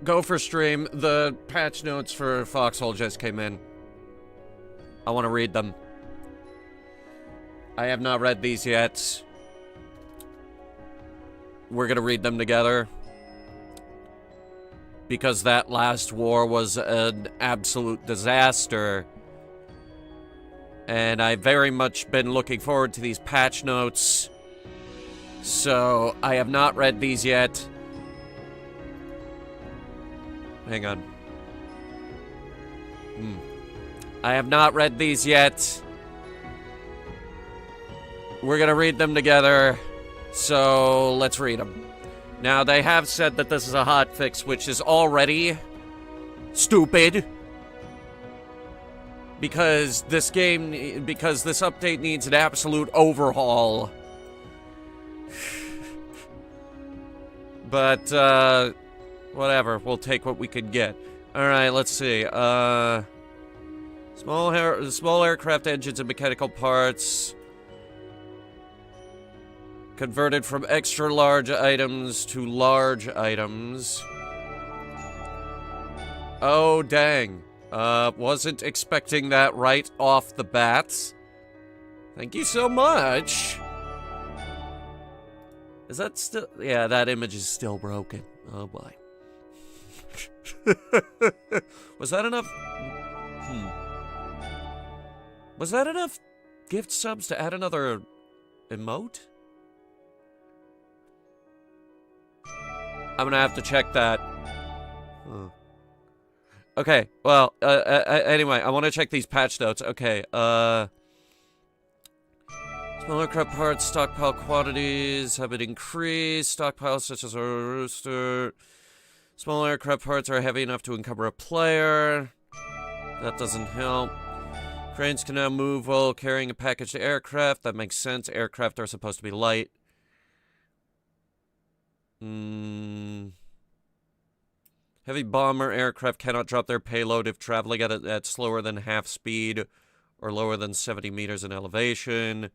go for stream. The patch notes for Foxhole just came in. I want to read them. I have not read these yet. We're gonna read them together. Because that last war was an absolute disaster. And I've very much been looking forward to these patch notes. So, I have not read these yet. Hang on. I have not read these yet. We're gonna read them together. So, let's read them. Now, they have said that this is a hotfix, which is already stupid. Because this update needs an absolute overhaul. But, whatever. We'll take what we can get. Alright, let's see. Small aircraft engines and mechanical parts. Converted from extra large items to large items. Oh, dang. Wasn't expecting that right off the bat. Thank you so much. Is that still... Yeah, that image is still broken. Oh, boy. Was that enough... Was that enough gift subs to add another emote? I'm gonna have to check that. Okay, well, anyway, I want to check these patch notes. Okay, small aircraft parts, stockpile quantities have been increased. Stockpiles such as a rooster. Small aircraft parts are heavy enough to encumber a player. That doesn't help. Cranes can now move while carrying a packaged aircraft. That makes sense. Aircraft are supposed to be light. Heavy bomber aircraft cannot drop their payload if traveling at slower than half speed or lower than 70 meters in elevation.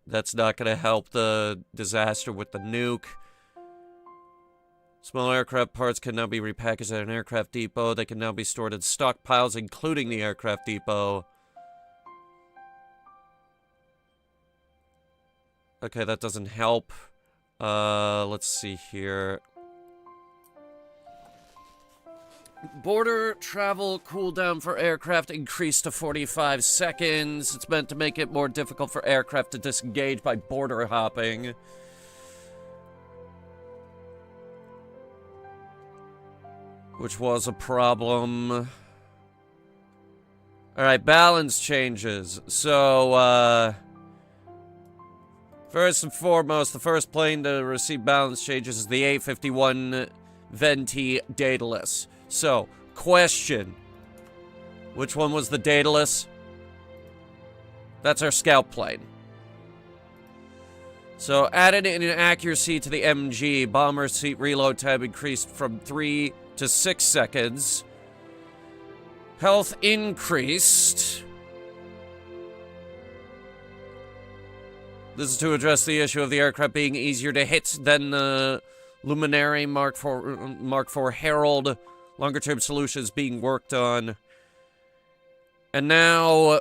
That's not going to help the disaster with the nuke. Small aircraft parts can now be repackaged at an aircraft depot. They can now be stored in stockpiles, including the aircraft depot. Okay, that doesn't help. Let's see here. Border travel cooldown for aircraft increased to 45 seconds. It's meant to make it more difficult for aircraft to disengage by border hopping. Which was a problem. Alright, balance changes. So, first and foremost, the first plane to receive balance changes is the A51 Venti Daedalus. So, question. Which one was the Daedalus? That's our scout plane. So, added in accuracy to the MG, bomber seat reload time increased from 3 to 6 seconds. Health increased. This is to address the issue of the aircraft being easier to hit than the Luminary Mark IV Herald. Longer-term solutions being worked on. And now,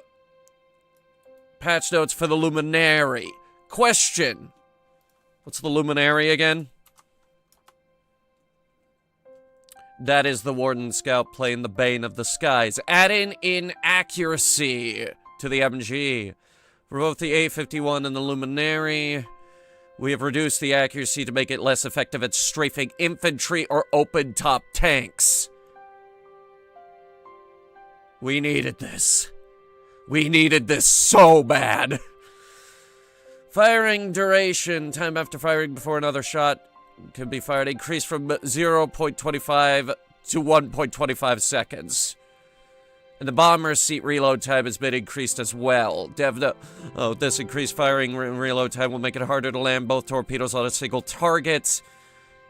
patch notes for the Luminary. Question. What's the Luminary again? That is the Warden Scout plane, the Bane of the Skies. Add in inaccuracy to the MG. For both the A51 and the Luminary, we have reduced the accuracy to make it less effective at strafing infantry or open-top tanks. We needed this. We needed this so bad. Firing duration. Time after firing before another shot can be fired. Increased from 0.25 to 1.25 seconds. And the bomber seat reload time has been increased as well. This increased firing and reload time will make it harder to land both torpedoes on a single target.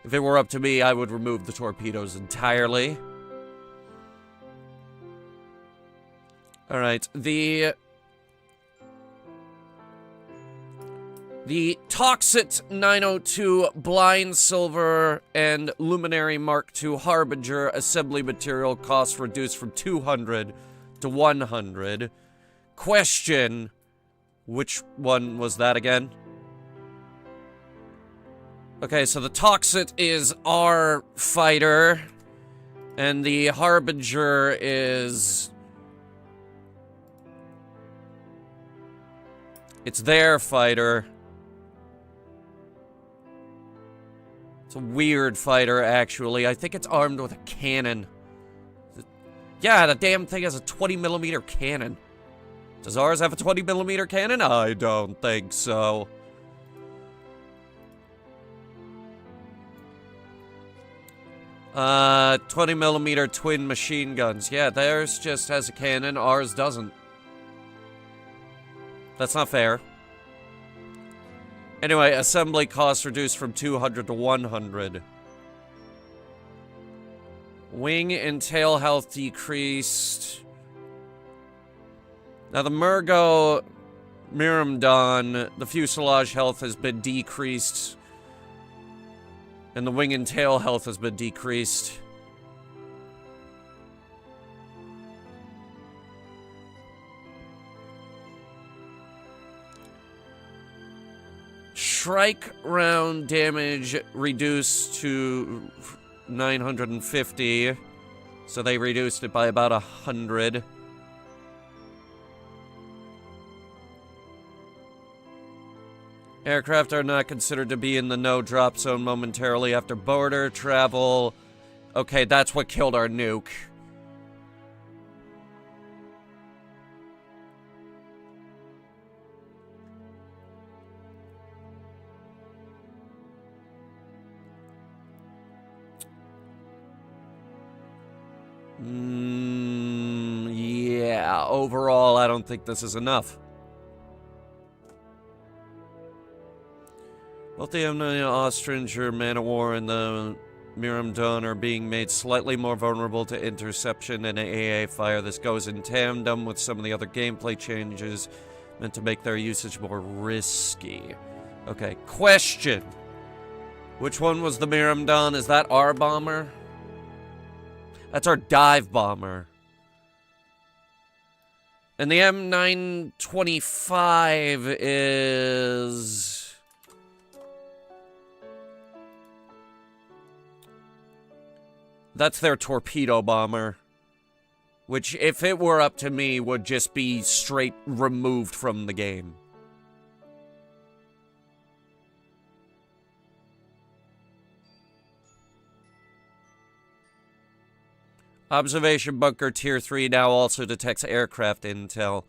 If it were up to me, I would remove the torpedoes entirely. Alright, the The Toxit 902 Blind Silver and Luminary Mark II Harbinger assembly material cost reduced from 200 to 100. Question, which one was that again? Okay, so the Toxit is our fighter, and the Harbinger is... it's their fighter. It's a weird fighter, actually. I think it's armed with a cannon. Yeah, the damn thing has a 20mm cannon. Does ours have a 20mm cannon? I don't think so. Uh, 20mm twin machine guns. Yeah, theirs just has a cannon, ours doesn't. That's not fair. Anyway, assembly costs reduced from 200 to 100. Wing and tail health decreased. Now the Murgo Miramdon, the fuselage health has been decreased. And the wing and tail health has been decreased. Shrike round damage reduced to 950. So they reduced it by about 100. Aircraft are not considered to be in the no-drop zone momentarily after border travel. Okay, that's what killed our nuke. Yeah, overall, I don't think this is enough. Both the Austringer Man of War and the Miramdon are being made slightly more vulnerable to interception and AA fire. This goes in tandem with some of the other gameplay changes meant to make their usage more risky. Okay, question. Which one was the Miramdon? Is that our bomber? That's our dive bomber. And the M925 is... that's their torpedo bomber. Which, if it were up to me, would just be straight removed from the game. Observation bunker tier 3 now also detects aircraft intel.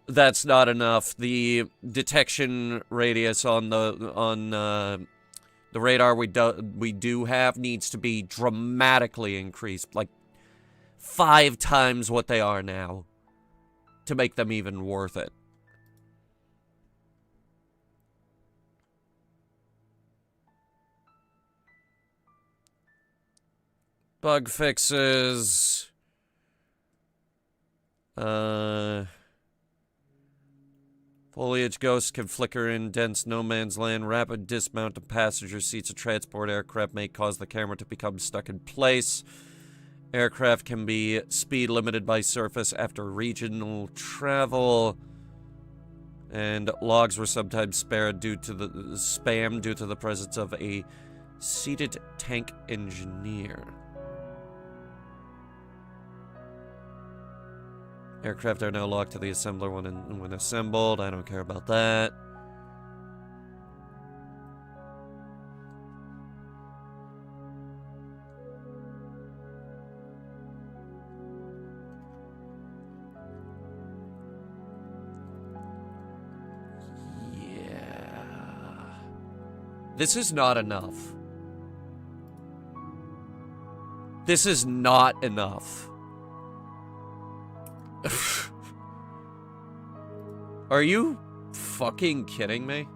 That's not enough. The detection radius on the radar we do have needs to be dramatically increased, like 5 times what they are now, to make them even worth it. Bug fixes. Foliage ghosts can flicker in dense no man's land. Rapid dismount of passenger seats of transport aircraft may cause the camera to become stuck in place. Aircraft can be speed limited by surface after regional travel. And logs were sometimes spammed due to the presence of a seated tank engineer. Aircraft are now locked to the assembler when assembled. I don't care about that. Yeah. This is not enough. This is not enough. Are you fucking kidding me?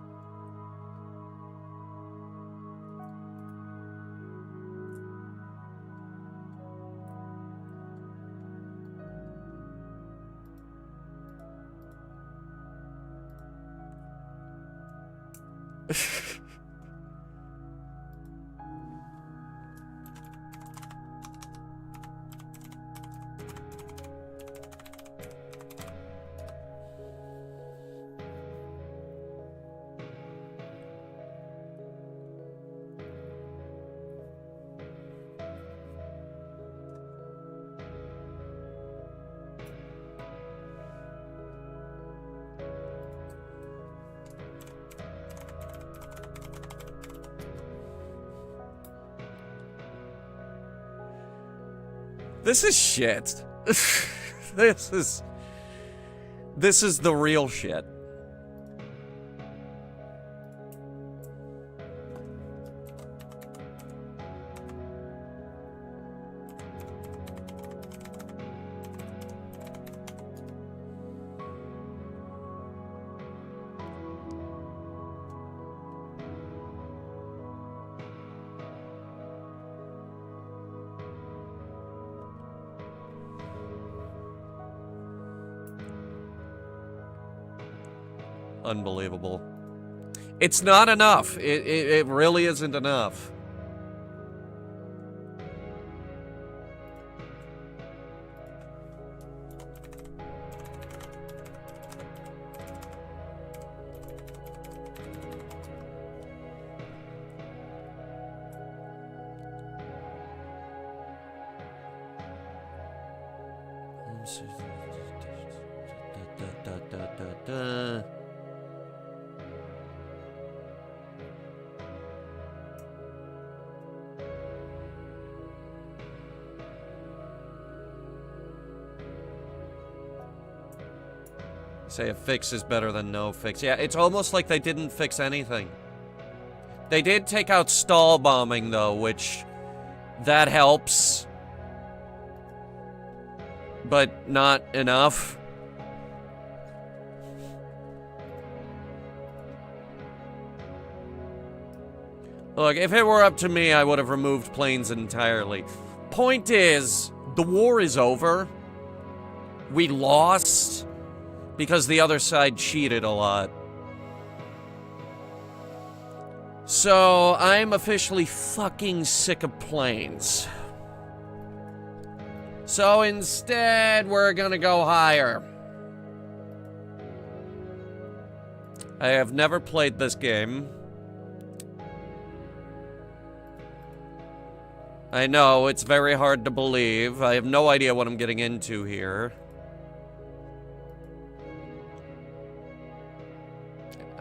This is shit. This is the real shit. Unbelievable. It's not enough. It really isn't enough. Say a fix is better than no fix. Yeah, it's almost like they didn't fix anything. They did take out stall bombing, though, which... that helps. But not enough. Look, if it were up to me, I would have removed planes entirely. Point is, the war is over. We lost because the other side cheated a lot. So, I'm officially fucking sick of planes. So instead, we're gonna go higher. I have never played this game. I know, it's very hard to believe. I have no idea what I'm getting into here.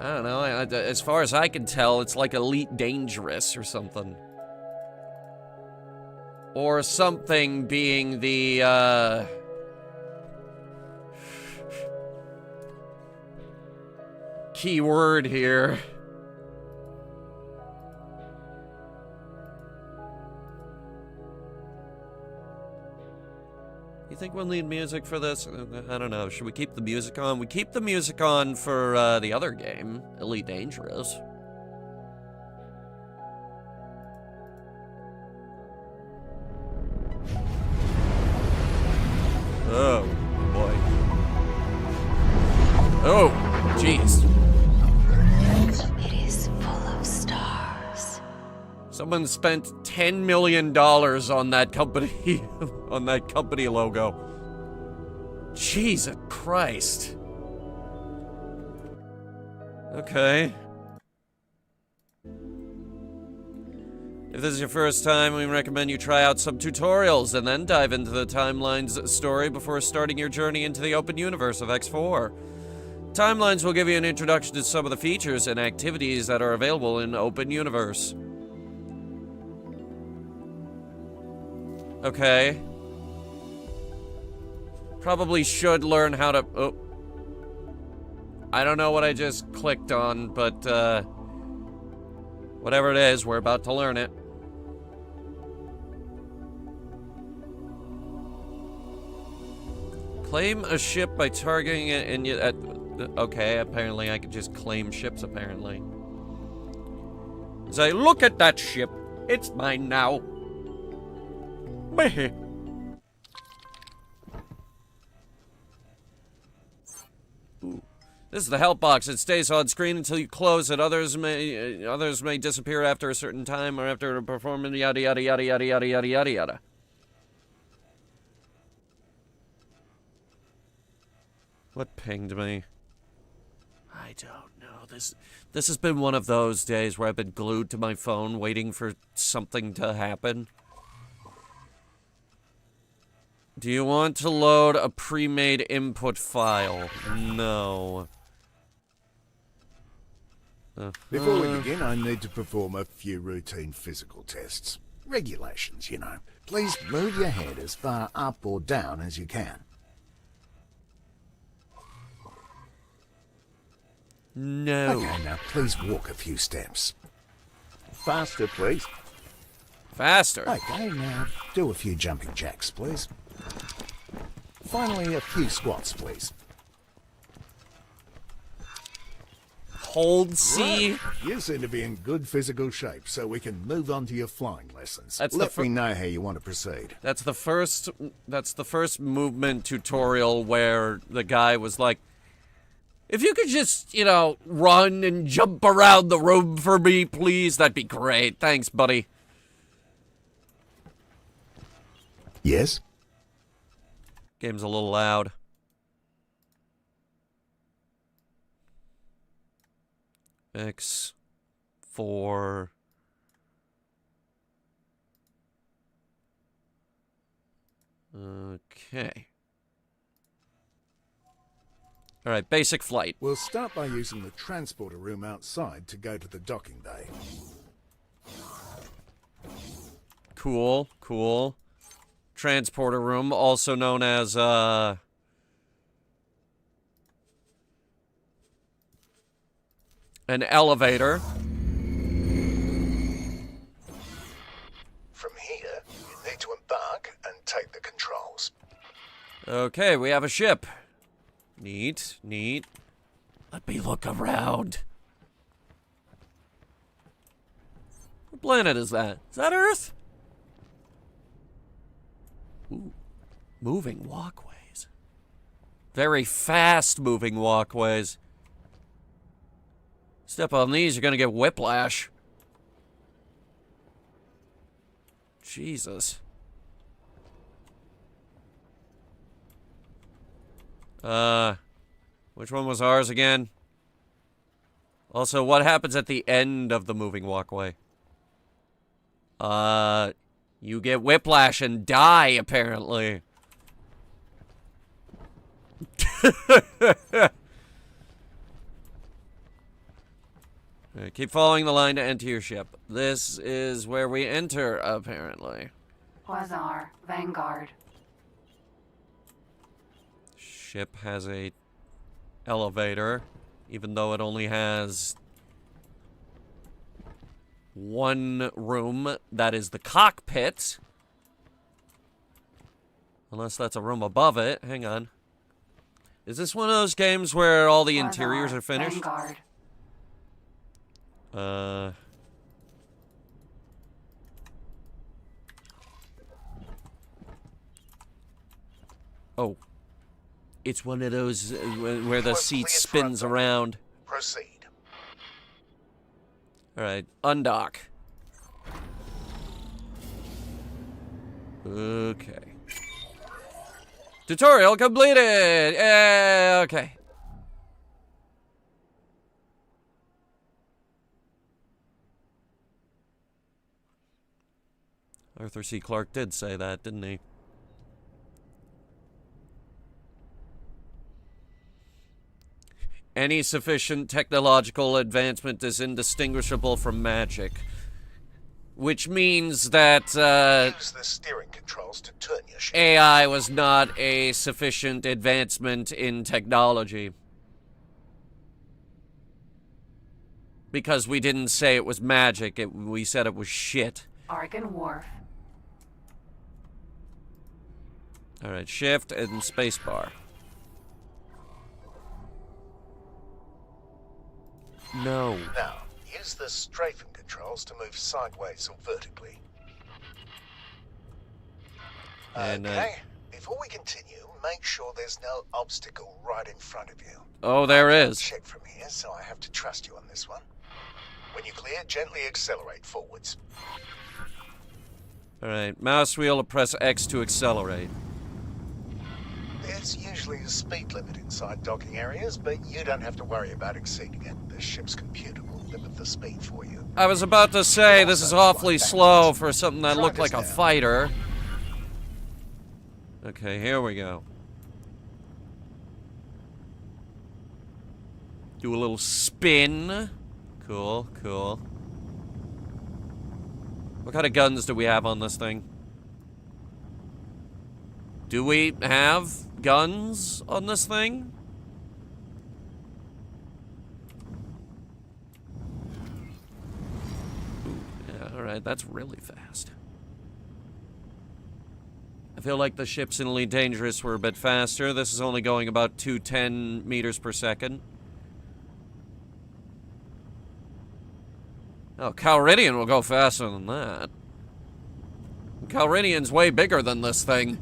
I don't know, as far as I can tell, it's like Elite Dangerous or something. Or something being the, key word here. You think we'll need music for this? I don't know. Should we keep the music on? We keep the music on for the other game, Elite Dangerous. Oh, boy. Oh, jeez. It is full of stars. Someone spent $10 million on that company, on that company logo. Jesus Christ. Okay. If this is your first time, we recommend you try out some tutorials and then dive into the Timelines story before starting your journey into the open universe of X4. Timelines will give you an introduction to some of the features and activities that are available in open universe. Okay. Probably should learn how to... Oh. I don't know what I just clicked on, but, whatever it is, we're about to learn it. Claim a ship by targeting it and yet... okay, apparently I can just claim ships, apparently. As I look at that ship, it's mine now. Meh. Ooh. This is the help box. It stays on screen until you close it. Others may disappear after a certain time or after a performance. Yada yada yada yada yada yada yada yada. What pinged me? I don't know. This has been one of those days where I've been glued to my phone waiting for something to happen. Do you want to load a pre-made input file? No. Before we begin, I need to perform a few routine physical tests. Regulations, you know. Please move your head as far up or down as you can. No. Okay, now please walk a few steps. Faster, please. Faster. Okay, now do a few jumping jacks, please. Finally, a few squats, please. Hold C. Right. You seem to be in good physical shape, so we can move on to your flying lessons. That's Let me know how you want to proceed. That's the first movement tutorial where the guy was like, if you could just, you know, run and jump around the room for me, please, that'd be great. Thanks, buddy. Yes? Game's a little loud. X4. Okay. Alright, basic flight. We'll start by using the transporter room outside to go to the docking bay. Cool, cool. Transporter room, also known as, an elevator. From here, you need to embark and take the controls. Okay, we have a ship. Neat, neat. Let me look around. What planet is that? Is that Earth? Ooh, moving walkways. Very fast moving walkways. Step on these, you're gonna get whiplash. Jesus. Which one was ours again? Also, what happens at the end of the moving walkway? You get whiplash and die, apparently. Alright, keep following the line to enter your ship. This is where we enter, apparently. Quasar, Vanguard. Ship has a elevator, even though it only has one room that is the cockpit. Unless that's a room above it. Hang on. Is this one of those games where all the interiors are finished? Vanguard. Oh. It's one of those where the seat spins around. Proceed. Alright, undock. Okay. Tutorial completed! Okay. Arthur C. Clarke did say that, didn't he? Any sufficient technological advancement is indistinguishable from magic. Which means that, Use the steering controls to turn your ship. AI was not a sufficient advancement in technology. Because we didn't say it was magic, we said it was shit. Argon Wharf. Alright, shift and spacebar. No. Now, use the strafing controls to move sideways or vertically. And, okay, before we continue, make sure there's no obstacle right in front of you. Oh, there is. Check from here, so I have to trust you on this one. When you clear, gently accelerate forwards. Alright, mouse wheel to press X to accelerate. There's usually a speed limit inside docking areas, but you don't have to worry about exceeding it. The ship's computer will limit the speed for you. I was about to say, this is awfully slow for something that looked like a fighter. Okay, here we go. Do a little spin. Cool, cool. What kind of guns do we have on this thing? Do we have guns on this thing? Ooh, yeah, alright, that's really fast. I feel like the ships in Elite Dangerous were a bit faster. This is only going about 210 meters per second. Oh, Calridian will go faster than that. Calridian's way bigger than this thing.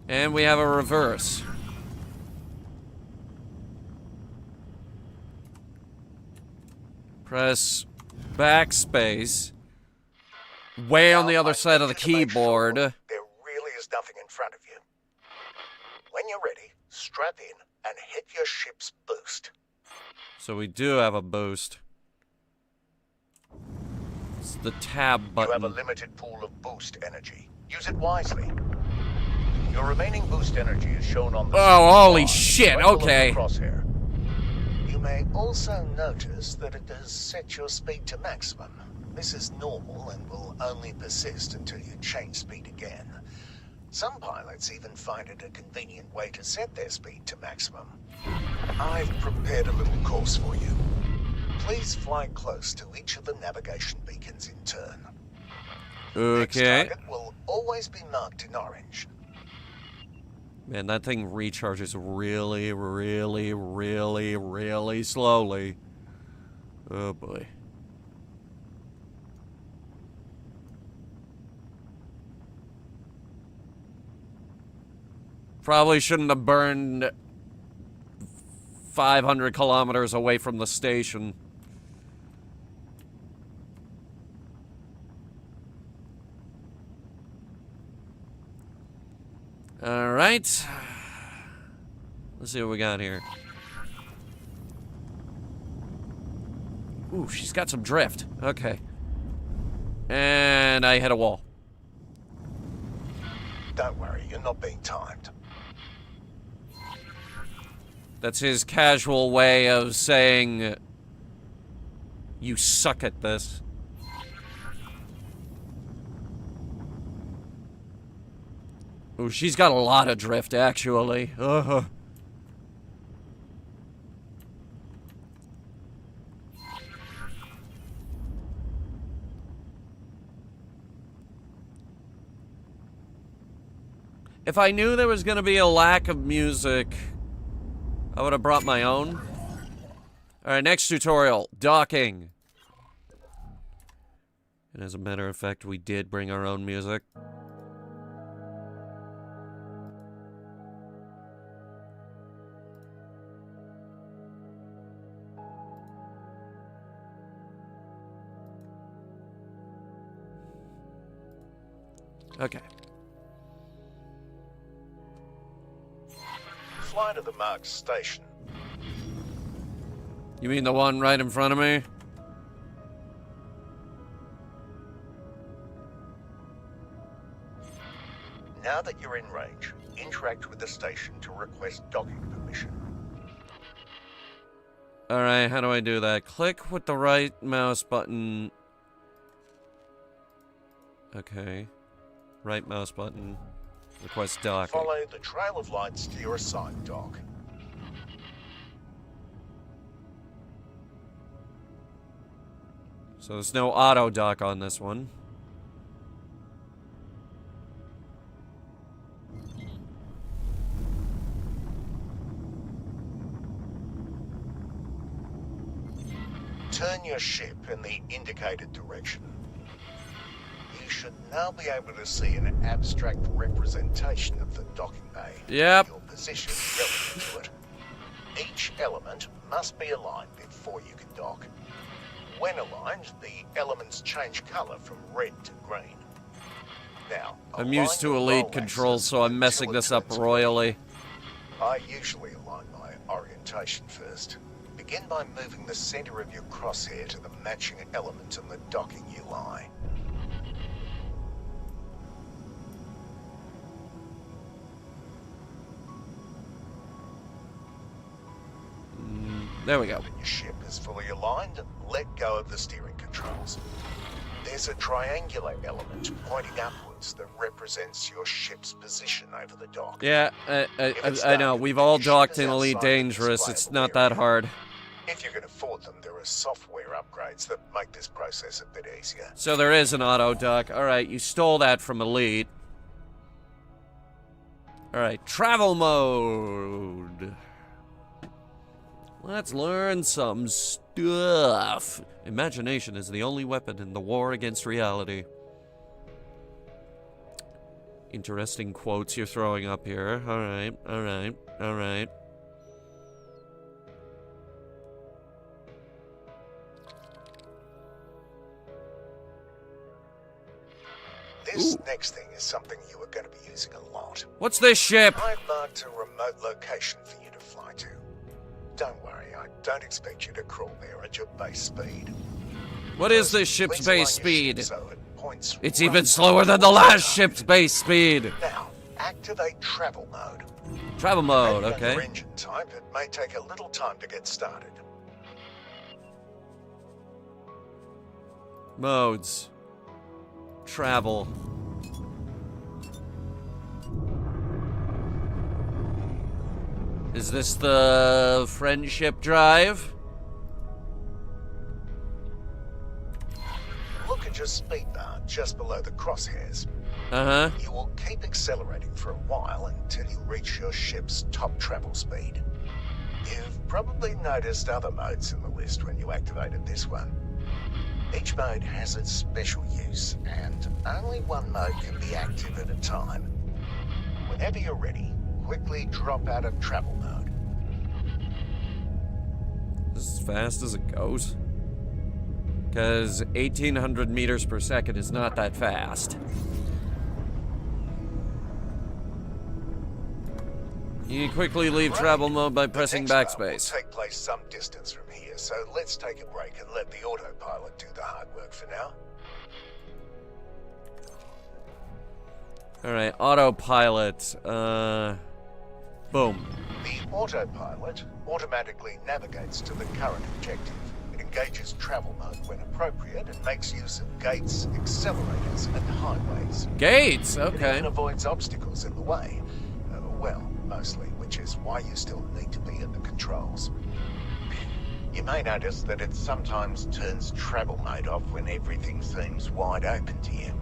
And we have a reverse. Press backspace. Way on the other side of the keyboard. There really is nothing in front of you. When you're ready, strap in and hit your ship's boost. So we do have a boost. It's the tab button. You have a limited pool of boost energy. Use it wisely. Your remaining boost energy is shown on the holy shit, okay. Crosshair. You may also notice that it has set your speed to maximum. This is normal and will only persist until you change speed again. Some pilots even find it a convenient way to set their speed to maximum. I've prepared a little course for you. Please fly close to each of the navigation beacons in turn. Next Okay. target will always be marked in orange. Man, that thing recharges really, really, really, really slowly. Oh boy. Probably shouldn't have burned 500 kilometers away from the station. Alright. Let's see what we got here. Ooh, she's got some drift. Okay. And I hit a wall. Don't worry, you're not being timed. That's his casual way of saying, you suck at this. Ooh, she's got a lot of drift, actually. If I knew there was going to be a lack of music, I would have brought my own. Alright, next tutorial. Docking. And as a matter of fact, we did bring our own music. Okay. Fly to the marked station. You mean the one right in front of me? Now that you're in range, interact with the station to request docking permission. Alright, how do I do that? Click with the right mouse button. Okay. Right mouse button. Request docking. Follow the trail of lights to your assigned dock. So there's no auto dock on this one. Turn your ship in the indicated direction. You should now be able to see an abstract representation of the docking bay. Yep. Your position relative to it. Each element must be aligned before you can dock. When aligned, the elements change color from red to green. Now, I'm used to align your elite roll controls, axis so I'm until messing it this up turns royally. I usually align my orientation first. Begin by moving the center of your crosshair to the matching element on the docking UI. There we go. When your ship is fully aligned, let go of the steering controls. There's a triangular element pointing upwards that represents your ship's position over the dock. Yeah, I know. We've all docked in Elite Dangerous. It's not that hard. If you can afford them, there are software upgrades that make this process a bit easier. So there is an auto dock. Alright, you stole that from Elite. Alright, travel mode. Let's learn some stuff. Imagination is the only weapon in the war against reality. Interesting quotes you're throwing up here. Alright, alright, alright. This next thing is something you are going to be using a lot. What's this ship? I've marked a remote location for you to fly to. Don't worry, I don't expect you to crawl there at your base speed. What is this ship's Please align base your ship speed? so it points It's right even slower than the last ship's base speed. Now, activate travel mode. Travel mode, Depending on your okay. engine type, it may take a little time to get started. Modes. Travel. Is this the friendship drive? Look at your speed bar just below the crosshairs. Uh-huh. You will keep accelerating for a while until you reach your ship's top travel speed. You've probably noticed other modes in the list when you activated this one. Each mode has its special use, and only one mode can be active at a time. Whenever you're ready, quickly drop out of travel mode. As fast as it goes? Because 1,800 meters per second is not that fast. You can quickly leave travel mode by pressing The next part backspace. will take place some distance from here, so let's take a break and let the autopilot do the hard work for now. Alright, autopilot. Boom. The autopilot automatically navigates to the current objective. It engages travel mode when appropriate and makes use of gates, accelerators, and highways. Gates, It okay. even avoids obstacles in the way. Well, mostly, which is why you still need to be at the controls. You may notice that it sometimes turns travel mode off when everything seems wide open to you.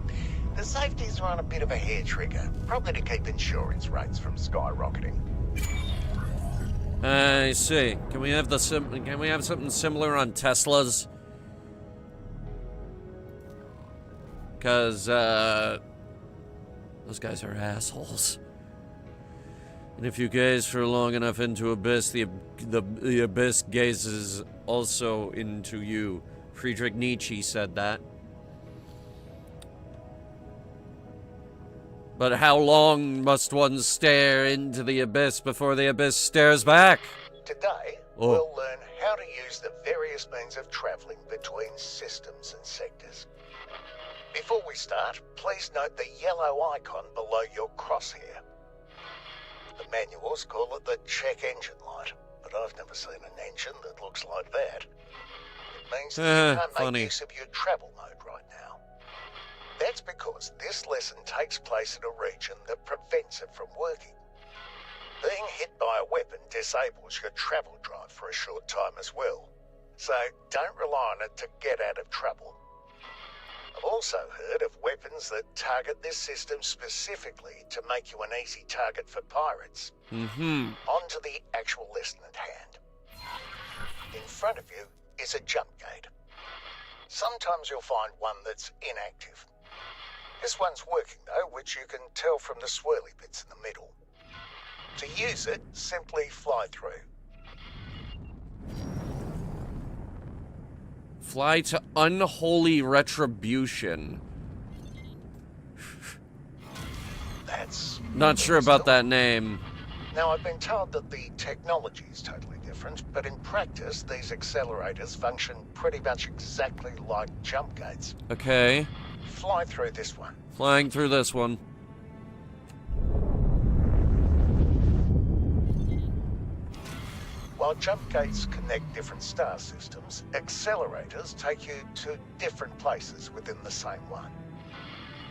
The safeties are on a bit of a hair trigger, probably to keep insurance rates from skyrocketing. I see. Can we have something similar on Teslas? Cause those guys are assholes. And if you gaze for long enough into abyss, the abyss gazes also into you. Friedrich Nietzsche said that. But how long must one stare into the abyss before the abyss stares back? Today, Oh. we'll learn how to use the various means of traveling between systems and sectors. Before we start, please note the yellow icon below your crosshair. The manuals call it the check engine light, but I've never seen an engine that looks like that. It means that you can't funny. make use of your travel mode right now. That's because this lesson takes place in a region that prevents it from working. Being hit by a weapon disables your travel drive for a short time as well, so don't rely on it to get out of trouble. I've also heard of weapons that target this system specifically to make you an easy target for pirates. Mm-hmm. On to the actual lesson at hand. In front of you is a jump gate. Sometimes you'll find one that's inactive. This one's working though, which you can tell from the swirly bits in the middle. To use it, simply fly through. Fly to Unholy Retribution. That's... Not sure about that name. Now, I've been told that the technology is totally different, but in practice, these accelerators function pretty much exactly like jump gates. Okay. Fly through this one. Flying through this one. While jump gates connect different star systems, accelerators take you to different places within the same one.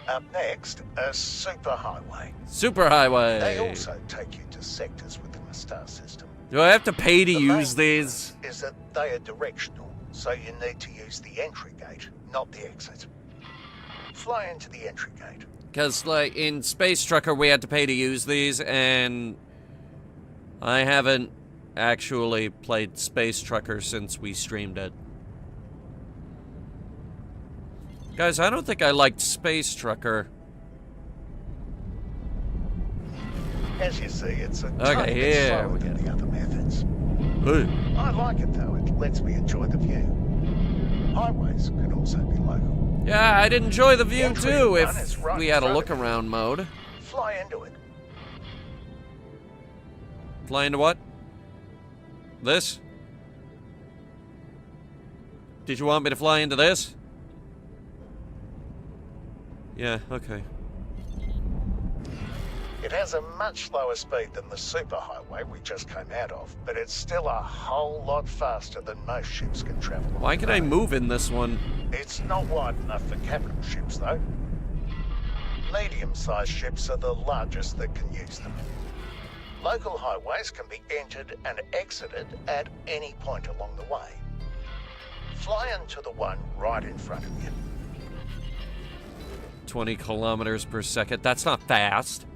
Up next, a superhighway. Superhighway. They also take you to sectors within the star system. Do I have to pay to The use main these? difference is that they are directional, so you need to use the entry gate, not the exit. Fly into the entry gate. Because, like, in Space Trucker, we had to pay to use these, and I haven't actually played Space Trucker since we streamed it. Guys, I don't think I liked Space Trucker. As you see, it's a Okay, tiny bit here slower we than go. the other methods. Ooh. I like it though, it lets me enjoy the view. Highways can also be local. Yeah, I'd enjoy the view Entry too one if is right we in had a front look of you. around mode. Fly into it. Fly into what? This? Did you want me to fly into this? Yeah, okay. It has a much slower speed than the superhighway we just came out of, but it's still a whole lot faster than most ships can travel. Why can I move in this one? It's not wide enough for capital ships, though. Medium-sized ships are the largest that can use them. Local highways can be entered and exited at any point along the way. Fly into the one right in front of you. 20 kilometers per second. That's not fast.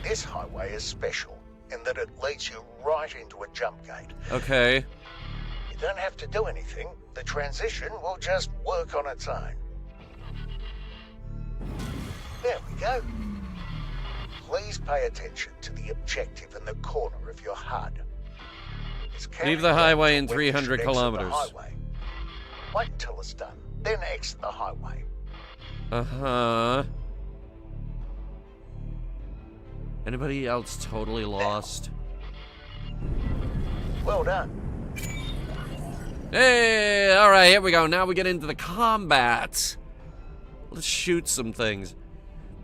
This highway is special in that it leads you right into a jump gate. Okay. You don't have to do anything. The transition will just work on its own. There we go. Please pay attention to the objective in the corner of your HUD. It's Leave the highway in when you 300 should exit the kilometers. highway. Wait until it's done, then exit the highway. Uh-huh. Anybody else totally lost? Well done. Hey, alright, here we go. Now we get into the combat. Let's shoot some things.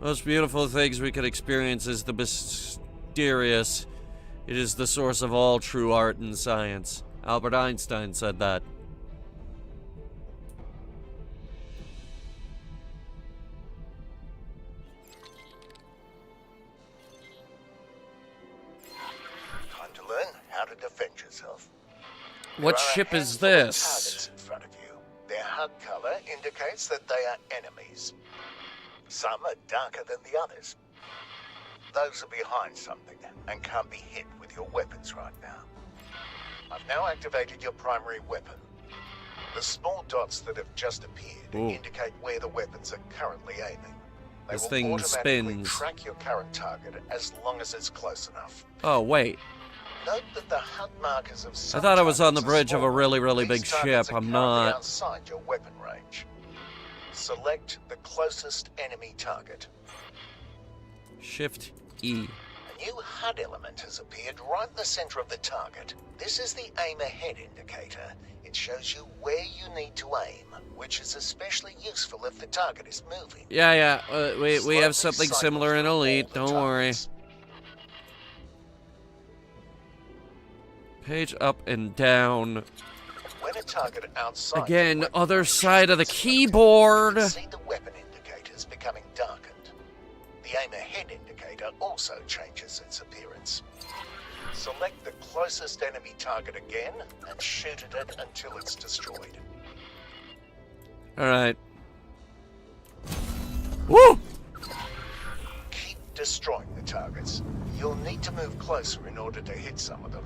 Most beautiful things we could experience is the mysterious. It is the source of all true art and science. Albert Einstein said that. Time to learn how to defend yourself. What There are a ship is handful of this? targets in front of you. Their HUD color indicates that they are enemies. Some are darker than the others. Those are behind something and can't be hit with your weapons right now. I've now activated your primary weapon. The small dots that have just appeared Ooh. indicate where the weapons are currently aiming. They This will thing automatically spins. track your current target as long as it's close enough. Oh, wait. Note that the HUD markers of some I thought I was on the targets are bridge of a smaller. really, really These big targets ship. are I'm currently not. outside your weapon range. Select the closest enemy target. Shift E. A new HUD element has appeared right in the center of the target. This is the aim ahead indicator. It shows you where you need to aim, which is especially useful if the target is moving. Yeah. We Slowly have something cycle similar in through all Elite. the Don't worry. targets. Page up and down. When a target outside Again, the weapon other range side of the is selected, keyboard. you can see the weapon indicators becoming darkened. The aim ahead indicator also changes its appearance. Select the closest enemy target again and shoot at it until it's destroyed. Alright. Woo! Keep destroying the targets. You'll need to move closer in order to hit some of them.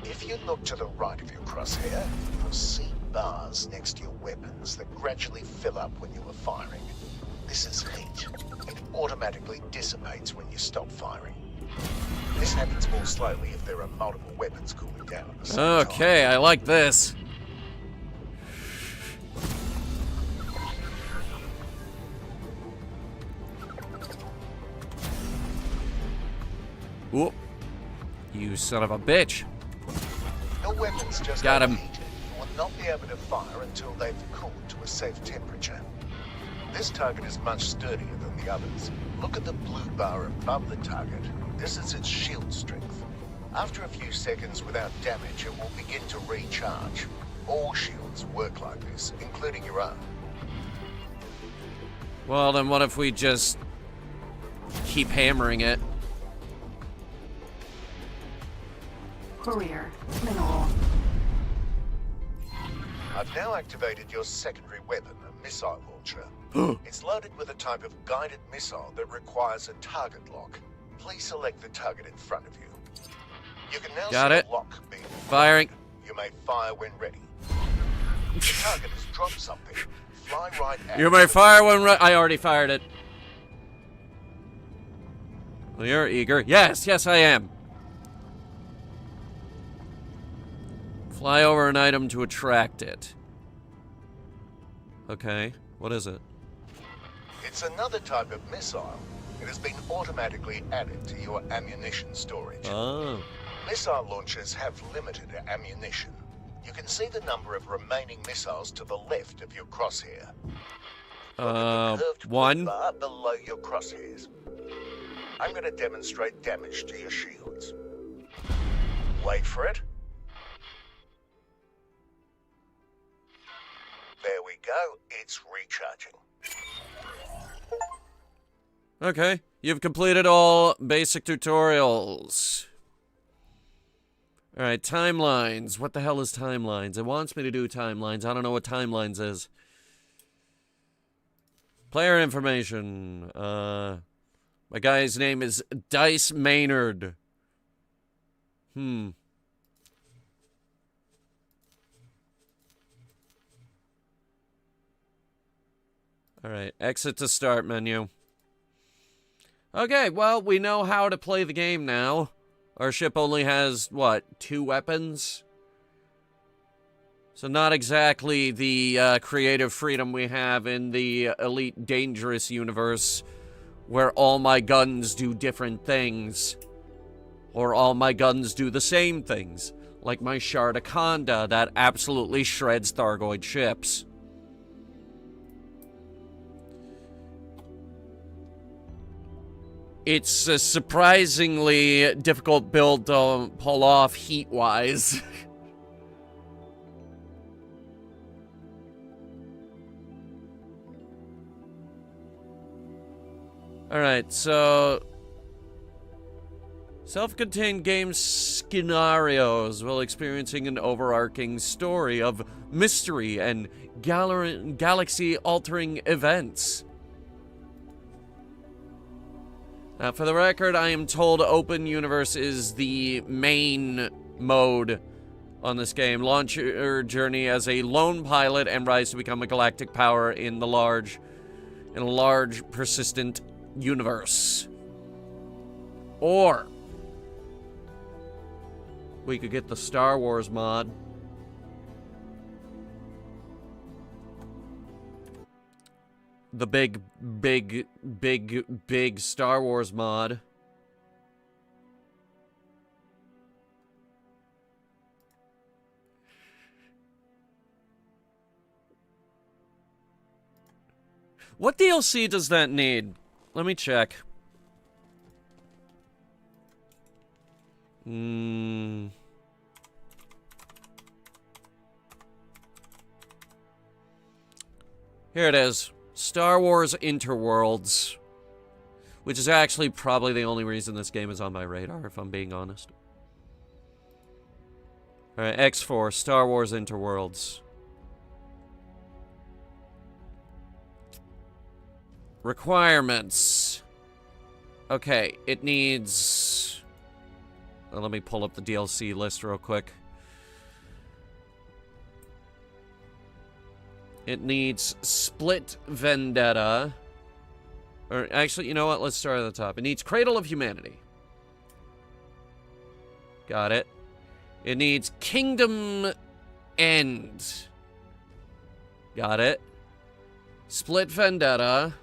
If you look to the right of your crosshair, you'll see bars next to your weapons that gradually fill up when you are firing. This is heat. It automatically dissipates when you stop firing. This happens more slowly if there are multiple weapons cooling down at the same time. Okay, I like this. Whoop. You son of a bitch. Your weapons just Got him. overheated. You will not be able to fire until they've cooled to a safe temperature. This target is much sturdier than the others. Look at the blue bar above the target. This is its shield strength. After a few seconds without damage, it will begin to recharge. All shields work like this, including your own. Well, then what if we just keep hammering it? Courier. Mineral. I've now activated your secondary weapon, a missile launcher. It's loaded with a type of guided missile that requires a target lock. Please select the target in front of you. You can now Got see it. a lock being Firing. You may fire when ready. The target has dropped something. Fly right at You may fire when I already fired it. Well, you're eager. Yes, yes, I am. Fly over an item to attract it. Okay, what is it? It's another type of missile. It has been automatically added to your ammunition storage. Oh. Missile launchers have limited ammunition. You can see the number of remaining missiles to the left of your crosshair. Look at the curved one. bar below your crosshairs. I'm going to demonstrate damage to your shields. Wait for it. There we go. It's recharging. Okay, you've completed all basic tutorials. Alright, timelines. What the hell is timelines? It wants me to do timelines. I don't know what timelines is. Player information. My guy's name is Dice Maynard. Alright, exit to start menu. Okay, well, we know how to play the game now. Our ship only has, what, 2 weapons? So not exactly the creative freedom we have in the Elite Dangerous universe, where all my guns do different things. Or all my guns do the same things, like my Shardaconda that absolutely shreds Thargoid ships. It's a surprisingly difficult build to pull off heat-wise. Alright, so... self-contained game scenarios while experiencing an overarching story of mystery and galaxy-altering events. For the record, I am told open universe is the main mode on this game. Launch your journey as a lone pilot and rise to become a galactic power in a large, persistent universe. Or we could get the Star Wars mod. The big Star Wars mod. What DLC does that need? Let me check. Here it is. Star Wars Interworlds. Which is actually probably the only reason this game is on my radar, if I'm being honest. Alright, X4, Star Wars Interworlds. Requirements. Okay, it needs... Let me pull up the DLC list real quick. It needs Split Vendetta. Or actually, you know what? Let's start at the top. It needs Cradle of Humanity. Got it. It needs Kingdom End. Got it. Split Vendetta.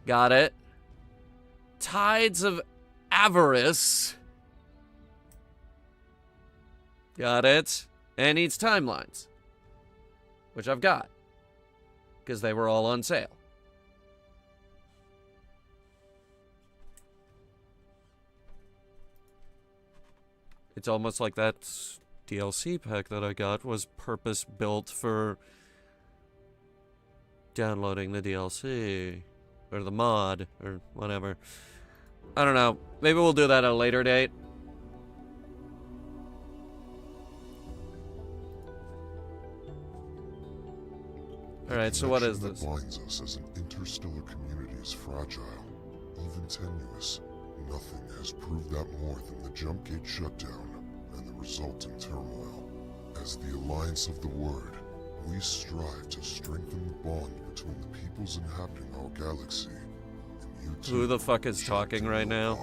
Got it. Tides of Avarice. Got it. And needs Timelines. Which I've got. Because they were all on sale. It's almost like that DLC pack that I got was purpose-built for downloading the DLC. Or the mod, or whatever. I don't know. Maybe we'll do that at a later date. Alright, so what is this? The connection that binds us as an interstellar community is fragile, even tenuous. Nothing has proved that more than the jump gate shutdown and the resulting turmoil. As the Alliance of the Word, we strive to strengthen the bond between the peoples inhabiting our galaxy. And you two, Who the fuck is talking right now?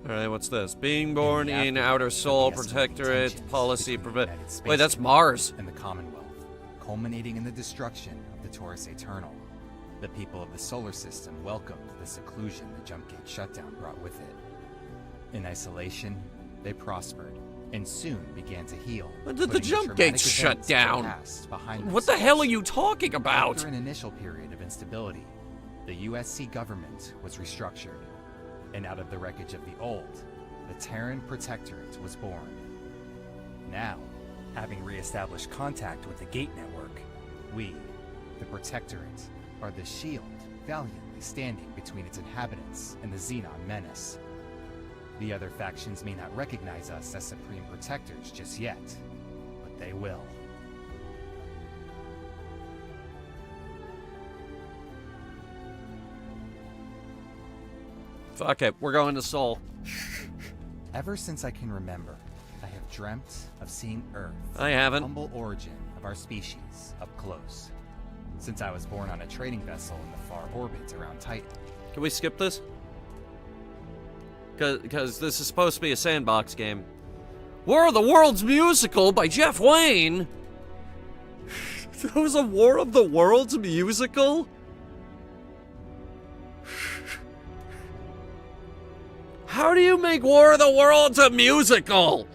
Alright, what's this? Being born in Outer Sol, Protectorate, Policy, Wait, that's Mars. And the Commonwealth, culminating in the destruction of the Taurus Eternal. The people of the solar system welcomed the seclusion the jump gate shutdown brought with it. In isolation, they prospered, and soon began to heal. When did the jump gate shut down? What the hell are you talking about? After an initial period of instability, the USC government was restructured. And out of the wreckage of the old, the Terran Protectorate was born. Now, having re-established contact with the Gate Network, we, the Protectorate, are the shield valiantly standing between its inhabitants and the Xenon menace. The other factions may not recognize us as Supreme Protectors just yet, but they will. Fuck it, we're going to Sol. Ever since I can remember, I have dreamt of seeing Earth, I haven't. the humble origin of our species, up close. Since I was born on a trading vessel in the far orbit around Titan. Can we skip this? Because this is supposed to be a sandbox game. War of the Worlds musical by Jeff Wayne? That was a War of the Worlds musical? How do you make War of the Worlds a musical?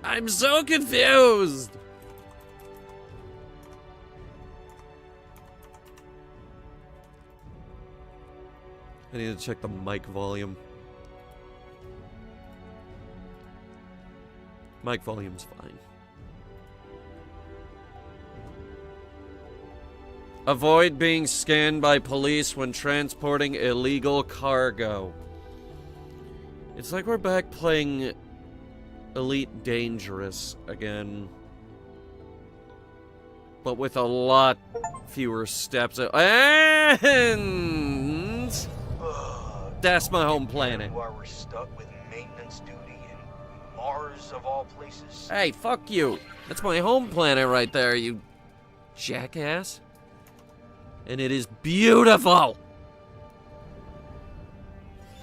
I'm so confused. I need to check the mic volume. Mic volume's fine. Avoid being scanned by police when transporting illegal cargo. It's like we're back playing Elite Dangerous again. But with a lot fewer steps. And that's my home planet. Why we're stuck with maintenance duty in Mars of all places. Hey, fuck you. That's my home planet right there, you jackass. And it is beautiful.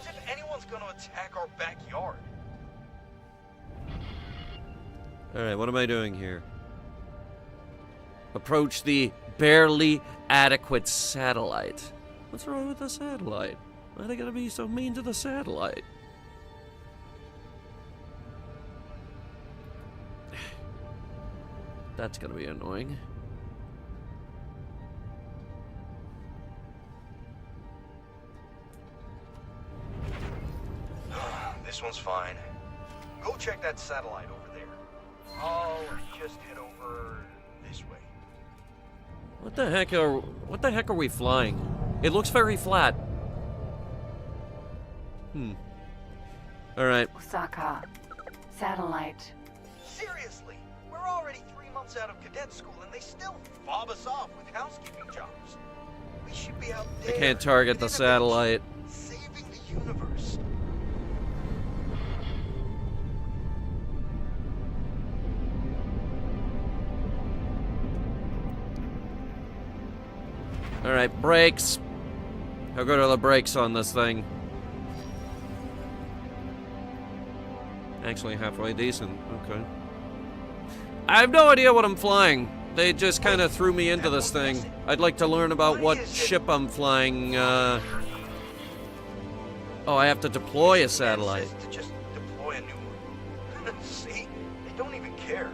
As if anyone's gonna attack our backyard. Alright, what am I doing here? Approach the barely adequate satellite. What's wrong with the satellite? Why are they gonna be so mean to the satellite? That's gonna be annoying. This one's fine. Go check that satellite over there. I'll just head over this way. What the heck are we flying? It looks very flat. Alright. Osaka. Satellite. Seriously, we're already 3 months months out of cadet school and they still fob us off with housekeeping jobs. We should be out They there. can't target the with satellite. innovation, saving the universe. Alright, brakes. How good are the brakes on this thing? Actually, halfway decent. Okay. I have no idea what I'm flying. They just kind of threw me into this thing. I'd like to learn about what ship I'm flying. Oh, I have to deploy a satellite. To just deploy a new one. See? They don't even care.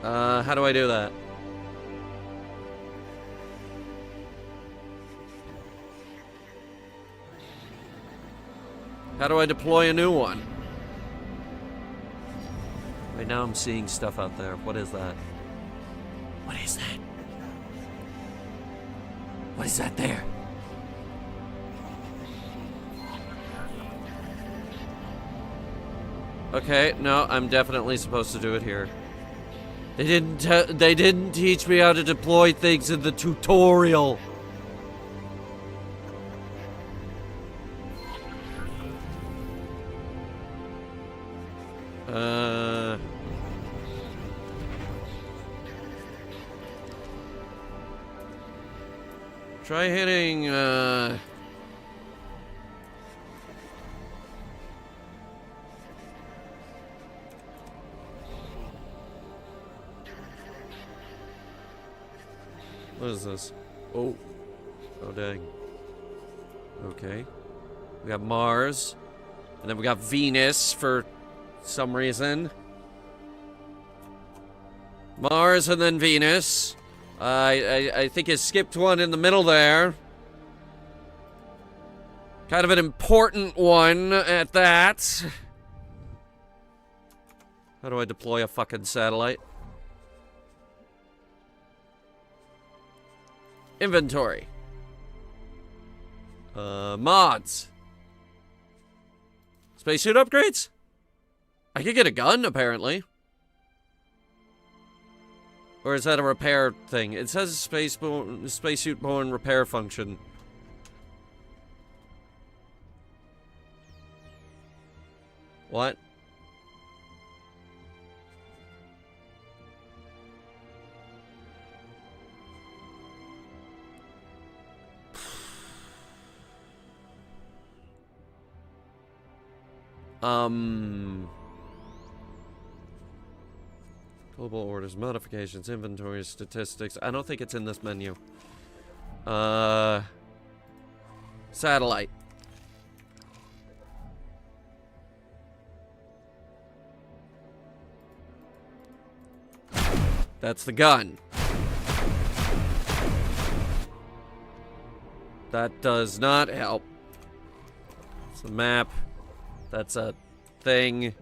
How do I do that? How do I deploy a new one? Right now I'm seeing stuff out there. What is that? What is that? What is that there? Okay, no, I'm definitely supposed to do it here. They didn't teach me how to deploy things in the tutorial. Try hitting, what is this? Oh. Oh, dang. Okay. We got Mars. And then we got Venus for some reason. Mars and then Venus. I think you skipped one in the middle there. Kind of an important one at that. How do I deploy a fucking satellite? Inventory. Mods. Spacesuit upgrades? I could get a gun, apparently. Or is that a repair thing? It says spacesuit-borne repair function. What? Global orders, modifications, inventory, statistics. I don't think it's in this menu. Satellite. That's the gun. That does not help. It's a map. That's a thing.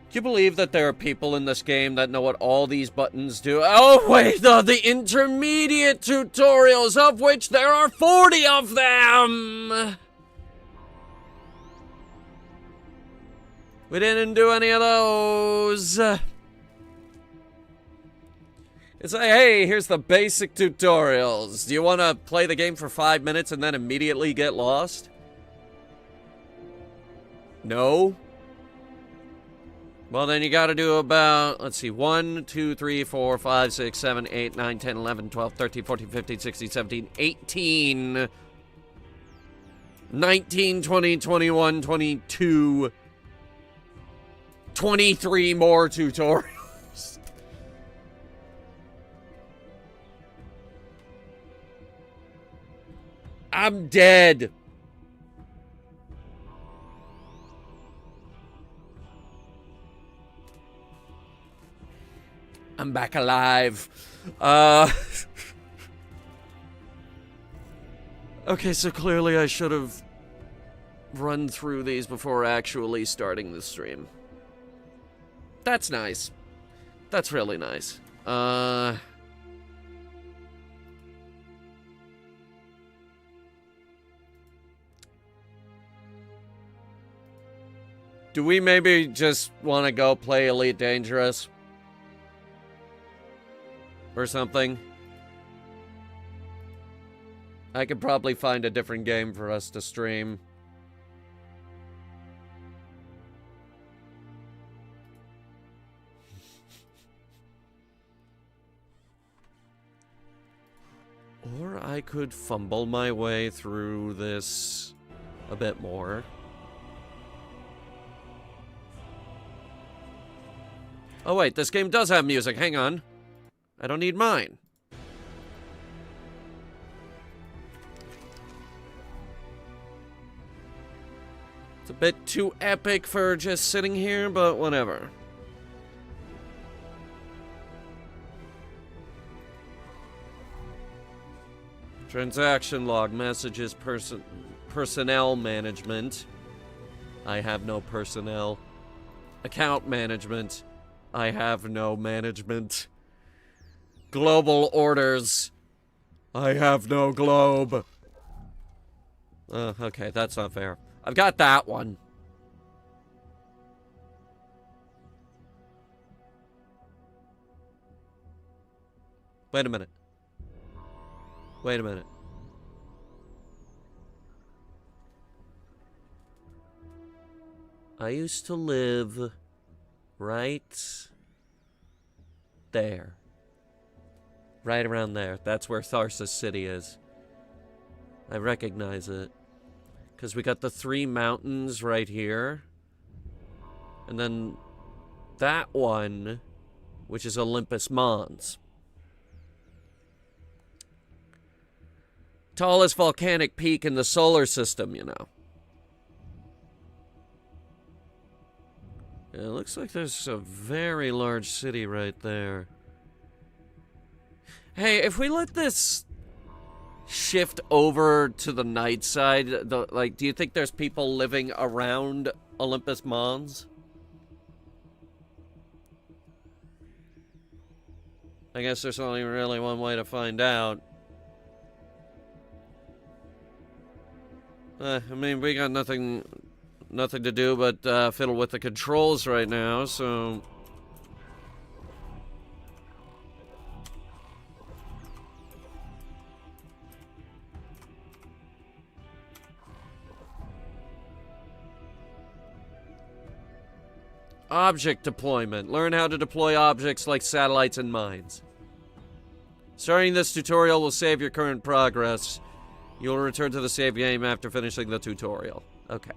Do you believe that there are people in this game that know what all these buttons do? Oh, wait, the intermediate tutorials, of which there are 40 of them! We didn't do any of those. It's like, hey, here's the basic tutorials. Do you want to play the game for 5 minutes and then immediately get lost? No? Well, then you gotta do about, let's see, 1, 2, 3, 4, 5, 6, 7, 8, 9, 10, 11, 12, 13, 14, 15, 16, 17, 18, 19, 20, 21, 22, 23 more tutorials. I'm dead. I'm back alive. Okay, so clearly I should have run through these before actually starting the stream. That's nice. That's really nice. Do we maybe just want to go play Elite Dangerous? Or something? I could probably find a different game for us to stream. Or I could fumble my way through this a bit more. Oh wait, this game does have music. Hang on. I don't need mine. It's a bit too epic for just sitting here, but whatever. Transaction log, messages, personnel management. I have no personnel. Account management. I have no management. Global orders. I have no globe. Okay, that's not fair. I've got that one. Wait a minute. Wait a minute. I used to live right there. Right around there. That's where Tharsis City is. I recognize it. Because we got the 3 mountains right here. And then that one, which is Olympus Mons. Tallest volcanic peak in the solar system, you know. It looks like there's a very large city right there. Hey, if we let this shift over to the night side, like, do you think there's people living around Olympus Mons? I guess there's only really one way to find out. I mean, we got nothing to do but fiddle with the controls right now, so... Object deployment. Learn how to deploy objects like satellites and mines. Starting this tutorial will save your current progress. You will return to the save game after finishing the tutorial. Okay.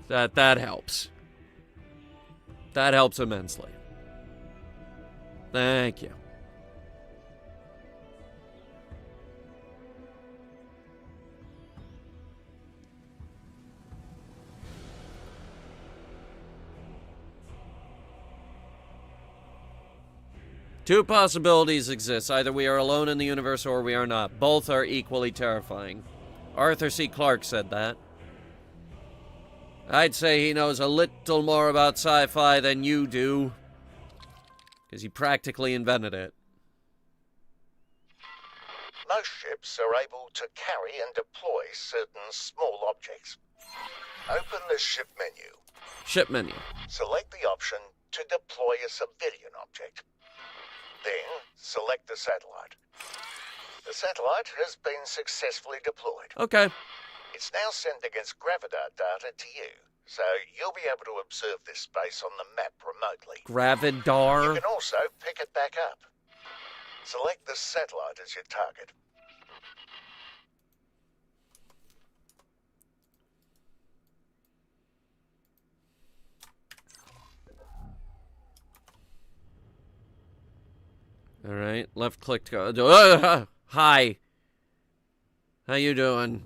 That helps. That helps immensely. Thank you. Two possibilities exist. Either we are alone in the universe or we are not. Both are equally terrifying. Arthur C. Clarke said that. I'd say he knows a little more about sci-fi than you do. Because he practically invented it. Most ships are able to carry and deploy certain small objects. Open the ship menu. Ship menu. Select the option to deploy a civilian object. Then, select the satellite. The satellite has been successfully deployed. Okay. It's now sending its gravidar data to you, so you'll be able to observe this space on the map remotely. Gravidar? You can also pick it back up. Select the satellite as your target. All right, left click to go. Hi. How you doing?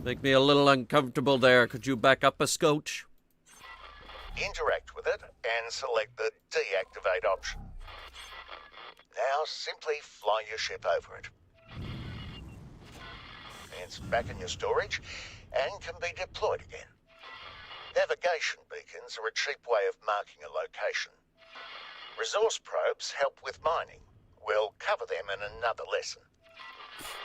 Make me a little uncomfortable there. Could you back up a scotch? Interact with it and select the deactivate option. Now simply fly your ship over it. It's back in your storage and can be deployed again. Navigation beacons are a cheap way of marking a location. Resource probes help with mining. We'll cover them in another lesson.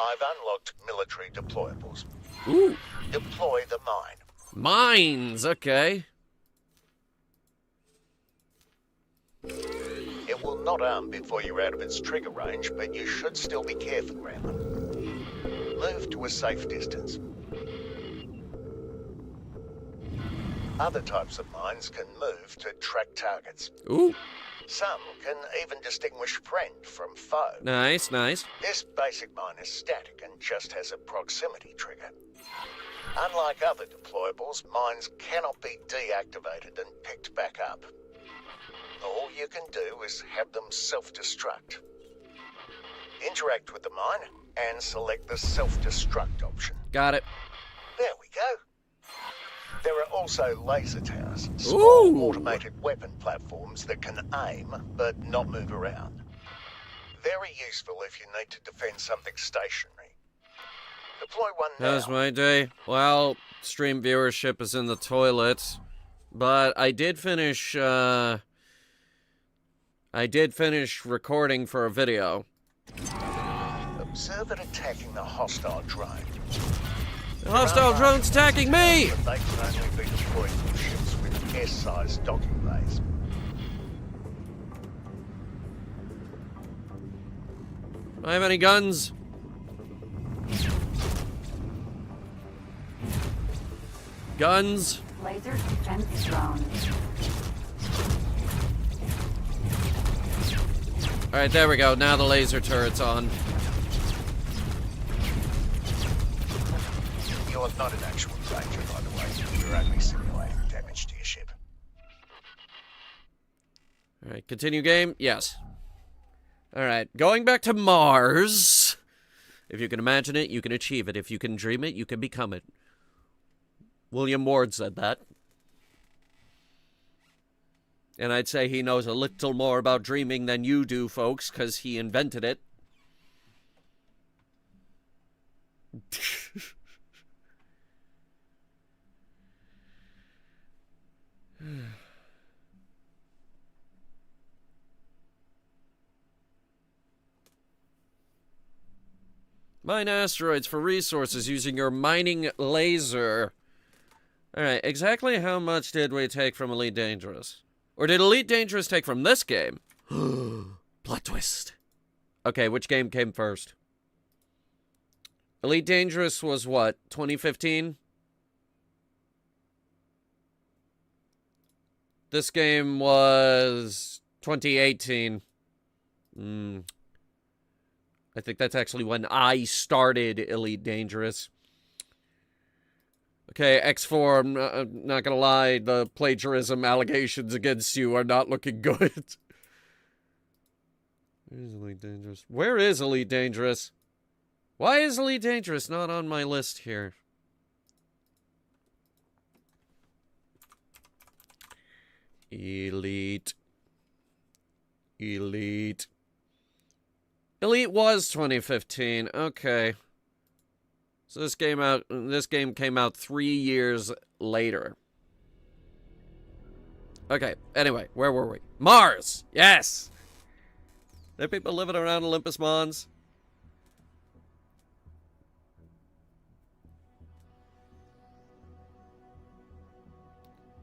I've unlocked military deployables. Ooh. Deploy the mine. Mines, okay. It will not arm before you're out of its trigger range, but you should still be careful around them. Move to a safe distance. Other types of mines can move to track targets. Ooh. Some can even distinguish friend from foe. Nice, nice. This basic mine is static and just has a proximity trigger. Unlike other deployables, mines cannot be deactivated and picked back up. All you can do is have them self-destruct. Interact with the mine and select the self-destruct option. Got it. There we go. There are also laser towers, small Ooh. automated weapon platforms that can aim but not move around. Very useful if you need to defend something stationary. Deploy one now. How's my day? Well, stream viewership is in the toilet, but I did finish recording for a video. Observe it attacking the hostile drone. The hostile drone's attacking me! But they can only be deployed from ships with S-sized docking bays. Do I have any guns? Guns? Laser defense drone. Alright, there we go. Now the laser turret's on. You're not in actual danger, by the way. You're only simulating damage to your ship. Alright, continue game? Yes. Alright, going back to Mars. If you can imagine it, you can achieve it. If you can dream it, you can become it. William Ward said that. And I'd say he knows a little more about dreaming than you do, folks, because he invented it. Mine asteroids for resources using your mining laser. Alright, exactly how much did we take from Elite Dangerous? Or did Elite Dangerous take from this game? Plot twist. Okay, which game came first? Elite Dangerous was what, 2015? This game was 2018. I think that's actually when I started Elite Dangerous. Okay, X4, I'm not gonna lie, the plagiarism allegations against you are not looking good. Where's Elite Dangerous? Where is Elite Dangerous? Why is Elite Dangerous not on my list here? Elite. Elite was 2015. Okay. So this game came out 3 years later. Okay, anyway, where were we? Mars! Yes! There are people living around Olympus Mons.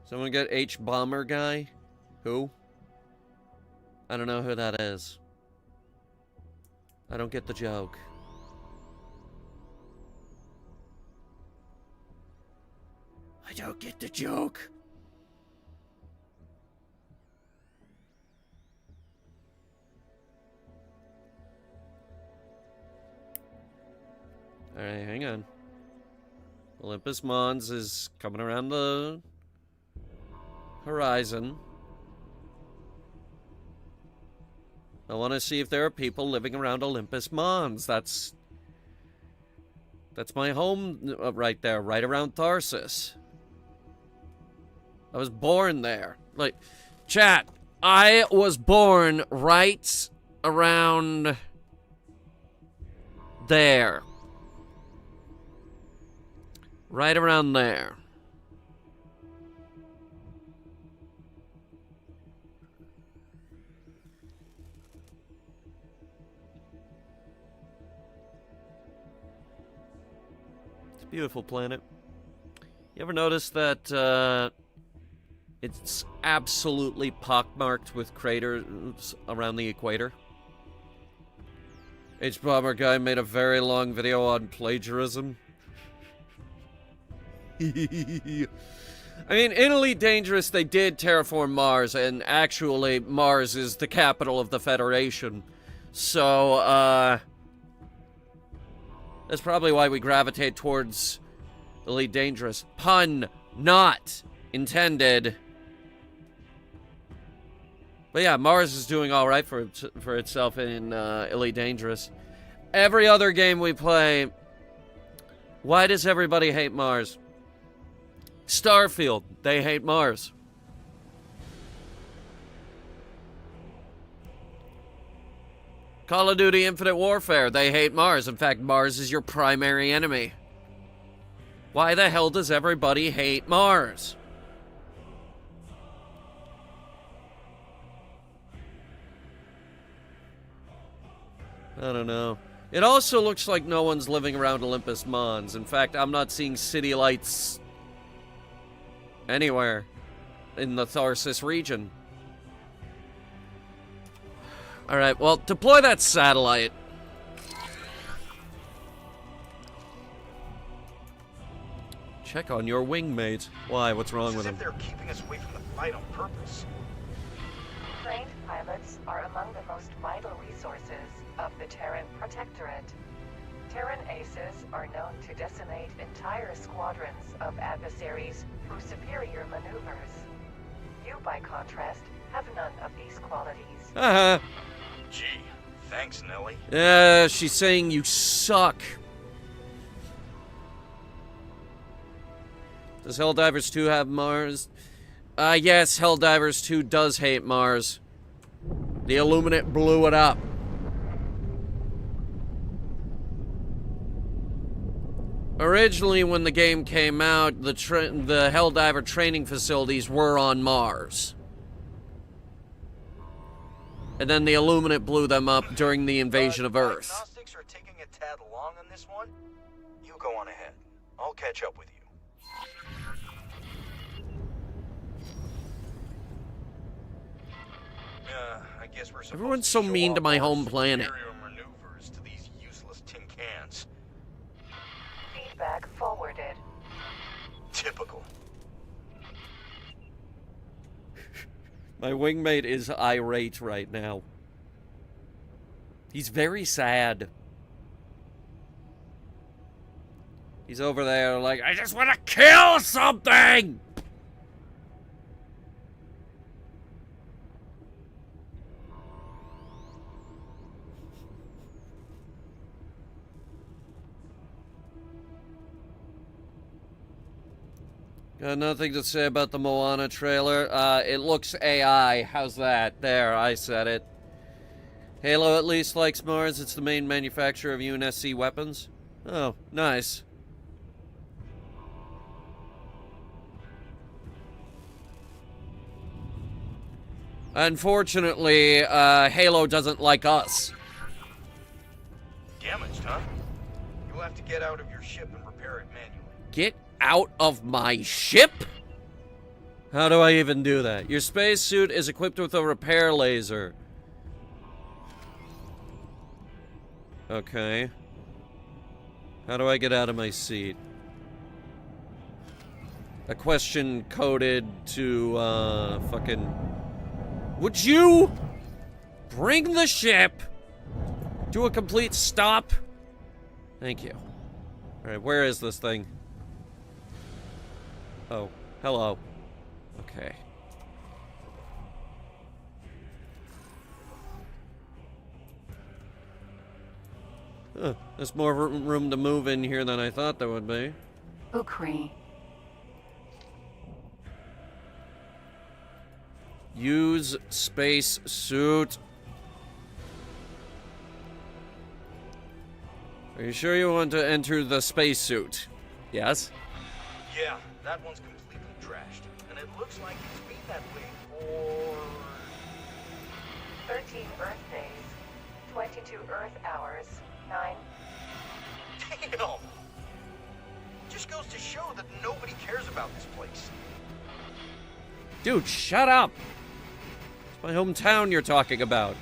Someone get H Bomber guy? Who? I don't know who that is. I don't get the joke. I don't get the joke. Alright, hang on. Olympus Mons is coming around the horizon. I want to see if there are people living around Olympus Mons. That's my home right there, right around Tharsis. I was born there. Like, chat, I was born right around there. Right around there. Beautiful planet. You ever notice that it's absolutely pockmarked with craters around the equator? H-Bomber guy made a very long video on plagiarism. I mean, in Elite Dangerous, they did terraform Mars, and actually, Mars is the capital of the Federation. So, that's probably why we gravitate towards Elite Dangerous. Pun not intended. But yeah, Mars is doing alright for itself in Elite Dangerous. Every other game we play, why does everybody hate Mars? Starfield, they hate Mars. Call of Duty Infinite Warfare, they hate Mars. In fact, Mars is your primary enemy. Why the hell does everybody hate Mars? I don't know. It also looks like no one's living around Olympus Mons. In fact, I'm not seeing city lights anywhere in the Tharsis region. Alright, well, deploy that satellite. Check on your wingmate. Why? What's wrong with him? As if they're keeping us away from the fight on purpose. Trained pilots are among the most vital resources of the Terran Protectorate. Terran aces are known to decimate entire squadrons of adversaries through superior maneuvers. You, by contrast, have none of these qualities. Uh-huh. Gee, thanks, Nelly. She's saying you suck. Does Helldivers 2 have Mars? Yes, Helldivers 2 does hate Mars. The Illuminate blew it up. Originally, when the game came out, the Helldiver training facilities were on Mars. And then the Illuminate blew them up during the invasion of Earth. Diagnostics are taking a tad long on this one. You go on ahead. I'll catch up with you. I guess we're supposed Everyone's to so show mean to off my our home planet. superior maneuvers to these useless tin cans. Feedback forwarded. Typical. My wingmate is irate right now. He's very sad. He's over there like, I just want to kill something! Got nothing to say about the Moana trailer. It looks AI. How's that? There, I said it. Halo at least likes Mars. It's the main manufacturer of UNSC weapons. Oh, nice. Unfortunately, Halo doesn't like us. Damaged, huh? You'll have to get out of your ship and repair it manually. Get out of my ship? How do I even do that? Your spacesuit is equipped with a repair laser. Okay. How do I get out of my seat? A question coded to, fucking... Would you bring the ship to a complete stop? Thank you. Alright, where is this thing? Oh, hello. Okay. There's more room to move in here than I thought there would be. Ukri. Use space suit. Are you sure you want to enter the space suit? Yes? Yeah, that one's completely trashed. And it looks like it's been that way for... 13 Earth days. 22 Earth hours. 9. Damn! Just goes to show that nobody cares about this place. Dude, shut up! It's my hometown you're talking about.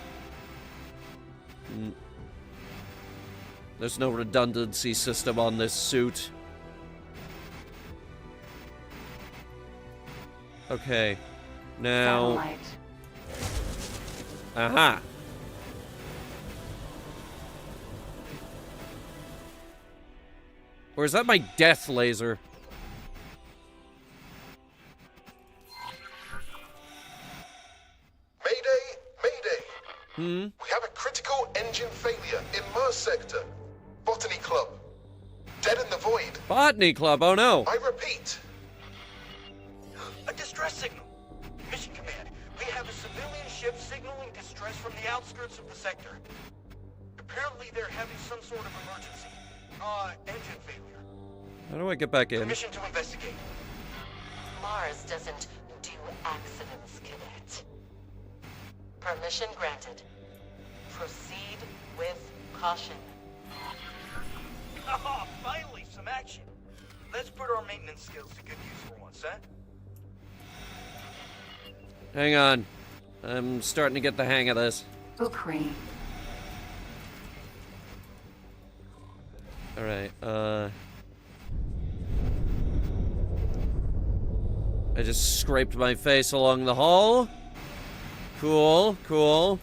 There's no redundancy system on this suit. Okay. Now... Satellite. Aha! Or is that my death laser? Mayday! Mayday! Hmm? We have a critical engine failure in Mars sector. Botany Club. Dead in the void. Botany Club, oh no! I repeat. A distress signal. Mission Command, we have a civilian ship signaling distress from the outskirts of the sector. Apparently they're having some sort of emergency. Engine failure. How do I get back in? Permission to investigate. Mars doesn't do accidents, Cadet. Permission granted. Proceed with caution. Ah, finally, some action. Let's put our maintenance skills to good use for once, huh? Hang on. I'm starting to get the hang of this. Ukri. Alright, I just scraped my face along the hall. Cool, cool.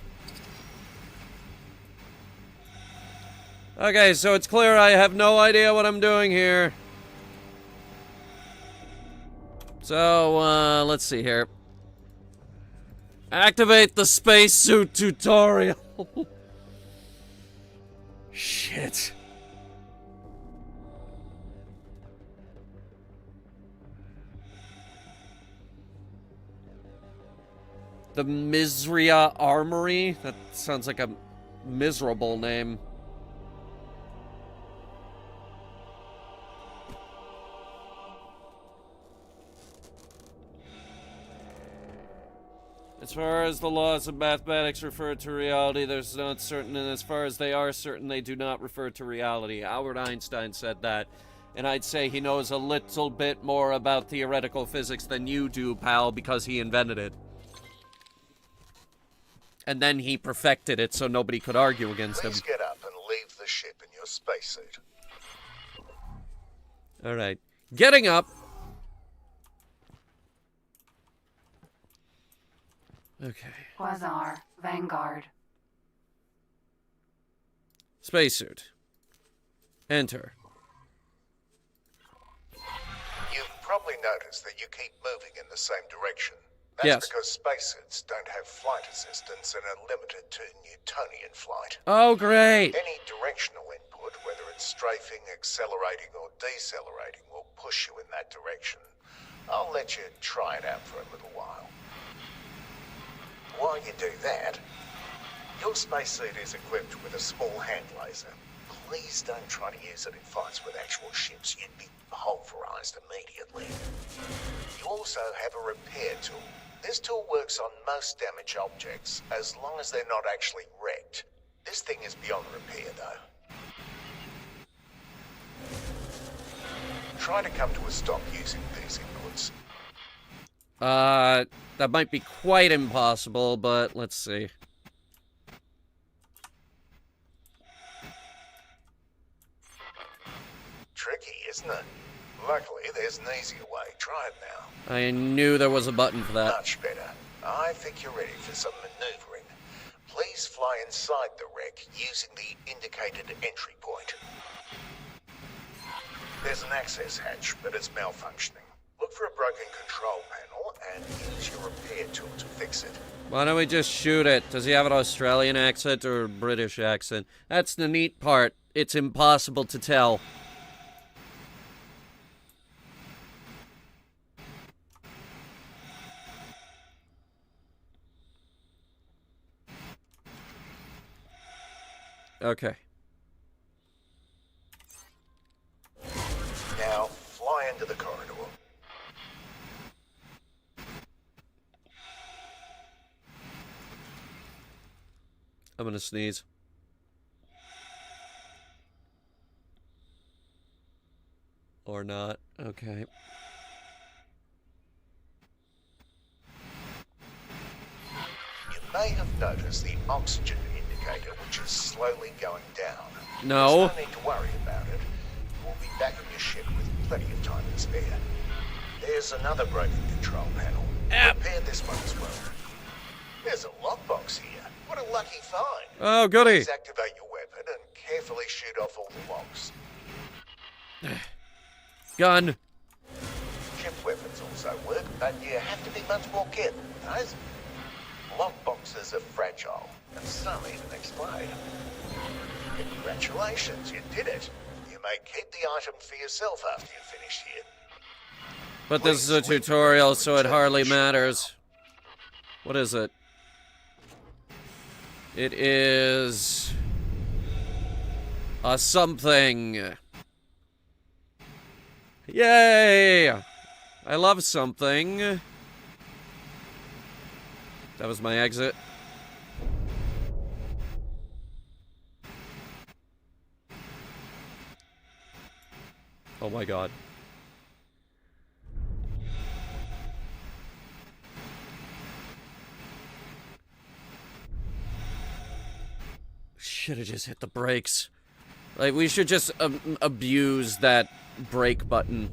Okay, so it's clear I have no idea what I'm doing here. So, let's see here. Activate the spacesuit tutorial. Shit. The Misria Armory? That sounds like a miserable name. As far as the laws of mathematics refer to reality, there's not certain, and as far as they are certain, they do not refer to reality. Albert Einstein said that, and I'd say he knows a little bit more about theoretical physics than you do, pal, because he invented it. And then he perfected it so nobody could argue against him. Please get up and leave the ship in your spacesuit. Alright. Getting up. Okay. Quasar. Vanguard. Spacesuit. Enter. You've probably noticed that you keep moving in the same direction. That's Yes. because spacesuits don't have flight assistance and are limited to Newtonian flight. Oh, great! Any directional input, whether it's strafing, accelerating, or decelerating, will push you in that direction. I'll let you try it out for a little while. While you do that, your spacesuit is equipped with a small hand laser. Please don't try to use it in fights with actual ships. You'd be pulverized immediately. You also have a repair tool. This tool works on most damaged objects, as long as they're not actually wrecked. This thing is beyond repair, though. Try to come to a stop using these inputs. That might be quite impossible, but let's see. Tricky, isn't it? Luckily, there's an easier way. Try it now. I knew there was a button for that. Much better. I think you're ready for some maneuvering. Please fly inside the wreck using the indicated entry point. There's an access hatch, but it's malfunctioning. Look for a broken control panel and use your repair tool to fix it. Why don't we just shoot it? Does he have an Australian accent or a British accent? That's the neat part. It's impossible to tell. Okay. Now, fly into the corridor. I'm gonna sneeze. Or not. Okay. You may have noticed the oxygen indicator, which is slowly going down. No. There's no need to worry about it. We'll be back in your ship with plenty of time to spare. There's another broken control panel. Repair this one as well. There's a lockbox here. What a lucky find. Oh, goody. Please activate your weapon and carefully shoot off all the locks. Gun. Chip weapons also work, but you have to be much more careful with those. Lockboxes are fragile, and some even explode. Congratulations, you did it. You may keep the item for yourself after you finish here. But this is a tutorial, so it hardly matters. What is it? It is... a something. Yay! I love something. That was my exit. Oh my god. Should've just hit the brakes. Like, we should just abuse that brake button.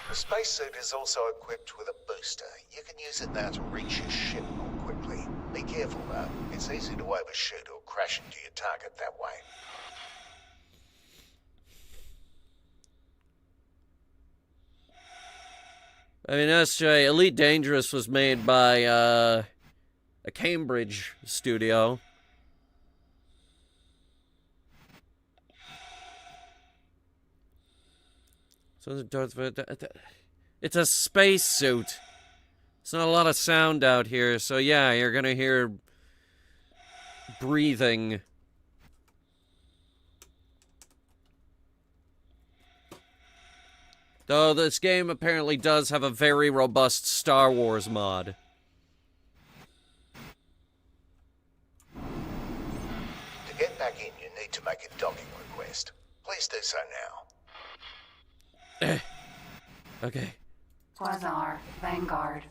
The spacesuit is also equipped with a booster. You can use it now to reach your ship more quickly. Be careful though. It's easy to overshoot or crash into your target that way. I mean, SJ, Elite Dangerous was made by, a Cambridge studio. So it's a spacesuit. It's not a lot of sound out here, so yeah, you're gonna hear breathing. Though this game apparently does have a very robust Star Wars mod. To get back in, you need to make a docking request. Please do so now. Okay. Quasar, Vanguard.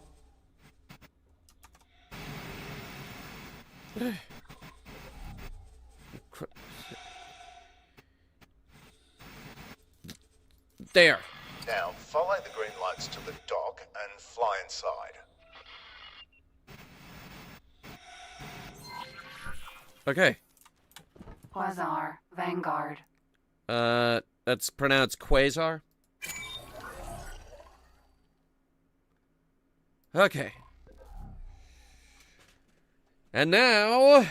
There. Now, follow the green lights to the dock and fly inside. Okay. Quasar, Vanguard. That's pronounced Quasar? Okay. And now...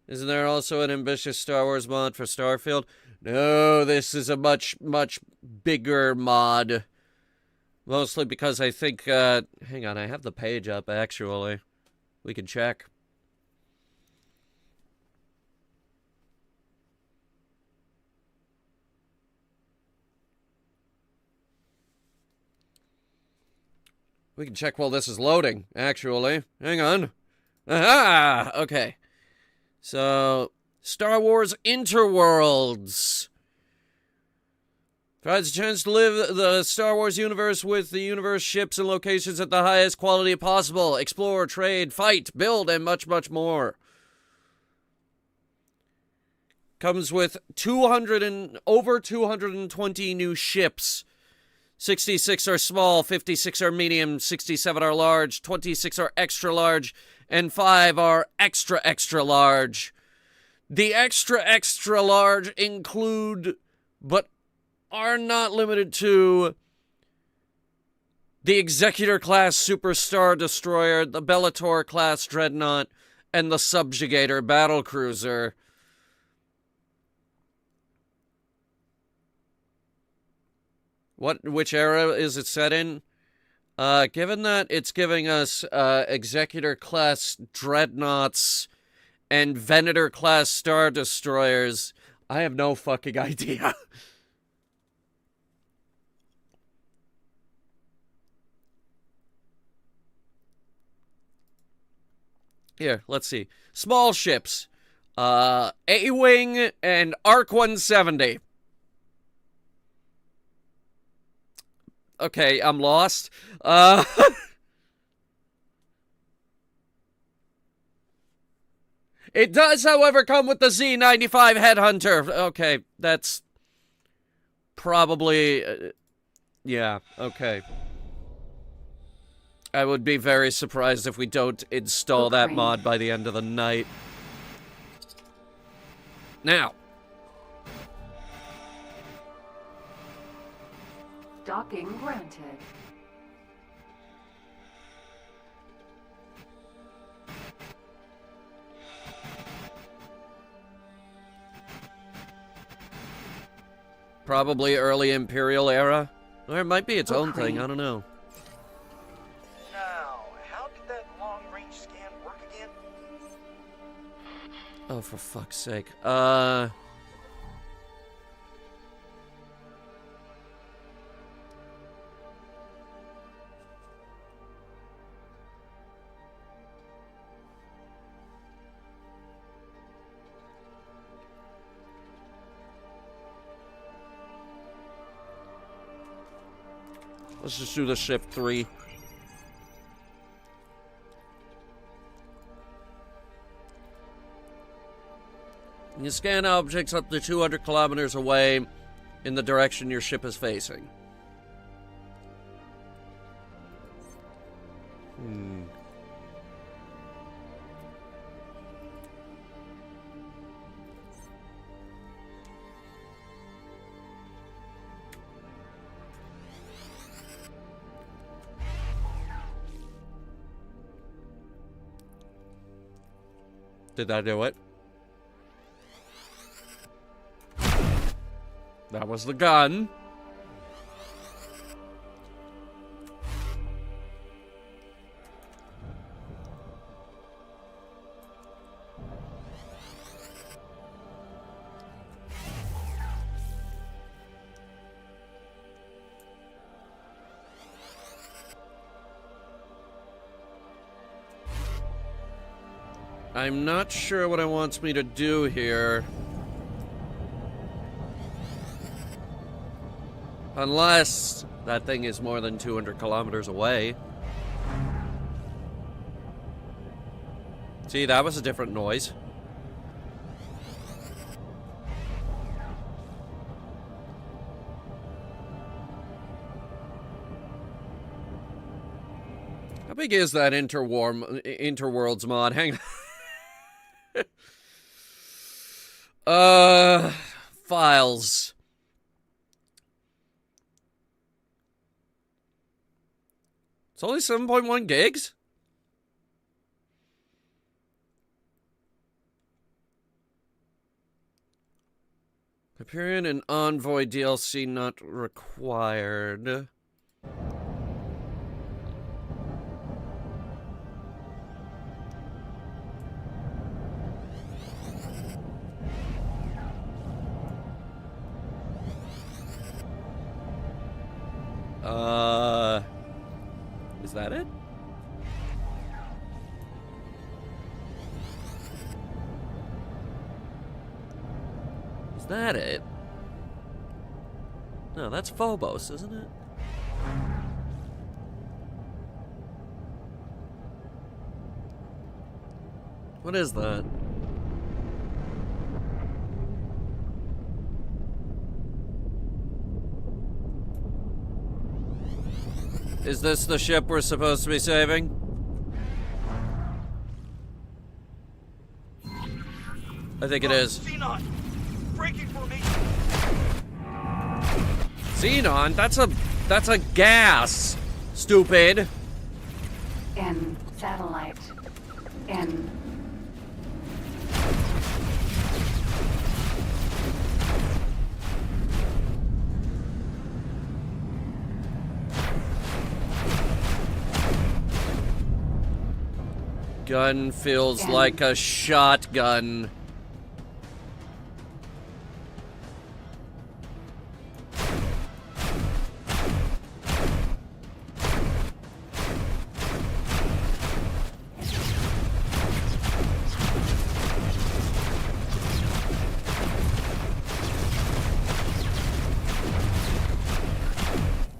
Isn't there also an ambitious Star Wars mod for Starfield? No, this is a much, much bigger mod. Mostly because I think, hang on, I have the page up, actually. We can check. We can check while this is loading, actually. Hang on. Aha! Okay. So, Star Wars Interworlds. Provides a chance to live the Star Wars universe with the universe ships and locations at the highest quality possible. Explore, trade, fight, build, and much, much more. Comes with over 220 new ships. 66 are small, 56 are medium, 67 are large, 26 are extra large, and 5 are extra, extra large. The extra, extra large include, but are not limited to, the Executor-class Super Star Destroyer, the Bellator-class Dreadnought, and the Subjugator Battlecruiser. Which era is it set in? Given that it's giving us Executor-class Dreadnoughts and Venator-class Star Destroyers, I have no fucking idea. Here, let's see. Small ships. A-Wing and Arc 170. Okay, I'm lost. It does, however, come with the Z95 Headhunter. Okay, that's probably... yeah, okay. I would be very surprised if we don't install that mod by the end of the night. Now. Docking granted. Probably early Imperial era. Or it might be its own thing, I don't know. Now, how did that long-range scan work again? Oh, for fuck's sake. Let's just do the shift 3. You scan objects up to 200 kilometers away in the direction your ship is facing. Did that do it? That was the gun. I'm not sure what it wants me to do here. Unless that thing is more than 200 kilometers away. See, that was a different noise. How big is that Interworlds mod? Hang on. Files. It's only 7.1 gigs? Hyperion and Envoy DLC not required. Is that it? Is that it? No, that's Phobos, isn't it? What is that? Is this the ship we're supposed to be saving? I think it is. Xenon! Breaking formation! Xenon? That's a gas. Stupid. N satellite. N. Gun feels like a shotgun.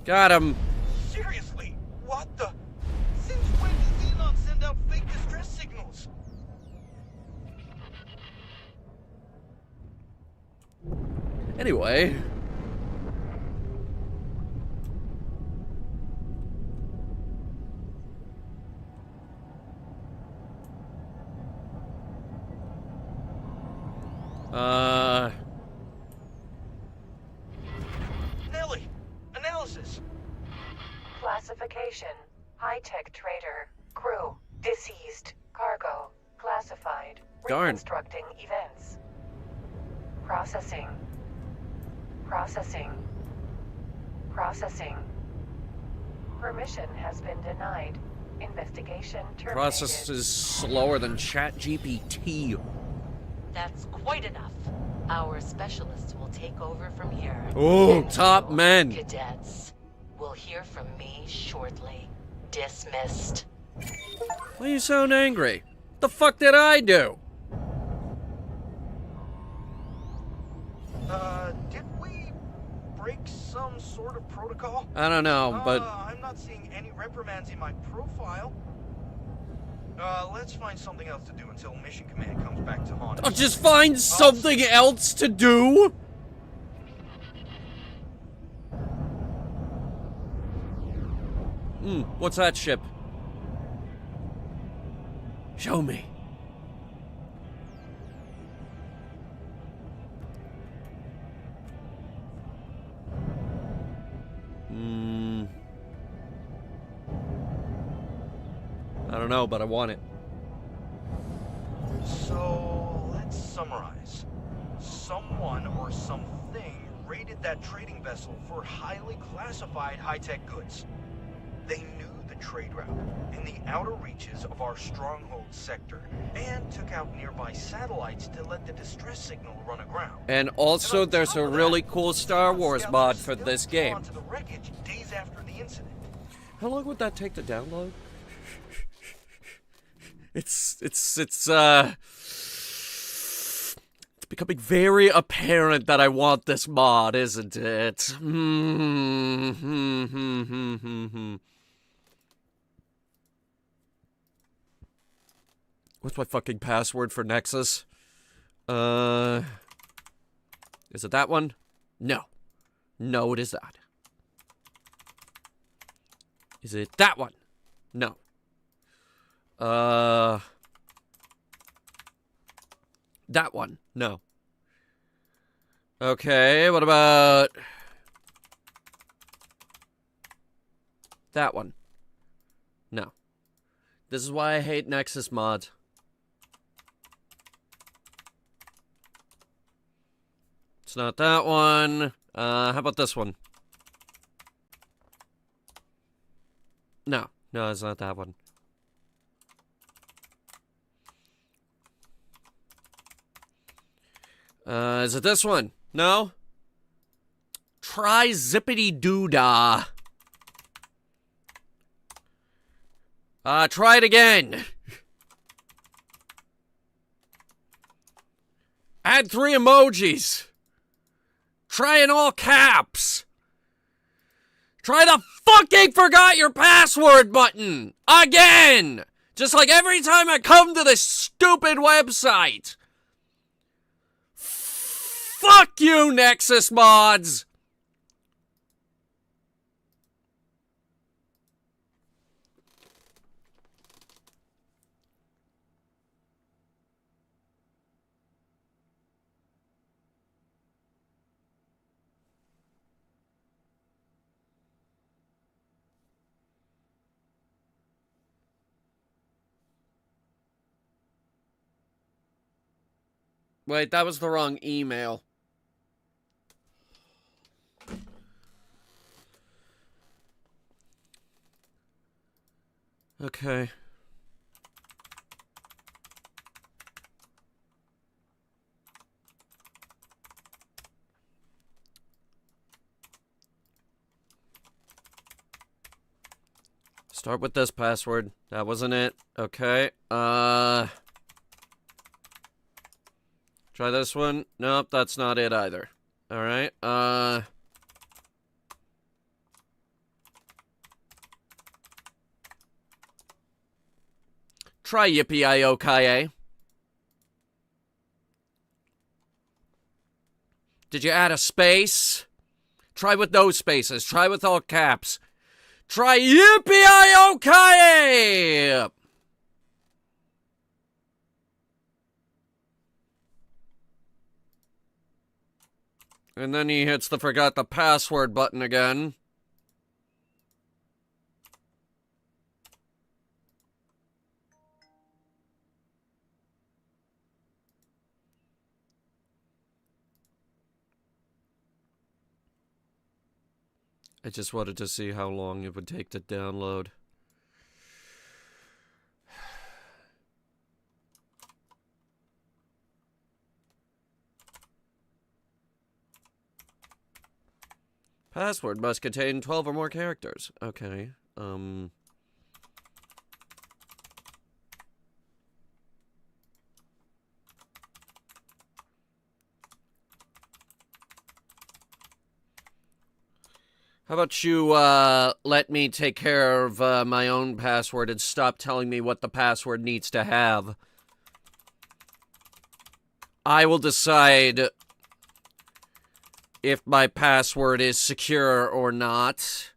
Got him. Seriously, what the? Since when does Xenon send out fake distress signals? Anyway. Nelly, analysis. Classification. High-tech trader. Crew. Deceased. Cargo. Classified. Darn. Reconstructing events. Processing. Processing. Processing. Permission has been denied. Investigation terminated. Process is slower than ChatGPT. That's quite enough. Our specialists will take over from here. Oh, And top you, men. Cadets will hear from me shortly. Dismissed. Why you sound angry? The fuck did I do? Did we break some sort of protocol? I don't know, but I'm not seeing any reprimands in my profile. Let's find something else to do until Mission Command comes back to haunt I'll us. just find something else to do. What's that ship? Show me. I don't know, but I want it. So, let's summarize. Someone or something raided that trading vessel for highly classified high-tech goods. They knew the trade route in the outer reaches of our stronghold sector and took out nearby satellites to let the distress signal run aground. And also, on there's top a of that, really cool Star Wars scouts mod were for still this game. onto the wreckage days after the incident. How long would that take to download? It's becoming very apparent that I want this mod, isn't it? What's my fucking password for Nexus? Is it that one? No. No, it is not. Is it that one? No. That one? No. Okay, what about that one? No. This is why I hate Nexus mods. It's not that one. How about this one? No. No, it's not that one. Is it this one? No? Try Zippity Doodah. Try it again. Add 3 emojis. Try in all caps. Try the fucking forgot your password button. Again. Just like every time I come to this stupid website. Fuck you, Nexus mods! Wait, that was the wrong email. Okay. Start with this password. That wasn't it. Okay. Try this one. Nope, that's not it either. Alright. Try yippee-i-o-ki-a. Did you add a space? Try with no spaces. Try with all caps. Try yippee-i-o-ki-a! And then he hits the forgot the password button again. I just wanted to see how long it would take to download. Password must contain 12 or more characters. Okay. How about you, let me take care of, my own password and stop telling me what the password needs to have. I will decide if my password is secure or not.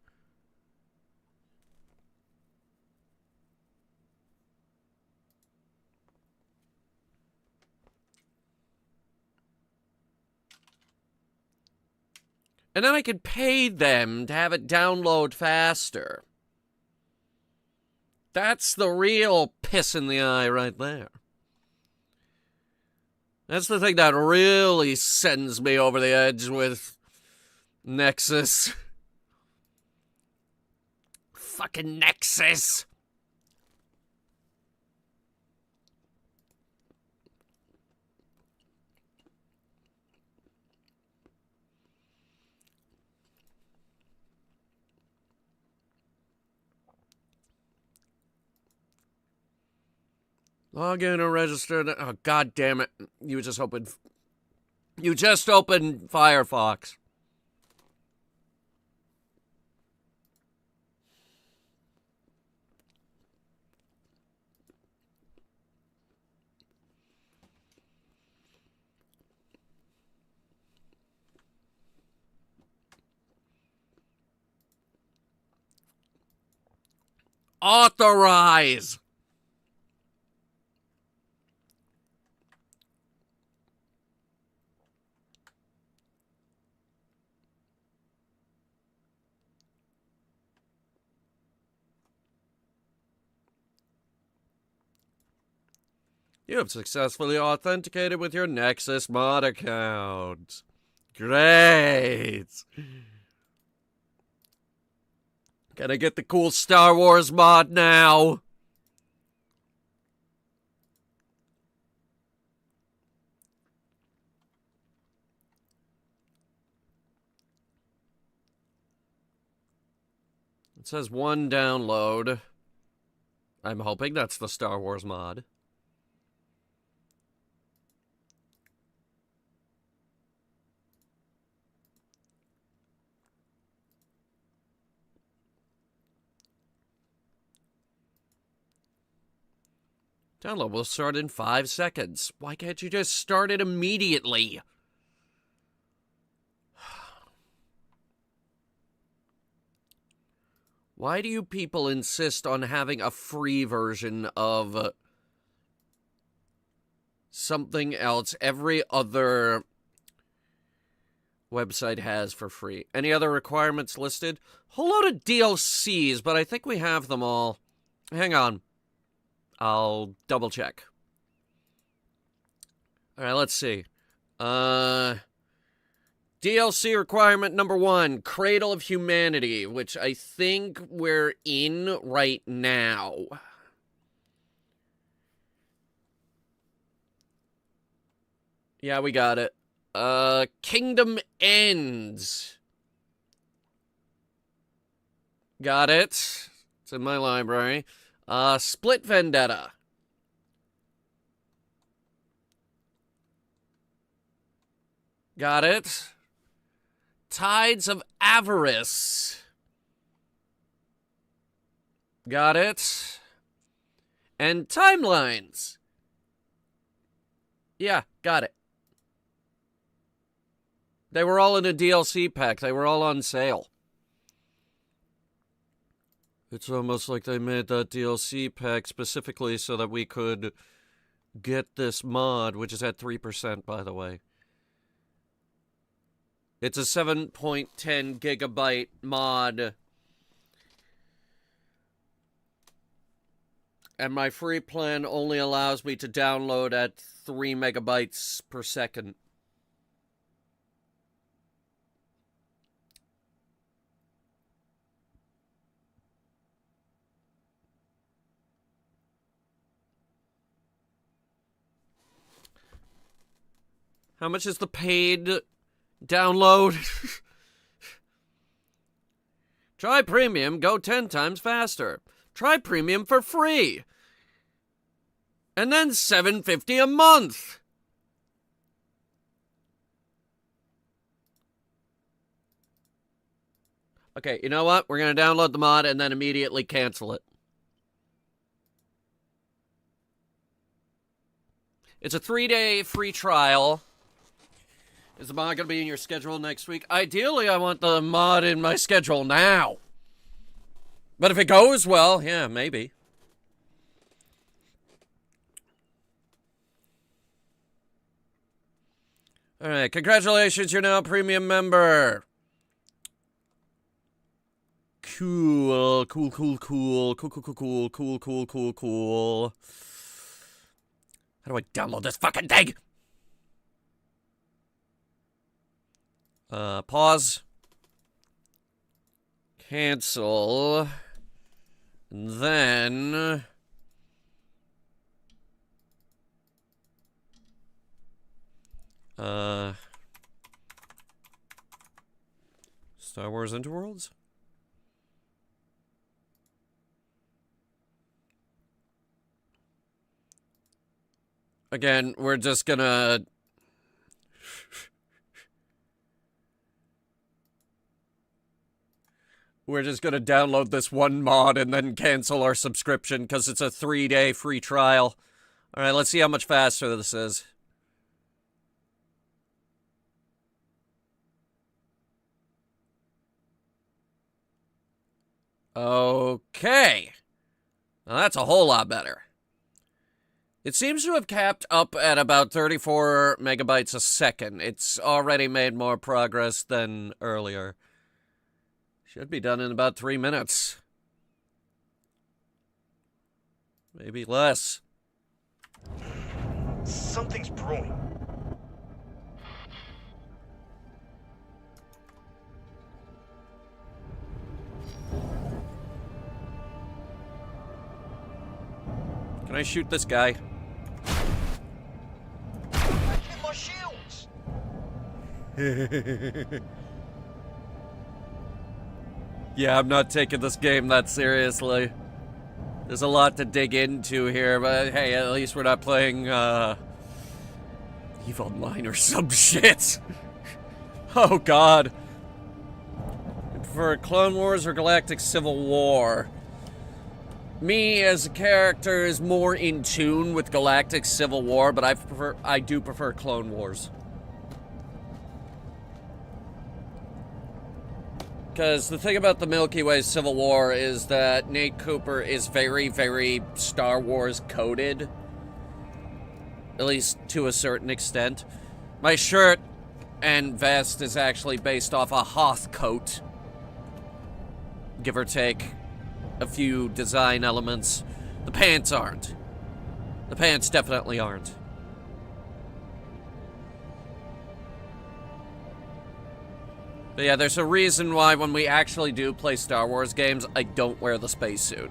And then I could pay them to have it download faster. That's the real piss in the eye right there. That's the thing that really sends me over the edge with Nexus. Fucking Nexus. Log in or register. Oh, God damn it. You just opened Firefox. Authorize. You have successfully authenticated with your Nexus mod account. Great. Can I get the cool Star Wars mod now? It says 1 download. I'm hoping that's the Star Wars mod. Download will start in 5 seconds. Why can't you just start it immediately? Why do you people insist on having a free version of something else every other website has for free? Any other requirements listed? Whole load of DLCs, but I think we have them all. Hang on. I'll double check. All right, let's see. DLC requirement number 1, Cradle of Humanity, which I think we're in right now. Yeah, we got it. Kingdom Ends. Got it. It's in my library. Split Vendetta. Got it. Tides of Avarice. Got it. And timelines. Yeah, got it. They were all in a DLC pack. They were all on sale. It's almost like they made that DLC pack specifically so that we could get this mod, which is at 3%, by the way. It's a 7.10 gigabyte mod. And my free plan only allows me to download at 3 megabytes per second. How much is the paid download? Try premium, go 10 times faster. Try premium for free. And then $7.50 a month. Okay, you know what? We're going to download the mod and then immediately cancel it. It's a 3-day free trial. Is the mod going to be in your schedule next week? Ideally, I want the mod in my schedule now. But if it goes well, yeah, maybe. Alright, congratulations, you're now a premium member. Cool. How do I download this fucking thing? Pause. Cancel. And then... Star Wars Interworlds? Again, we're just gonna... We're just gonna download this one mod and then cancel our subscription because it's a 3-day free trial. Alright, let's see how much faster this is. Okay. Now that's a whole lot better. It seems to have capped up at about 34 megabytes a second. It's already made more progress than earlier. Should be done in about 3 minutes. Maybe less. Something's brewing. Can I shoot this guy? I hit my shields. Yeah, I'm not taking this game that seriously. There's a lot to dig into here, but hey, at least we're not playing, EVE Online or some shit. Oh, God. For Clone Wars or Galactic Civil War? Me, as a character, is more in tune with Galactic Civil War, but I do prefer Clone Wars. Because the thing about the Milky Way Civil War is that Nate Cooper is very, very Star Wars coded. At least to a certain extent. My shirt and vest is actually based off a Hoth coat. Give or take a few design elements. The pants aren't. The pants definitely aren't. But yeah, there's a reason why when we actually do play Star Wars games, I don't wear the spacesuit.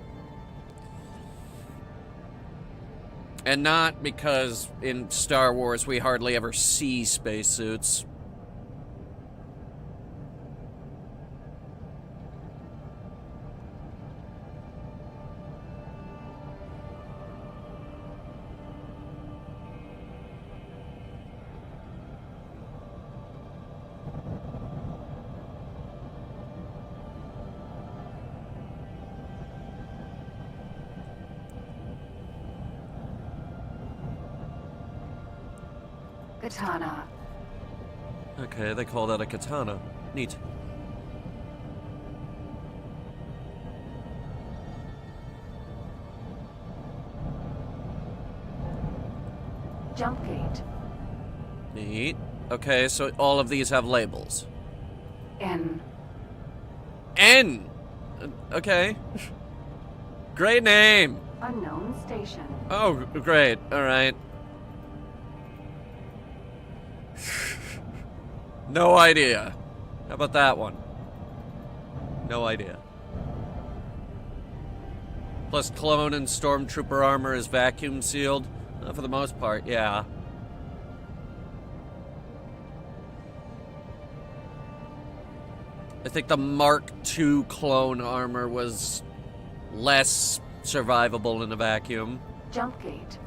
And not because in Star Wars we hardly ever see spacesuits. Katana. Okay, they call that a katana. Neat. Jump gate. Neat. Okay, so all of these have labels. N. N! Okay. Great name! Unknown station. Oh, great. Alright. No idea. How about that one? No idea. Plus, clone and stormtrooper armor is vacuum sealed. For the most part, yeah. I think the Mark II clone armor was less survivable in a vacuum. Jump gate.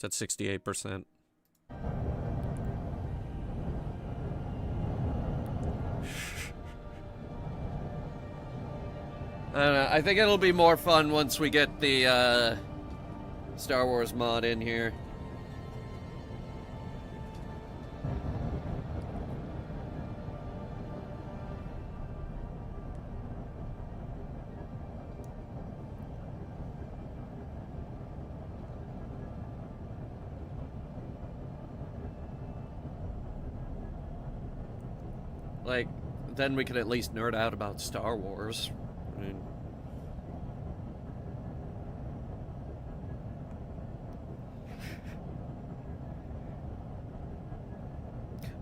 It's at 68%. I don't know. I think it'll be more fun once we get the Star Wars mod in here. Like, then we can at least nerd out about Star Wars. I mean,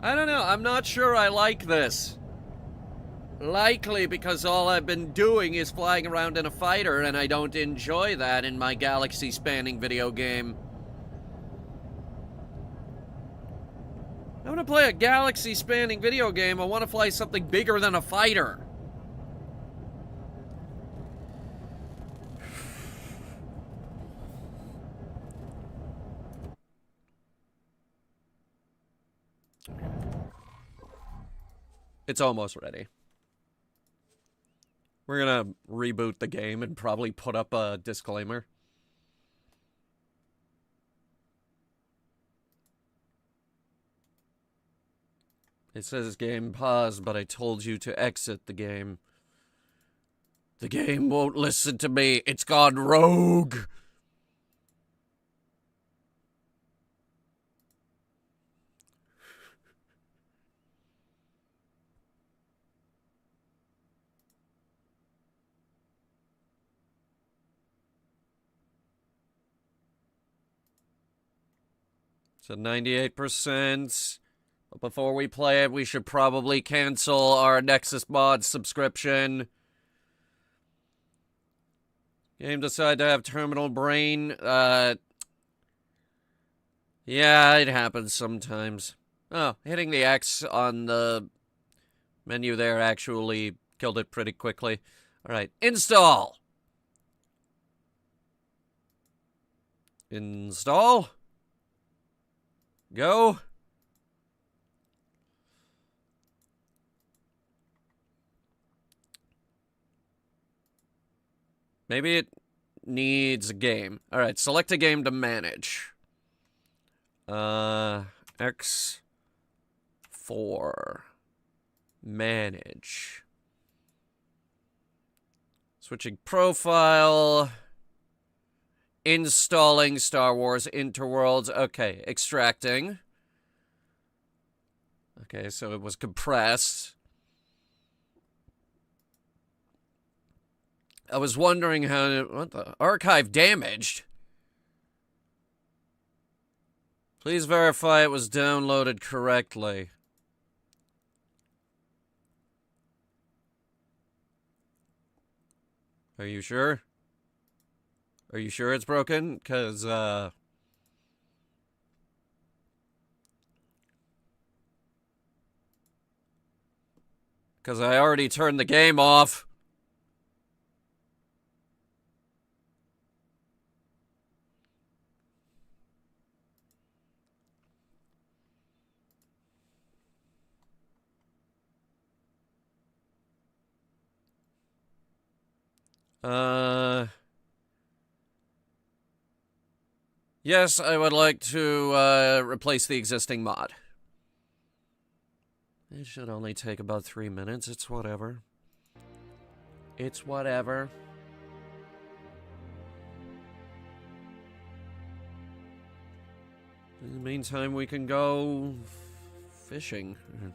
I don't know. I'm not sure I like this. Likely because all I've been doing is flying around in a fighter, and I don't enjoy that in my galaxy-spanning video game. I want to play a galaxy-spanning video game. I want to fly something bigger than a fighter. It's almost ready. We're gonna reboot the game and probably put up a disclaimer. It says game paused, but I told you to exit the game. The game won't listen to me. It's gone rogue. So 98%. But before we play it, we should probably cancel our Nexus Mod subscription. Game decided to have terminal brain. Yeah, it happens sometimes. Oh, hitting the X on the menu there actually killed it pretty quickly. Alright, install! Install. Go. Maybe it needs a game. Alright, select a game to manage. X4. Manage. Switching profile. Installing Star Wars Interworlds. Okay, extracting. Okay, so it was compressed. I was wondering how... What the... Archive damaged? Please verify it was downloaded correctly. Are you sure? Are you sure it's broken? Because, Because I already turned the game off. Yes, I would like to replace the existing mod. It should only take about 3 minutes. It's whatever. It's whatever. In the meantime, we can go fishing or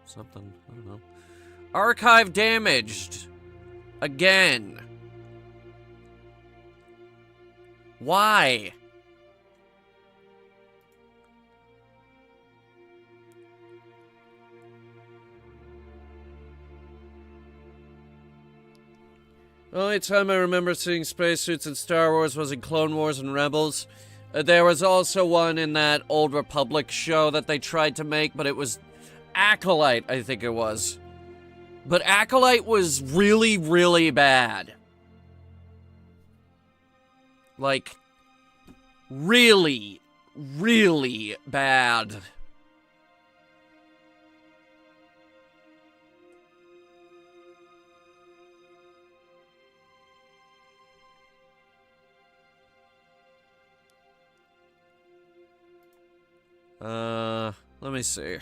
something. I don't know. Archive damaged. Again. Why? The only time I remember seeing spacesuits in Star Wars was in Clone Wars and Rebels. There was also one in that Old Republic show that they tried to make, but it was Acolyte, I think it was. But Acolyte was really, really bad. Like, really, really bad. Let me see.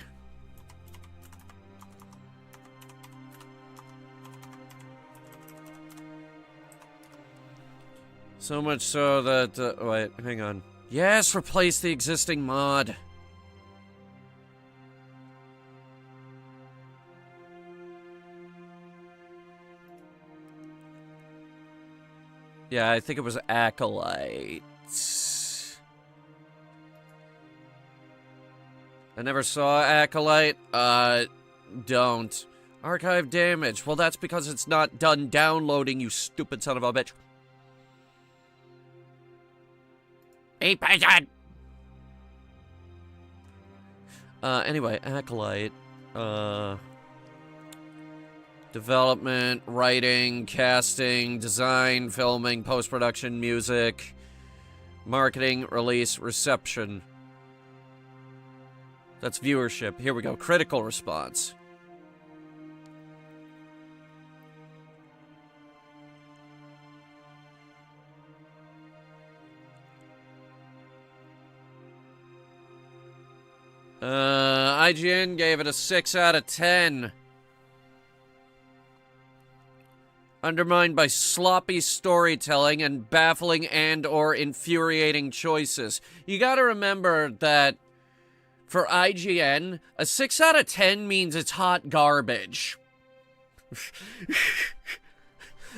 So much so that, wait, hang on. Yes, replace the existing mod. Yeah, I think it was Acolyte. I never saw Acolyte. Don't. Archive damage. Well, that's because it's not done downloading, you stupid son of a bitch. Be patient! Anyway, Acolyte. Development, writing, casting, design, filming, post-production, music, marketing, release, reception. That's viewership. Here we go. Critical response. IGN gave it a 6 out of 10. Undermined by sloppy storytelling and baffling and/or infuriating choices. You gotta remember that for IGN, a 6 out of 10 means it's hot garbage.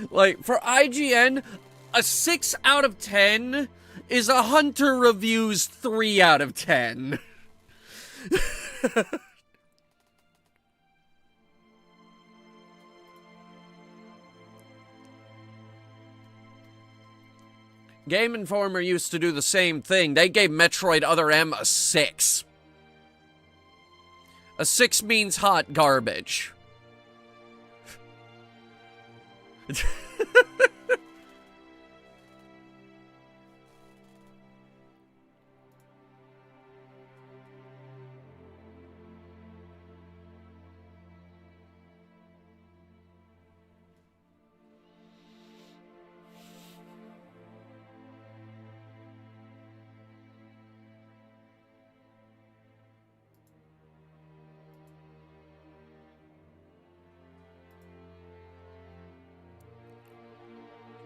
Like, for IGN, a 6 out of 10 is a Hunter Reviews 3 out of 10. Game Informer used to do the same thing. They gave Metroid Other M a 6. A 6 means hot garbage.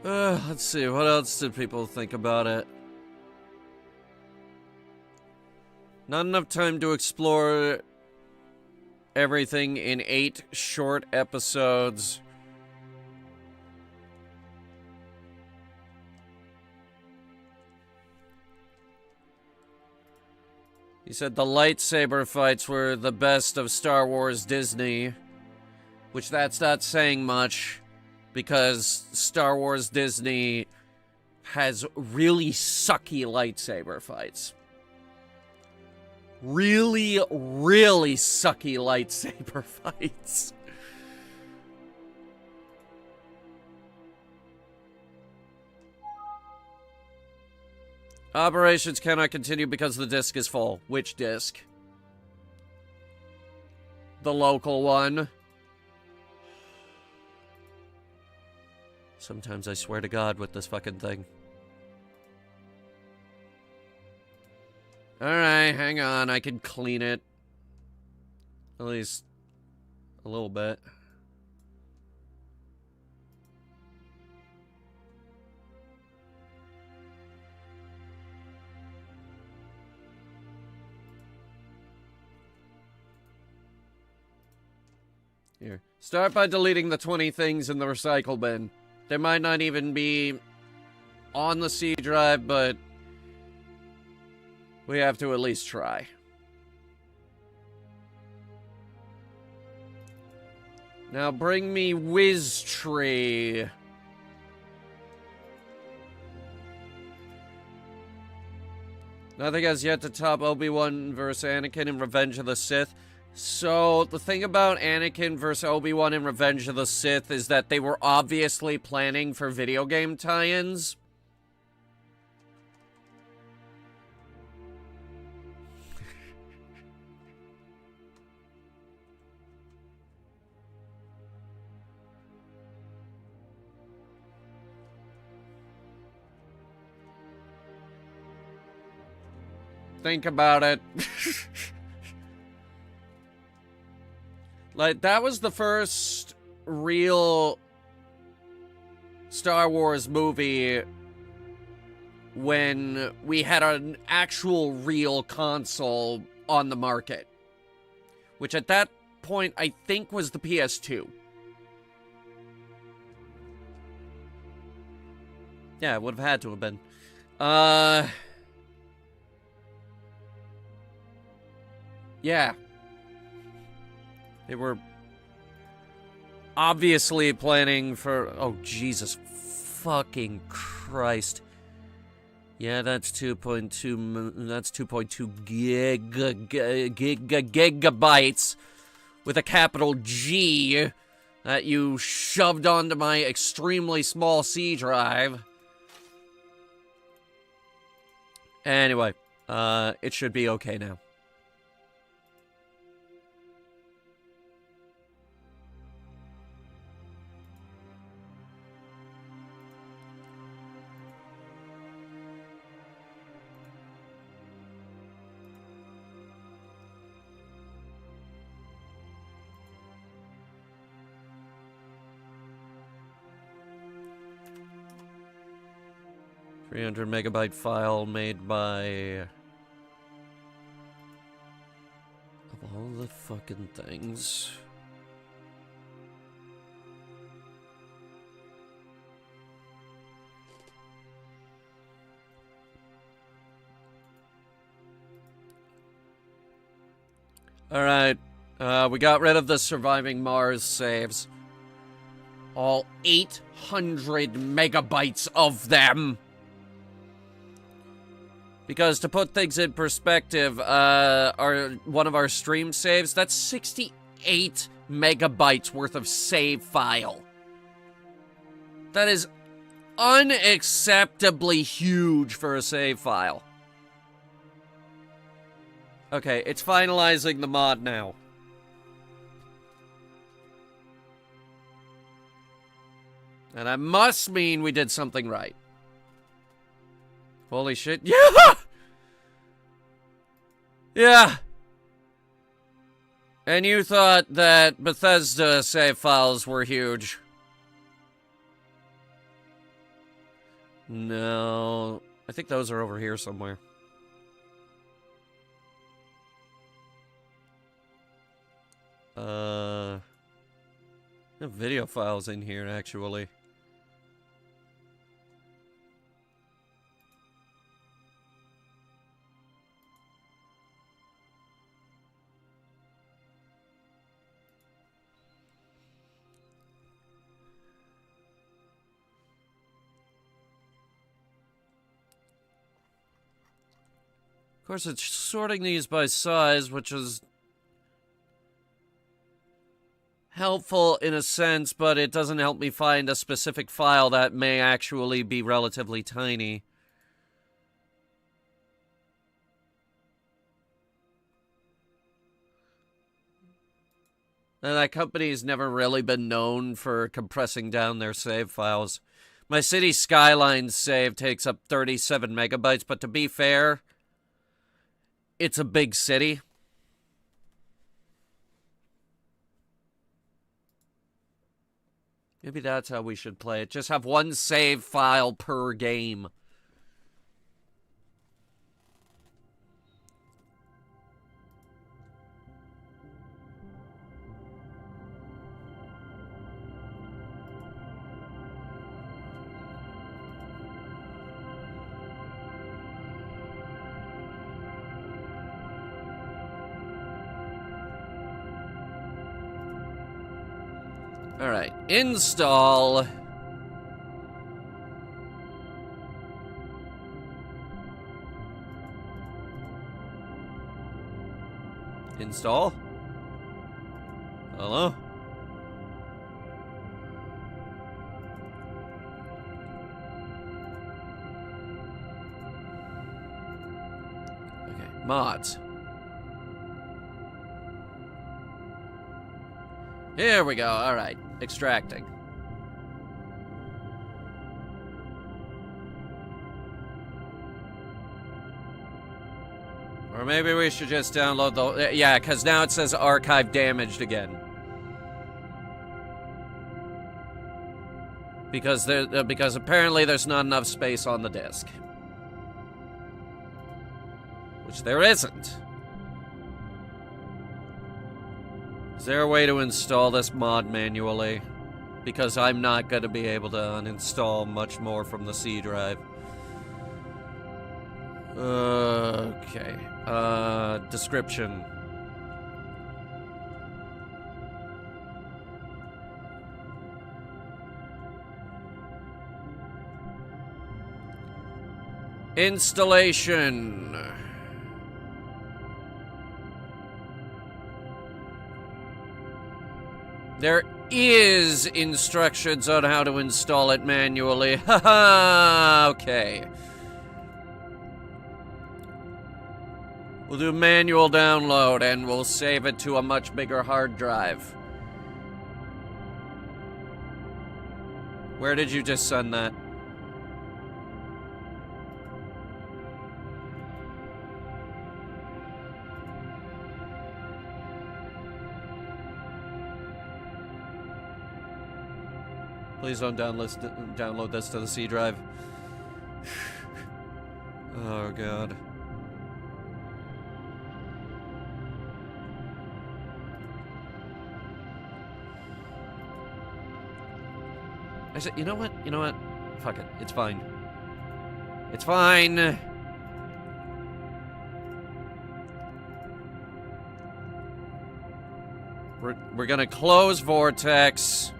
Let's see, what else did people think about it? Not enough time to explore everything in 8 short episodes. He said the lightsaber fights were the best of Star Wars Disney, which that's not saying much. Because Star Wars Disney has really sucky lightsaber fights. Really, really sucky lightsaber fights. Operations cannot continue because the disc is full. Which disc? The local one. Sometimes I swear to God with this fucking thing. Alright, hang on. I can clean it. At least a little bit. Here. Start by deleting the 20 things in the recycle bin. They might not even be on the C drive, but we have to at least try. Now bring me Whiz Tree. Nothing has yet to top Obi-Wan versus Anakin in Revenge of the Sith. So, the thing about Anakin versus Obi-Wan in Revenge of the Sith is that they were obviously planning for video game tie-ins. Think about it. Like, that was the first real Star Wars movie when we had an actual real console on the market. Which at that point, I think was the PS2. Yeah, it would have had to have been. Yeah. They were obviously planning for... Oh, Jesus fucking Christ. Yeah, that's 2.2... That's 2.2 gigabytes with a capital G that you shoved onto my extremely small C drive. Anyway, it should be okay now. $300 MB file made by... Of all the fucking things... Alright, we got rid of the surviving Mars saves. All 800 megabytes of them! Because to put things in perspective, one of our stream saves, that's 68 megabytes worth of save file. That is unacceptably huge for a save file. Okay, it's finalizing the mod now. And that must mean we did something right. Holy shit. Yeah! Yeah! And you thought that Bethesda save files were huge. No. I think those are over here somewhere. Video files in here, actually. Of course, it's sorting these by size, which is helpful in a sense, but it doesn't help me find a specific file that may actually be relatively tiny. And that company's never really been known for compressing down their save files. My City Skylines save takes up 37 megabytes, but to be fair, it's a big city. Maybe that's how we should play it. Just have one save file per game. All right, install. Install? Hello? Okay, mods. Here we go, all right, extracting. Or maybe we should just download the... Yeah, because now it says archive damaged again. Because apparently there's not enough space on the disk. Which there isn't. Is there a way to install this mod manually? Because I'm not going to be able to uninstall much more from the C drive. Okay. Description. Installation. There is instructions on how to install it manually. Haha, okay. We'll do manual download and we'll save it to a much bigger hard drive. Where did you just send that? Please don't download this to the C drive. Oh, God. I said, you know what? You know what? Fuck it. It's fine. It's fine. We're gonna close Vortex.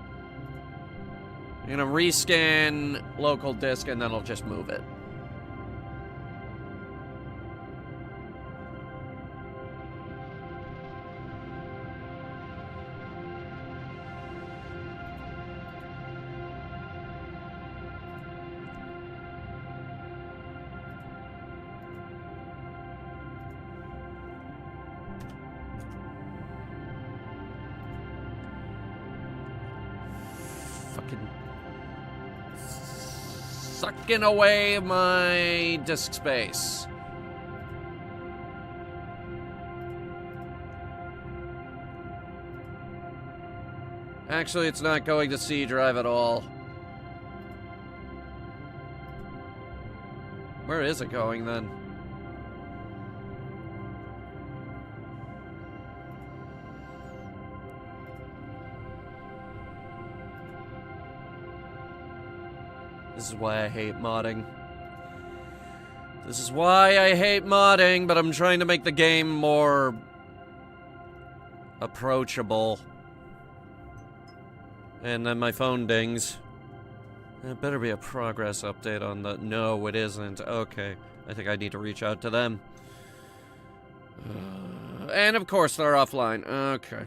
I'm gonna rescan local disk and then I'll just move it. Sucking away my disk space. Actually, it's not going to C drive at all. Where is it going then? This is why I hate modding. This is why I hate modding, but I'm trying to make the game more approachable. And then my phone dings. There better be a progress update on the... No, it isn't. Okay. I think I need to reach out to them. And of course they're offline. Okay.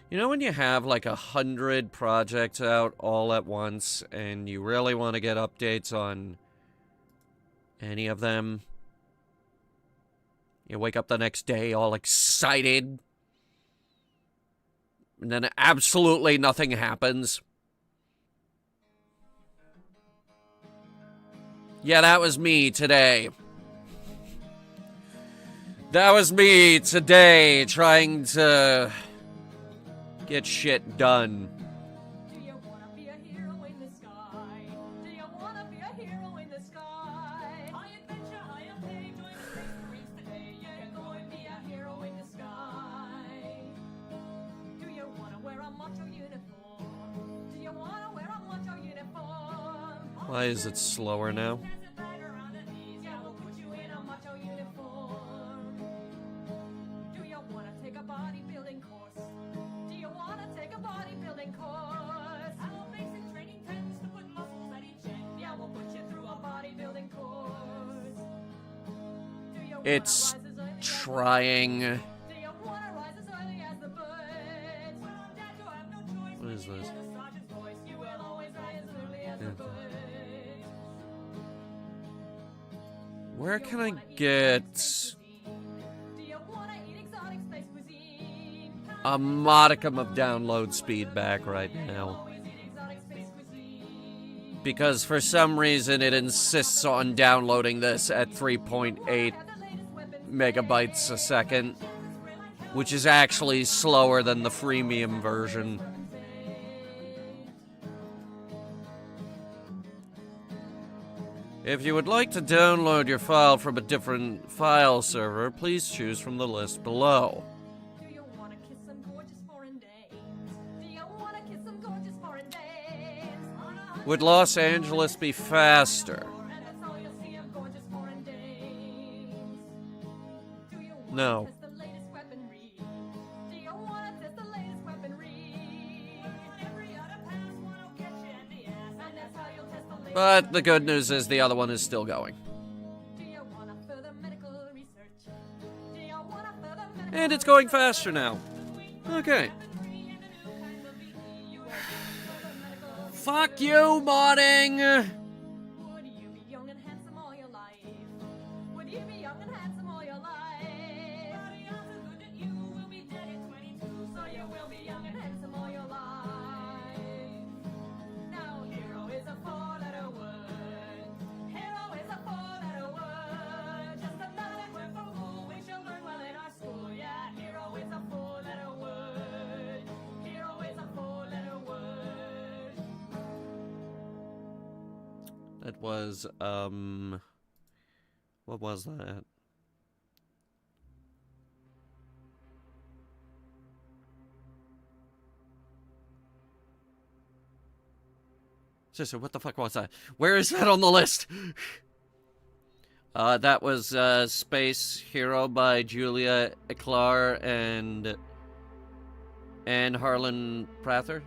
You know when you have like 100 projects out all at once and you really want to get updates on any of them? You wake up the next day all excited and then absolutely nothing happens. Yeah, that was me today. That was me today trying to get shit done. Do you wanna be a hero in the sky? Do you wanna be a hero in the sky? High adventure, higher pay, join the Space Marines today. Yeah, go and be a hero in the sky. Do you wanna wear a macho uniform? Do you wanna wear a macho uniform? Why is it slower now? Yeah, we'll put you in a macho uniform. Do you wanna take a bodybuilding course? Do you wanna take a bodybuilding course? Our basic training tends to put muscles at each end. Yeah, we'll put you through a bodybuilding course. Do you wanna It's rise as early as trying. Do you wanna rise as early as the birds? Well, on that you have no choice. What is When you this? hear the sergeant's voice, you will always rise as early as the birds. Where can I get Do you wanna eat exotic space cuisine? a modicum of download speed back right now? Always eat exotic space cuisine. Because for some reason it insists on downloading this at 3.8 Have the latest weapons. megabytes a second, which is actually slower than the freemium version. If you would like to download your file from a different file server, please choose from the list below. Do you wanna kiss some gorgeous foreign dames? Do you wanna kiss some gorgeous foreign dames? On a hunt Would Los Angeles be faster? and that's all you'll see of gorgeous foreign dames. Do you wanna No. test the latest weaponry? Do you wanna test the latest weaponry? Well, every other pass one will get you in the ass, and that's how you'll test the latest. But the good news is the other one is still going. Do you wanna further medical research? Do you wanna further medical And it's going faster now. Okay. Fuck you, modding! Would you be young and handsome all your life? Would you be young and handsome all your life? Well, the odds are good that you will be dead at 22, so you will be young and handsome all your life. Now, hero is a four-letter word. Hero is a four-letter word. Just another word for fool we shall learn well in our school. Yeah, hero is a four-letter word. Hero is a four-letter word. That was, what was that? Seriously, what the fuck was that? Where is that on the list? That was, Space Hero by Julia Eclar and Anne Harlan Prather.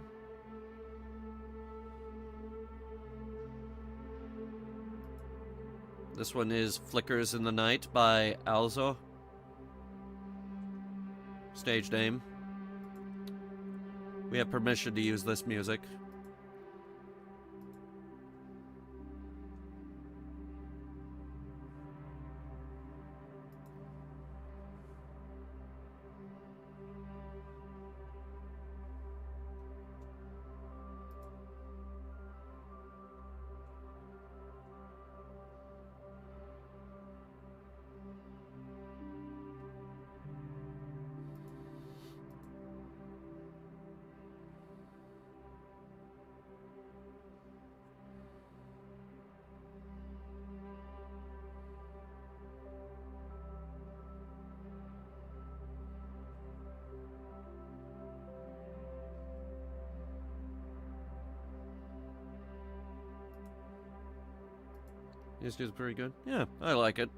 This one is Flickers in the Night by Alzo. Stage name. We have permission to use this music. This is pretty good. Yeah, I like it.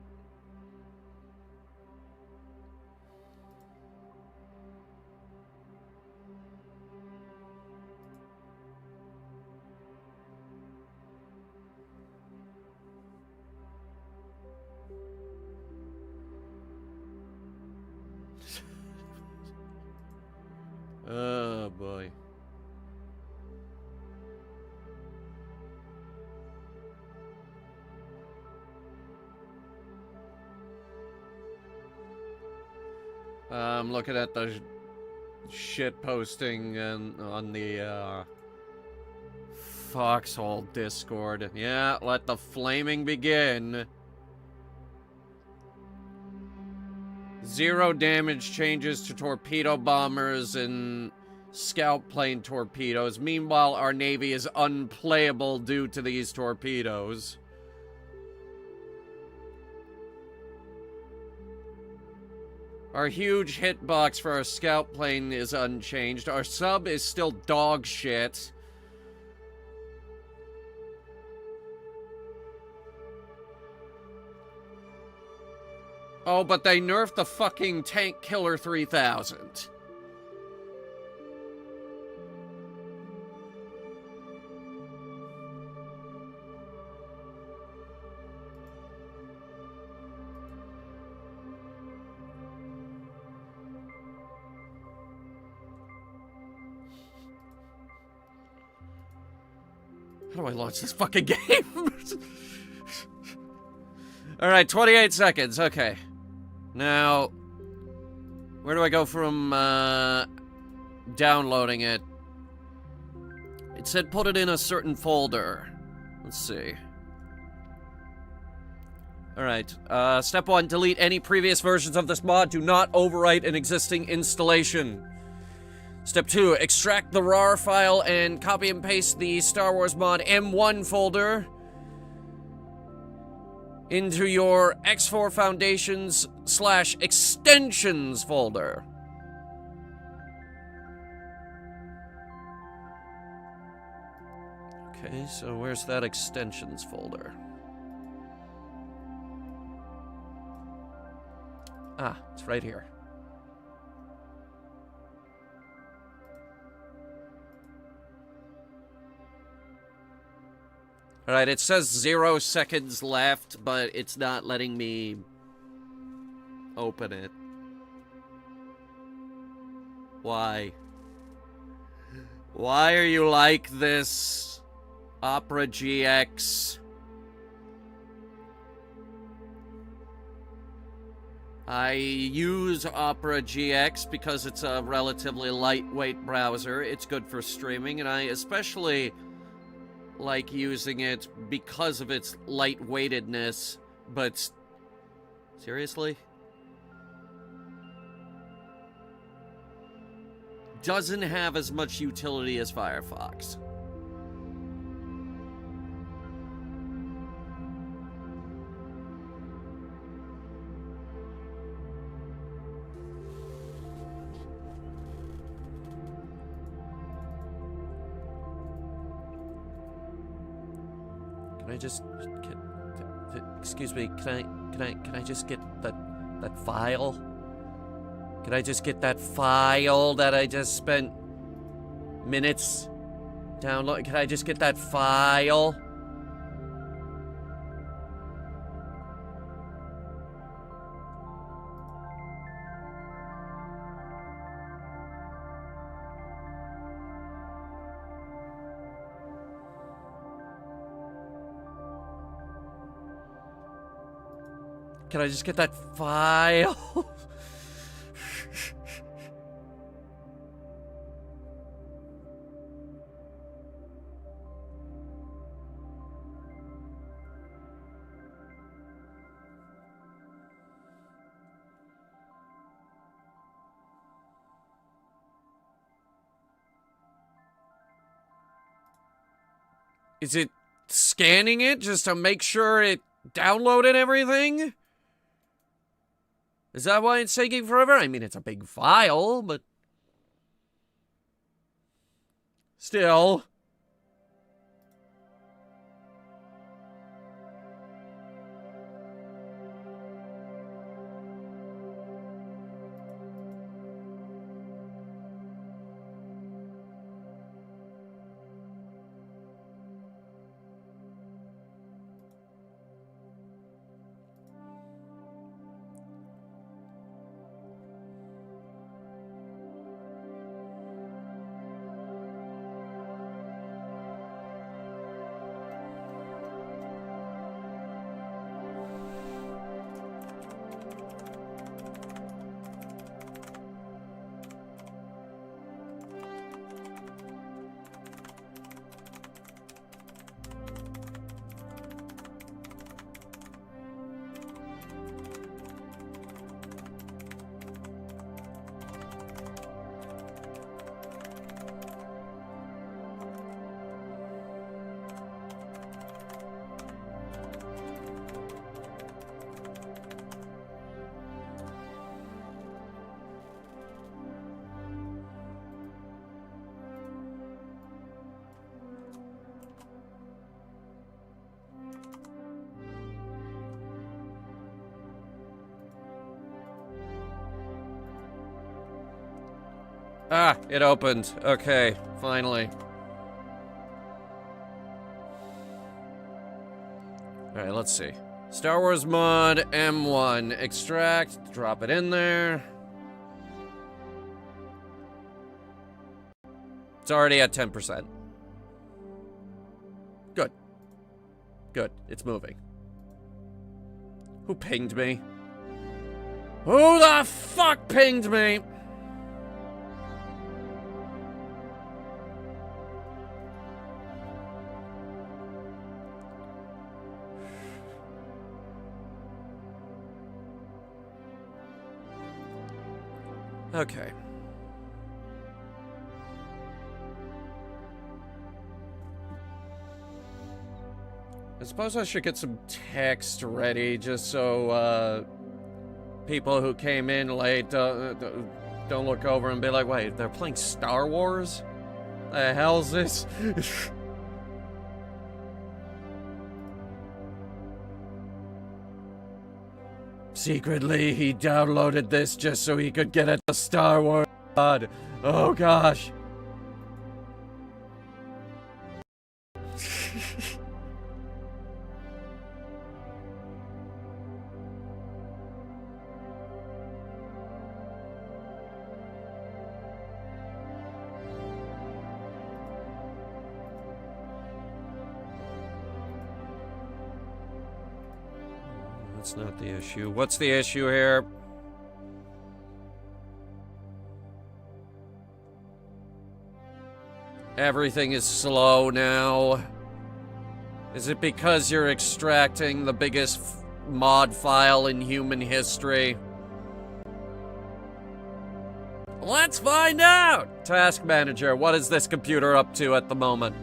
Oh boy. I'm looking at the shit posting and on the Foxhole Discord. Yeah, let the flaming begin. 0 damage changes to torpedo bombers and scout plane torpedoes. Meanwhile, our Navy is unplayable due to these torpedoes. Our huge hitbox for our scout plane is unchanged. Our sub is still dog shit. Oh, but they nerfed the fucking Tank Killer 3000. How do I launch this fucking game? Alright, 28 seconds. Okay. Now, where do I go from downloading it? It said put it in a certain folder. Let's see. Alright, step 1, delete any previous versions of this mod. Do not overwrite an existing installation. Step 2, extract the RAR file and copy and paste the Star Wars mod M1 folder into your X4 Foundations/extensions folder. Okay, so where's that extensions folder? Ah, it's right here. Alright, it says 0 seconds left, but it's not letting me open it. Why? Why are you like this, Opera GX? I use Opera GX because it's a relatively lightweight browser. It's good for streaming, and I especially like using it because of its lightweightedness, but seriously? Doesn't have as much utility as Firefox. Can I just excuse me, can I just get that file? Can I just get that file that I just spent minutes downloading? Can I just get that file? Can I just get that file? Is it scanning it just to make sure it downloaded everything? Is that why it's taking forever? I mean, it's a big file, but still. Ah, it opened. Okay, finally. Alright, let's see. Star Wars mod M1. Extract. Drop it in there. It's already at 10%. Good. Good. It's moving. Who pinged me? Who the fuck pinged me? Okay. I suppose I should get some text ready just so people who came in late don't look over and be like, wait, they're playing Star Wars? The hell's this? Secretly, he downloaded this just so he could get at the Star Wars god. Oh gosh. That's not the issue. What's the issue here? Everything is slow now. Is it because you're extracting the biggest mod file in human history? Let's find out! Task Manager, what is this computer up to at the moment?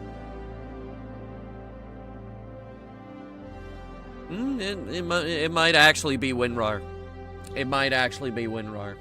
It might actually be WinRAR. It might actually be WinRAR.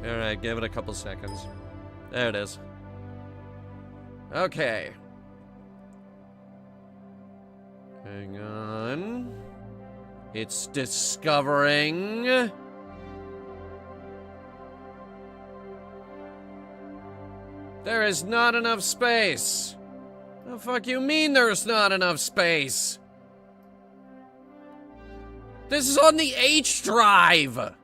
Alright, give it a couple seconds. There it is. Okay. Hang on. It's discovering. There is not enough space. The fuck you mean there's not enough space? This is on the H drive.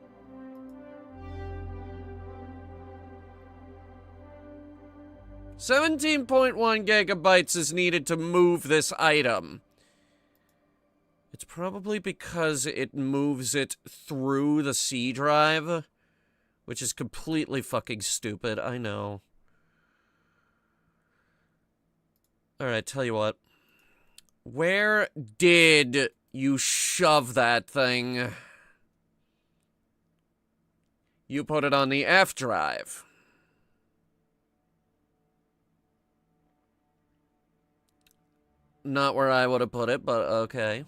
$17.1 gigabytes is needed to move this item. It's probably because it moves it through the C drive, which is completely fucking stupid, I know. Alright, tell you what. Where did you shove that thing? You put it on the F drive. Not where I would have put it, but okay.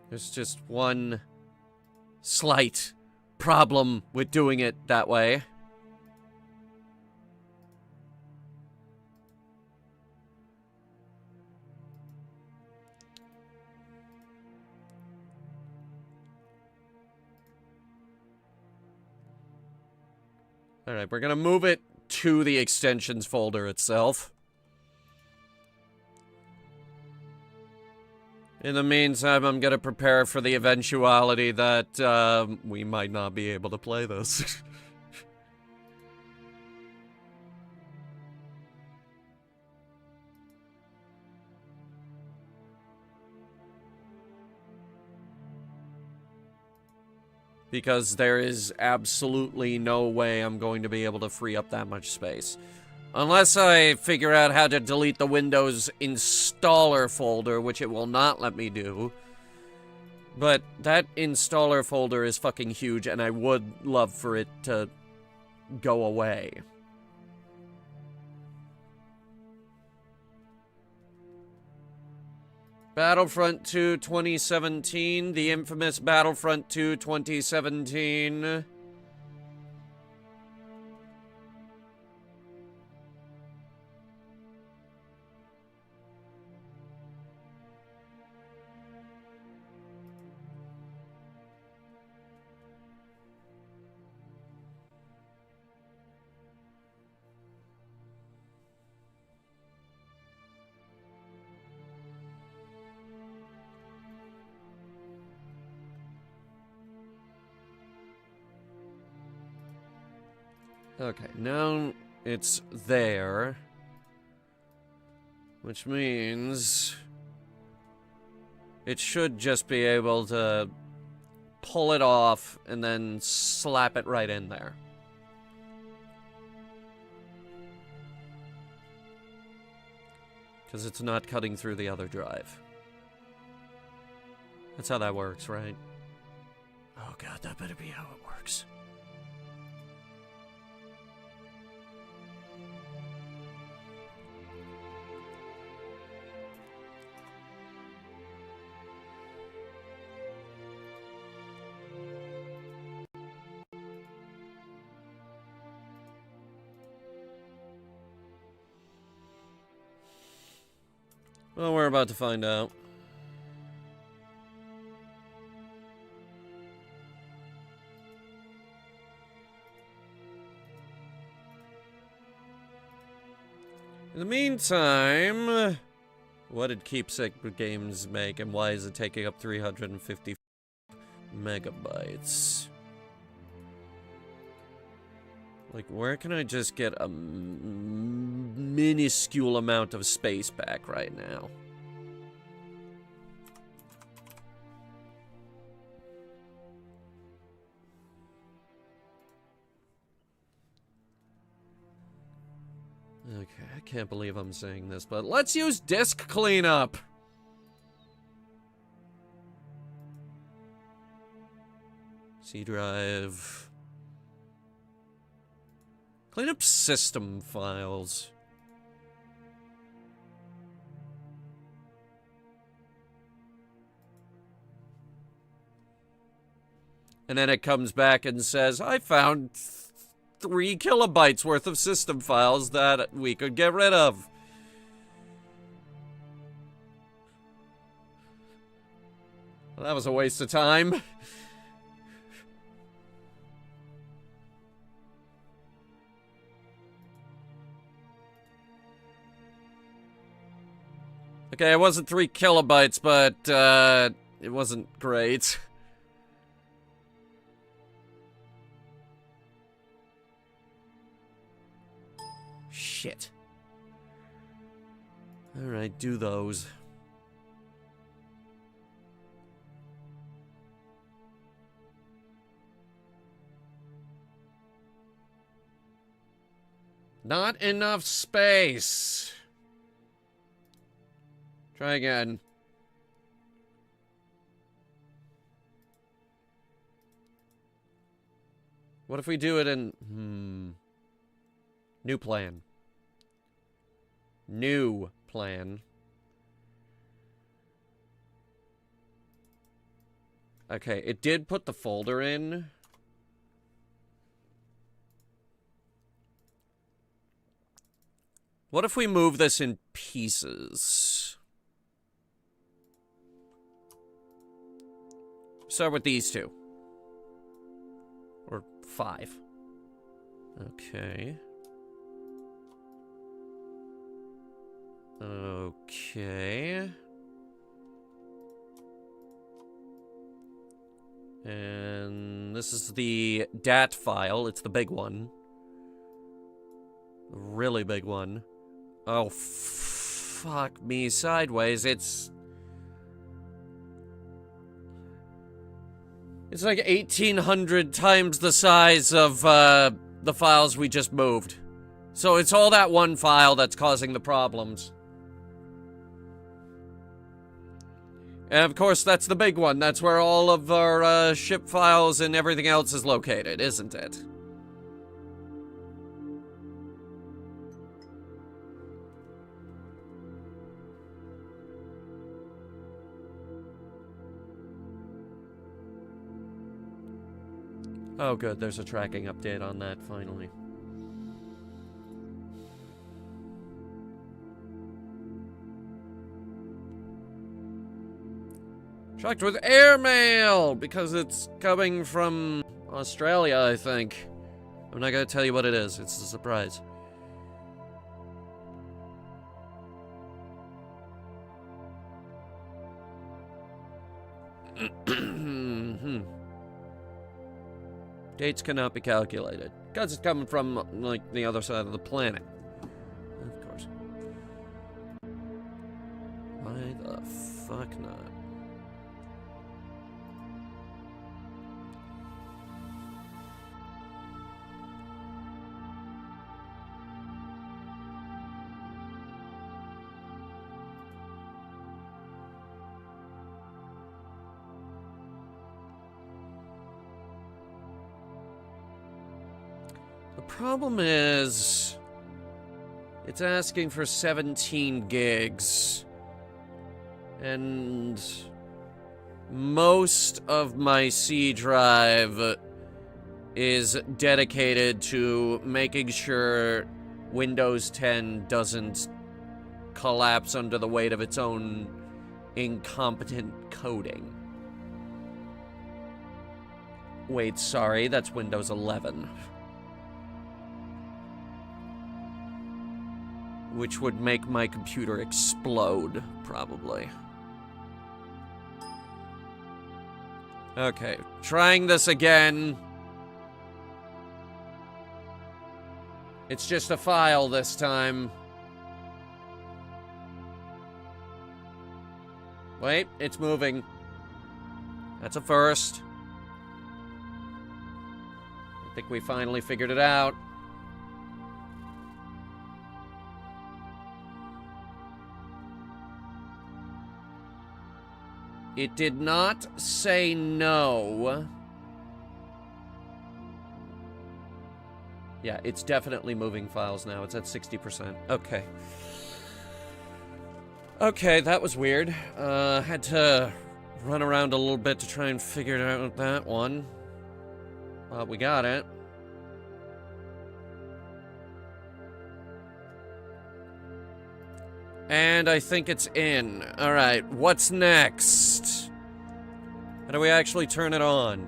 There's just one slight problem with doing it that way. Alright, we're gonna move it to the extensions folder itself. In the meantime, I'm gonna prepare for the eventuality that, we might not be able to play this. Because there is absolutely no way I'm going to be able to free up that much space. Unless I figure out how to delete the Windows installer folder, which it will not let me do. But that installer folder is fucking huge, and I would love for it to go away. Battlefront 2 2017, the infamous Battlefront 2 2017. Okay, now it's there. Which means it should just be able to pull it off and then slap it right in there. Because it's not cutting through the other drive. That's how that works, right? Oh god, that better be how it works. Well, we're about to find out. In the meantime, what did Keepsake Games make, and why is it taking up 350 megabytes? Like, where can I just get a minuscule amount of space back right now? Okay, I can't believe I'm saying this, but let's use disk cleanup! C drive... Clean up system files. And then it comes back and says, I found 3 kilobytes worth of system files that we could get rid of. Well, that was a waste of time. Okay, it wasn't 3 kilobytes, but, it wasn't great. Shit. Alright, do those. Not enough space. Try again. What if we do it in... New plan. New plan. Okay, it did put the folder in. What if we move this in pieces? Start with these two. Or 5. Okay. Okay. And this is the DAT file. It's the big one. The really big one. Oh, fuck me sideways. It's like 1,800 times the size of the files we just moved. So it's all that one file that's causing the problems. And of course, that's the big one. That's where all of our ship files and everything else is located, isn't it? Oh, good. There's a tracking update on that, finally. Shocked with airmail! Because it's coming from Australia, I think. I'm not gonna tell you what it is. It's a surprise. Dates cannot be calculated. Because it's coming from, like, the other side of the planet. Of course. Why the fuck not? The problem is, it's asking for 17 gigs, and most of my C drive is dedicated to making sure Windows 10 doesn't collapse under the weight of its own incompetent coding. Wait, sorry, that's Windows 11. Which would make my computer explode, probably. Okay, trying this again. It's just a file this time. Wait, it's moving. That's a first. I think we finally figured it out. It did not say no. Yeah, it's definitely moving files now. It's at 60%. Okay. Okay, that was weird. Had to run around a little bit to try and figure out that one. We got it. And I think it's in. Alright, what's next? How do we actually turn it on?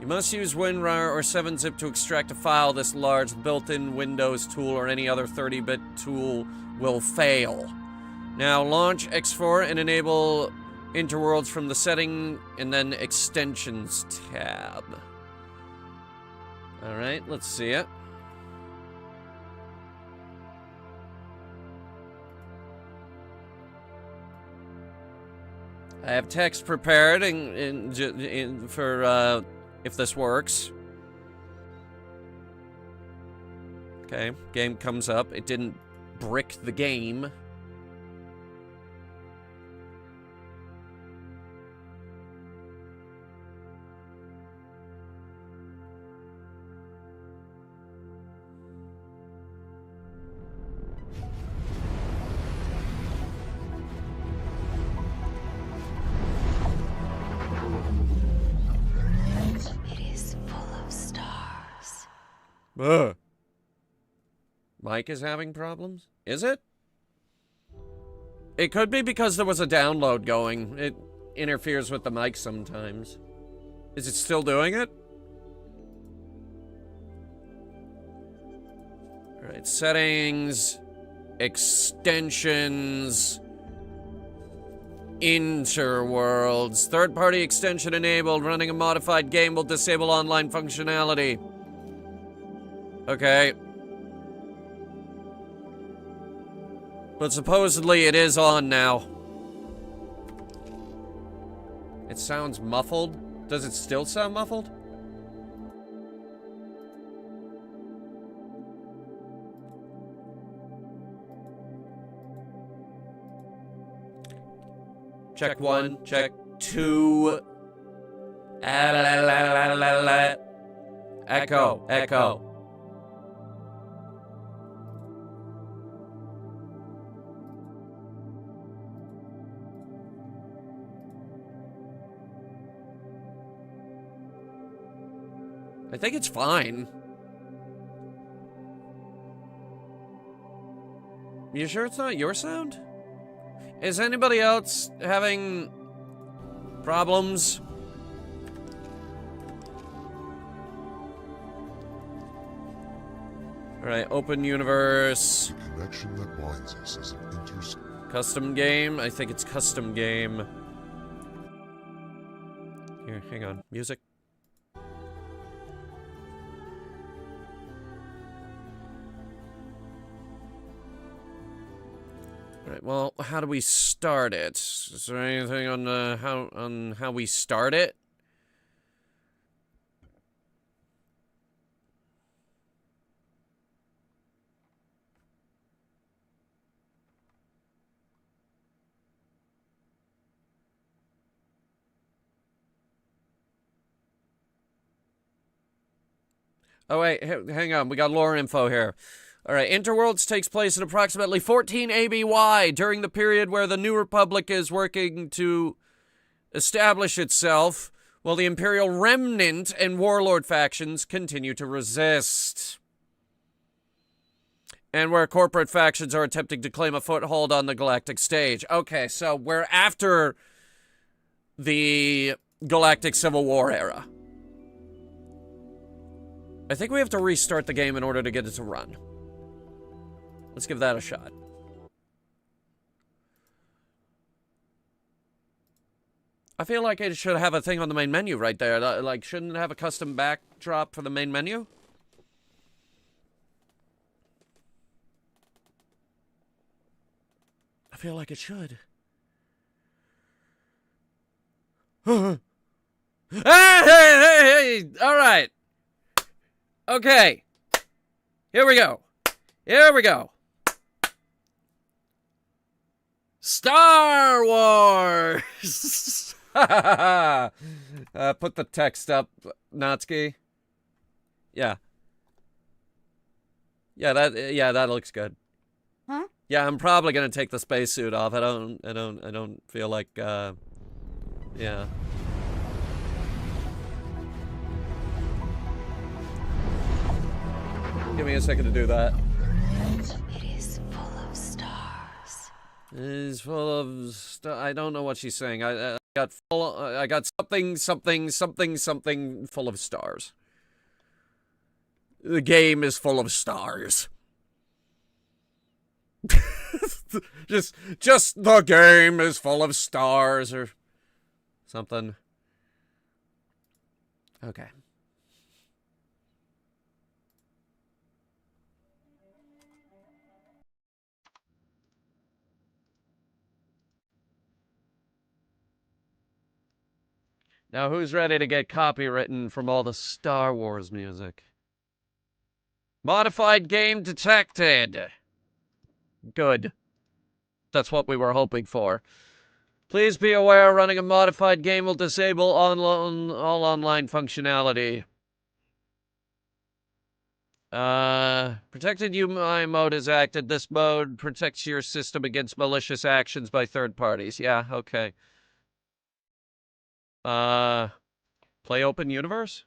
You must use WinRAR or 7-zip to extract a file this large. The built-in Windows tool or any other 30-bit tool will fail. Now launch X4 and enable Interworlds from the setting and then Extensions tab. Alright, let's see it. I have text prepared for if this works. Okay, game comes up. It didn't brick the game. Mike is having problems? Is it? It could be because there was a download going. It interferes with the mic sometimes. Is it still doing it? Alright, settings, extensions, Interworlds. Third-party extension enabled. Running a modified game will disable online functionality. Okay. But supposedly it is on now. It sounds muffled. Does it still sound muffled? Check 1, check 2. Echo, echo. I think it's fine. You sure it's not your sound? Is anybody else having problems? Alright, open universe. The connection that binds us is an Custom game? I think it's custom game. Here, hang on. Music. Alright, well, how do we start it? Is there anything on how we start it? Oh wait, hang on, we got lore info here. Alright, Interworlds takes place in approximately 14 ABY, during the period where the New Republic is working to establish itself, while the Imperial Remnant and Warlord factions continue to resist. And where corporate factions are attempting to claim a foothold on the galactic stage. Okay, so we're after the Galactic Civil War era. I think we have to restart the game in order to get it to run. Let's give that a shot. I feel like it should have a thing on the main menu right there. Like, shouldn't it have a custom backdrop for the main menu? I feel like it should. Hey, hey! All right. Okay. Here we go. Here we go. Star Wars! Put the text up, Natsuki. Yeah. Yeah, that looks good. Huh? Yeah, I'm probably gonna take the spacesuit off. I don't feel like, yeah. Give me a second to do that. It is full of stars. It is full of I don't know what she's saying. I got something full of stars. The game is full of stars. just the game is full of stars or something. Okay. Now, who's ready to get copywritten from all the Star Wars music? Modified game detected. Good. That's what we were hoping for. Please be aware running a modified game will disable all online functionality. Protected UI mode is active. This mode protects your system against malicious actions by third parties. Yeah, okay. Play open universe?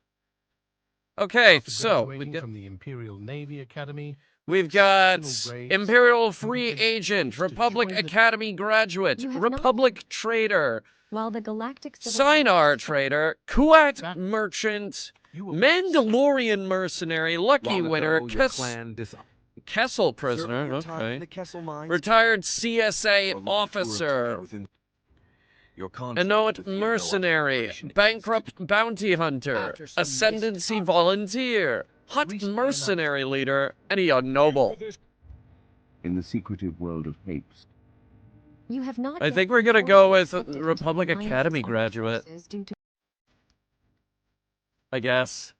Okay, so from the Imperial Navy Academy. We've got Imperial Free Agent, Republic Academy Graduate, Republic Trader, While the Galactic Sinar Trader, Kuat Merchant, Mandalorian Mercenary, Lucky Winner, Kessel Prisoner, okay, Retired CSA Officer, Annoyed Mercenary, Bankrupt Bounty Hunter, Ascendancy Volunteer, Hot Mercenary Leader, and a Young Noble. In the secretive world of apes. You have not. I think we're gonna go with Republic Academy Graduate. I guess.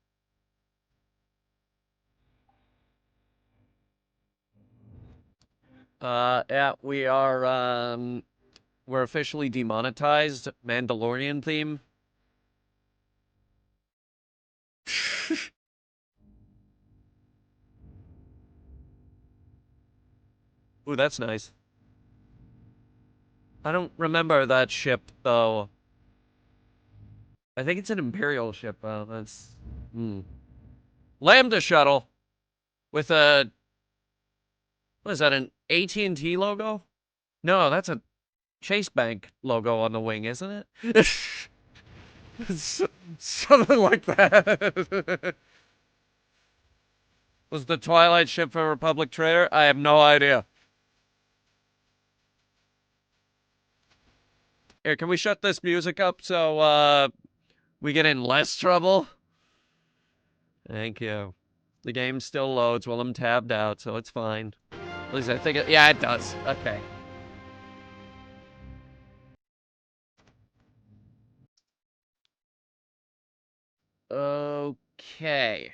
Yeah, we are, we're officially demonetized. Mandalorian theme. Ooh, that's nice. I don't remember that ship, though. I think it's an Imperial ship, though. That's... Lambda shuttle with a, what is that, an AT&T logo? No, that's a Chase Bank logo on the wing, isn't it? Something like that. Was the Twilight ship for Republic Trader? I have no idea. Here, can we shut this music up so, we get in less trouble? Thank you. The game still loads while I'm tabbed out, so it's fine. At least I think it, yeah, it does. Okay. Okay.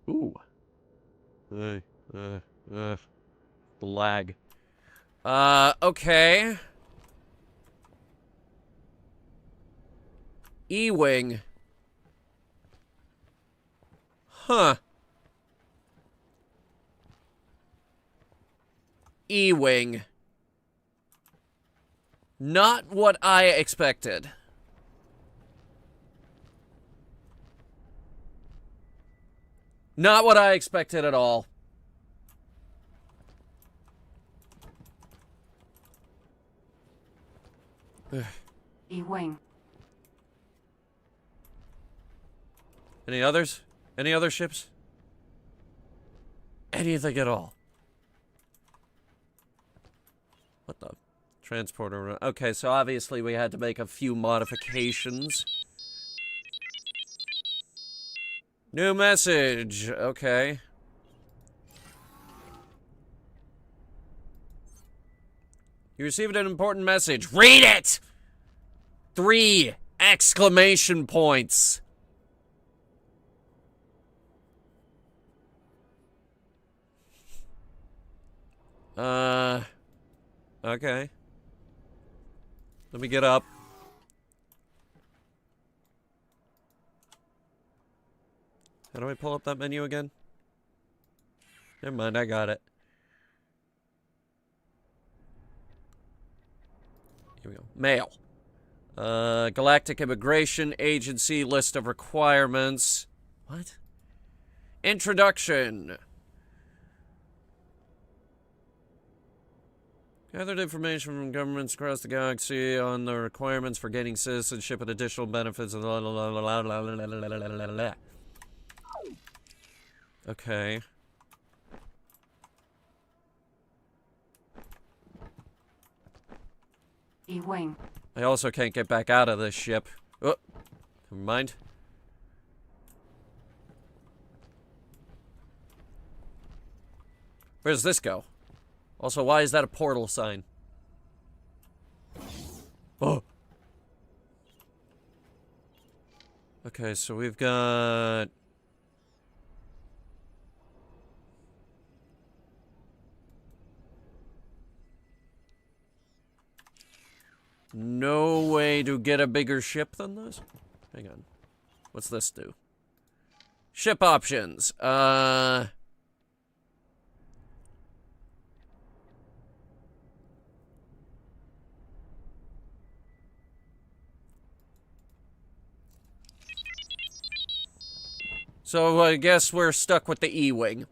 Ooh. The lag. Okay. E-Wing. Huh. E-Wing. Not what I expected. Not what I expected at all. E-Wing. Any others? Any other ships? Anything at all? What the? Transporter. Okay, so obviously we had to make a few modifications. New message. Okay. You received an important message. Read it! 3 exclamation points. Okay. Let me get up. How do I pull up that menu again? Never mind, I got it. Here we go. Mail. Galactic Immigration Agency list of requirements. What? Introduction. Gathered information from governments across the galaxy on the requirements for gaining citizenship and additional benefits. Okay. E-Wing. I also can't get back out of this ship. Oh, never mind. Where does this go? Also, why is that a portal sign? Oh. Okay, so we've got... no way to get a bigger ship than this? Hang on. What's this do? Ship options. So I guess we're stuck with the E-Wing.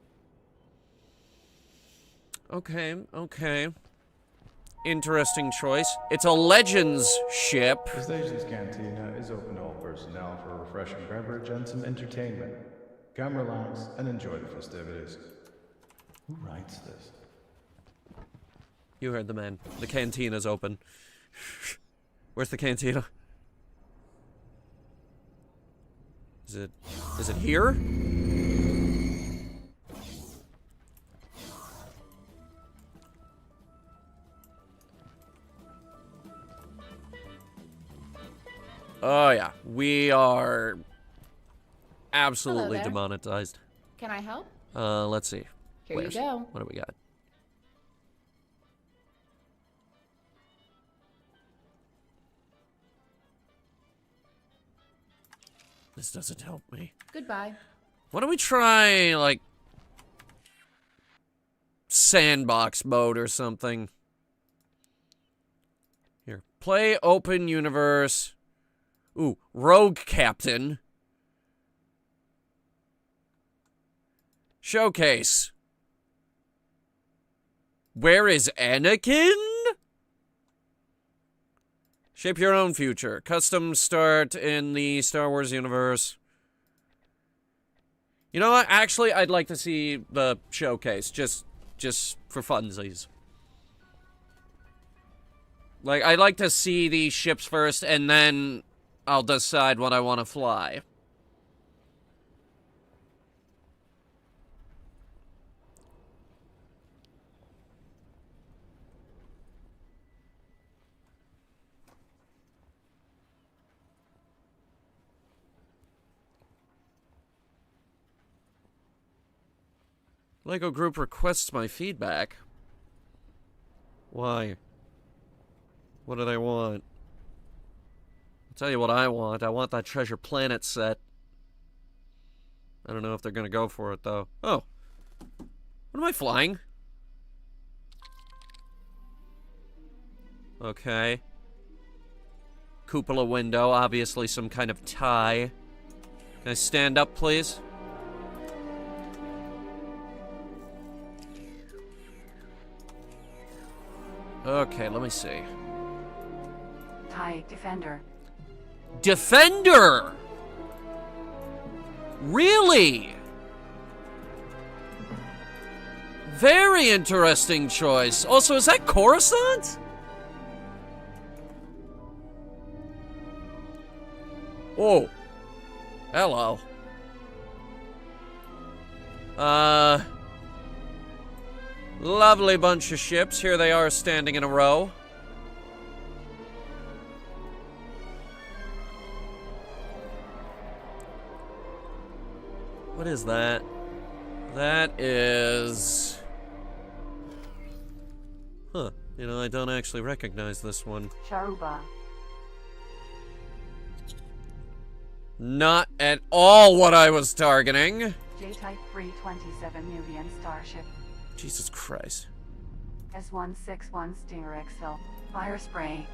Okay, okay. Interesting choice. It's a Legends ship. The station's cantina is open to all personnel for a refreshing beverage and some entertainment. Come relax and enjoy the festivities. Who writes this? You heard the man. The cantina's open. Where's the cantina? Is it here? Oh yeah, we are absolutely demonetized. Can I help? Let's see. Here you go. What do we got? This doesn't help me. Goodbye. Why don't we try, like, sandbox mode or something? Here, Play open universe. Ooh, Rogue Captain. Showcase. Where is Anakin? Shape your own future. Custom start in the Star Wars universe. You know what? Actually, I'd like to see the showcase, just for funsies. Like, I'd like to see these ships first, and then I'll decide what I want to fly. LEGO Group requests my feedback. Why? What do they want? I'll tell you what I want. I want that Treasure Planet set. I don't know if they're gonna go for it, though. Oh. What am I flying? Okay. Cupola window, obviously some kind of tie. Can I stand up, please? Okay, let me see. TIE Defender. Defender! Really? Very interesting choice. Also, is that Coruscant? Oh. Hello. Lovely bunch of ships. Here they are standing in a row. What is that? That is... Huh. You know, I don't actually recognize this one. Sharuba. Not at all what I was targeting. J-Type 327 million starship. Jesus Christ. S-161 Stinger XL. Fire spray.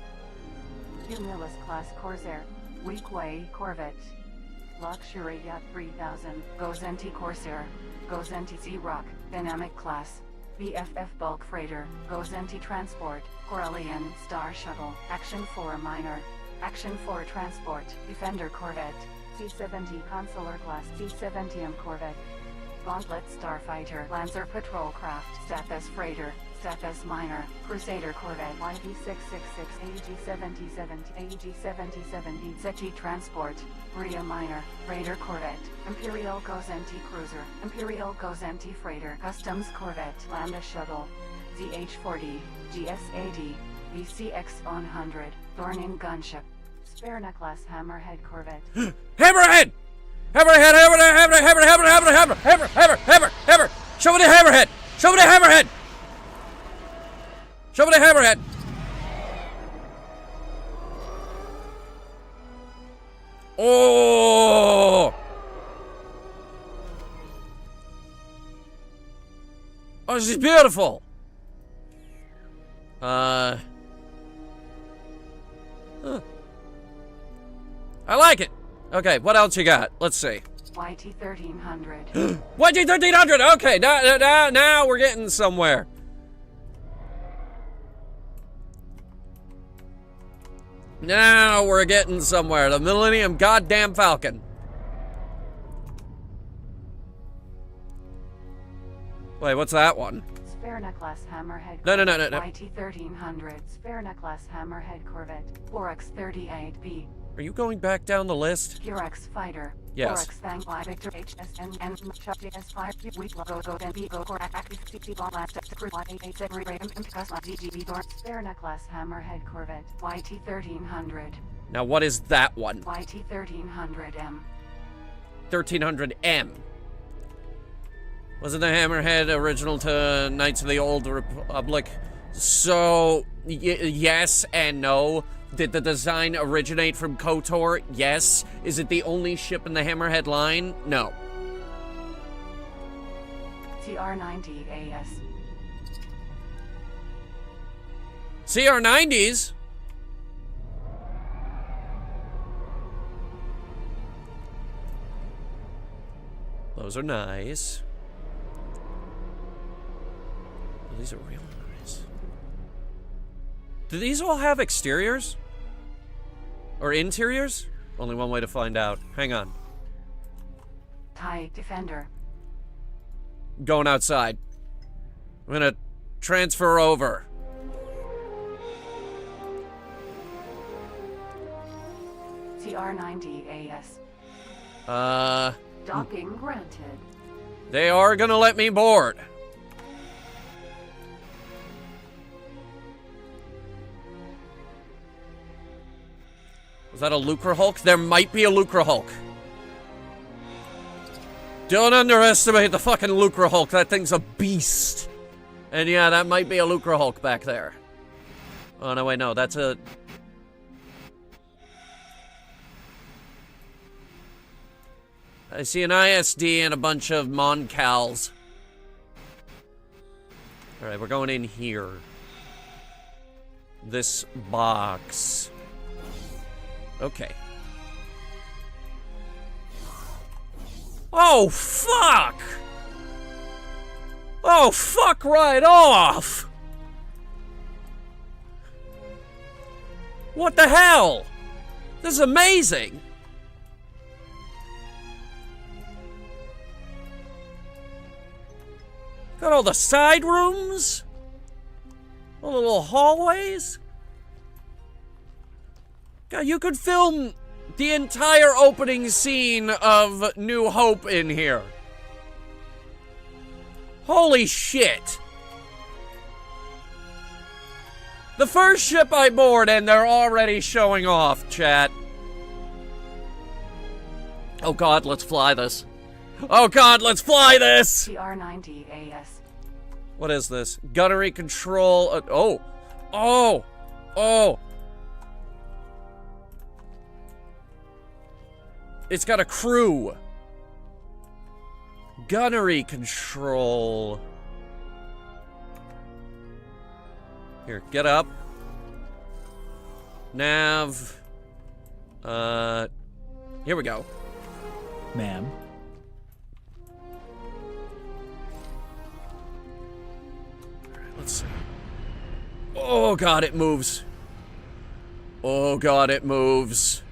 Cumulus class Corsair. Weequay Corvette. Luxury Yacht 3000. Gozenti Corsair. Gozenti Sea-Rock. Dynamic class. BFF bulk freighter. Gozenti transport. Corellian Star Shuttle. Action 4 minor. Action 4 transport. Defender Corvette. C-70 consular class. C-70M Corvette. Gauntlet Starfighter, Lancer Patrol Craft, Stathis Freighter, Stathis Minor, Crusader Corvette, YV-666, AG-77, AG-77, Sechi Transport, Rhea Minor, Raider Corvette, Imperial Gozenti Cruiser, Imperial Gozenti Freighter, Customs Corvette, Lambda Shuttle, ZH-40, GS-80, VCX-100, Thorning Gunship, Sperna Class Hammerhead Corvette. Hammerhead! Hammerhead! Hammer! Show me the hammerhead! Show me the hammerhead! Show me the hammerhead! Oh! Oh, she's beautiful! Huh. I like it! Okay, what else you got? Let's see. YT-1300. YT-1300! Okay, now we're getting somewhere. Now we're getting somewhere. The Millennium Goddamn Falcon. Wait, what's that one? Sperna Class Hammerhead No. YT-1300. Sperna Class Hammerhead Corvette. Borax 38B. Are you going back down the list? Purex Fighter. Yes. Borax Fang Y Victor HSN and JS Fire. We logo go then be go for active CT bomb last to crew Y88 every rate and custom GGB door. Sperna Class Hammerhead Corvette. YT-1300. Now what is that one? YT-1300M. 1300M. Wasn't the Hammerhead original to Knights of the Old Republic? So, yes and no. Did the design originate from KOTOR? Yes. Is it the only ship in the Hammerhead line? No. CR-90AS. CR-90s? Those are nice. Oh, these are real nice. Do these all have exteriors? Or interiors? Only one way to find out. Hang on. TIE Defender. Going outside. I'm gonna transfer over. TR-90AS. Docking granted. They are gonna let me board. Was that a Lucre Hulk? There might be a Lucre Hulk. Don't underestimate the fucking Lucre Hulk. That thing's a beast. And yeah, that might be a Lucre Hulk back there. Oh, no, wait, no. That's a... I see an ISD and a bunch of Moncals. Alright, we're going in here. This box. Okay. Oh, fuck! Oh, fuck right off! What the hell? This is amazing! Got all the side rooms? All the little hallways? God, you could film the entire opening scene of New Hope in here. Holy shit. The first ship I board and they're already showing off, chat. Oh god, let's fly this. Oh god, let's fly this! TR-90AS. What is this? Gunnery control. Oh! It's got a crew. Gunnery control. Here, get up. Nav. Here we go. Ma'am. Let's see. Oh god, it moves. Oh god, it moves.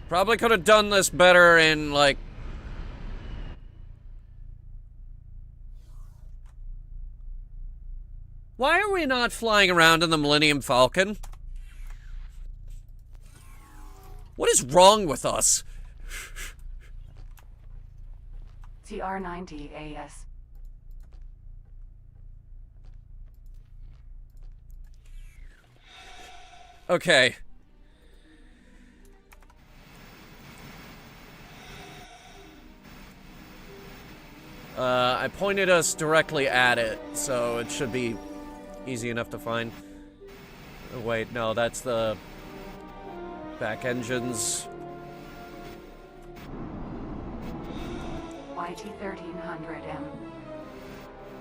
Probably could have done this better in, like... Why are we not flying around in the Millennium Falcon? What is wrong with us? TR-90AS. Okay. I pointed us directly at it, so it should be easy enough to find. Oh, wait, no, that's the back engines. YT-1300M.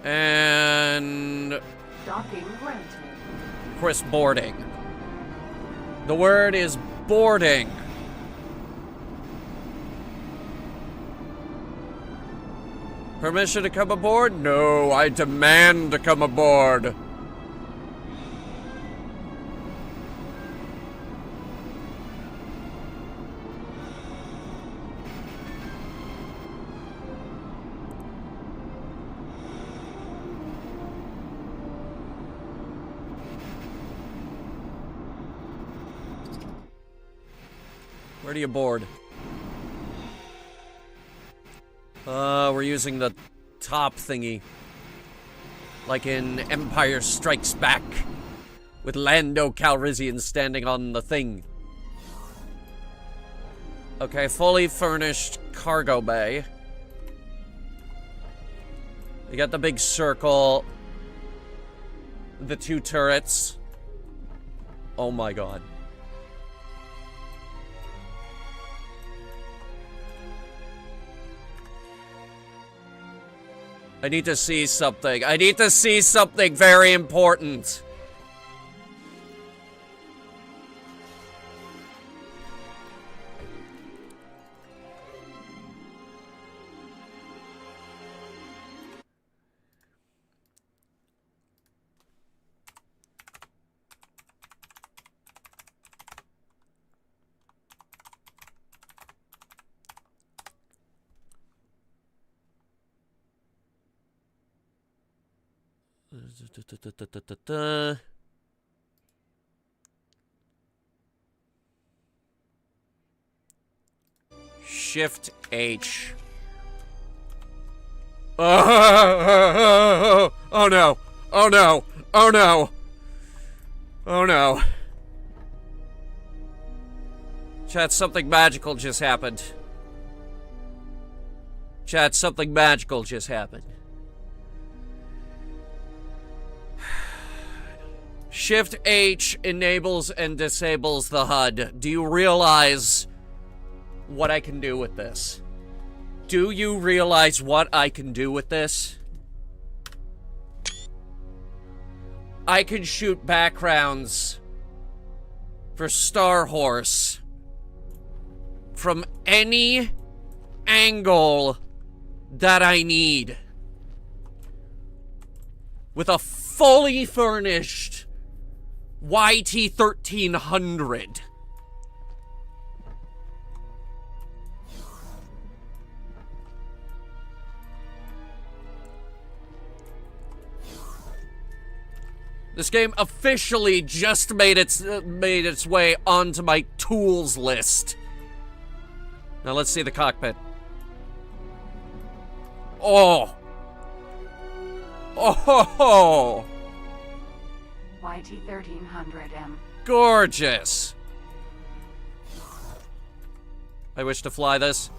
And... Docking granted. Chris, boarding. The word is boarding. Permission to come aboard? No, I demand to come aboard. Where do you board? We're using the top thingy. Like in Empire Strikes Back. With Lando Calrissian standing on the thing. Okay, fully furnished cargo bay. You got the big circle. The two turrets. Oh my god. I need to see something. I need to see something very important. Shift H. Oh, oh no. Oh no. Oh no. Oh no. Chat, something magical just happened. Chat, something magical just happened. Shift H enables and disables the HUD. Do you realize what I can do with this? Do you realize what I can do with this? I can shoot backgrounds for Star Horse from any angle that I need with a fully furnished YT-1300. This game officially just made its way onto my tools list. Now let's see the cockpit. Oh. Oh. YT-1300M. Gorgeous. I wish to fly this.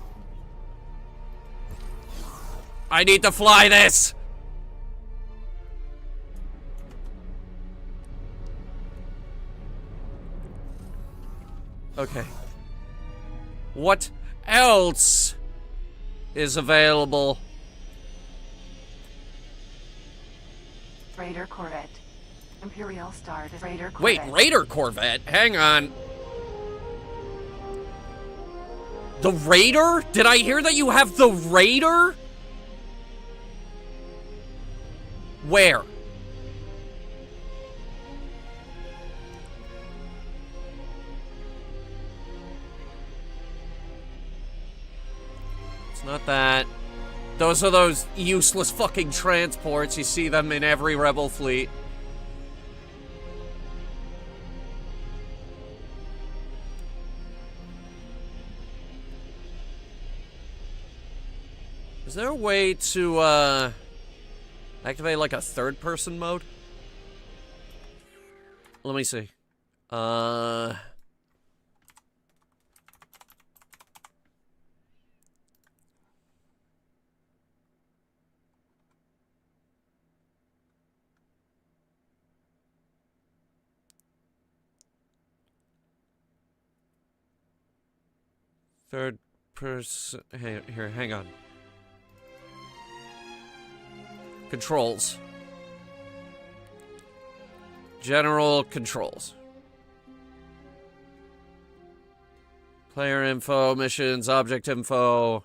I need to fly this. Okay. What else is available? Raider Corvette. Imperial Star Raider Corvette. Wait, Raider Corvette? Hang on. The Raider? Did I hear that you have the Raider? Where? It's not that. Those are those useless fucking transports. You see them in every Rebel fleet. Is there a way to, activate, like, a third-person mode? Let me see. Third person. Here, hang on. Controls. General controls. Player info, missions, object info.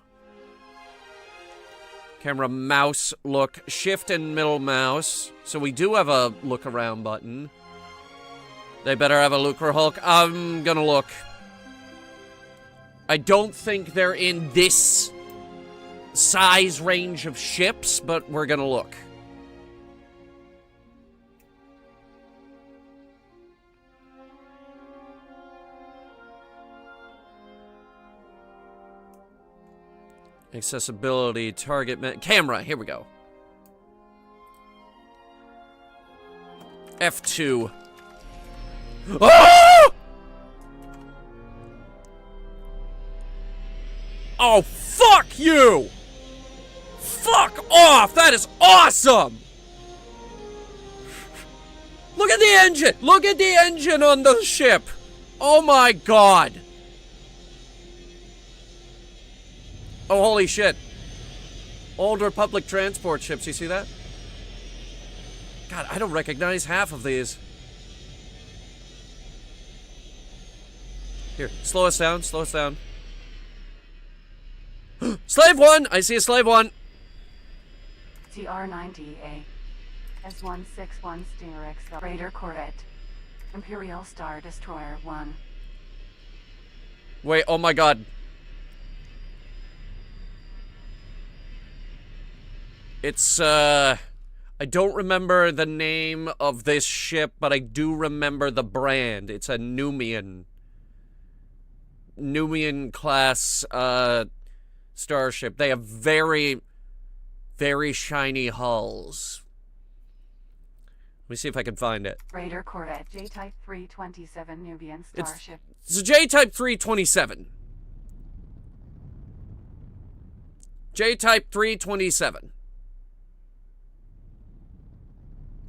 Camera, mouse, look, shift and middle mouse. So we do have a look around button. They better have a Lucre Hulk. I'm gonna look. I don't think they're in this size range of ships, but we're gonna look. Accessibility, target, camera, here we go. F2. Oh! Oh, fuck you! Fuck off! That is awesome! Look at the engine! Look at the engine on the ship! Oh my god! Oh, holy shit. Old Republic transport ships, you see that? God, I don't recognize half of these. Here, slow us down, slow us down. Slave one! I see a slave one! TR-90A. S-161 Stinger XL Raider Corvette. Imperial Star Destroyer 1. Wait, oh my god. It's, I I don't remember the name of this ship, but I do remember the brand. It's a Numian class starship. They have very, very shiny hulls. Let me see if I can find it. Raider Corvette J-Type 327 Nubian starship. It's a J-Type 327. J-Type 327.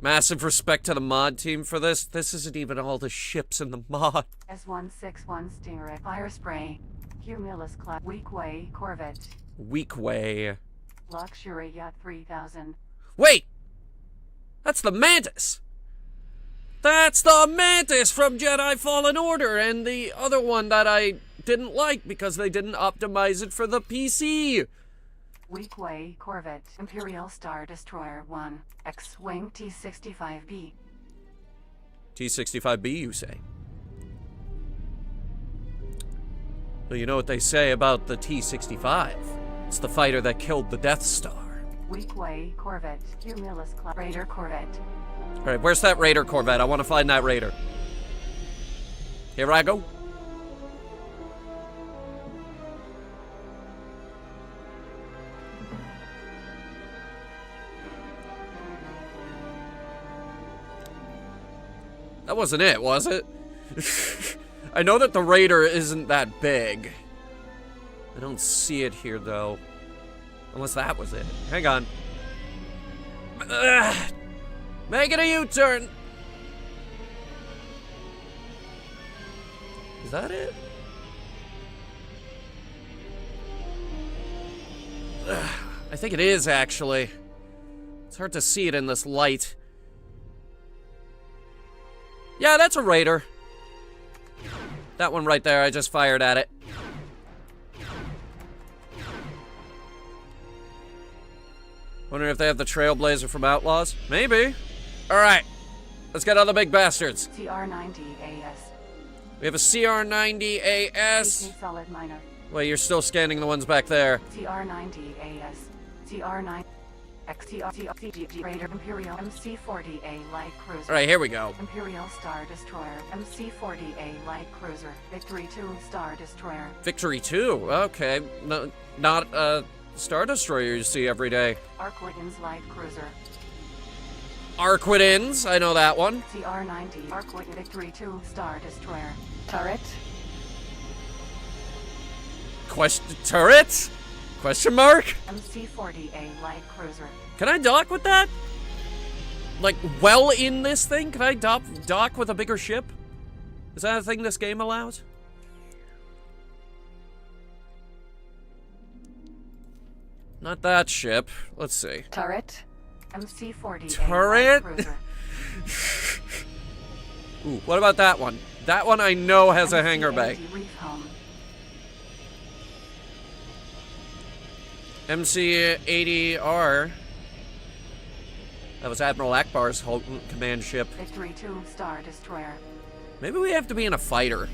Massive respect to the mod team for this. This isn't even all the ships in the mod. S-161 Stinger fire spray. Cumulus class Weakway Corvette. Weakway. Luxury Yacht 3000. Wait! That's the Mantis! That's the Mantis from Jedi Fallen Order, and the other one that I didn't like because they didn't optimize it for the PC. Weakway Corvette Imperial Star Destroyer 1 X-Wing T-65B. T-65B, you say? Well, you know what they say about the T-65. It's the fighter that killed the Death Star. Weakway Corvette Cumulus class Raider Corvette. Alright, where's that Raider Corvette? I want to find that Raider. Here I go. That wasn't it, was it? I know that the Raider isn't that big. I don't see it here, though. Unless that was it. Hang on. Ugh. Making a U-turn. Is that it? Ugh. I think it is, actually. It's hard to see it in this light. Yeah, that's a Raider. That one right there, I just fired at it. Wondering if they have the Trailblazer from Outlaws? Maybe. Alright. Let's get on the big bastards. CR-90AS. We have a CR-90AS. AK Solid Miner. Wait, you're still scanning the ones back there. CR-90AS. CR-9. XTR Raider Imperial MC-40A Light Cruiser. Alright, here we go. Imperial Star Destroyer MC-40A Light Cruiser. Victory 2 Star Destroyer. Victory 2? Okay. No, not a Star Destroyer you see every day. Arquitens Light Cruiser. Arquitens, I know that one. CR-90 Arquit Victory 2 Star Destroyer. Turret. Turret? Question mark? MC-40A Light Cruiser. Can I dock with that? Like, well in this thing? Can I dock with a bigger ship? Is that a thing this game allows? Not that ship. Let's see. Turret. MC-40A Turret? Light Cruiser. Ooh, what about that one? That one I know has a hangar bay. Reef Home. MC-80R. That was Admiral Akbar's whole command ship. Victory 2 Star Destroyer. Maybe we have to be in a fighter.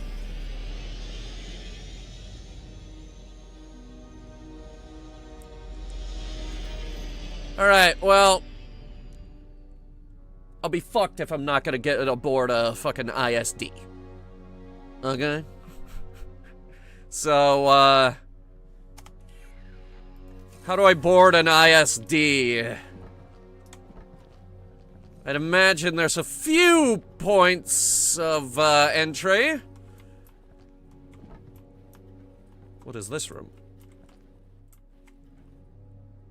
Alright, well... I'll be fucked if I'm not gonna get aboard a fucking ISD. Okay? So, how do I board an ISD? I'd imagine there's a few points of entry. What is this room?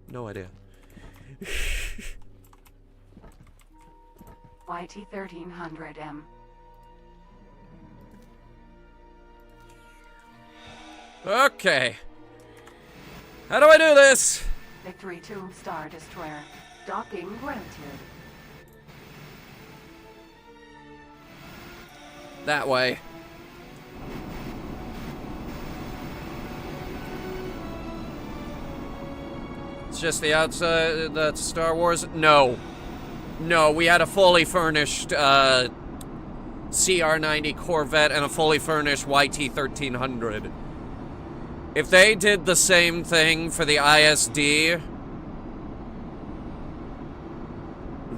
No idea. YT-1300M. Okay. How do I do this? Victory 2 Star Destroyer. Docking granted. That way. It's just the outside, that's Star Wars? No. No, we had a fully furnished CR-90 Corvette and a fully furnished YT-1300. If they did the same thing for the ISD,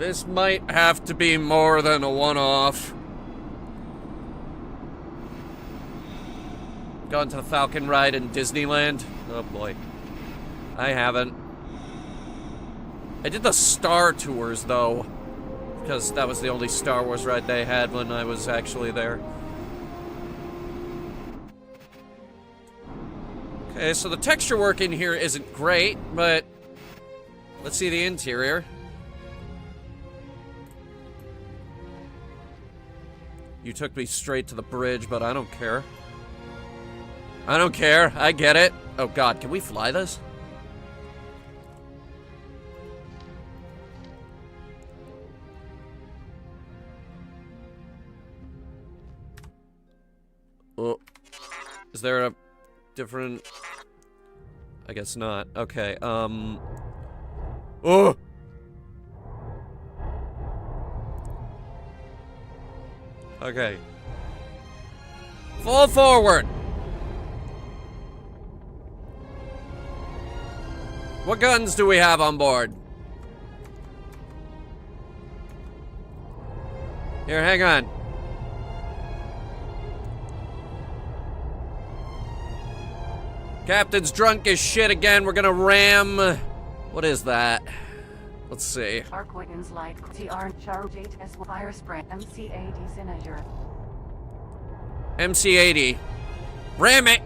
This might have to be more than a one-off. Gone to the Falcon ride in Disneyland? Oh boy. I haven't. I did the Star Tours, though, because that was the only Star Wars ride they had when I was actually there. Okay, so the texture work in here isn't great, but let's see the interior. You took me straight to the bridge, but I don't care. I don't care. I get it. Oh god, can we fly this? Oh. Is there a different... I guess not. Okay, Oh! Okay. Fall forward! What guns do we have on board? Here, hang on. Captain's drunk as shit again. We're gonna ram... What is that? Let's see. Arkwagons light TR charge 8S fire spray MC80 Synerger. MC80. Ram it!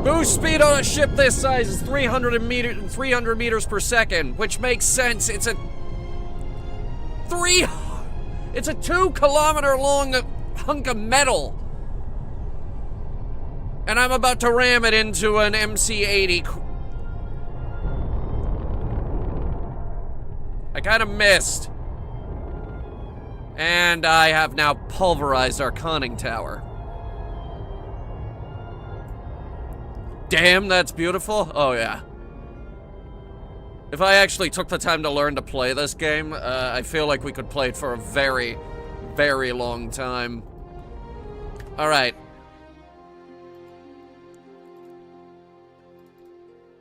Boost speed on a ship this size is 300 meters per second, which makes sense. It's a 2-kilometer long hunk of metal. And I'm about to ram it into an MC80. I kind of missed. And I have now pulverized our conning tower. Damn, that's beautiful. Oh, yeah. If I actually took the time to learn to play this game, I feel like we could play it for a very, very long time. Alright.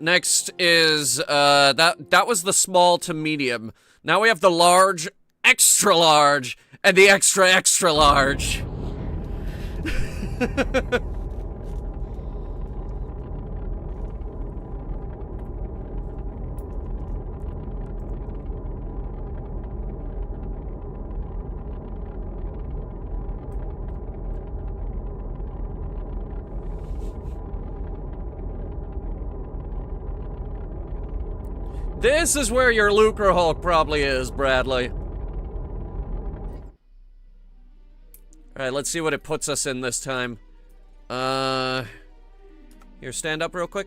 Next is, that was the small to medium. Now we have the large, extra large, and the extra, extra large. This is where your Lucre Hulk probably is, Bradley. Alright, let's see what it puts us in this time. Here, stand up real quick.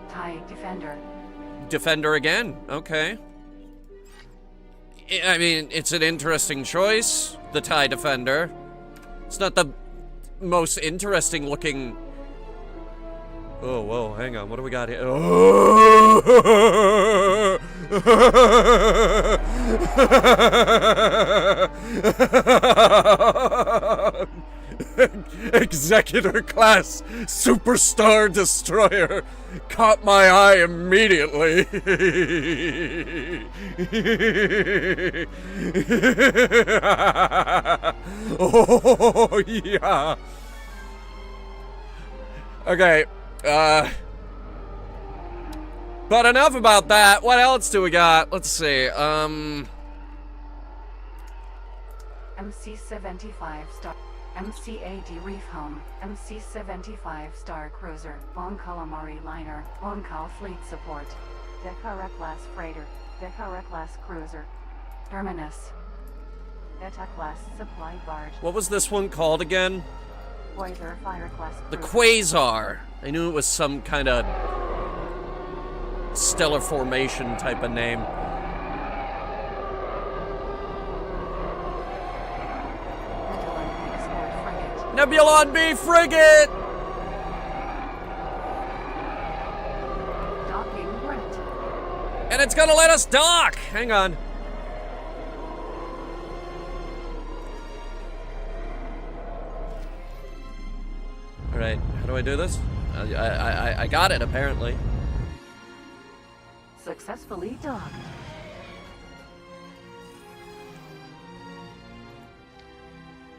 TIE Defender. Defender again, okay. I mean, it's an interesting choice, the TIE Defender. It's not the most interesting looking... Oh, whoa, hang on, what do we got here? Oh! Executor class superstar destroyer caught my eye immediately. Oh, yeah. Okay. But enough about that. What else do we got? Let's see. MC-75 Star... MC-80 Reef Home, MC-75 Star Cruiser, Bon Calamari Liner, Bon Cal Fleet Support, Decara Class Freighter, Decara Class Cruiser, Terminus, Eta Class Supply Barge. What was this one called again? Quasar Fire Class Cruiser. The Quasar. I knew it was some kind of stellar formation type of name. Nebulon B frigate! Docking Brent. And it's gonna let us dock! Hang on. Alright, how do I do this? I got it, apparently. Successfully docked.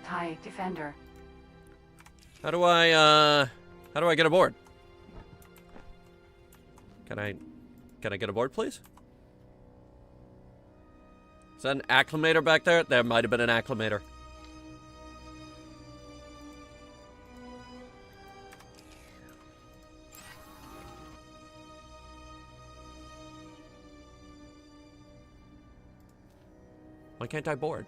TIE Defender. How do I get aboard? Can I get aboard, please? Is that an acclimator back there? There might have been an acclimator. Why can't I board?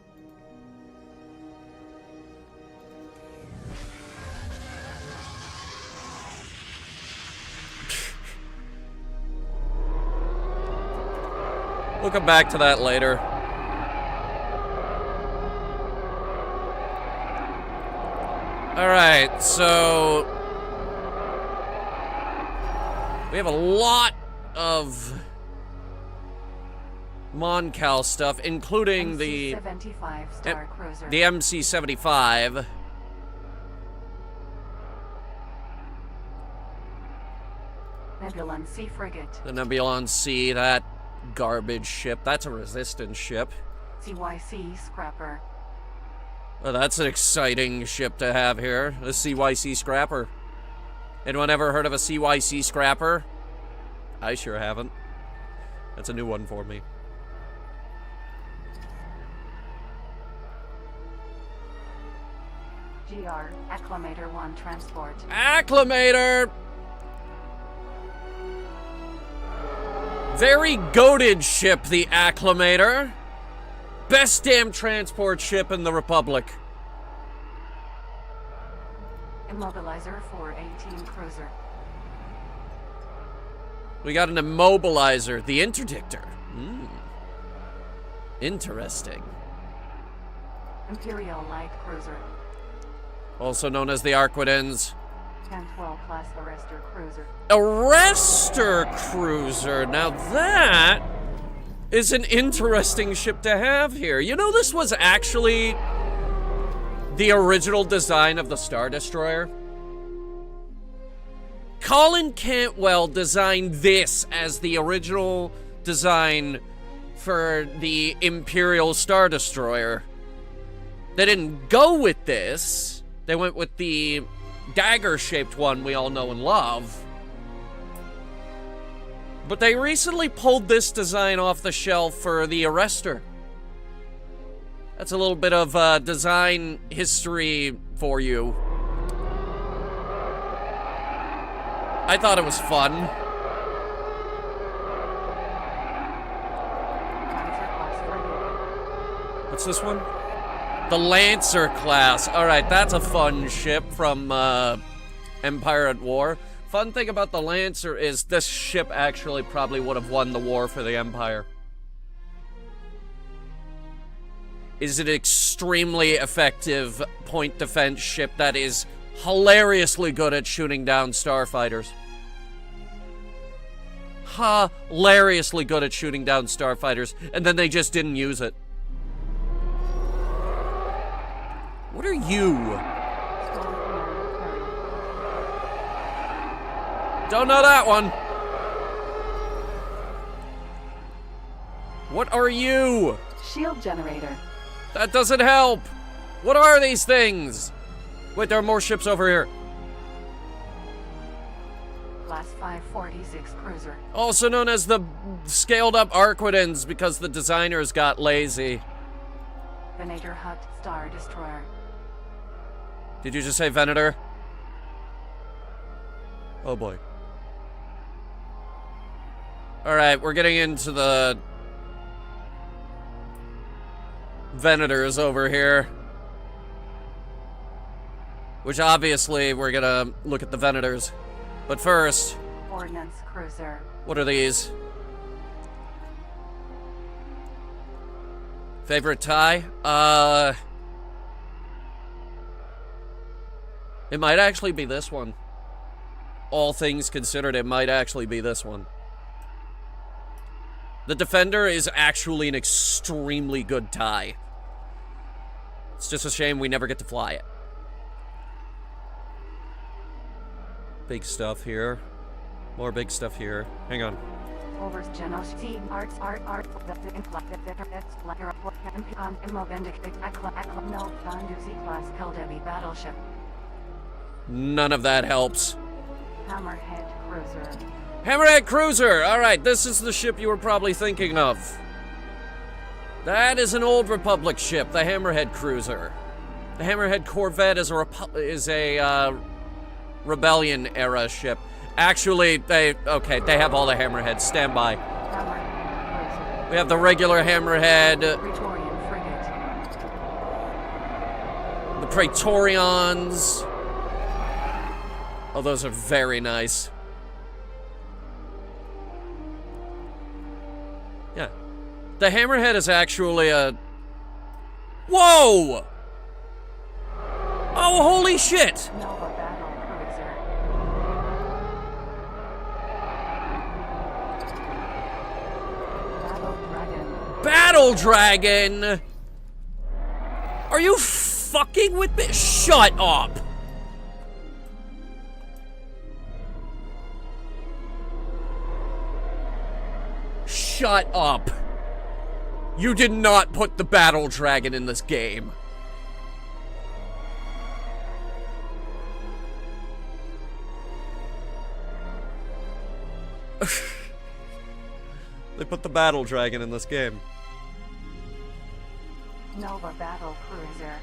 We'll come back to that later. Alright, so we have a lot of Moncal stuff, including the MC-75 Star Cruiser. the MC-75. Nebulon Sea Frigate. The Nebulon C, that garbage ship. That's a resistance ship. CYC Scrapper. Well, that's an exciting ship to have here. The CYC Scrapper. Anyone ever heard of a CYC Scrapper? I sure haven't. That's a new one for me. GR Acclimator 1 Transport. Acclimator! Very goated ship, the Acclimator. Best damn transport ship in the Republic. Immobilizer 418 Cruiser. We got an immobilizer, the Interdictor. Interesting. Imperial Light Cruiser. Also known as the Arquitens. 1012 class Arrestor Cruiser. Arrestor Cruiser. Now that is an interesting ship to have here. You know, this was actually the original design of the Star Destroyer. Colin Cantwell designed this as the original design for the Imperial Star Destroyer. They didn't go with this. They went with the dagger-shaped one we all know and love. But they recently pulled this design off the shelf for the Arrestor. That's a little bit of design history for you. I thought it was fun. What's this one? The Lancer class. Alright, that's a fun ship from Empire at War. Fun thing about the Lancer is this ship actually probably would have won the war for the Empire. Is an extremely effective point defense ship that is hilariously good at shooting down starfighters. Hilariously good at shooting down starfighters, and then they just didn't use it. What are you? Don't know that one. What are you? Shield generator. That doesn't help. What are these things? Wait, there are more ships over here. Class 546 Cruiser. Also known as the scaled up Arquitens because the designers got lazy. Venator Hut Star Destroyer. Did you just say Venator? Oh boy. Alright, we're getting into the Venators over here. Which obviously we're gonna look at the Venators. But first... Ordnance Cruiser. What are these? Favorite tie? It might actually be this one. All things considered, it might actually be this one. The Defender is actually an extremely good tie. It's just a shame we never get to fly it. big stuff here. More big stuff here. Hang on. None of that helps. Hammerhead Cruiser. Hammerhead Cruiser! Alright, this is the ship you were probably thinking of. That is an old Republic ship, the Hammerhead Cruiser. The Hammerhead Corvette is a Rebellion era ship. Actually, they have all the Hammerheads. Stand by. We have the regular Hammerhead. Praetorian Frigate. The Praetorians. Oh, those are very nice. Yeah. The Hammerhead is actually a... Whoa! Oh, holy shit! Nova Battle Cruiser. Battle Dragon! Are you fucking with me? Shut up! Shut up. You did not put the Battle Dragon in this game. They put the Battle Dragon in this game. Nova Battle Cruiser.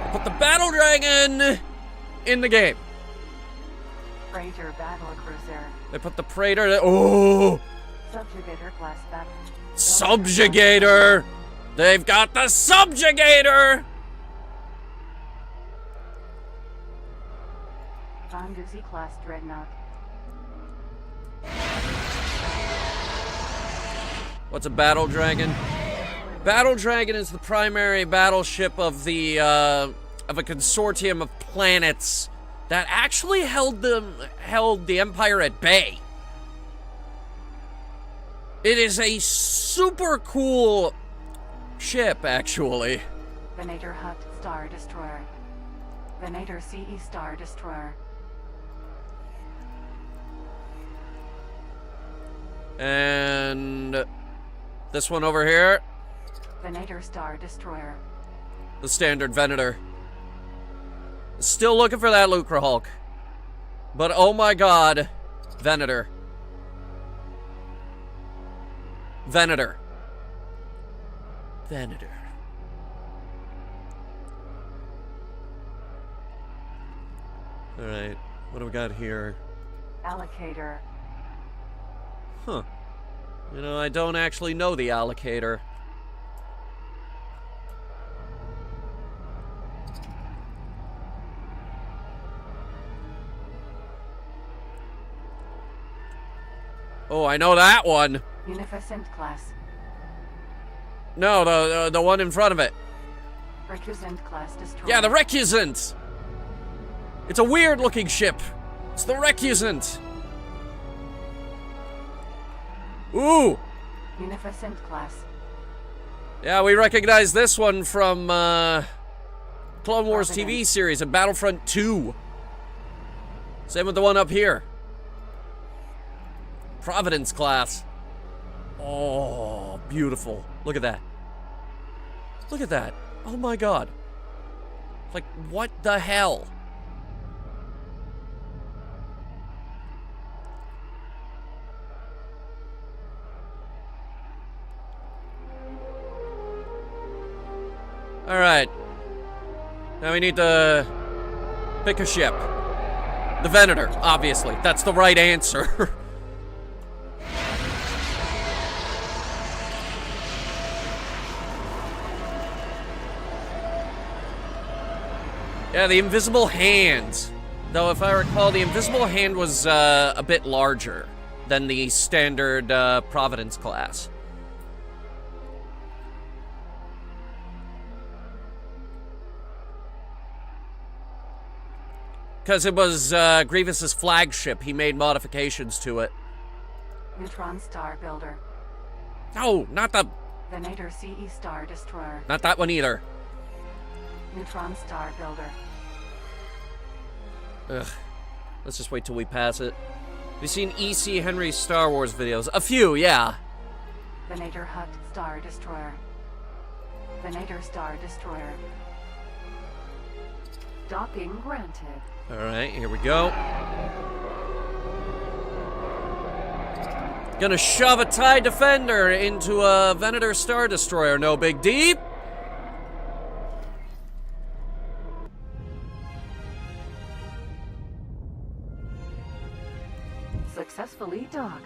They put the Battle Dragon in the game. Freighter Battle Cruiser. They put the Praetor. Oh! Subjugator class battle. Subjugator! They've got the Subjugator! Vanguzi class Dreadnought. What's a Battle Dragon? Battle Dragon is the primary battleship of the of a consortium of planets that actually held the Empire at bay. It is a super cool ship, actually. Venator Hut Star Destroyer. Venator CE Star Destroyer. And this one over here. Venator Star Destroyer. The standard Venator. Still looking for that Lucre Hulk. But oh my god. Venator. Venator. Venator. Alright, what do we got here? Allocator. Huh. You know, I don't actually know the allocator. Oh, I know that one. Unificent class. No, the one in front of it. Recusant class destroyer. Yeah, the Recusant. It's a weird looking ship. It's the Recusant. Ooh. Unificent class. Yeah, we recognize this one from Clone Wars TV series and Battlefront 2. Same with the one up here. Providence class. Oh, beautiful. Look at that. Look at that. Oh my god. Like, what the hell? Alright. Now we need to pick a ship. The Venator, obviously. That's the right answer. Yeah, the Invisible Hand. Though, if I recall, the Invisible Hand was a bit larger than the standard Providence class. Because it was Grievous's flagship. He made modifications to it. Neutron Star Builder. No, not the... Venator CE Star Destroyer. Not that one either. Neutron Star Builder. Ugh. Let's just wait till we pass it. Have you seen E.C. Henry's Star Wars videos? A few, yeah. Venator Hut Star Destroyer. Venator Star Destroyer. Docking granted. Alright, here we go. Gonna shove a TIE Defender into a Venator Star Destroyer, no big deep. Successfully docked.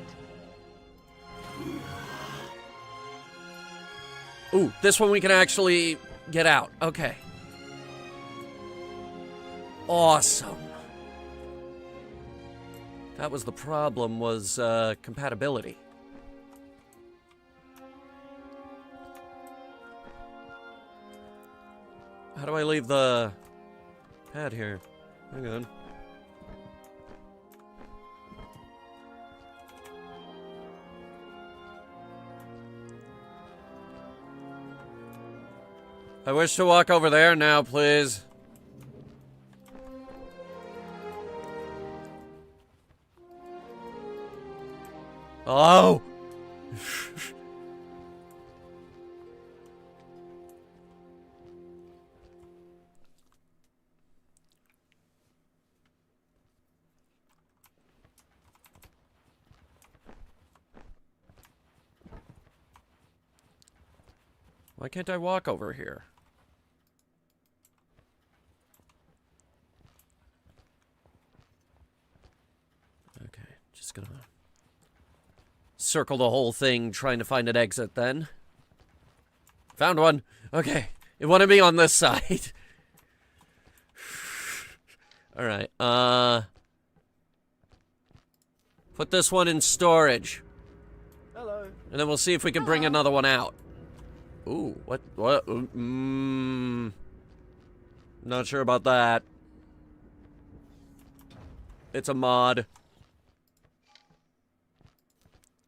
Ooh, this one we can actually get out. Okay. Awesome. That was the problem, was compatibility. How do I leave the pad here? Hang on. I wish to walk over there now, please. Hello? Why can't I walk over here? Okay, just gonna circle the whole thing, trying to find an exit then. Found one. Okay, it wanted me on this side. Alright, put this one in storage. Hello. And then we'll see if we can bring another one out. Ooh, what? Not sure about that. It's a mod.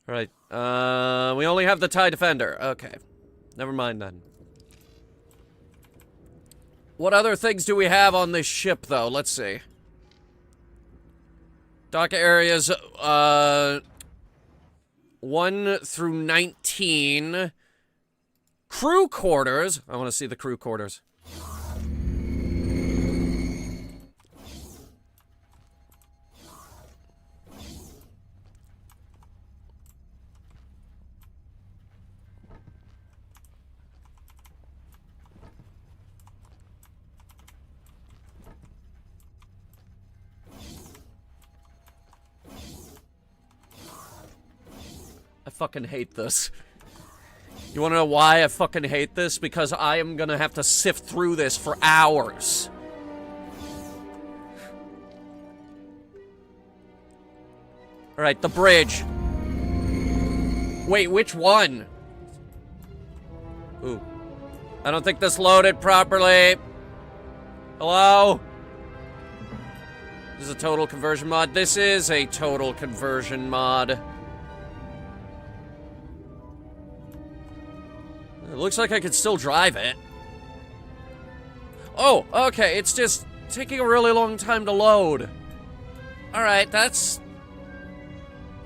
Alright, we only have the TIE Defender. Okay. Never mind then. What other things do we have on this ship, though? Let's see. Dock areas, 1 through 19. Crew quarters. I want to see the crew quarters. I fucking hate this. You wanna know why I fucking hate this? Because I am gonna have to sift through this for hours. Alright, the bridge. Wait, which one? Ooh. I don't think this loaded properly. Hello? This is a total conversion mod. This is a total conversion mod. It looks like I could still drive it. Oh, okay, it's just taking a really long time to load. Alright, that's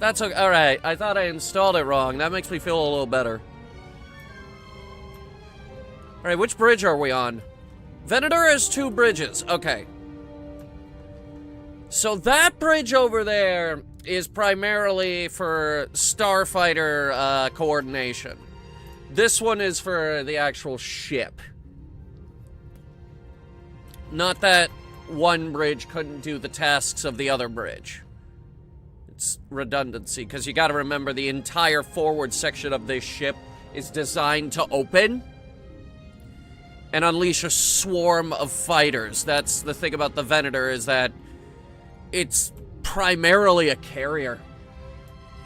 okay. Alright, I thought I installed it wrong. That makes me feel a little better. Alright, which bridge are we on? Venator has 2 bridges. Okay. So that bridge over there is primarily for starfighter coordination. This one is for the actual ship. Not that one bridge couldn't do the tasks of the other bridge. It's redundancy, because you gotta remember the entire forward section of this ship is designed to open and unleash a swarm of fighters. That's the thing about the Venator, is that it's primarily a carrier.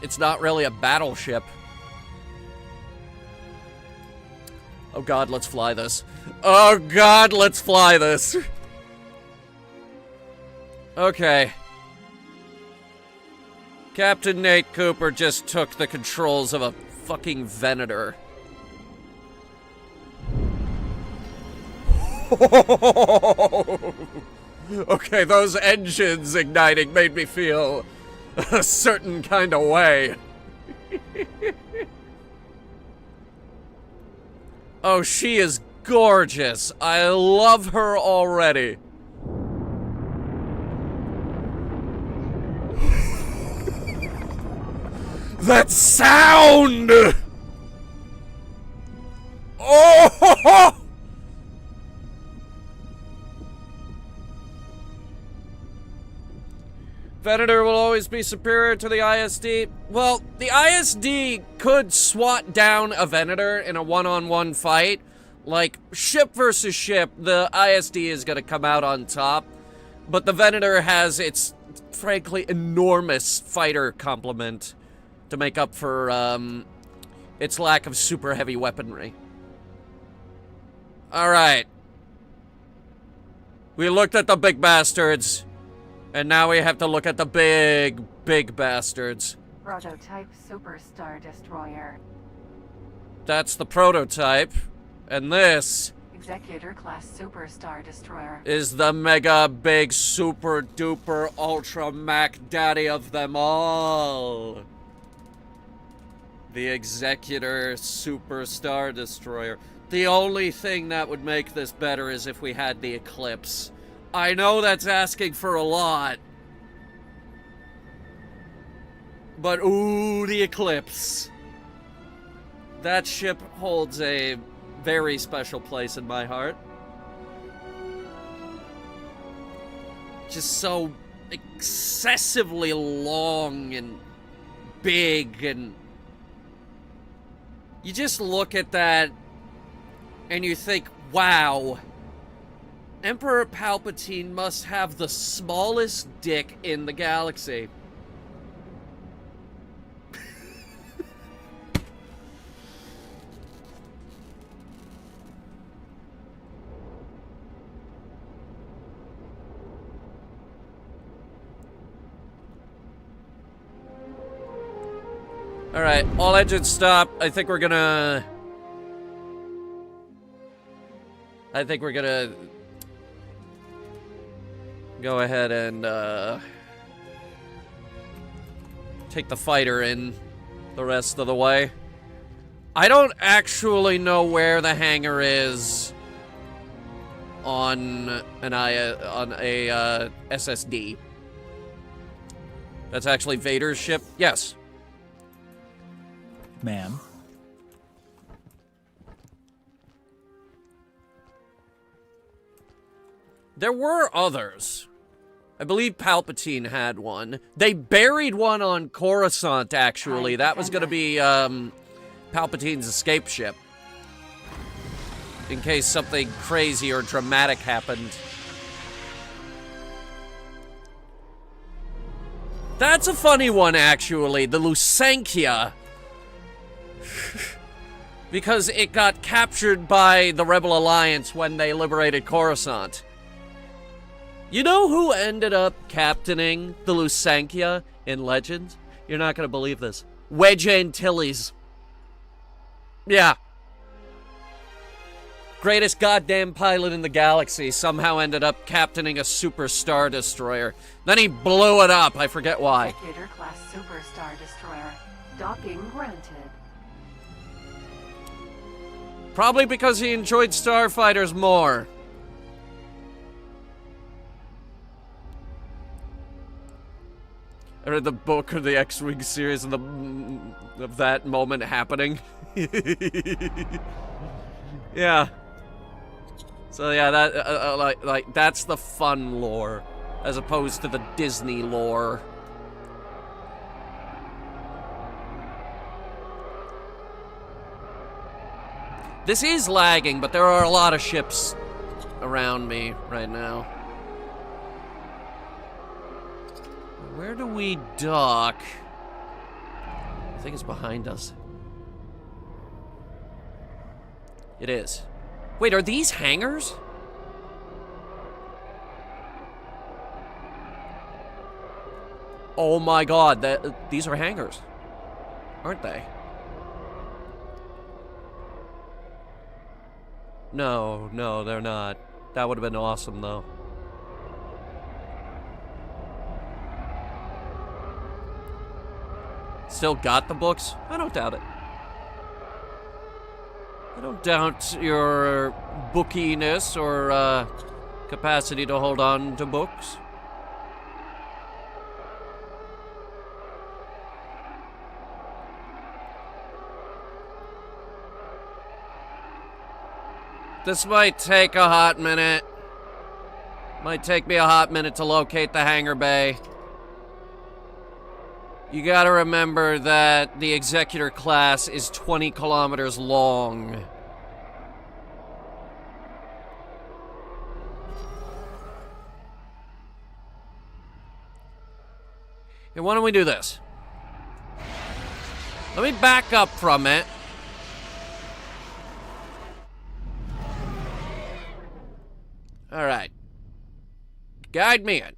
It's not really a battleship. Oh god, let's fly this. Oh god, let's fly this. Okay. Captain Nate Cooper just took the controls of a fucking Venator. Okay, those engines igniting made me feel a certain kind of way. Oh, she is gorgeous. I love her already. That sound! Oh! Venator will always be superior to the ISD. Well, the ISD could swat down a Venator in a one-on-one fight. Like, ship versus ship, the ISD is gonna come out on top. But the Venator has its, frankly, enormous fighter complement to make up for, its lack of super heavy weaponry. Alright. We looked at the big bastards. And now we have to look at the big, big bastards. Prototype Superstar Destroyer. That's the prototype. And this... Executor Class Superstar Destroyer. ...is the mega, big, super, duper, ultra, mac daddy of them all. The Executor Superstar Destroyer. The only thing that would make this better is if we had the Eclipse. I know that's asking for a lot. But ooh, the Eclipse. That ship holds a very special place in my heart. Just so excessively long and big, and you just look at that and you think, wow. Emperor Palpatine must have the smallest dick in the galaxy. Alright, all engines stop. I think we're gonna go ahead and take the fighter in the rest of the way. I don't actually know where the hangar is on a SSD. That's actually Vader's ship. Yes. Ma'am. There were others. I believe Palpatine had one. They buried one on Coruscant, actually. That was going to be Palpatine's escape ship. In case something crazy or dramatic happened. That's a funny one, actually. The Lusankia. Because it got captured by the Rebel Alliance when they liberated Coruscant. You know who ended up captaining the Lusankia in Legends? You're not going to believe this. Wedge Antilles. Yeah. Greatest goddamn pilot in the galaxy somehow ended up captaining a Super Star Destroyer. Then he blew it up. I forget why. Executor Class Superstar Destroyer. Docking granted. Probably because he enjoyed starfighters more. I read the book or the X-Wing series and of that moment happening. Yeah. So yeah, that like that's the fun lore, as opposed to the Disney lore. This is lagging, but there are a lot of ships around me right now. Where do we dock? I think it's behind us. It is. Wait, are these hangars? Oh my god, these are hangars. Aren't they? No, they're not. That would have been awesome, though. Still got the books? I don't doubt it. I don't doubt your bookiness or capacity to hold on to books. This might take a hot minute. Might take me a hot minute to locate the hangar bay. You gotta remember that the Executor class is 20 kilometers long. Hey, why don't we do this? Let me back up from it. Alright. Guide me in.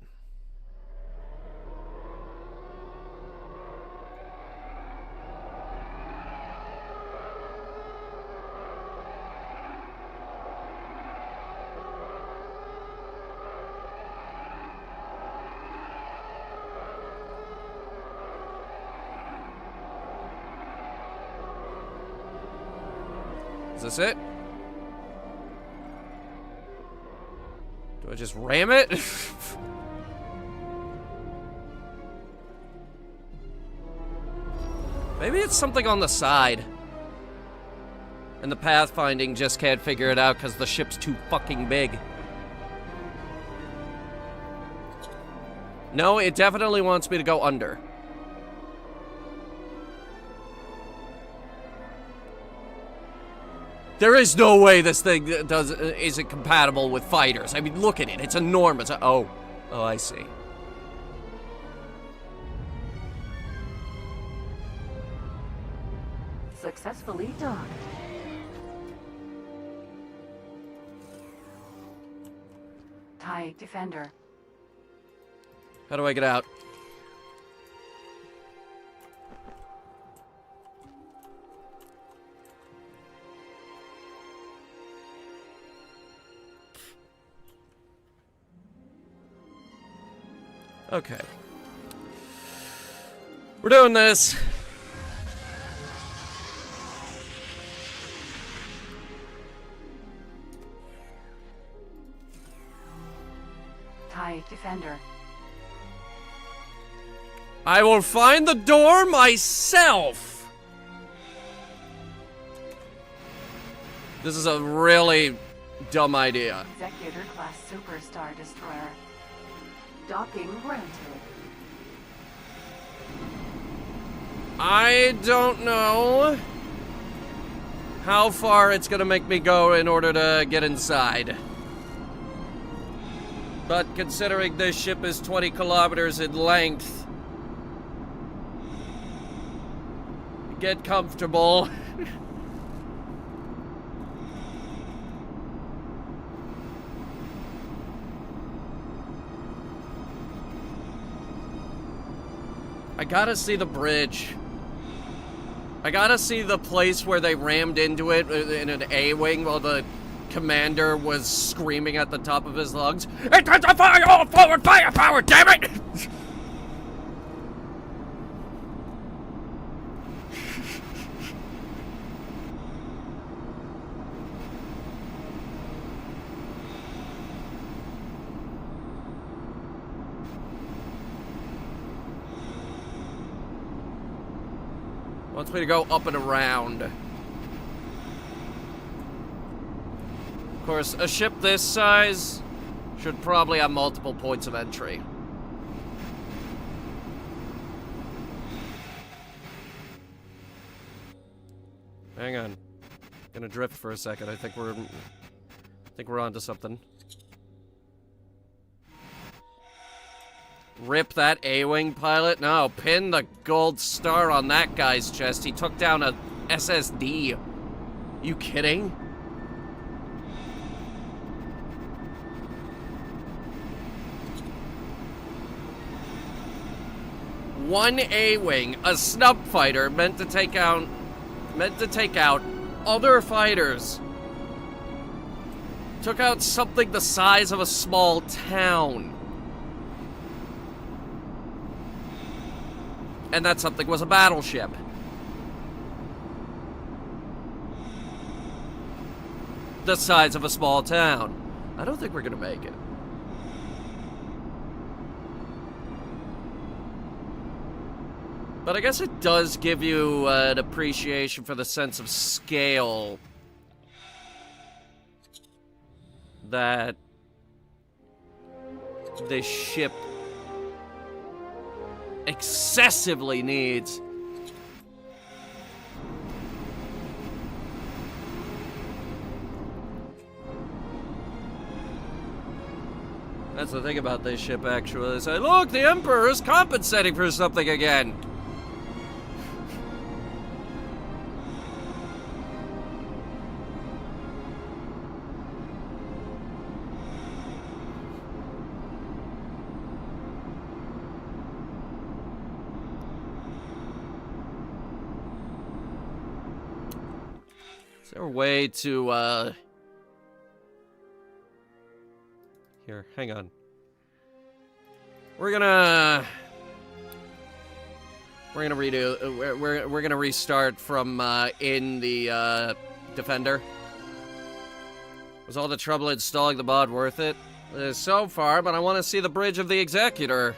Is this it? Do I just ram it? Maybe it's something on the side. And the pathfinding just can't figure it out because the ship's too fucking big. No, it definitely wants me to go under. There is no way this thing isn't compatible with fighters. I mean, look at it. It's enormous. Oh, I see. Successfully docked. TIE Defender. How do I get out? Okay. We're doing this. TIE Defender. I will find the door myself. This is a really dumb idea. Executor class Superstar Destroyer. Docking granted. I don't know how far it's gonna make me go in order to get inside. But considering this ship is 20 kilometers in length, get comfortable. I gotta see the bridge. I gotta see the place where they rammed into it in an A-wing while the commander was screaming at the top of his lungs. Intensify all forward firepower, damn it! Wants me to go up and around. Of course, a ship this size should probably have multiple points of entry. Hang on. Gonna drift for a second. I think we're onto something. Rip that A-wing pilot? No, pin the gold star on that guy's chest. He took down a SSD. You kidding? One A-wing, a snub fighter meant to take out other fighters. Took out something the size of a small town. and that something was a battleship. The size of a small town. I don't think we're gonna make it. But I guess it does give you an appreciation for the sense of scale that this ship excessively needs. That's the thing about this ship, actually. They say, look, the Emperor is compensating for something again. Is there a way to, Here, hang on. We're gonna redo. We're gonna restart from in the Defender. Was all the trouble installing the mod worth it? So far, but I want to see the bridge of the Executor.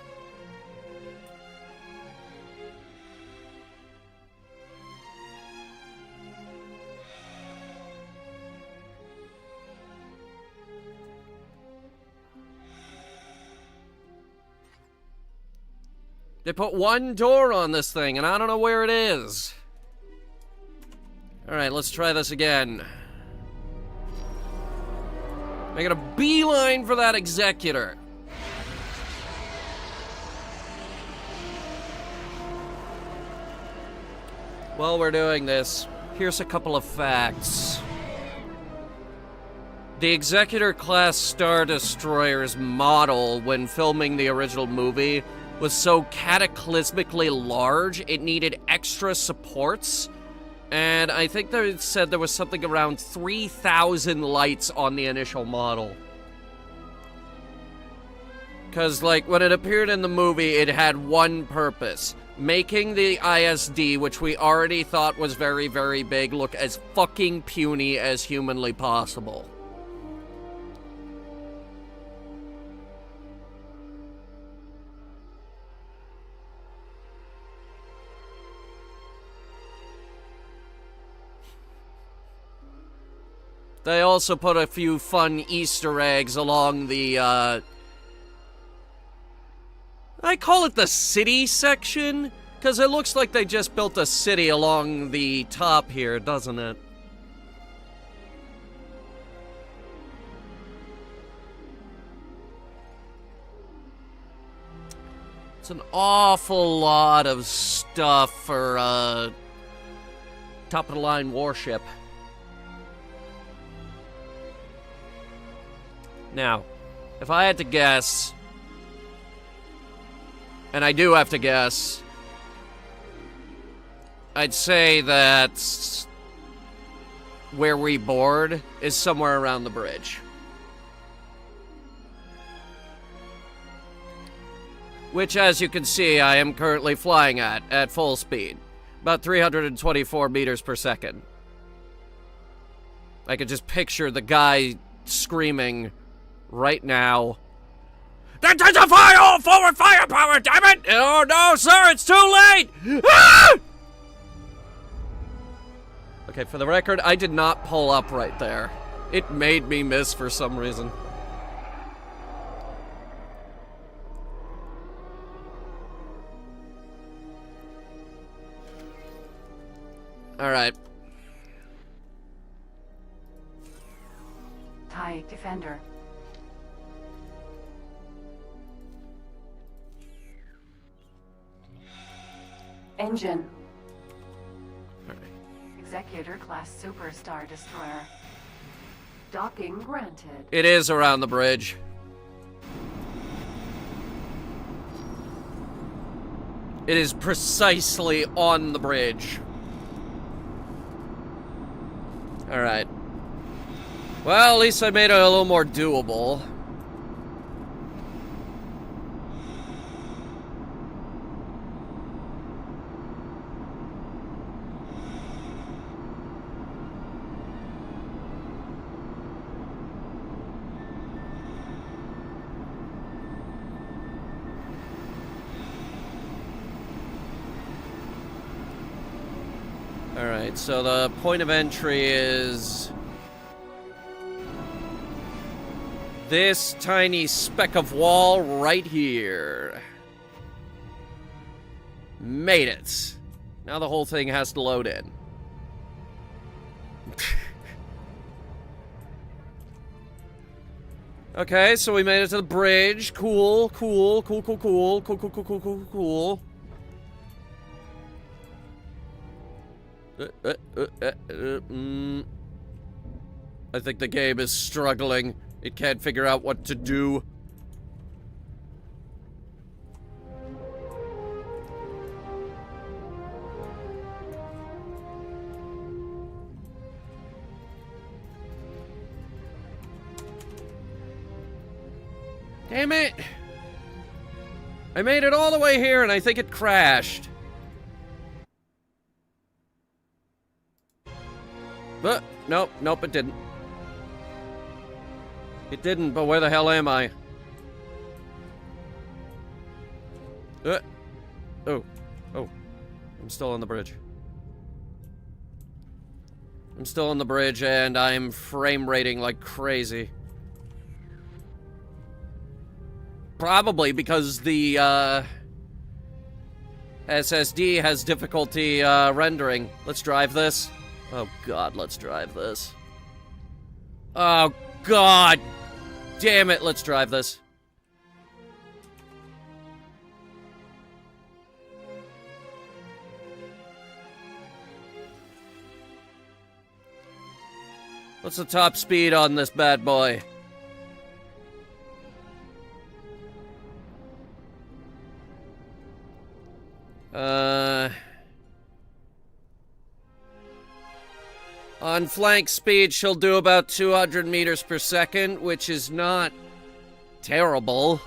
They put one door on this thing, and I don't know where it is. Alright, let's try this again. Making a beeline for that Executor. While we're doing this, here's a couple of facts. The Executor-class Star Destroyer's model when filming the original movie was so cataclysmically large, it needed extra supports. And I think they said there was something around 3,000 lights on the initial model. Because, like, when it appeared in the movie, it had one purpose. Making the ISD, which we already thought was very, very big, look as fucking puny as humanly possible. They also put a few fun Easter eggs along the, I call it the city section, because it looks like they just built a city along the top here, doesn't it? It's an awful lot of stuff for, top-of-the-line warship. Now, if I had to guess, and I do have to guess, I'd say that where we board is somewhere around the bridge. Which, as you can see, I am currently flying at full speed. About 324 meters per second. I could just picture the guy screaming right now. Intensify all forward firepower, damn it! Oh no, sir, it's too late! Ah! Okay, for the record, I did not pull up right there. It made me miss for some reason. Alright. TIE Defender. Engine. Alright. Executor class Superstar Destroyer. Docking granted. It is around the bridge. It is precisely on the bridge. Alright. Well, at least I made it a little more doable. Alright, so the point of entry is this tiny speck of wall right here. Made it. Now the whole thing has to load in. Okay, so we made it to the bridge. Cool, cool, cool, cool, cool, cool, cool, cool, cool, cool, cool. I think the game is struggling. It can't figure out what to do. Damn it! I made it all the way here and I think it crashed. But, nope, nope, it didn't. It didn't, but where the hell am I? Oh. Oh. I'm still on the bridge. I'm still on the bridge and I'm frame rating like crazy. Probably because the SSD has difficulty rendering. Let's drive this. Oh god, let's drive this. Oh god! Damn it, let's drive this. What's the top speed on this bad boy? On flank speed, she'll do about 200 meters per second, which is not terrible.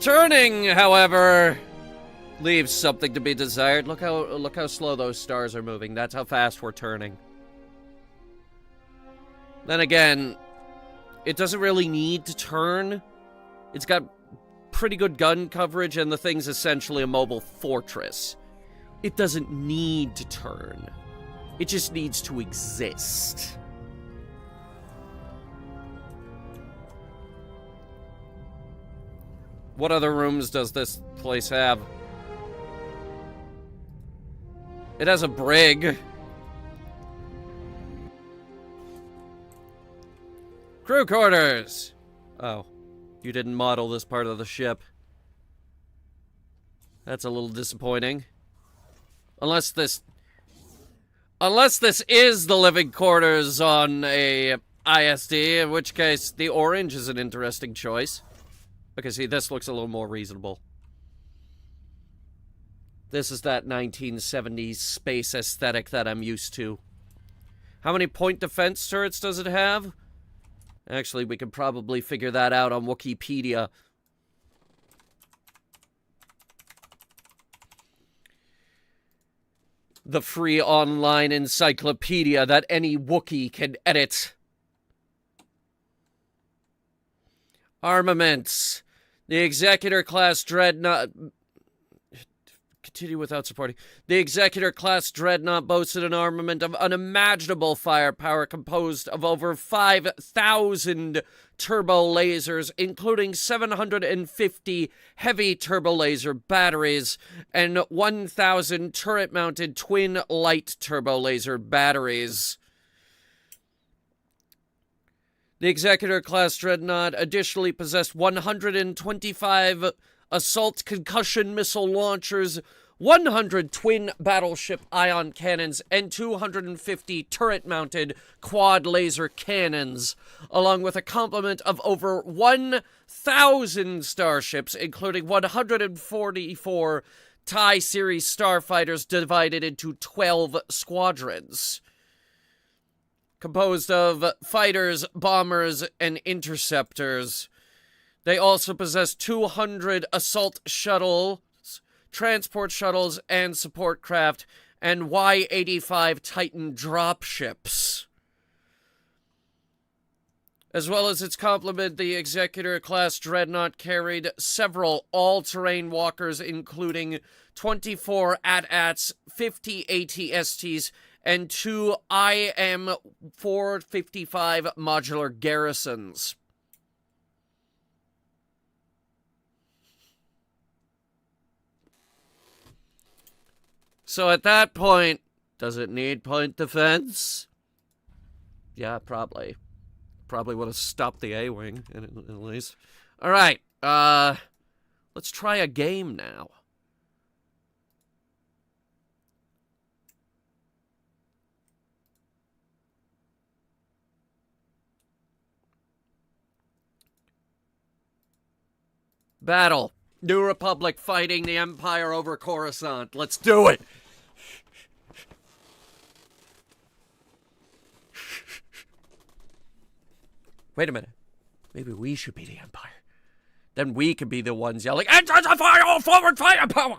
Turning, however, leaves something to be desired. Look how slow those stars are moving. That's how fast we're turning. Then again, it doesn't really need to turn. It's got pretty good gun coverage, and the thing's essentially a mobile fortress. It doesn't need to turn. It just needs to exist. What other rooms does this place have? It has a brig. Crew quarters! Oh. You didn't model this part of the ship. That's a little disappointing. Unless this is the living quarters on a ISD, in which case the orange is an interesting choice. Okay, see, this looks a little more reasonable. This is that 1970s space aesthetic that I'm used to. How many point defense turrets does it have? Actually, we could probably figure that out on Wikipedia. The free online encyclopedia that any Wookiee can edit. Armaments. The Executor-class Dreadnought... Continue without supporting. The Executor-class Dreadnought boasted an armament of unimaginable firepower composed of over 5,000 turbo lasers, including 750 heavy turbo laser batteries and 1,000 turret-mounted twin light turbo laser batteries. The Executor-class Dreadnought additionally possessed 125 assault concussion missile launchers, 100 twin battleship ion cannons, and 250 turret-mounted quad laser cannons, along with a complement of over 1,000 starships, including 144 TIE series starfighters divided into 12 squadrons, composed of fighters, bombers, and interceptors. They also possess 200 assault shuttles, transport shuttles, and support craft, and Y-85 Titan dropships. As well as its complement, the Executor-class Dreadnought carried several all-terrain walkers, including 24 AT-ATs, 50 AT-STs, and 2 IM-455 modular garrisons. So at that point, does it need point defense? Yeah, probably. Probably would have stopped the A-Wing, at least. Alright, let's try a game now. Battle. New Republic fighting the Empire over Coruscant. Let's do it! Wait a minute. Maybe we should be the Empire. Then we could be the ones yelling, "Intensify all forward firepower!"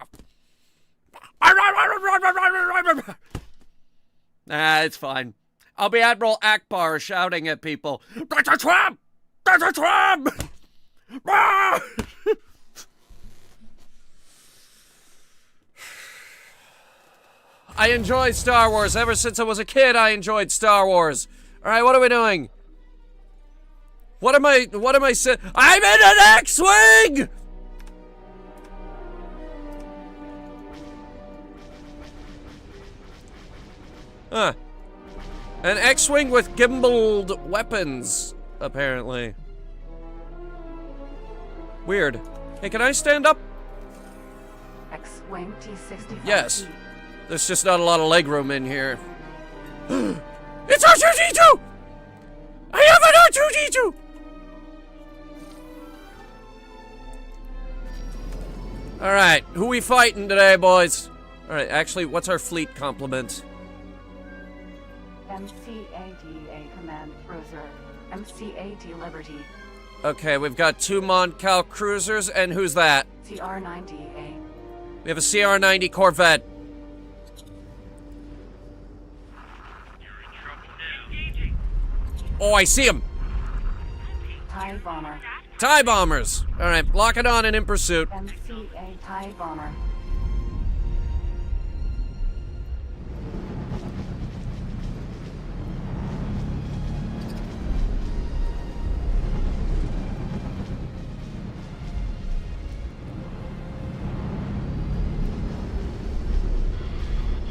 Nah, it's fine. I'll be Admiral Akbar shouting at people, "That's a trap! That's a trap!" I enjoy Star Wars. Ever since I was a kid, I enjoyed Star Wars. Alright, what are we doing? What am I saying? I'm in an X-Wing! Huh. An X-Wing with gimbaled weapons, apparently. Weird. Hey, can I stand up? X-Wing T-65. Yes. There's just not a lot of legroom in here. It's R2-D2! I have an R2-D2! Alright, who we fighting today, boys? Alright, actually, what's our fleet complement? MCADA Command Cruiser. MCAD Liberty. Okay, we've got 2 Moncal cruisers, and who's that? CR-90A. We have a CR-90 Corvette. Oh, I see him! TIE Bomber. TIE Bombers! Alright, lock it on and in pursuit. MCA TIE Bomber.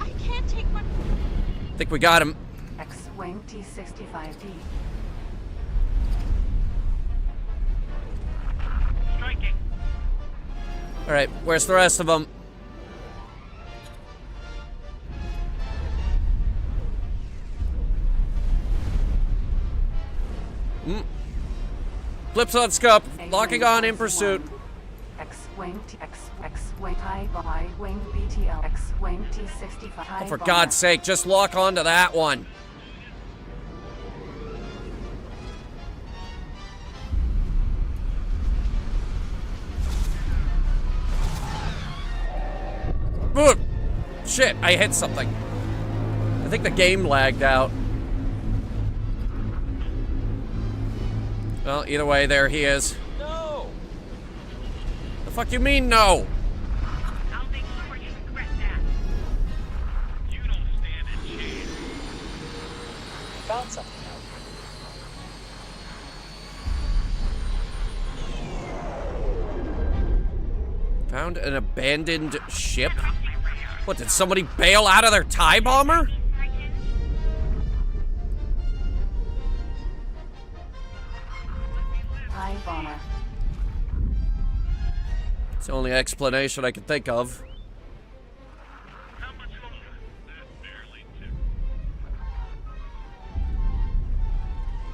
I can't take one. I think we got him. X-Wing T-65D. Striking. Alright, where's the rest of them? Flips on scope, locking on in pursuit. X-Wing X-Wing TIE Wing BTL. X-Wing T-65. Oh, for God's sake, just lock onto that one. Ugh. Shit, I hit something. I think the game lagged out. Well, either way, there he is. No. The fuck you mean, no? I'll make sure you regret that. You don't stand a chance. Found something out. Found an abandoned ship? What, did somebody bail out of their TIE bomber? TIE Bomber. It's the only explanation I can think of.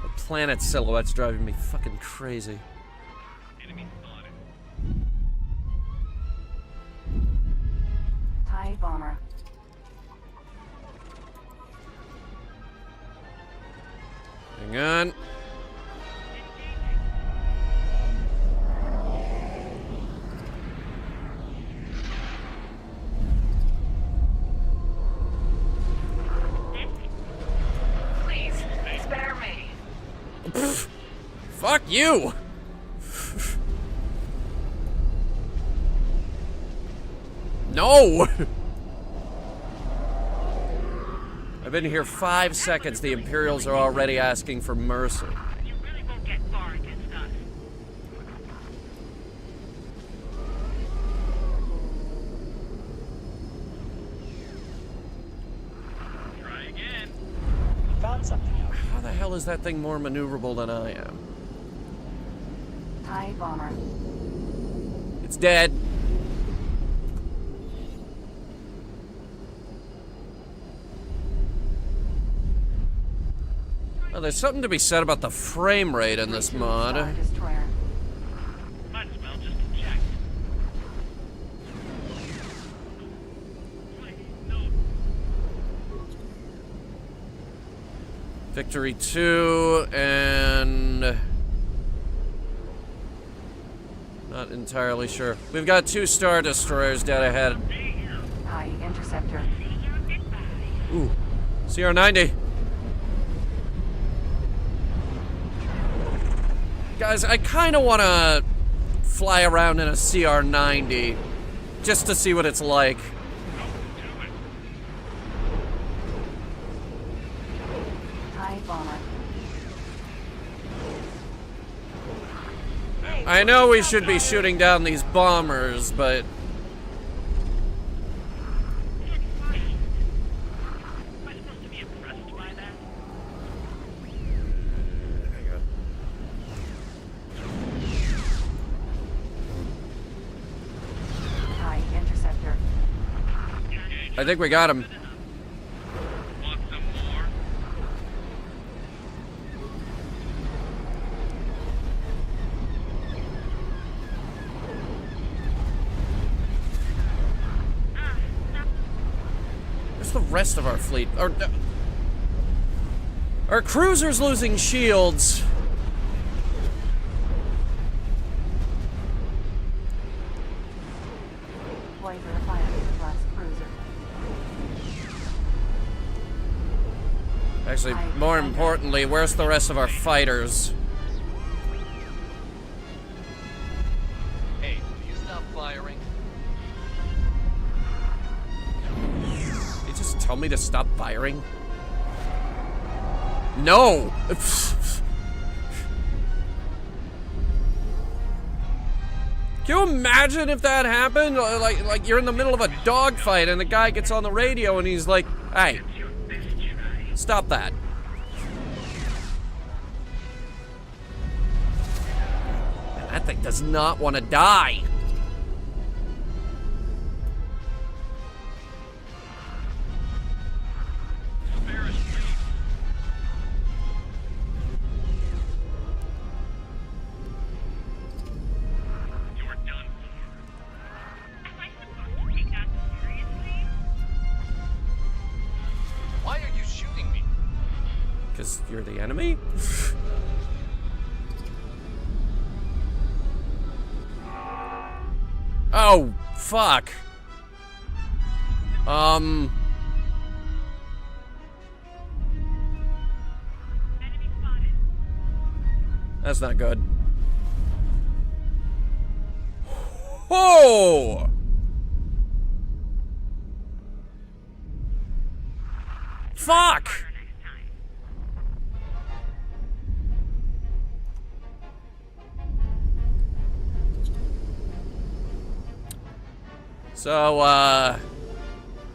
The planet silhouette's driving me fucking crazy. TIE Bomber. Hang on. Please, spare me. Fuck you! No! I've been here 5 seconds. The Imperials are already asking for mercy. You really won't get far against us. Try again. Found something out. How the hell is that thing more maneuverable than I am? TIE bomber. It's dead. Well, there's something to be said about the frame rate in this mod. Star Destroyer. Might as well just eject. Please, no. Victory 2 and... not entirely sure. We've got 2 Star Destroyers dead ahead. TIE interceptor. Ooh. CR-90. Guys, I kind of want to fly around in a CR-90 just to see what it's like. TIE bomber. I know we should be shooting down these bombers, but... Am I supposed to be impressed by that? TIE interceptor. I think we got him. Want some more? Where's the rest of our fleet? Our cruiser's losing shields. Deploy verify class cruiser. Actually, more importantly, where's the rest of our fighters? Hey, will you stop firing? They just tell me to stop firing? No! Can you imagine if that happened? Like you're in the middle of a dogfight and the guy gets on the radio and he's like, "Hey, stop that." Man, that thing does not want to die. Why are you shooting me? Because you're the enemy? Oh, fuck. That's not good. Oh! Fuck! So,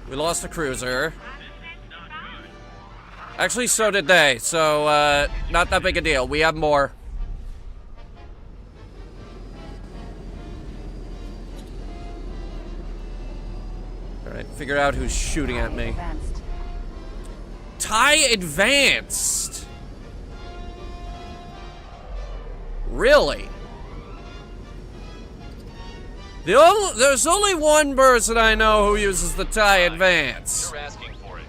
we lost a cruiser. Actually, so did they. So, not that big a deal. We have more. Alright, figure out who's shooting at me. TIE Advanced! Really? There's only one person I know who uses the TIE Advance. You're asking for it.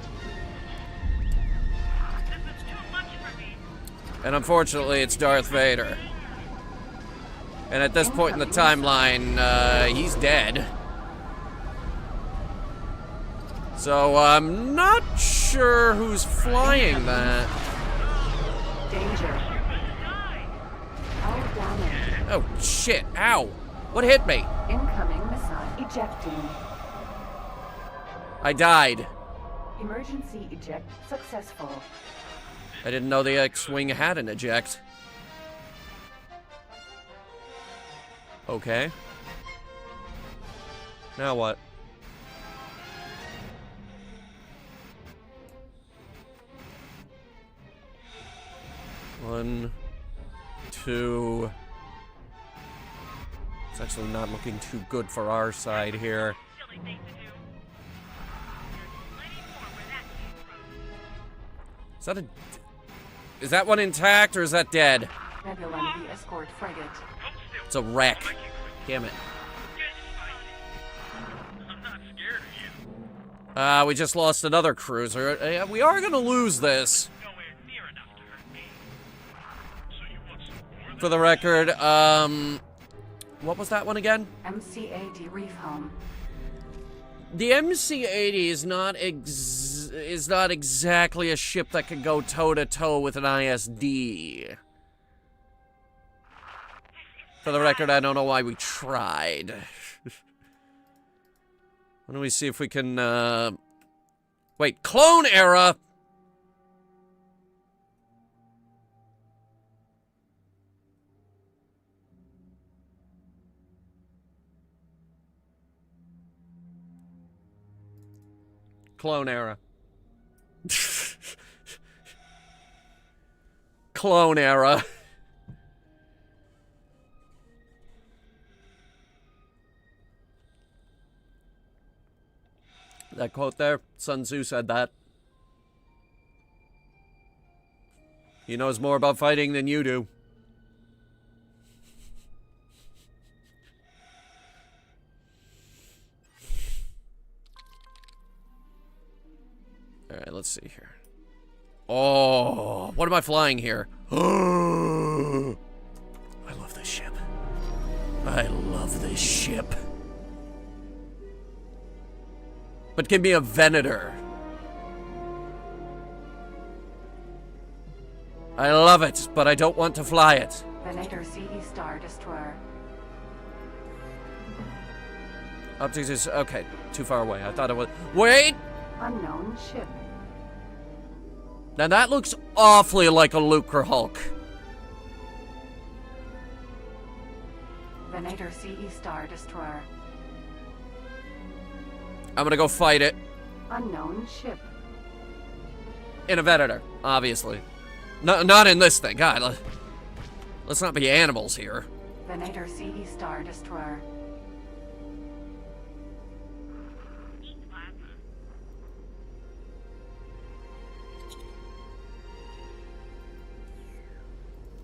And unfortunately, it's Darth Vader. And at this point in the timeline, he's dead. So I'm not sure who's flying that. Danger. Oh, shit. Ow. What hit me? Incoming missile ejecting. I died. Emergency eject successful. I didn't know the X-Wing had an eject. Okay. Now what? One, two. It's actually not looking too good for our side here. Is that one intact or is that dead? Nebula the escort frigate. It's a wreck. Damn it. We just lost another cruiser. We are gonna lose this. For the record, what was that one again? MC-80 Reef Home. The MC-80 is not exactly a ship that can go toe-to-toe with an ISD. For the record, I don't know why we tried. Why don't we see if we can, wait, clone era! Clone era. Clone era. That quote there, Sun Tzu said that. He knows more about fighting than you do. Alright, let's see here. Oh, what am I flying here? I love this ship. I love this ship. But give me a Venator. I love it, but I don't want to fly it. Venator CE Star Destroyer. Optics is okay. Too far away. I thought it was. Wait. Unknown ship. Now that looks awfully like a Lucre Hulk. Venator CE Star Destroyer. I'm gonna go fight it. Unknown ship. In a Venator, obviously. No, not in this thing. God, let's not be animals here. Venator CE Star Destroyer.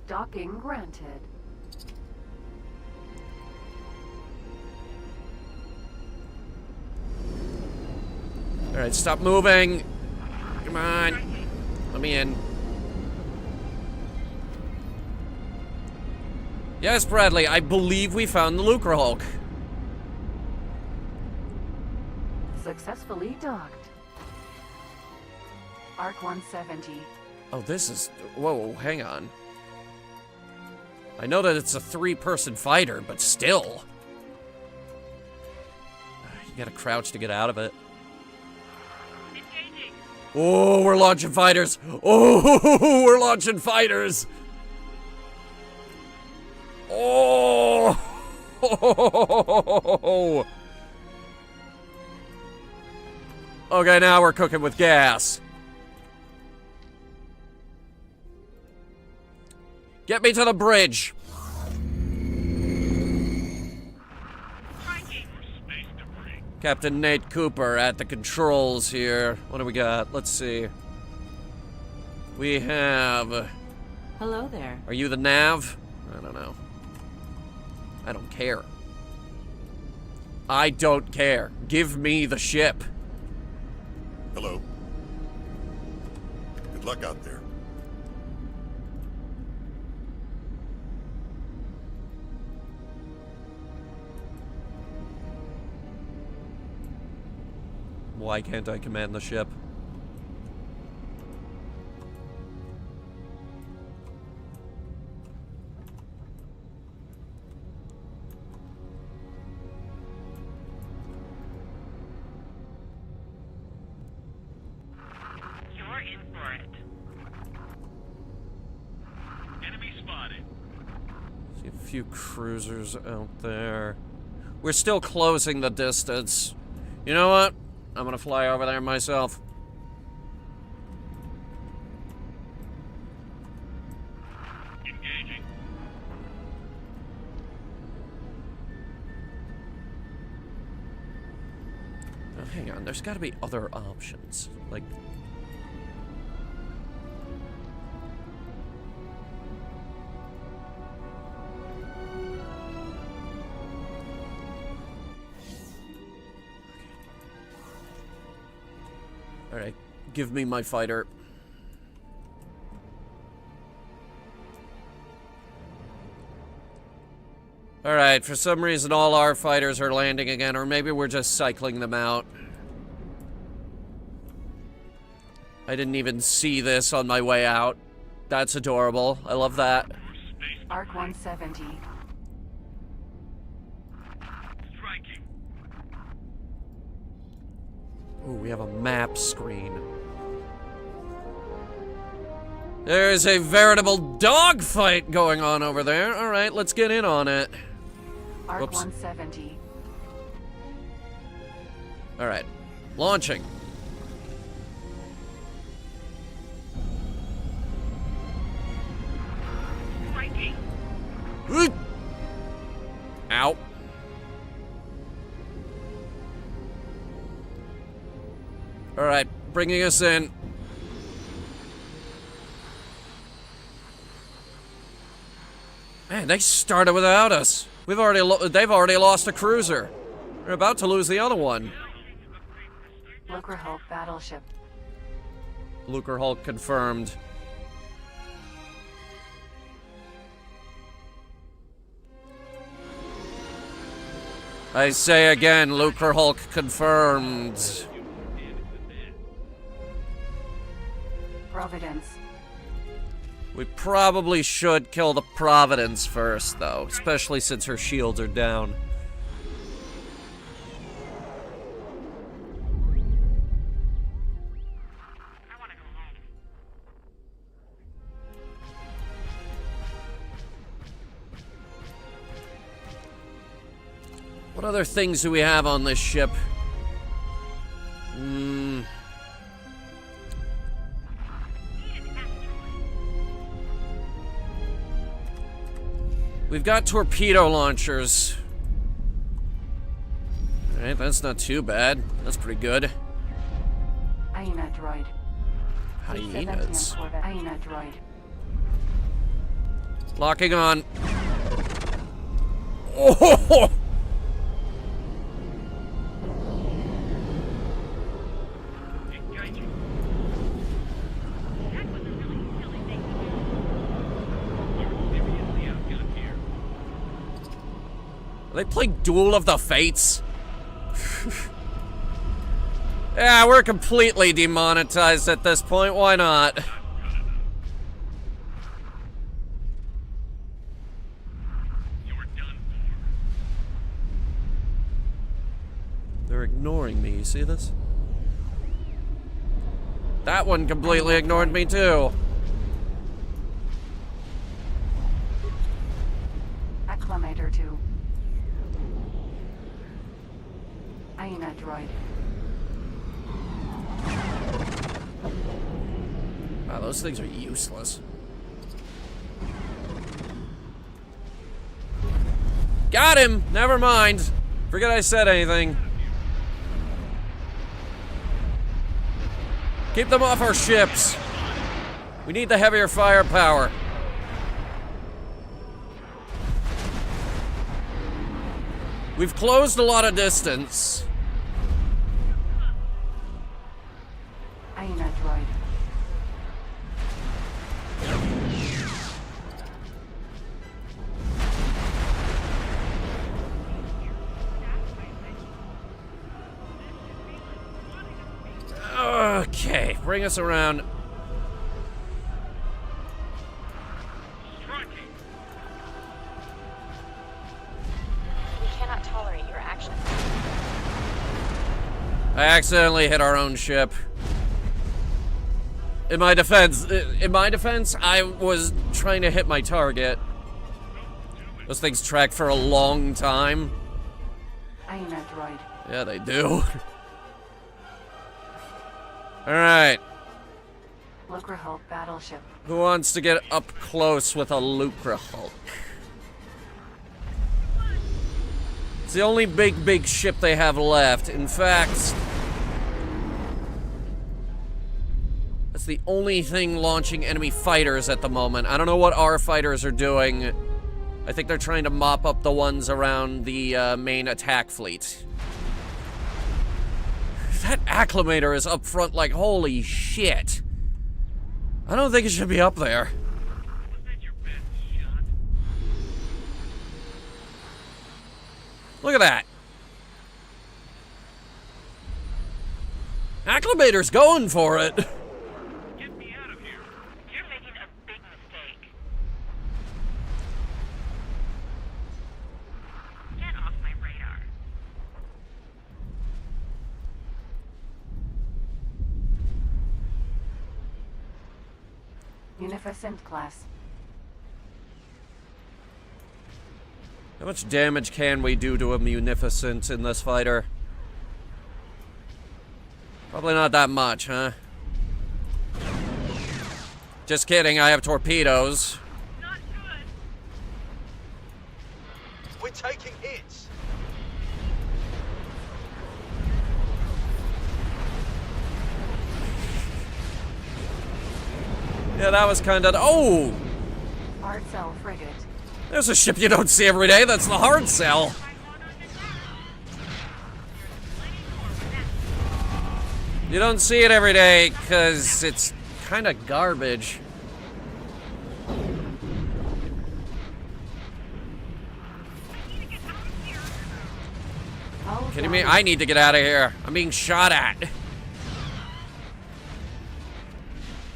Docking granted. Alright, stop moving. Come on. Let me in. Yes, Bradley, I believe we found the Lucre Hulk. Successfully docked. Arc 170. Oh, this is... Whoa, hang on. I know that it's a 3-person fighter, but still. You gotta crouch to get out of it. Oh, we're launching fighters. Oh, we're launching fighters. Oh. Okay, now we're cooking with gas. Get me to the bridge. Captain Nate Cooper at the controls here. What do we got? Let's see. We have... Hello there. Are you the nav? I don't know. I don't care. I don't care. Give me the ship. Hello. Good luck out there. Why can't I command the ship? See a few cruisers out there. We're still closing the distance. You know what? I'm gonna fly over there myself. Engaging. Oh, hang on, there's gotta be other options. Like... Alright, give me my fighter. Alright, for some reason all our fighters are landing again, or maybe we're just cycling them out. I didn't even see this on my way out. That's adorable. I love that. Arc 170. Striking. Ooh, we have a map screen. There's a veritable dogfight going on over there. Alright, let's get in on it. Arc Whoops. 170. Alright, launching. Striking. Ow. Alright, bringing us in. Man, they started without us. They've already lost a cruiser. They're about to lose the other one. Lucre Hulk battleship. Lucre Hulk confirmed. I say again, Lucre Hulk confirmed. Providence. We probably should kill the Providence first, though, especially since her shields are down. What other things do we have on this ship? We've got torpedo launchers. Alright, that's not too bad. That's pretty good. Hyena droid. Hyenas. Hyena droid. Locking on. Oh! Are they playing Duel of the Fates? Yeah, we're completely demonetized at this point. Why not? They're ignoring me. You see this? That one completely ignored me too. Acclamator 2. Hyena droid. Wow, those things are useless. Got him! Never mind. Forget I said anything. Keep them off our ships. We need the heavier firepower. We've closed a lot of distance. Hyena droid. Okay, bring us around. We cannot tolerate your actions. I accidentally hit our own ship. In my defense, I was trying to hit my target. Those things track for a long time. I ain't a droid. Yeah, they do. Alright. Lucra Hulk battleship. Who wants to get up close with a Lucra Hulk? It's the only big ship they have left. In fact, that's the only thing launching enemy fighters at the moment. I don't know what our fighters are doing. I think they're trying to mop up the ones around the main attack fleet. That acclimator is up front like, holy shit. I don't think it should be up there. Look at that. Acclimator's going for it. Get me out of here. You're making a big mistake. Get off my radar. Munificent class. How much damage can we do to a Munificent in this fighter? Probably not that much, huh? Just kidding, I have torpedoes. Not good. We're taking hits. Yeah, that was kind of... Oh! Hard cell frigate. There's a ship you don't see every day. That's the hard cell. You don't see it every day because it's kind of garbage. Kidding me? I need to get out of here. I'm being shot at.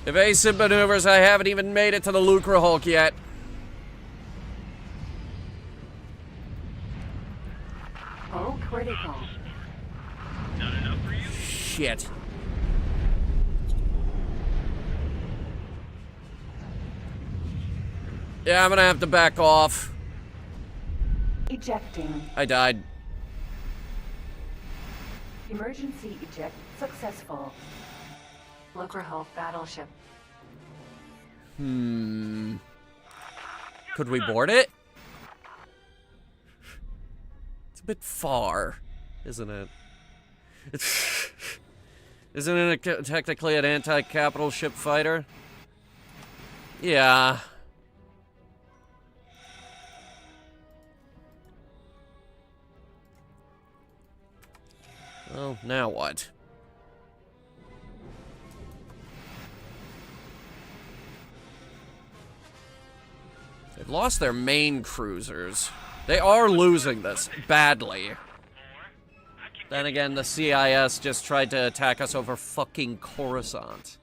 Evasive maneuvers. I haven't even made it to the Lucra Hulk yet. Oh, critical. Not enough for you? Shit. Yeah, I'm gonna have to back off. Ejecting. I died. Emergency eject successful. Lucra Hulk battleship. Could we board it? It's a bit far, isn't it? Isn't it technically an anti-capital ship fighter? Yeah. Well, now what? They've lost their main cruisers. They are losing this badly. Then again, the CIS just tried to attack us over fucking Coruscant.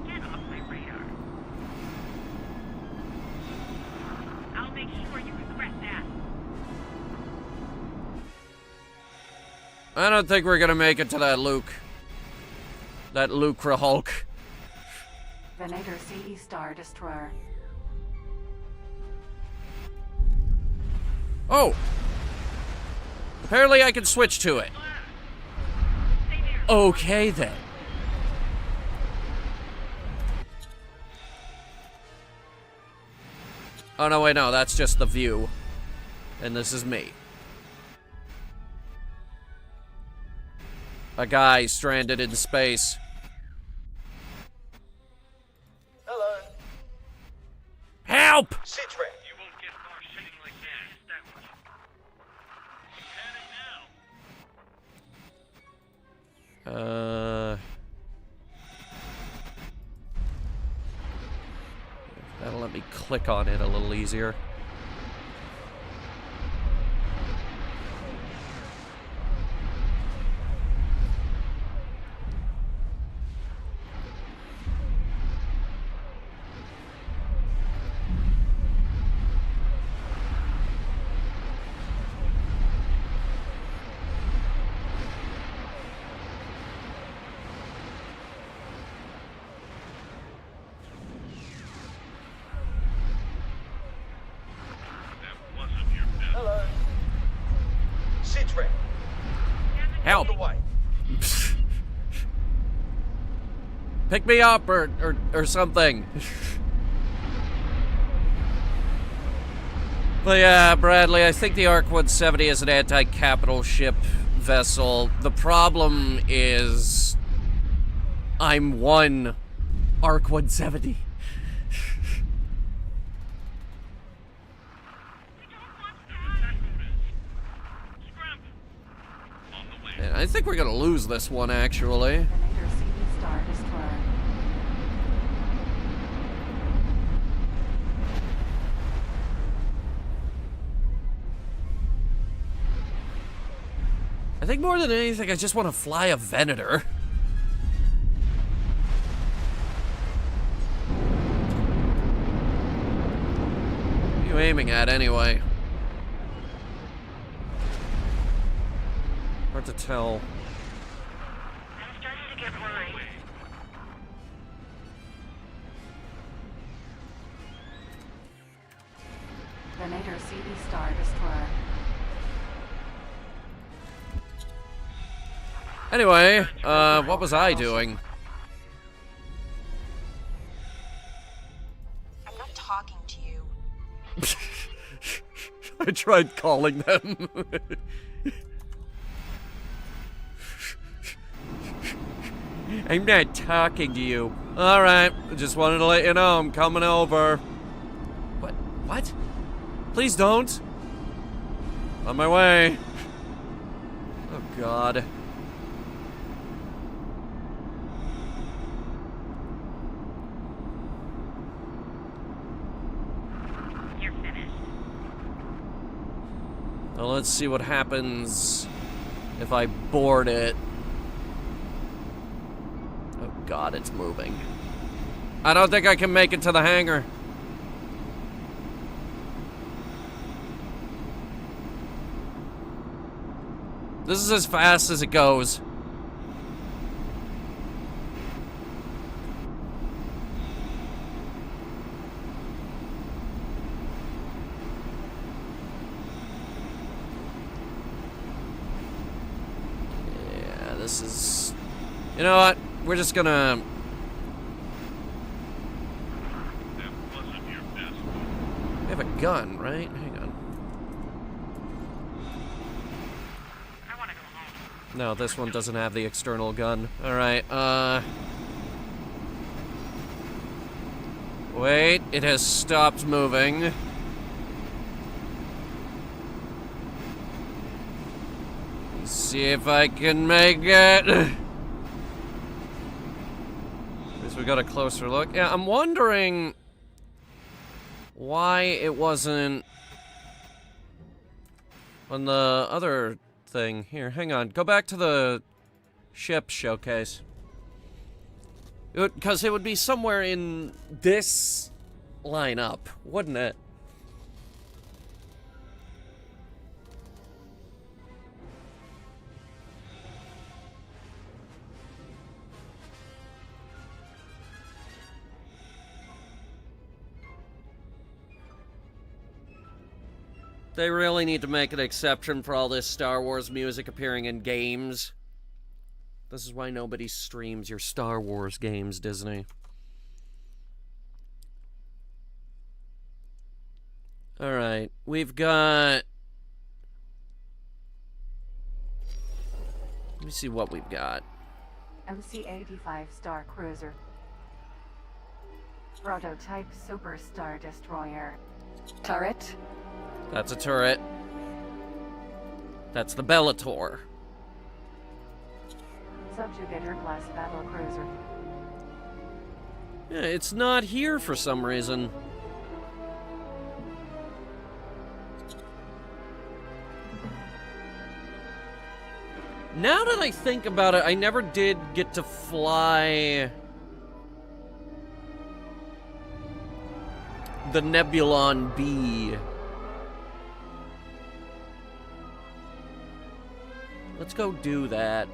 Get off my radar. I'll make sure you regret that. I don't think we're gonna make it to that Luke. That Lucra Hulk. Venator CE Star Destroyer. Oh! Apparently I can switch to it. Okay then. Oh no, wait, no, that's just the view. And this is me. A guy stranded in space. Hello. Help! Sit-rep. You won't get far shooting like that much. That'll let me click on it a little easier. help! Pick me up or something. But yeah, Bradley, I think the Arc 170 is an anti-capital ship vessel. The problem is I'm one Arc 170. Man, I think we're gonna lose this one, actually. I think more than anything, I just want to fly a Venator. What are you aiming at, anyway? Hard to tell. I'm starting to get worried. Venator CD Star Destroyer. Anyway, what was I doing? I'm not talking to you. I tried calling them. I'm not talking to you. Alright, just wanted to let you know I'm coming over. What? What? Please don't. On my way. Oh, God. You're finished. Well, let's see what happens if I board it. Oh, God, it's moving. I don't think I can make it to the hangar. This is as fast as it goes. Yeah, this is... You know what? We're just gonna... We have a gun, right? Hang on. No, this one doesn't have the external gun. Alright, wait, it has stopped moving. Let's see if I can make it. At least we got a closer look. Yeah, I'm wondering why it wasn't on the other thing. Here, hang on. Go back to the ship showcase. Because it would be somewhere in this lineup, wouldn't it? They really need to make an exception for all this Star Wars music appearing in games. This is why nobody streams your Star Wars games, Disney. Alright, we've got... Let me see what we've got. MC-85 Star Cruiser. Prototype Superstar Destroyer. Turret. That's a turret. That's the Bellator. Subjugator class battle cruiser. Yeah, it's not here for some reason. Now that I think about it, I never did get to fly the Nebulon B. Let's go do that.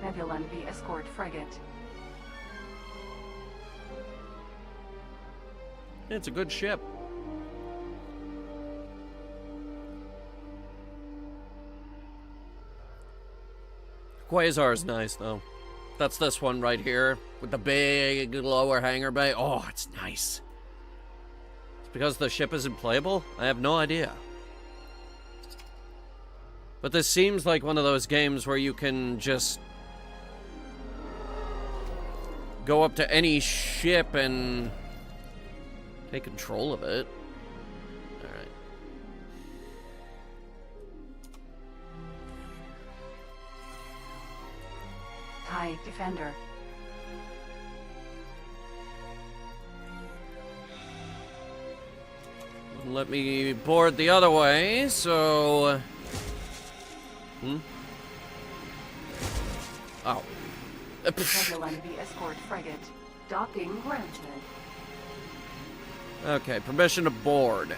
Nebulon B escort frigate. It's a good ship. Quasar's nice, though. That's this one right here, with the big lower hangar bay. Oh, it's nice. It's because the ship isn't playable? I have no idea. But this seems like one of those games where you can just go up to any ship and take control of it. Alright. TIE Defender. Wouldn't let me board the other way, so... Oh. Defender enemy escort frigate. Docking granted. Okay, permission to board.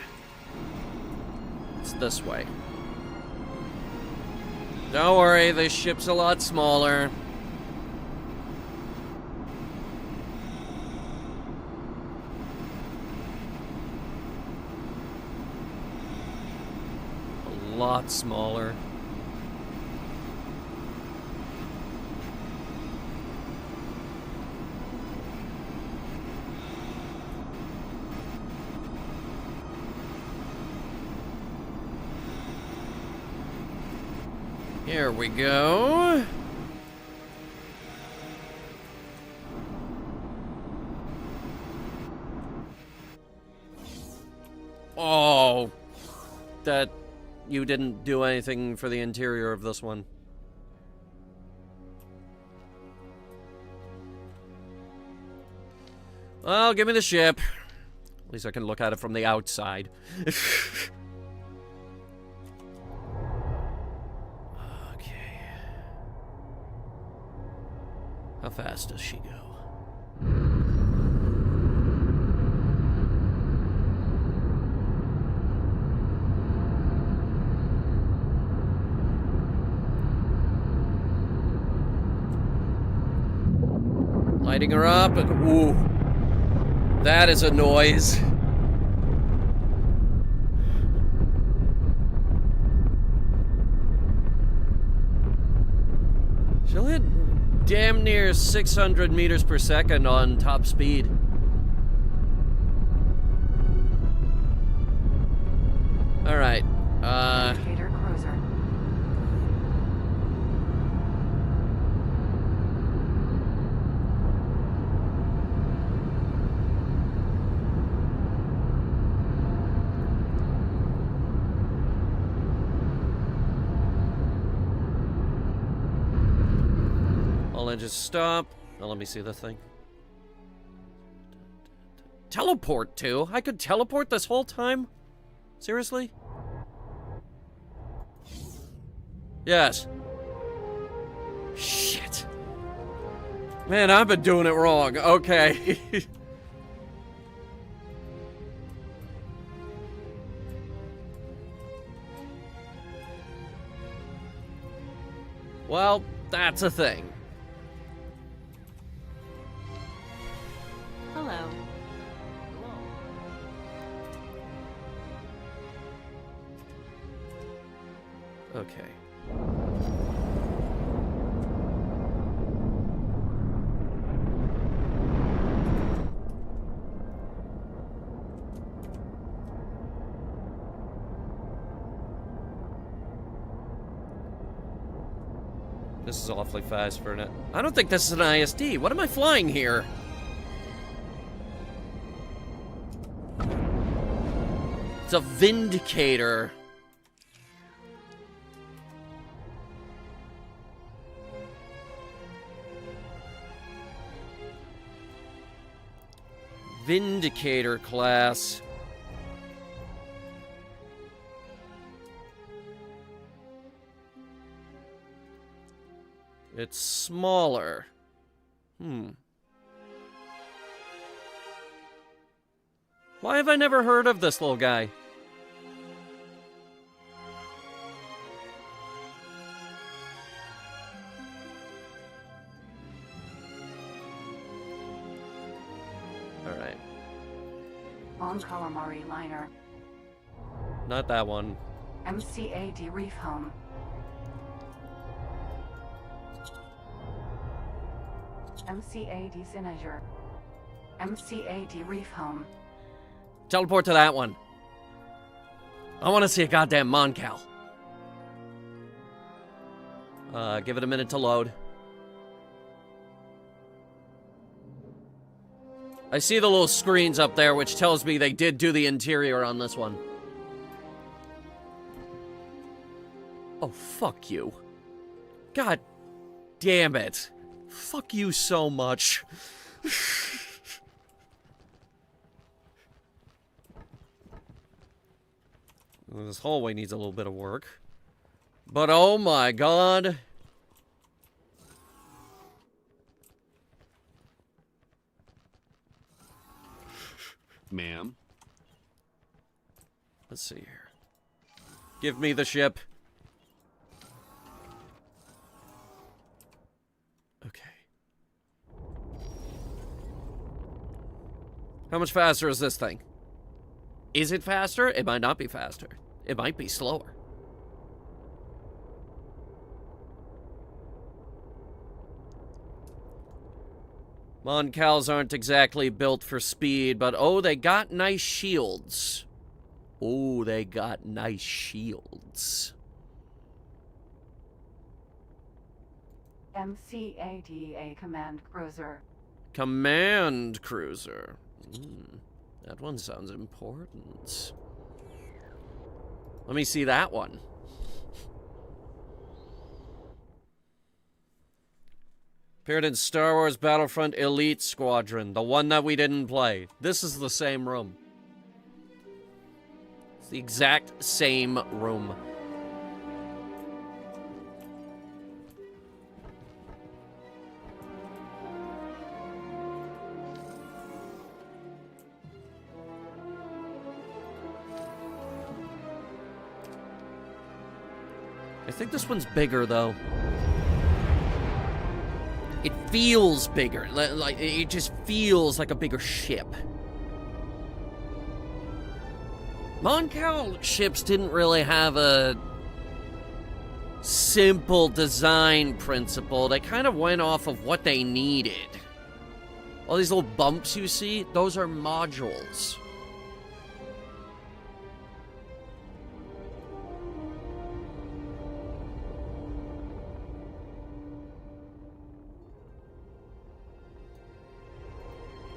It's this way. Don't worry, this ship's a lot smaller. A lot smaller. Here we go. Oh, that you didn't do anything for the interior of this one. Well, give me the ship. At least I can look at it from the outside. How fast does she go? Lighting her up, and ooh, that is a noise. She'll hit damn near 600 meters per second on top speed. All right. Indicator cruiser. All engines stop. Now let me see the thing. Teleport to? I could teleport this whole time? Seriously? Yes. Shit. Man, I've been doing it wrong. Okay. Well, that's a thing. Hello. Okay. This is awfully fast for an... I don't think this is an ISD. What am I flying here? It's a Vindicator. Vindicator class. It's smaller. Why have I never heard of this little guy? Alright. On Calamari liner. Not that one. MCAD Reef Home. MCAD Sinager. MCAD Reef Home. Teleport to that one. I want to see a goddamn Moncal. Give it a minute to load. I see the little screens up there, which tells me they did do the interior on this one. Oh, fuck you. God damn it. Fuck you so much. This hallway needs a little bit of work. But oh my god. Ma'am. Let's see here. Give me the ship. Okay. How much faster is this thing? Is it faster? It might not be faster. It might be slower. Moncals aren't exactly built for speed, but oh, they got nice shields. Oh, they got nice shields. MCADA Command Cruiser. Command Cruiser. That one sounds important. Let me see that one. Appeared in Star Wars Battlefront Elite Squadron, the one that we didn't play. This is the same room. It's the exact same room. I think this one's bigger, though. It feels bigger. Like, it just feels like a bigger ship. Moncal ships didn't really have a simple design principle. They kind of went off of what they needed. All these little bumps you see, those are modules.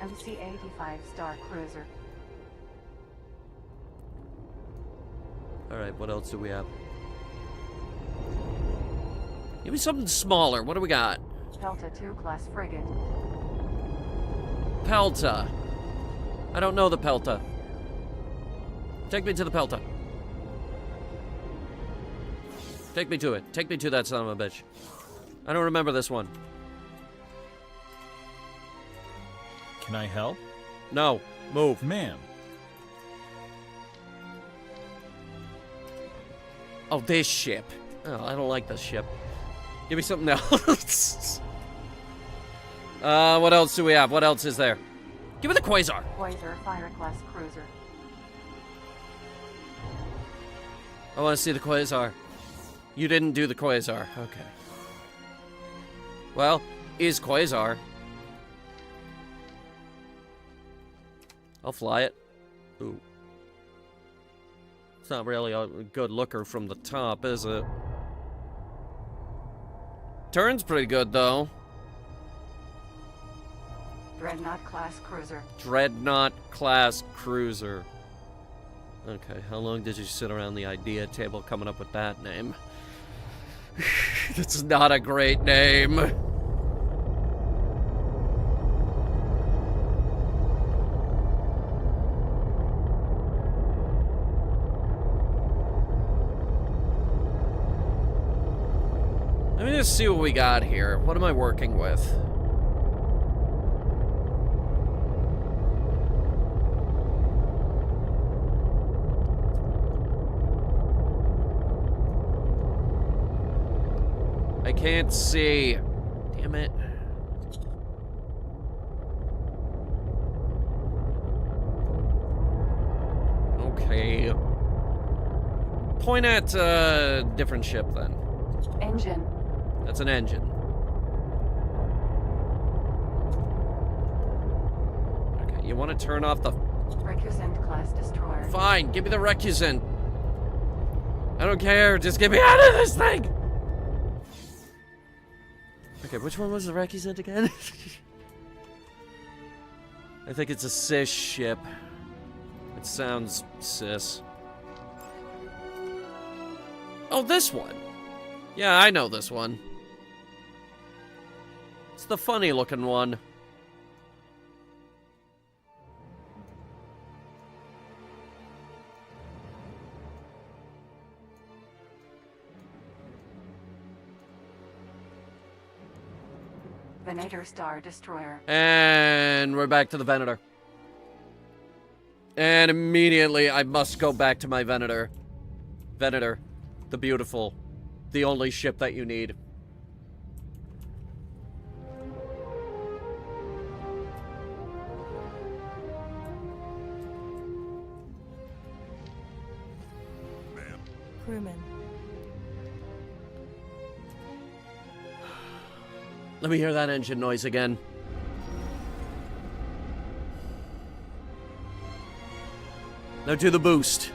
MC-85 Star Cruiser. Alright, what else do we have? Give me something smaller. What do we got? Delta II class frigate. Pelta. I don't know the Pelta. Take me to the Pelta. Take me to it. Take me to that son of a bitch. I don't remember this one. Can I help? No. Move. Ma'am. Oh, this ship. Oh, I don't like this ship. Give me something else. What else do we have? What else is there? Give me the Quasar. Quasar Fire class cruiser. I want to see the Quasar. You didn't do the Quasar. Okay. Well, is Quasar. I'll fly it. Ooh. It's not really a good looker from the top, is it? Turn's pretty good, though. Dreadnought class cruiser. Dreadnought class cruiser. Okay, how long did you sit around the idea table coming up with that name? That's not a great name. Let me just see what we got here. What am I working with? I can't see. Damn it. Okay. Point at a different ship then. Engine. That's an engine. You want to turn off the... Recusant class destroyer. Fine, give me the recusant. I don't care, just get me out of this thing! Okay, which one was the recusant again? I think it's a cis ship. It sounds cis. Oh, this one! Yeah, I know this one. It's the funny looking one. Venator Star Destroyer. And we're back to the Venator. And immediately I must go back to my Venator. Venator, the beautiful, the only ship that you need. Crewman. Let me hear that engine noise again. Now do the boost.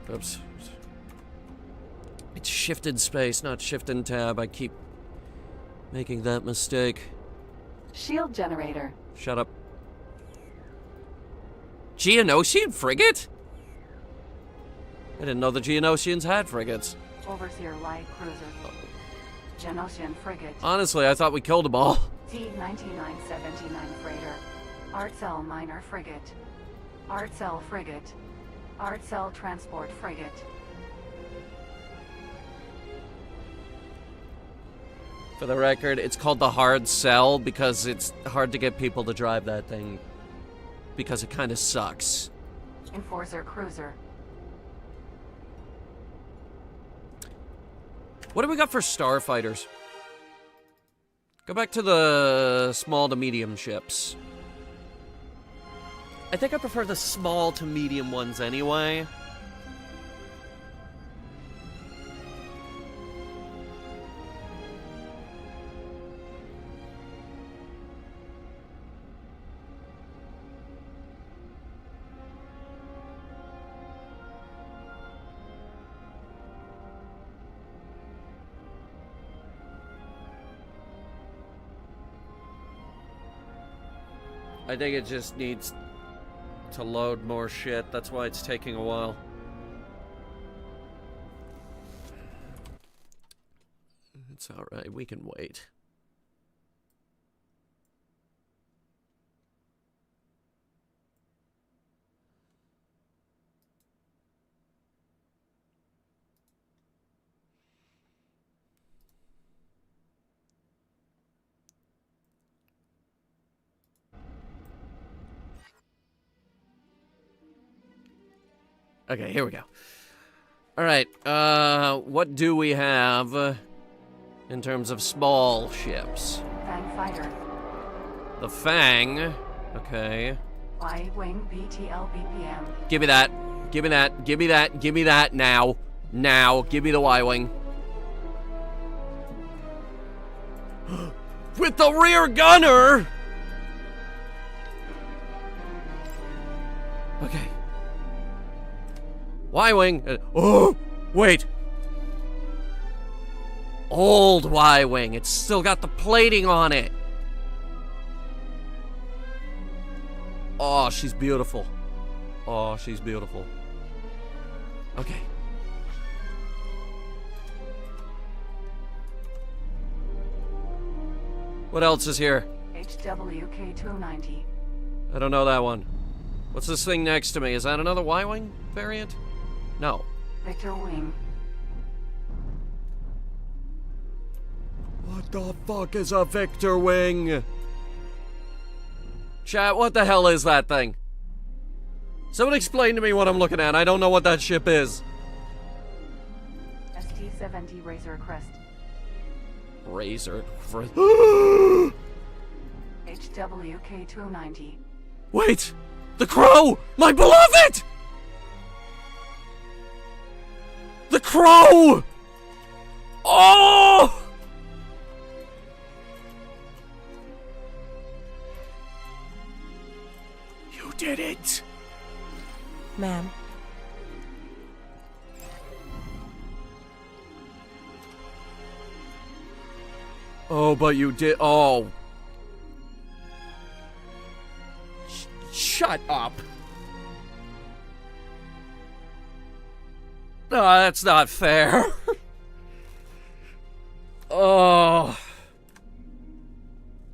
Oops. It's shift in space, not shift in tab. I keep making that mistake. Shield generator. Shut up. Geonosian frigate? I didn't know the Geonosians had frigates. Overseer light cruiser. Genosian frigate. Honestly, I thought we killed them all. T-9979 freighter. Artcell minor frigate. Artcell frigate. Artcell transport frigate. For the record, it's called the hard sell because it's hard to get people to drive that thing. Because it kind of sucks. Enforcer cruiser. What do we got for starfighters? Go back to the small to medium ships. I think I prefer the small to medium ones anyway. I think it just needs to load more shit. That's why it's taking a while. It's alright, we can wait. Okay, here we go. Alright, what do we have in terms of small ships? Fang fighter. The Fang, okay. Y-wing BTL BPM. Give me that. Give me that. Give me that. Give me that now. Now. Give me the Y-wing. With the rear gunner! Okay. Y-wing. Oh! Wait. Old Y-wing. It's still got the plating on it. Oh, she's beautiful. Oh, she's beautiful. Okay. What else is here? HWK-290. I don't know that one. What's this thing next to me? Is that another Y-wing variant? No. Victor Wing. What the fuck is a Victor Wing? Chat, what the hell is that thing? Someone explain to me what I'm looking at. I don't know what that ship is. ST-70 Razor Crest. Razor Crest. HWK-290. Wait! The Crow! My beloved! The Crow! Oh! You did it. Ma'am. Oh, but you did. Oh. Shut up. No, that's not fair. Oh.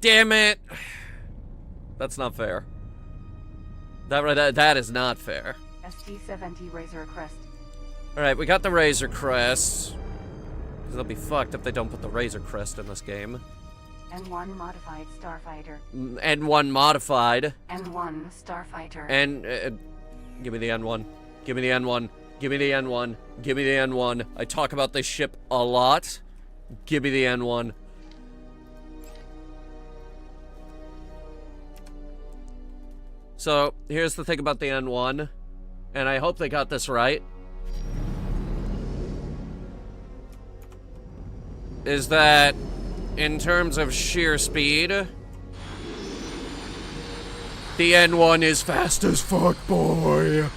Damn it. That's not fair. That is not fair. ST-70 Razor Crest. Alright, we got the Razor Crest. Because they'll be fucked if they don't put the Razor Crest in this game. N1 Modified Starfighter. N1 Modified. N1 Starfighter. And, give me the N1. Give me the N1. Give me the N1. Give me the N1. I talk about this ship a lot. Give me the N1. So, here's the thing about the N1. And I hope they got this right. Is that, in terms of sheer speed, the N1 is fast as fuck, boy.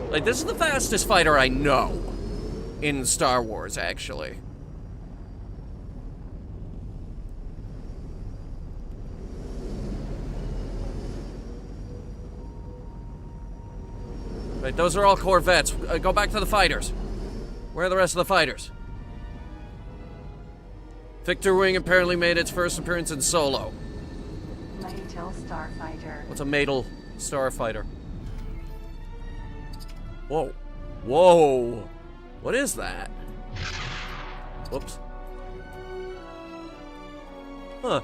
Like, this is the fastest fighter I know in Star Wars, actually. Right, those are all Corvettes. Go back to the fighters. Where are the rest of the fighters? Victor Wing apparently made its first appearance in Solo. Maytel Starfighter. What's a Maytel Starfighter? Whoa. Whoa. What is that? Whoops. Huh.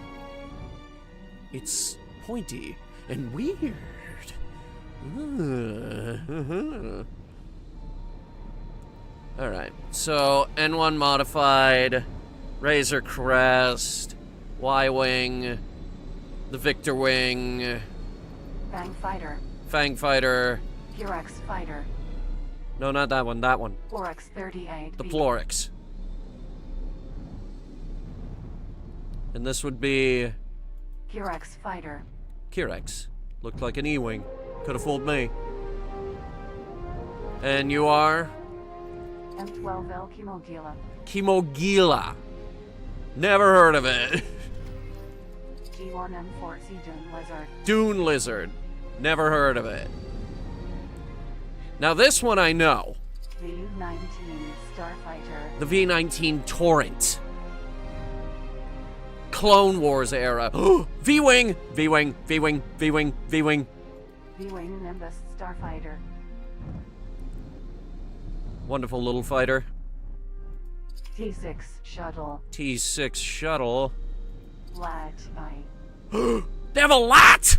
It's pointy and weird. Alright, so N1 Modified, Razor Crest, Y-Wing, the Victor Wing, Fang Fighter. Fang Fighter. Purex Fighter. No, not that one, that one. Plorix 38. The Plorix. And this would be... Purex Fighter. Kirex. Looked like an E-Wing. Could have fooled me. And you are? M12L Kimogila. Kimogila. Never heard of it. G1M4C Dune Lizard. Dune Lizard. Never heard of it. Now this one I know. V-19 Starfighter. The V-19 Torrent. Clone Wars era. V-Wing! V-Wing, V-Wing, V-Wing, V-Wing. V-Wing Nimbus Starfighter. Wonderful little fighter. T6 Shuttle. T6 Shuttle. Lat I. They have a lat!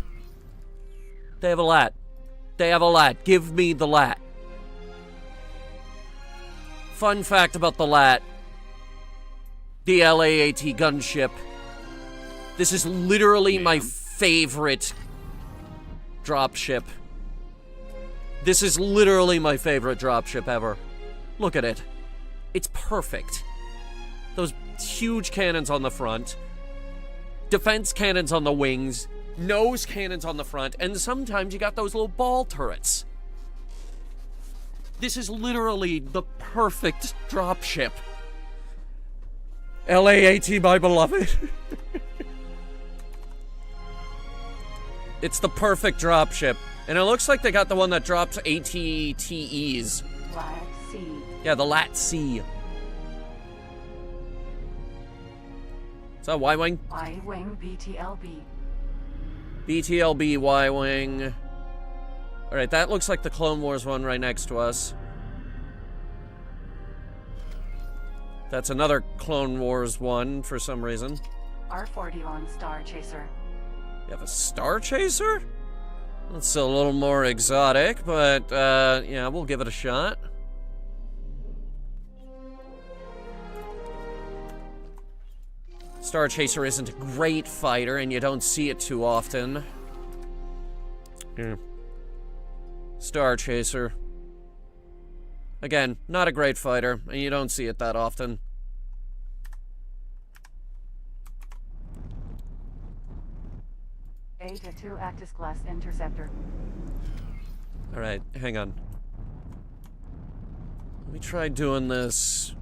They have a lat. They have a lat. Give me the lat. Fun fact about the lat. The LAAT gunship. This is literally my favorite dropship. This is literally my favorite dropship ever. Look at it. It's perfect. Those huge cannons on the front. Defense cannons on the wings. Nose cannons on the front. And sometimes you got those little ball turrets. This is literally the perfect dropship. LAAT, my beloved. It's the perfect dropship. And it looks like they got the one that drops ATTEs. Lat C. Yeah, the Lat C. Is that Y-Wing? Y-Wing BTLB. BTLB Y-Wing. Alright, that looks like the Clone Wars one right next to us. That's another Clone Wars one for some reason. R41 Star Chaser. You have a Star Chaser? That's a little more exotic, but, yeah, we'll give it a shot. Star Chaser isn't a great fighter, and you don't see it too often. Yeah. Star Chaser. Again, not a great fighter, and you don't see it that often. Beta 2 Actis class interceptor. Alright, hang on. Let me try doing this.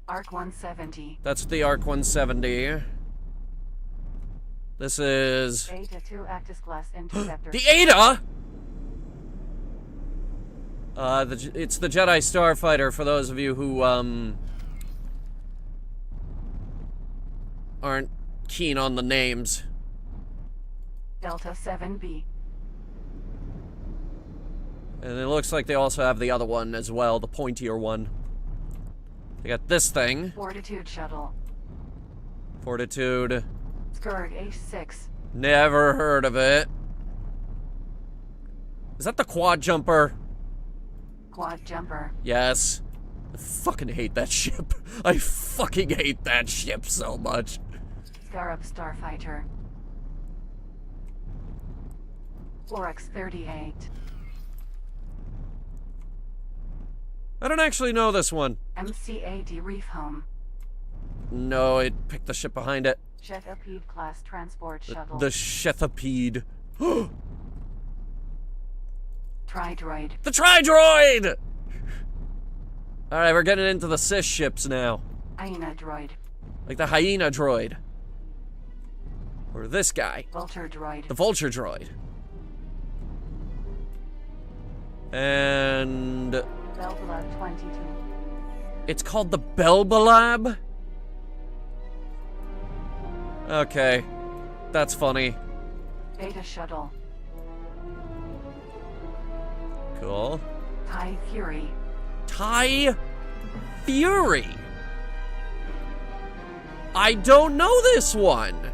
Arc 170. That's the Arc 170. This is... Beta 2 Actis class interceptor. The Ada?! It's the Jedi Starfighter, for those of you who, aren't keen on the names. Delta 7B. And it looks like they also have the other one as well, the pointier one. They got this thing. Fortitude shuttle. Fortitude. Skurg H6. Never heard of it. Is that the quad jumper? Quad jumper. Yes. I fucking hate that ship. I fucking hate that ship so much. Scarab Starfighter. Oryx 38. I don't actually know this one. MCAD Reef Home. No, it picked the ship behind it. Shethapede class transport shuttle. The Shethapede. Tri-droid. The Tri-droid! Alright, we're getting into the cis ships now. Hyena droid. Like the Hyena droid. Or this guy. Vulture droid. The Vulture droid. And... Belbalab 22. It's called the Belbalab? Okay. That's funny. Beta shuttle. Cool. TIE Fury. TIE Fury. I don't know this one.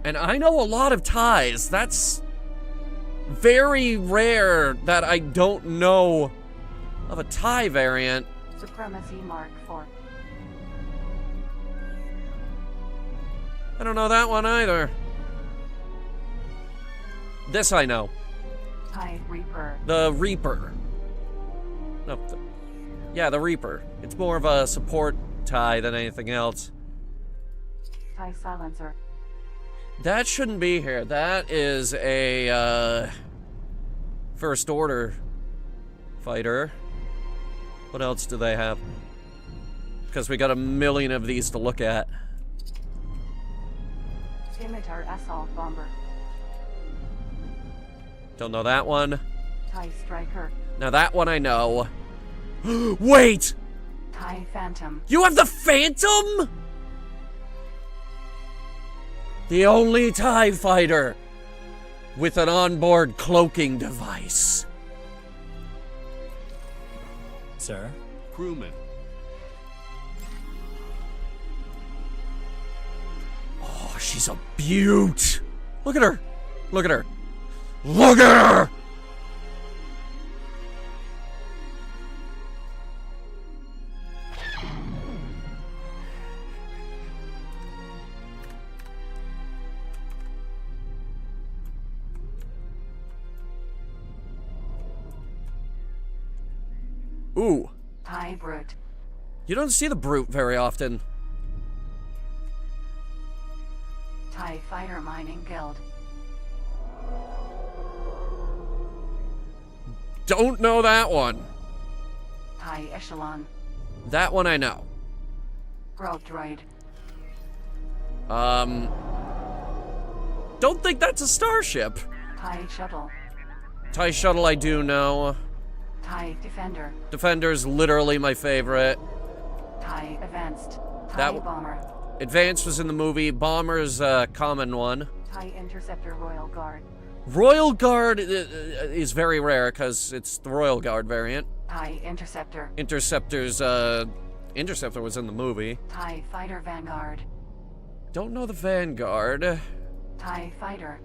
And I know a lot of TIEs. That's very rare that I don't know of a TIE variant. Supremacy Mark IV. I don't know that one either. This I know. TIE Reaper. The Reaper. No, yeah, the Reaper. It's more of a support TIE than anything else. TIE Silencer. That shouldn't be here. That is a, First Order fighter. What else do they have? Because we got a million of these to look at. Scimitar Assault Bomber. Don't know that one. TIE Striker. Now that one I know. Wait! TIE Phantom. You have the Phantom?! The only TIE fighter with an onboard cloaking device. Sir? Crewman. Oh, she's a beaut. Look at her. Look at her. Look at her! Ooh. TIE Brute. You don't see the Brute very often. TIE Fighter Mining Guild. Don't know that one. TIE Echelon. That one I know. Rogue Droid. Don't think that's a starship. TIE Shuttle. TIE Shuttle I do know. TIE Defender. Defender's literally my favorite. TIE Advanced. TIE That Bomber. Advanced was in the movie. Bomber's a common one. TIE Interceptor Royal Guard. Royal Guard is very rare because it's the Royal Guard variant. TIE Interceptor. Interceptor's, Interceptor was in the movie. TIE Fighter Vanguard. Don't know the Vanguard. TIE Fighter.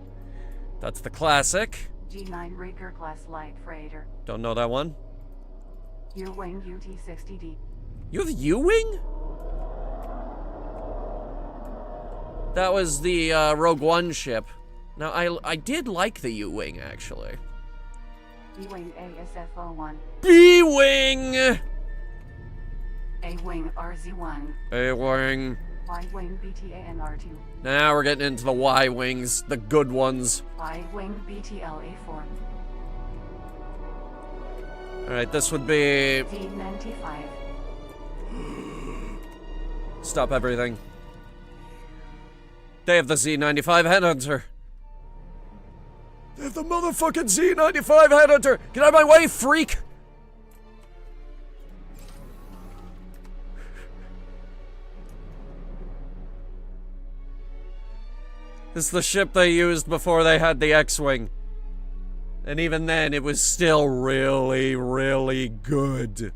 That's the classic. G9 Raker class light freighter. Don't know that one. U-Wing UT-60D. You have U-Wing? That was the Rogue One ship. Now, I did like the U-Wing, actually. B-Wing ASF-01. B-Wing! A-Wing RZ-1. A-Wing. Y-Wing BTANR-2. Now we're getting into the Y-Wings, the good ones. Y-Wing BTLA-4. Alright, this would be... Z-95. Stop everything. They have the Z-95 Headhunter. They have the motherfucking Z-95 Headhunter! Get out of my way, freak! This is the ship they used before they had the X-Wing. And even then, it was still really, really good.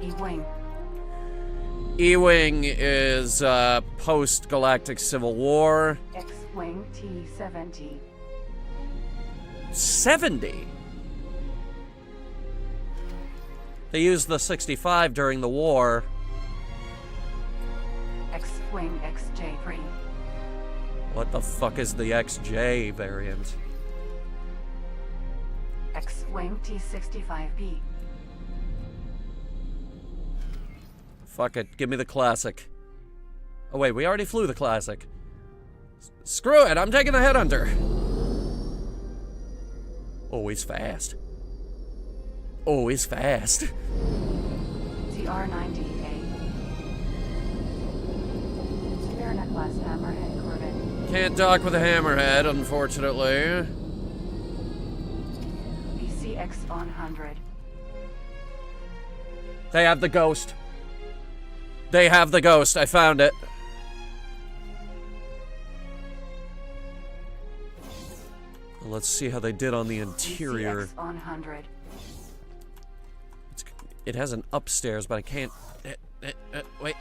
E-Wing. E-Wing is post-Galactic Civil War. X-Wing T-70. 70? They used the 65 during the war. X-Wing XJ3. What the fuck is the XJ variant? X-Wing T-65B. Fuck it, give me the classic. Oh wait, we already flew the classic. Screw it, I'm taking the Headhunter. Oh, he's fast. Oh, he's fast. TR-90A. Superior class Hammerhead Corvette. Can't dock with a Hammerhead, unfortunately. BCX-100. They have the Ghost. They have the Ghost, I found it. Well, let's see how they did on the interior. BCX-100. It has an upstairs, but I can't... wait.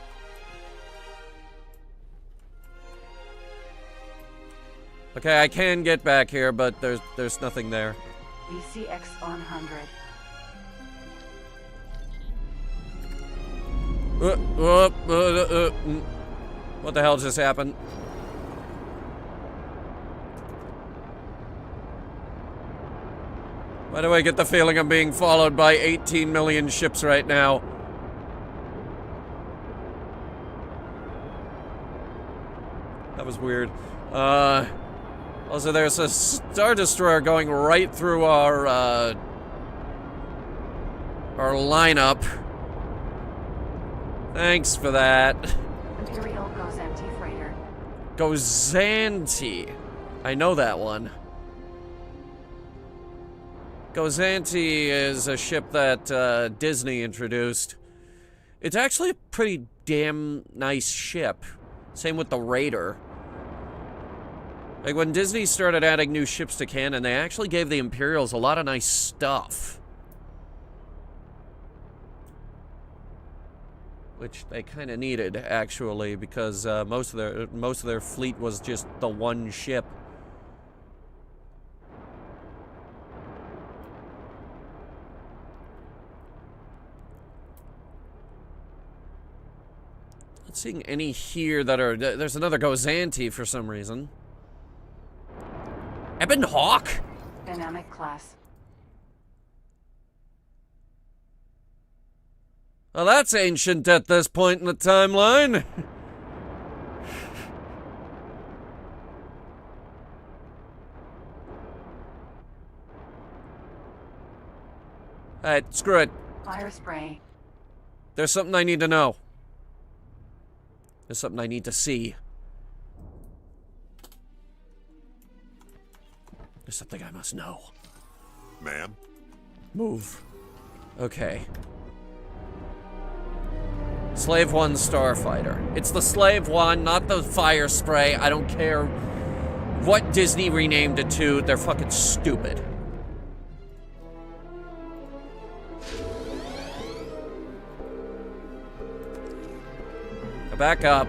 Okay, I can get back here, but there's nothing there. BCX-100. What the hell just happened? Why do I get the feeling I'm being followed by 18 million ships right now? That was weird. Also, there's a Star Destroyer going right through our lineup. Thanks for that. Imperial Gozanti Freighter. Gozanti. I know that one. Gozanti is a ship that Disney introduced. It's actually a pretty damn nice ship. Same with the Raider. Like, when Disney started adding new ships to canon, they actually gave the Imperials a lot of nice stuff. Which they kind of needed, actually, because most of their fleet was just the one ship. Not seeing any here that are... There's another Gozanti for some reason. Ebon Hawk? Dynamic class. Well, that's ancient at this point in the timeline. Alright, screw it. Fire spray. There's something I need to know. There's something I need to see. There's something I must know. Ma'am? Move. Okay. Slave 1 Starfighter. It's the Slave 1, not the Fire Spray. I don't care what Disney renamed it to. They're fucking stupid. Now back up.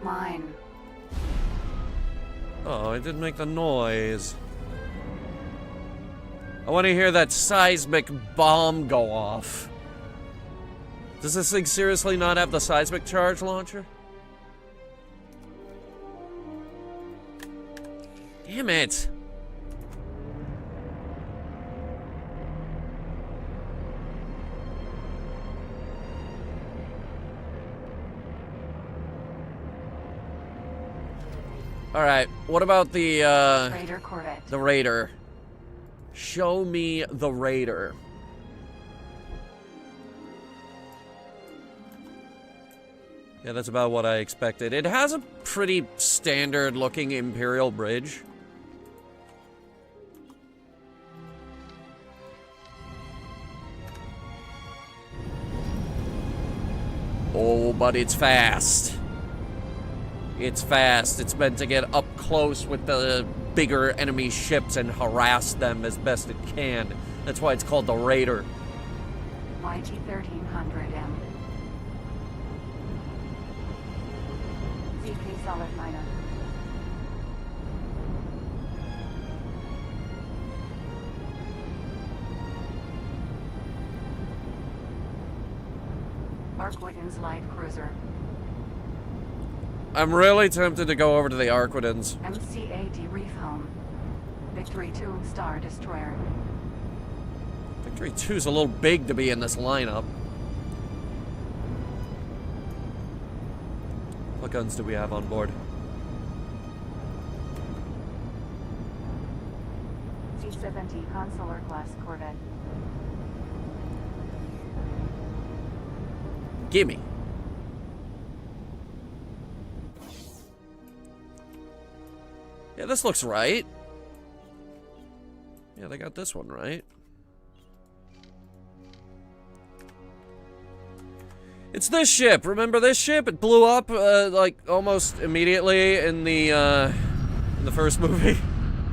Mine. Oh, I didn't make the noise. I want to hear that seismic bomb go off. Does this thing seriously not have the seismic charge launcher? Damn it. Alright, what about the, Raider Corvette. The Raider. Show me the Raider. Yeah, that's about what I expected. It has a pretty standard-looking Imperial bridge. Oh, but it's fast. It's fast. It's meant to get up close with the bigger enemy ships and harass them as best it can. That's why it's called the Raider. YT-1300M. ZK Solid Miner. Arkwitten's Light Cruiser. I'm really tempted to go over to the Arquidens. MCAD Reef Home. Victory 2 Star Destroyer. Victory 2's a little big to be in this lineup. What guns do we have on board? C-70 Consular Class Corvette. Gimme. Yeah, this looks right. Yeah, they got this one right. It's this ship. Remember this ship? It blew up like almost immediately in the first movie.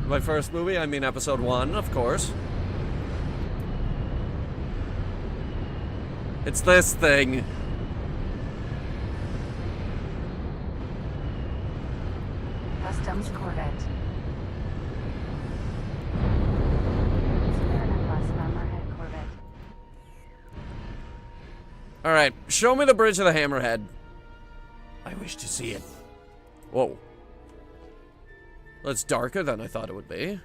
My first movie, I mean episode 1, of course. It's this thing. Customs Corvette. Corvette. Alright, show me the bridge of the Hammerhead. I wish to see it. Whoa. That's darker than I thought it would be.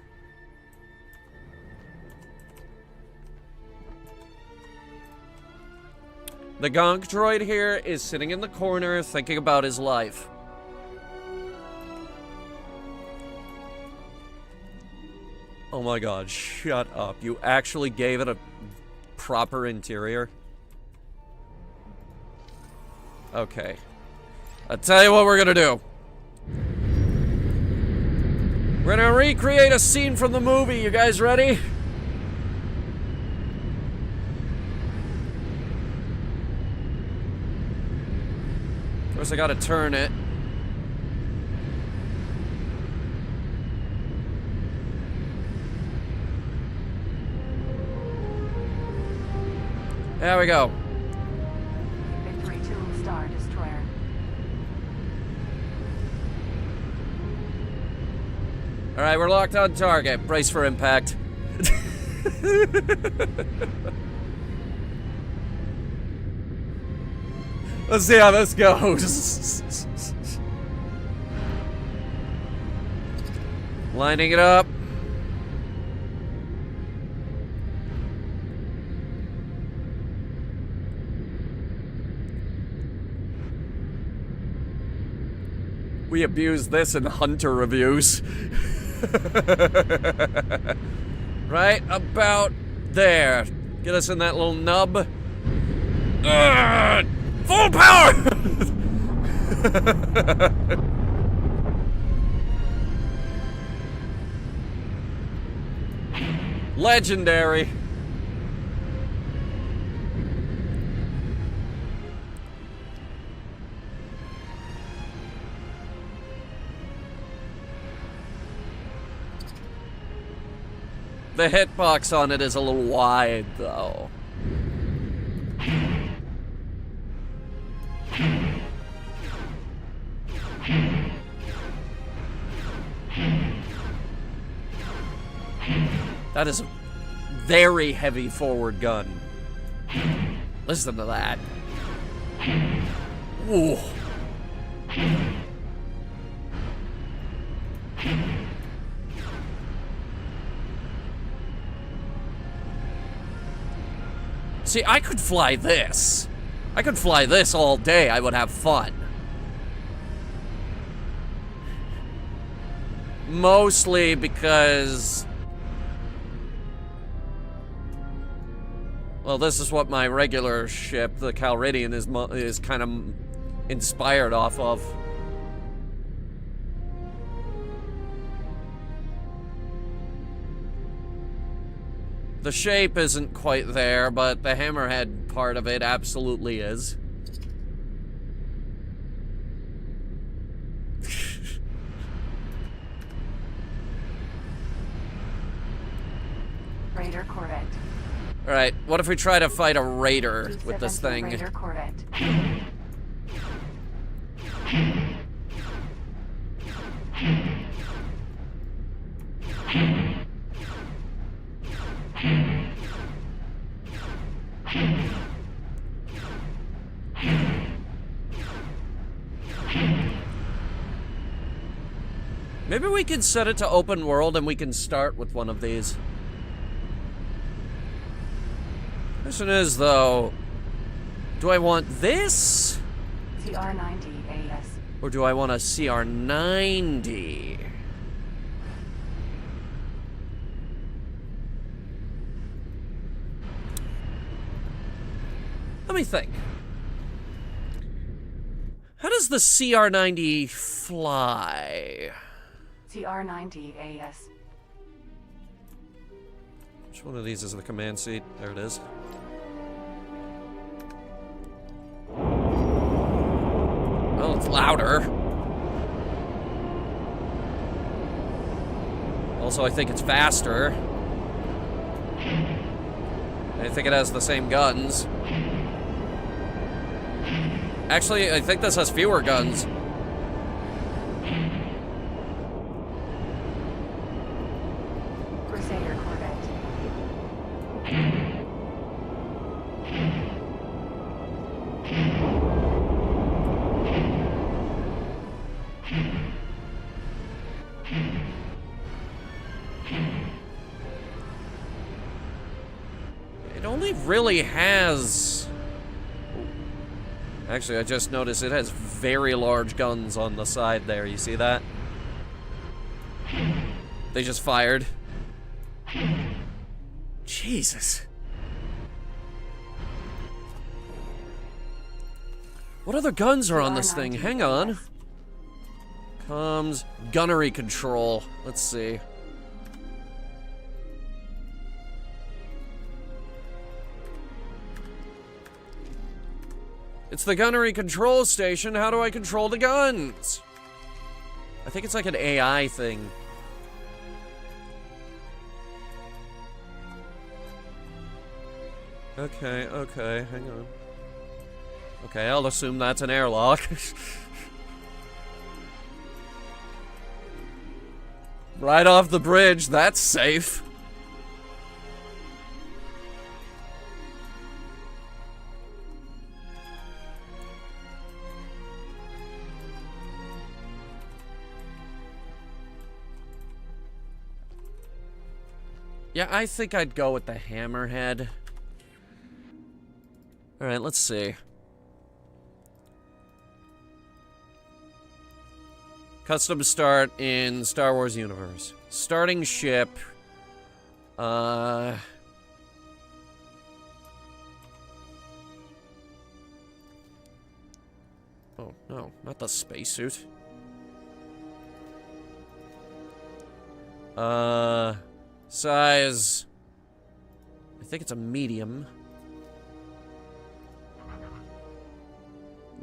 The gonk droid here is sitting in the corner thinking about his life. Oh my god, shut up. You actually gave it a proper interior? Okay. I'll tell you what we're gonna do. We're gonna recreate a scene from the movie. You guys ready? Of course, I gotta turn it. There we go. Victory 2 Star Destroyer. Alright, we're locked on target. Brace for impact. Let's see how this goes. Lining it up. We abused this in Hunter reviews. Right about there. Get us in that little nub. Full power! Legendary. The hitbox on it is a little wide, though. very heavy forward gun. Listen to that. Ooh. See, I could fly this. I could fly this all day. I would have fun. Mostly because... well, this is what my regular ship, the Calridian, is kind of inspired off of. The shape isn't quite there, but the hammerhead part of it absolutely is. Raider Corvette. Alright, what if we try to fight a raider with this 270 thing? Raider Corvette. Maybe we can set it to open world and we can start with one of these. Question is, though, do I want this? CR90 AS. Or do I want a CR90? Let me think. How does the CR90 fly? CR90 AS. Which one of these is the command seat? There it is. Well, it's louder. Also, I think it's faster. I think it has the same guns. Actually, I think this has fewer guns. Crusader Corvette. It only really has... Actually, I just noticed it has very large guns on the side there. You see that? They just fired. Jesus. What other guns are on this thing? Hang on. Comms, gunnery control. Let's see. It's the gunnery control station. How do I control the guns? I think it's like an AI thing. Okay, hang on. Okay, I'll assume that's an airlock. Right off the bridge, that's safe. Yeah, I think I'd go with the hammerhead. Alright, let's see. Custom start in Star Wars universe. Starting ship. Oh, no, not the spacesuit. Size. I think it's a medium.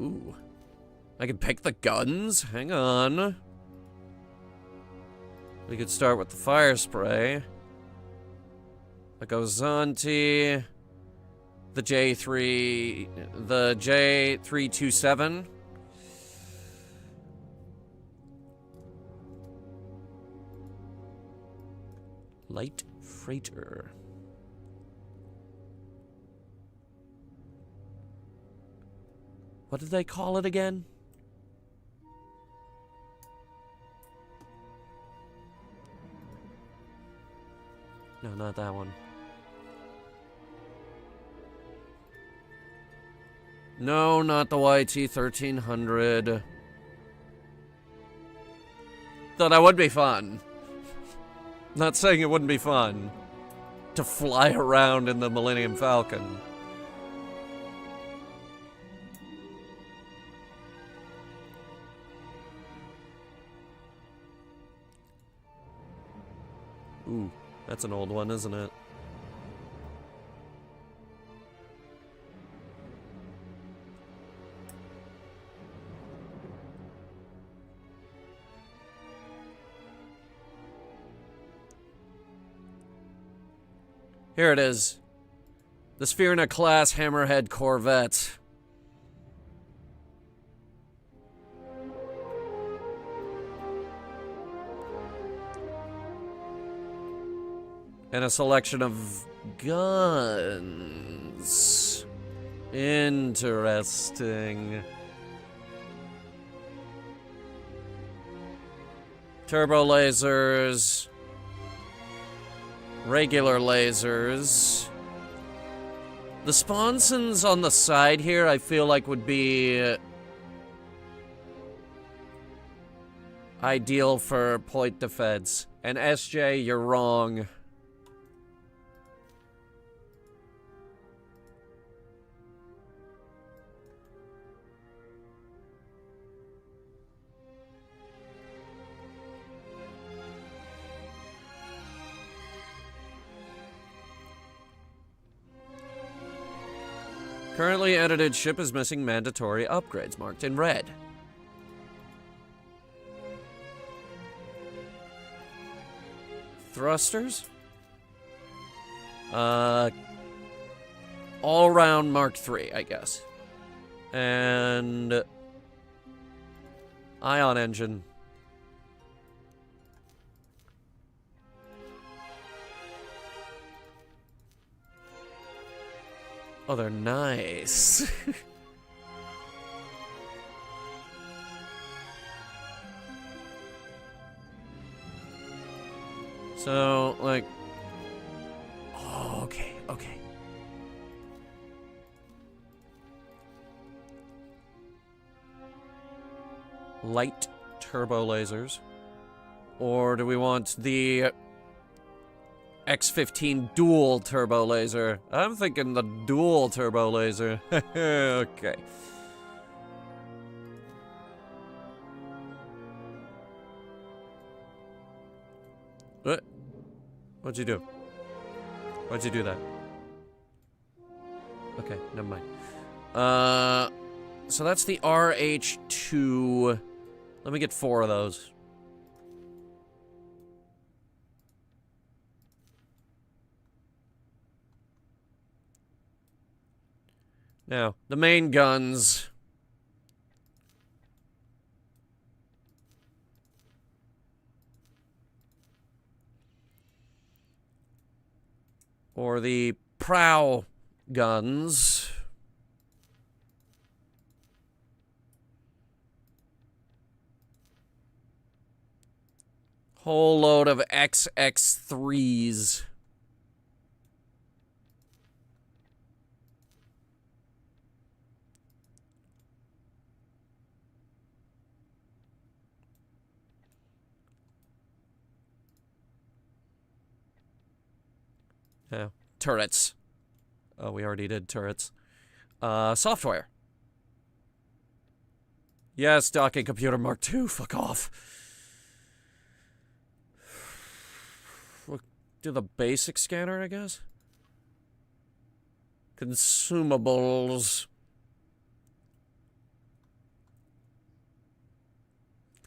Ooh. I can pick the guns? Hang on. We could start with the fire spray. The Gozanti. The J3. The J327. Light freighter. What did they call it again? No, not that one. No, not the YT-1300. Though that would be fun. Not saying it wouldn't be fun to fly around in the Millennium Falcon. Ooh, that's an old one, isn't it? Here it is. The Spherna-class Hammerhead Corvette. And a selection of guns. Interesting. Turbo lasers. Regular lasers. The sponsons on the side here, I feel like would be ideal for point defense. And SJ, you're wrong. Currently edited ship is missing mandatory upgrades marked in red. Thrusters? All-round Mark III, I guess. And ion engine. Oh, they're nice. So, like... Oh, okay, okay. Light turbo lasers. Or do we want the X-15 dual turbo laser? I'm thinking the dual turbo laser. Okay. What? What'd you do? Why'd you do that? Okay, never mind. So that's the RH2. Let me get 4 of those. Now, the main guns. Or the prow guns. Whole load of XX3s. Yeah. Turrets. Oh, we already did turrets. Software. Yes, docking computer Mark II. Fuck off. We'll do the basic scanner, I guess. Consumables.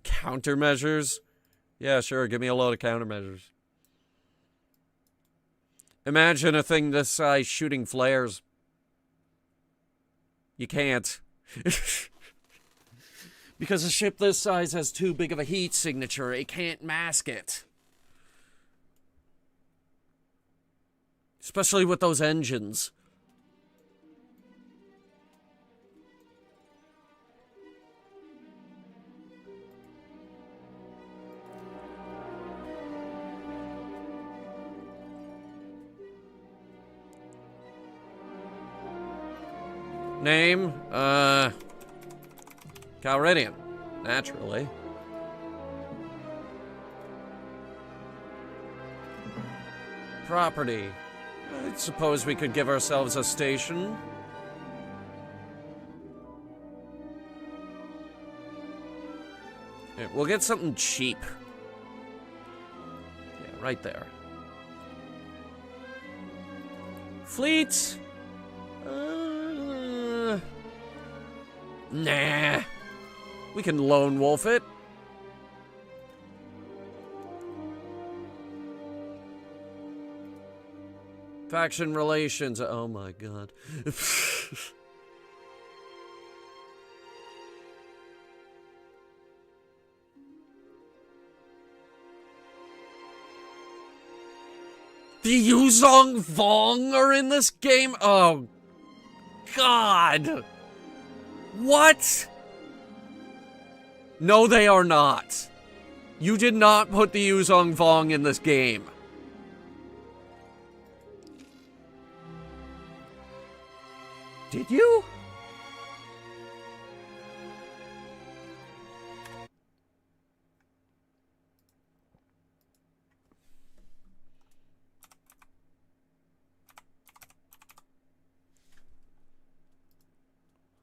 Countermeasures. Yeah, sure. Give me a load of countermeasures. Imagine a thing this size shooting flares. You can't. Because a ship this size has too big of a heat signature. It can't mask it. Especially with those engines. Name, Calridian, naturally. Property. I suppose we could give ourselves a station. Yeah, we'll get something cheap. Yeah, right there. Fleet. Nah. We can lone wolf it. Faction relations. Oh my god. The Yuzong Vong are in this game? Oh god. What? No, they are not. You did not put the Yuzong Vong in this game. Did you?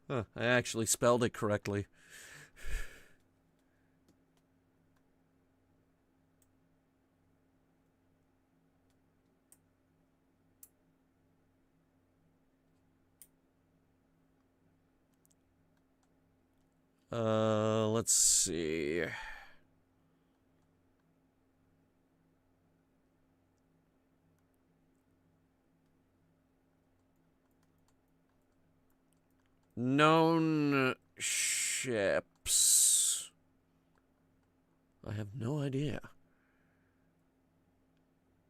Huh, I actually spelled it correctly. Let's see. Known ships. I have no idea.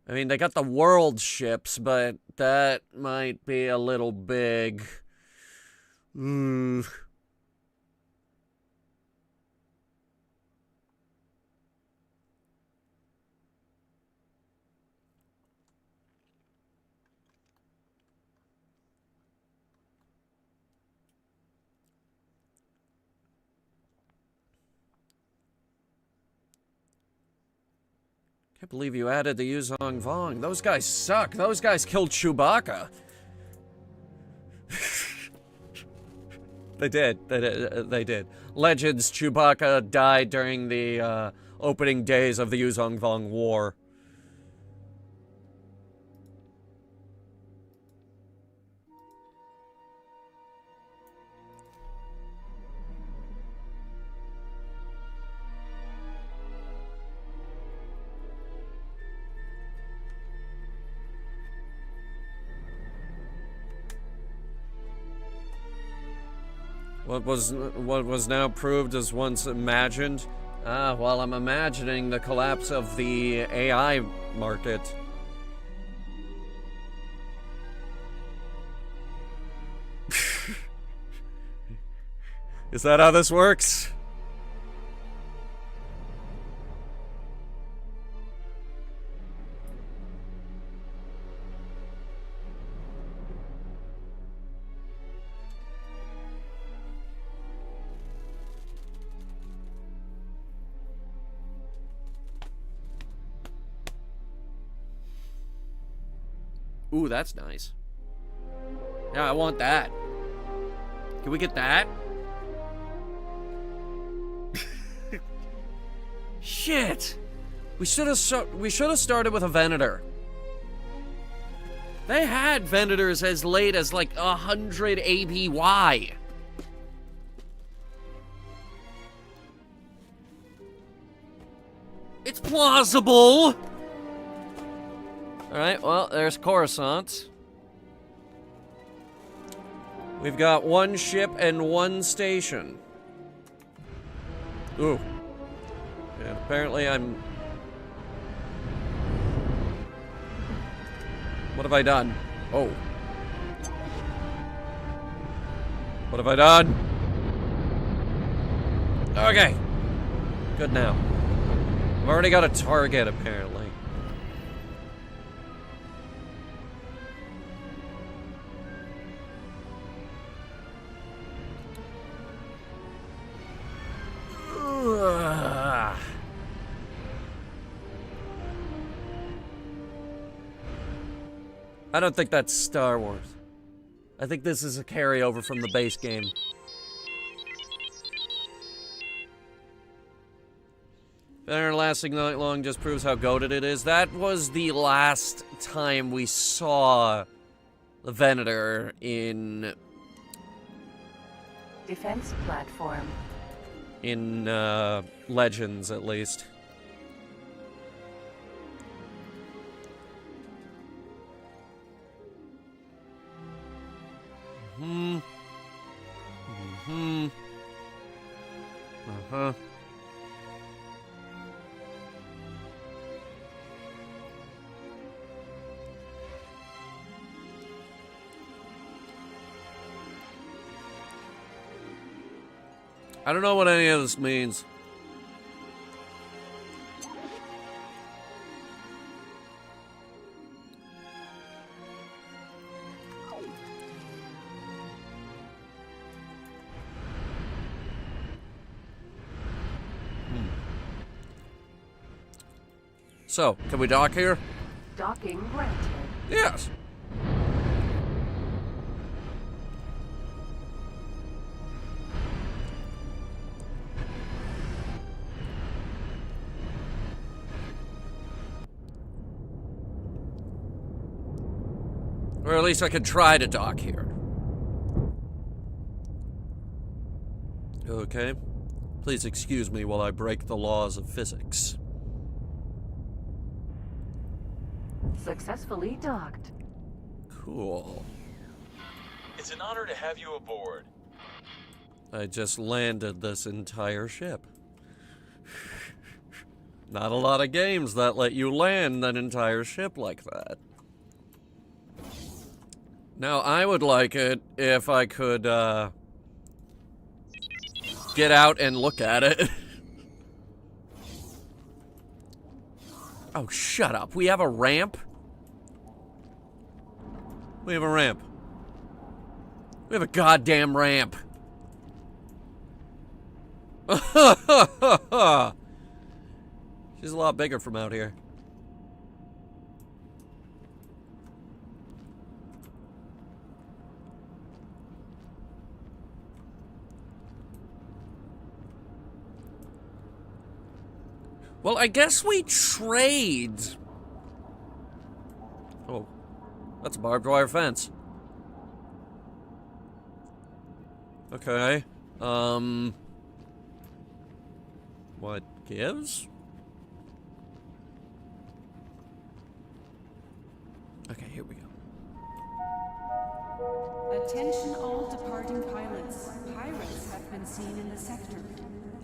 I mean, they got the world ships, but that might be a little big. Can't believe you added the Yuzong Vong. Those guys suck. Those guys killed Chewbacca. They did. They did. Legends, Chewbacca died during the opening days of the Yuzong Vong War. What was now proved as once imagined? Well, I'm imagining the collapse of the AI market. Is that how this works? Ooh, that's nice. Yeah, I want that. Can we get that? Shit! We should have started with a Venator. They had Venators as late as like 100 APY. It's plausible! Alright, well, there's Coruscant. We've got one ship and one station. Ooh. And apparently I'm... What have I done? Oh. What have I done? Okay. Good now. I've already got a target, apparently. I don't think that's Star Wars. I think this is a carryover from the base game. Better lasting night long just proves how goated it is. That was the last time we saw the Venator in... Defense platform. In, Legends, at least. Uh-huh. I don't know what any of this means. So, can we dock here? Docking granted. Yes. Or at least I could try to dock here. Okay. Please excuse me while I break the laws of physics. Successfully docked. Cool. It's an honor to have you aboard. I just landed this entire ship. Not a lot of games that let you land an entire ship like that. Now, I would like it if I could, get out and look at it. Oh, shut up. We have a ramp? We have a ramp. We have a goddamn ramp. She's a lot bigger from out here. Well, I guess we trade. Oh, that's a barbed wire fence. Okay. What gives? Okay, here we go. Attention all departing pilots. Pirates have been seen in the sector.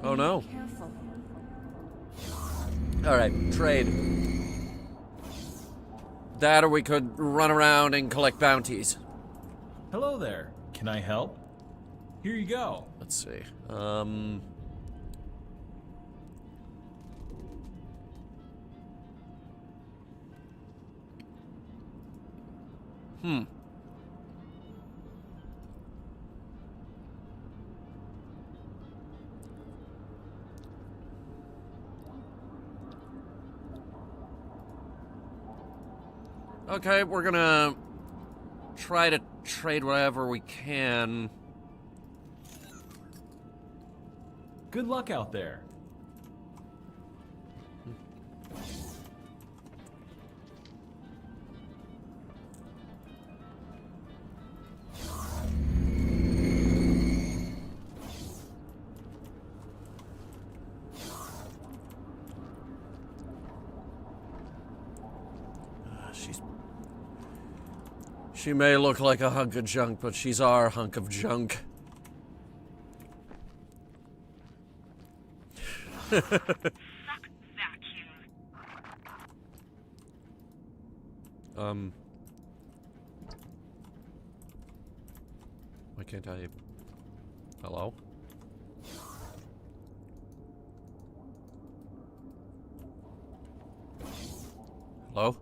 Oh no. Be careful. Alright, trade. That or we could run around and collect bounties. Hello there. Can I help? Here you go. Let's see. Okay, we're gonna try to trade whatever we can. Good luck out there. She may look like a hunk of junk, but she's our hunk of junk. Why can't I... Hello? Hello?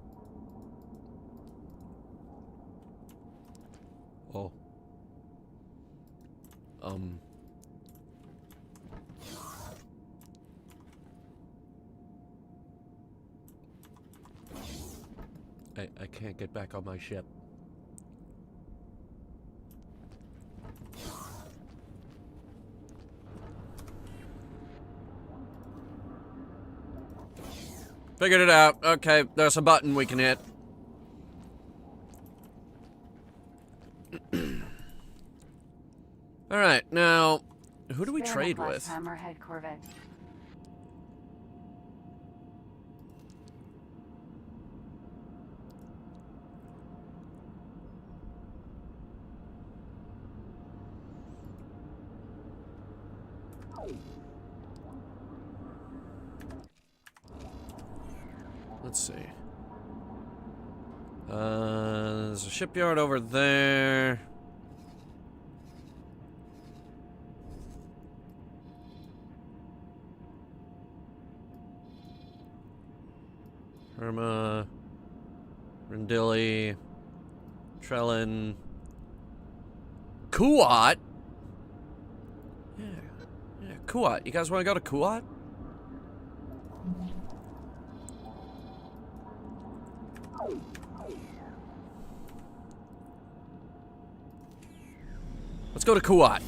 Oh. I can't get back on my ship. Figured it out. Okay, there's a button we can hit. Alright, now, who do we trade with? Hammerhead Corvette. Let's see. There's a shipyard over there. Irma, Rendilli, Trellin, Kuat. Yeah, Kuat. You guys want to go to Kuat? Let's go to Kuat.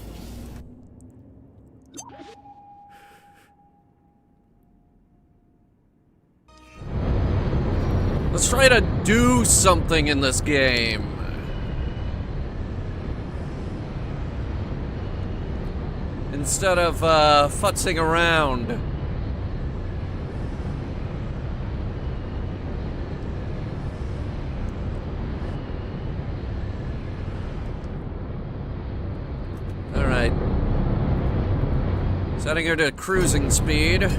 Let's try to do something in this game. Instead of futzing around. Alright. Setting her to cruising speed.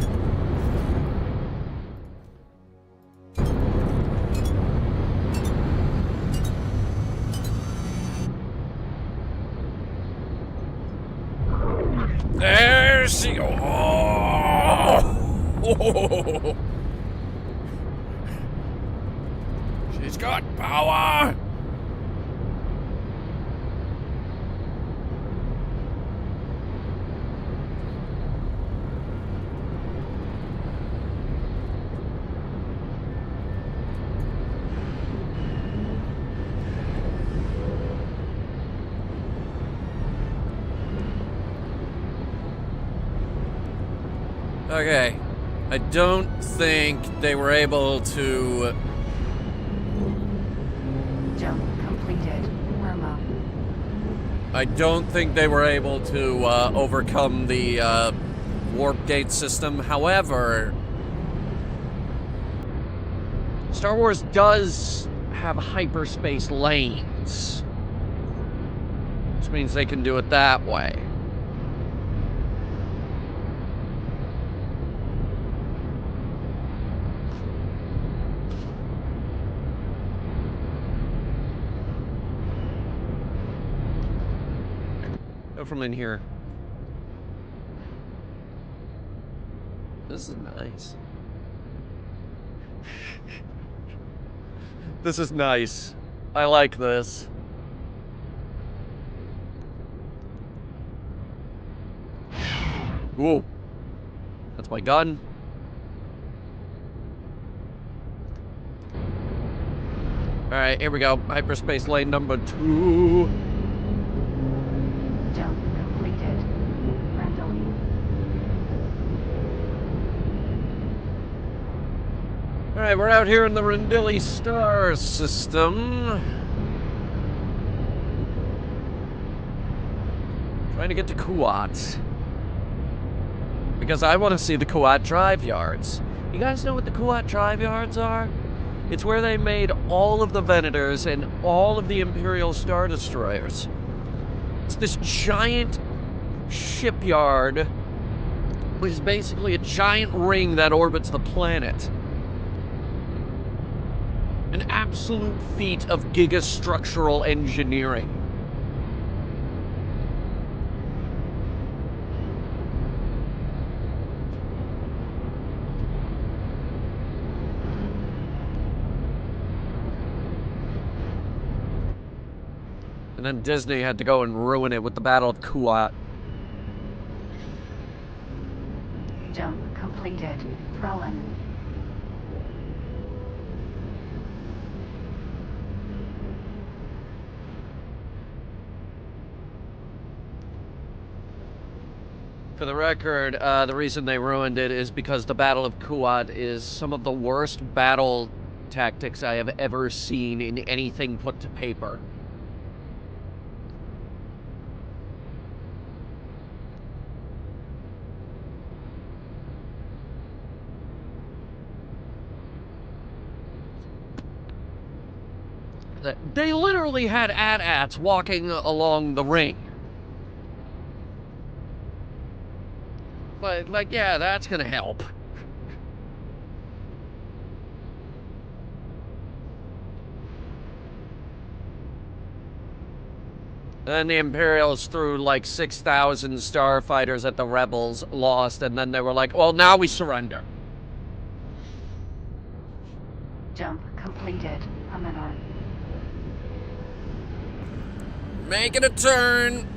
There she goes. Oh. She's got power. Okay, I don't think they were able to... Jump completed. Irma. I don't think they were able to overcome the warp gate system. However, Star Wars does have hyperspace lanes, which means they can do it that way. From in here. This is nice. This is nice. I like this. Whoa. That's my gun. Alright, here we go. Hyperspace lane number 2. Jump completed. Rendilli. Alright, we're out here in the Rendilli star system. Trying to get to Kuat. Because I want to see the Kuat drive yards. You guys know what the Kuat drive yards are? It's where they made all of the Venators and all of the Imperial Star Destroyers. It's this giant shipyard, which is basically a giant ring that orbits the planet. An absolute feat of gigastructural engineering. And then Disney had to go and ruin it with the Battle of Kuat. Jump completed. Trellin. For the record, the reason they ruined it is because the Battle of Kuat is some of the worst battle tactics I have ever seen in anything put to paper. They literally had AT-ATs walking along the ring. Like, yeah, that's gonna help. Then the Imperials threw like 6,000 starfighters at the rebels, lost, and then they were like, well, now we surrender. Jump completed. Coming on. Making a turn.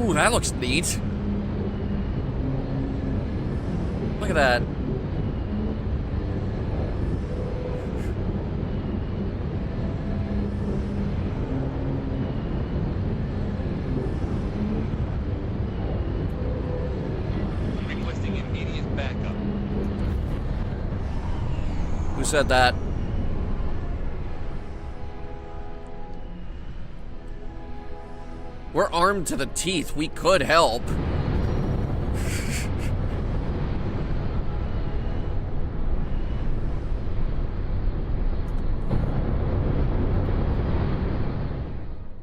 Ooh, that looks neat. Look at that. Requesting immediate backup. Who said that? We're armed to the teeth. We could help.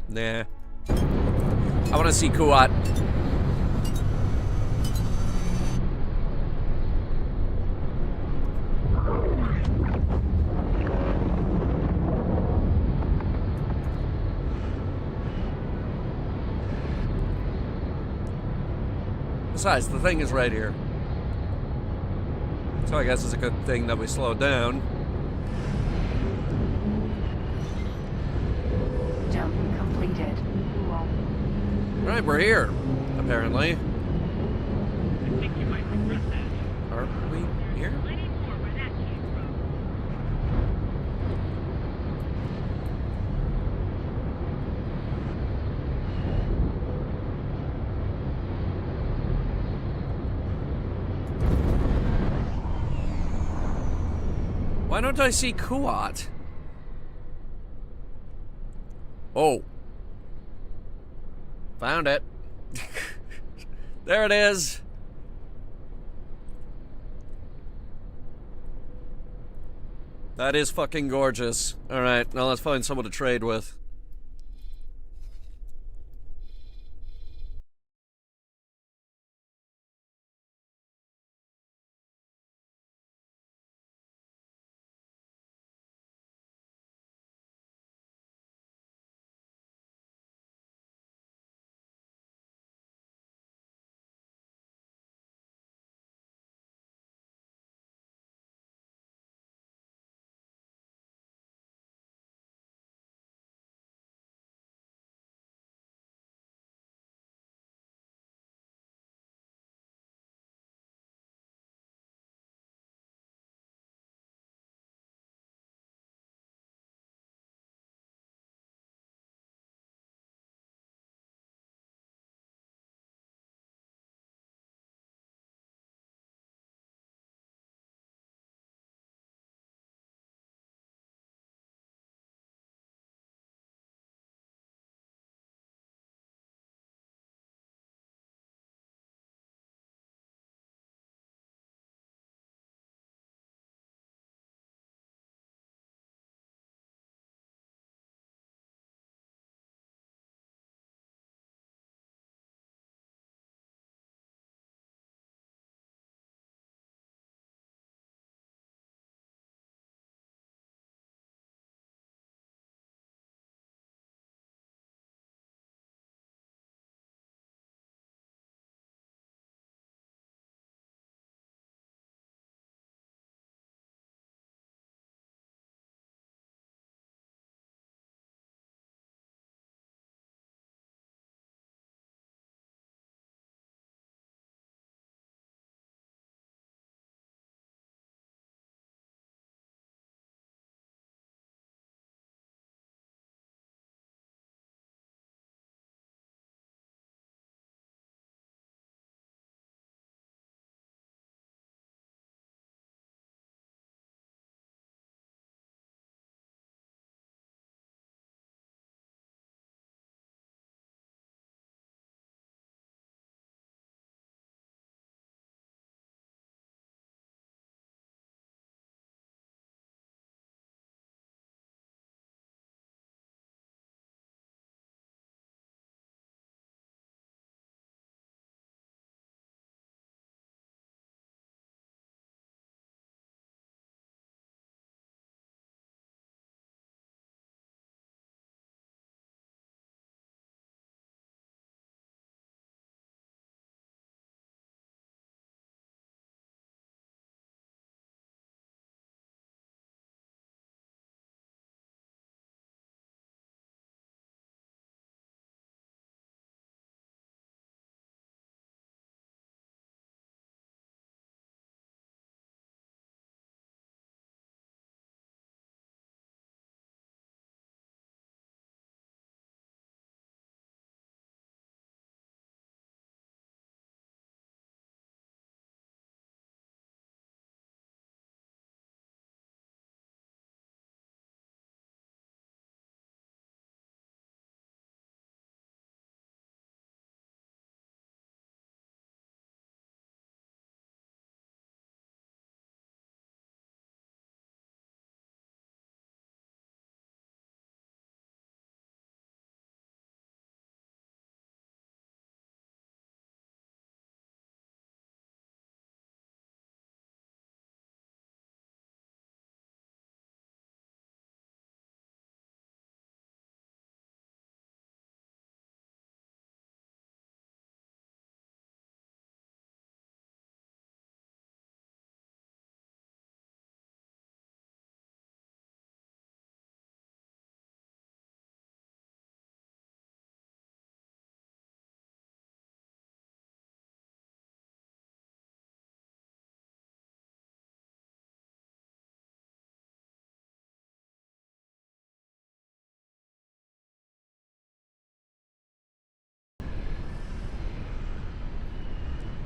Nah. I want to see Kuat. Besides, the thing is right here. So I guess it's a good thing that we slowed down. Jump completed. Right, we're here, apparently. I think you might regret that. Are we here? Plenty more where that came from. Why don't I see Kuat? Oh. Found it. There it is. That is fucking gorgeous. Alright, now let's find someone to trade with.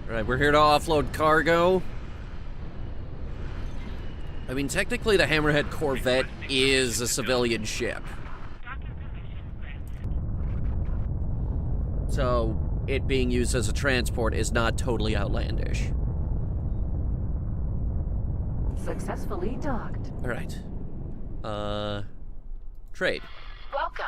Alright, we're here to offload cargo. I mean, technically the Hammerhead Corvette is a civilian ship. So, it being used as a transport is not totally outlandish. Successfully docked. Alright. Trade. Welcome.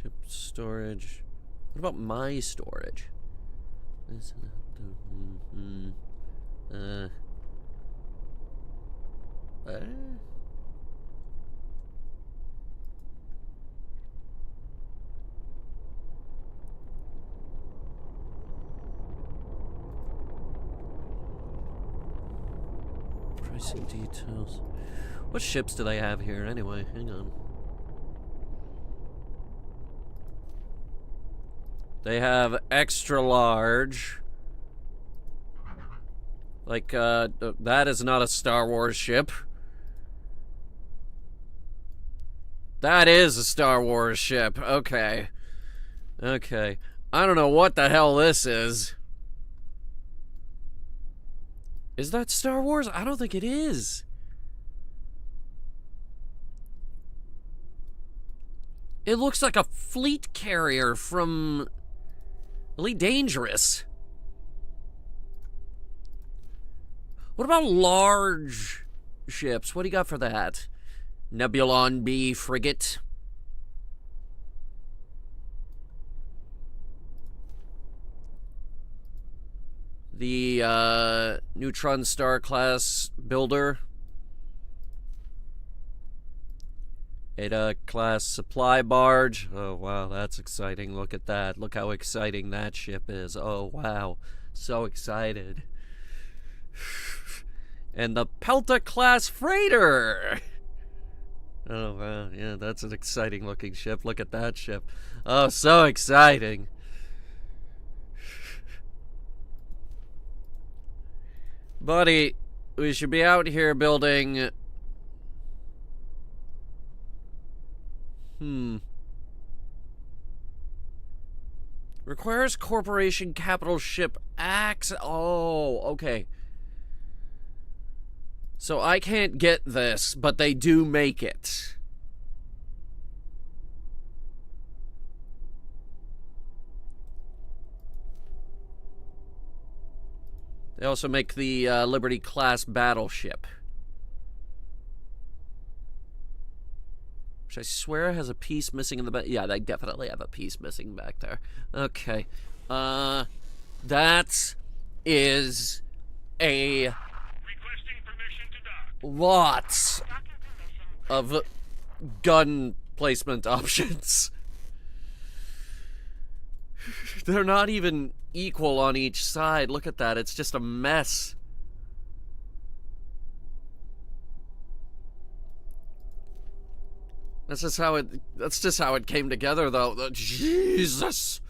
Ship storage. What about my storage? Pricing details. What ships do they have here anyway? Hang on. They have extra large. Like, that is not a Star Wars ship. That is a Star Wars ship. Okay. Okay. I don't know what the hell this is. Is that Star Wars? I don't think it is. It looks like a fleet carrier from Elite Dangerous. What about large ships? What do you got for that? Nebulon B frigate. The Neutron Star class builder. Ada class supply barge. Oh wow, that's exciting. Look at that. Look how exciting that ship is. Oh wow, so excited. And the Pelta class freighter. Oh wow, yeah, that's an exciting looking ship. Look at that ship. Oh, so exciting. Buddy, we should be out here building... Requires corporation capital ship access. Oh, okay. So I can't get this, but they do make it. They also make the Liberty class battleship, which I swear has a piece missing in the back. Yeah, they definitely have a piece missing back there. Okay. That is a lot of gun placement options. They're not even equal on each side. Look at that. It's just a mess. That's just how it came together, though. Jesus.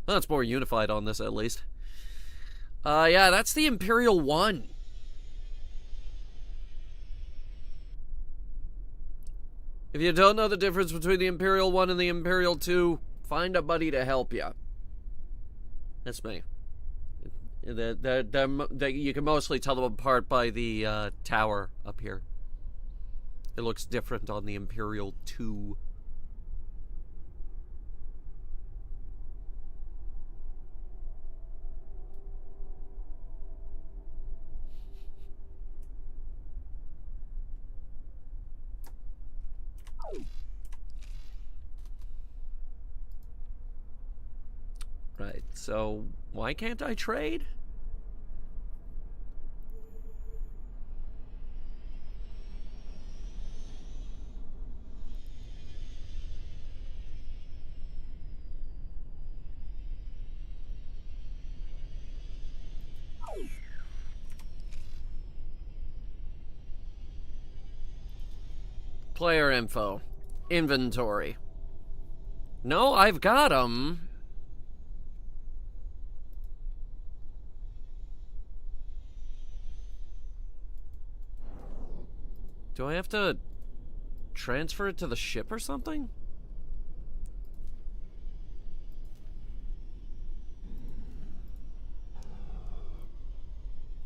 Well, it's more unified on this, at least. Yeah, that's the Imperial 1. If you don't know the difference between the Imperial 1 and the Imperial 2, find a buddy to help you. That's me. You can mostly tell them apart by the tower up here. It looks different on the Imperial 2. Right, so why can't I trade? Player info. Inventory. No, I've got them. Do I have to transfer it to the ship or something?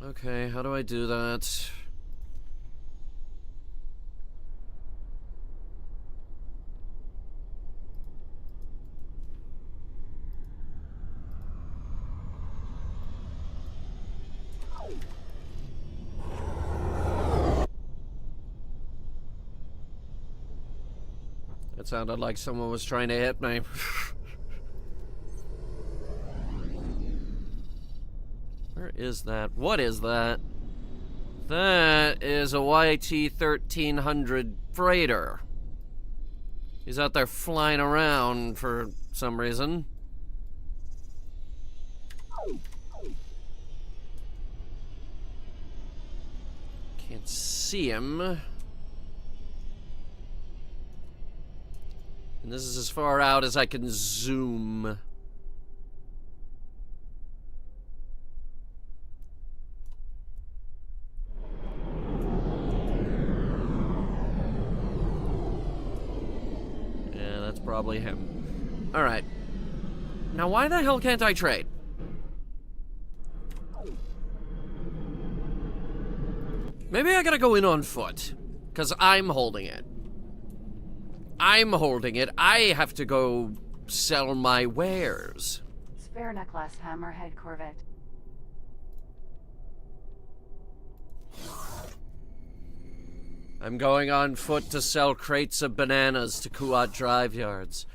Okay, how do I do that? It sounded like someone was trying to hit me. Where is that? What is that? That is a YT-1300 freighter. He's out there flying around for some reason. Can't see him. And this is as far out as I can zoom. Yeah, that's probably him. Alright. Now why the hell can't I trade? Maybe I gotta go in on foot. Because I'm holding it. I'm holding it. I have to go sell my wares. Sperna class Hammerhead Corvette. I'm going on foot to sell crates of bananas to Kuat drive yards.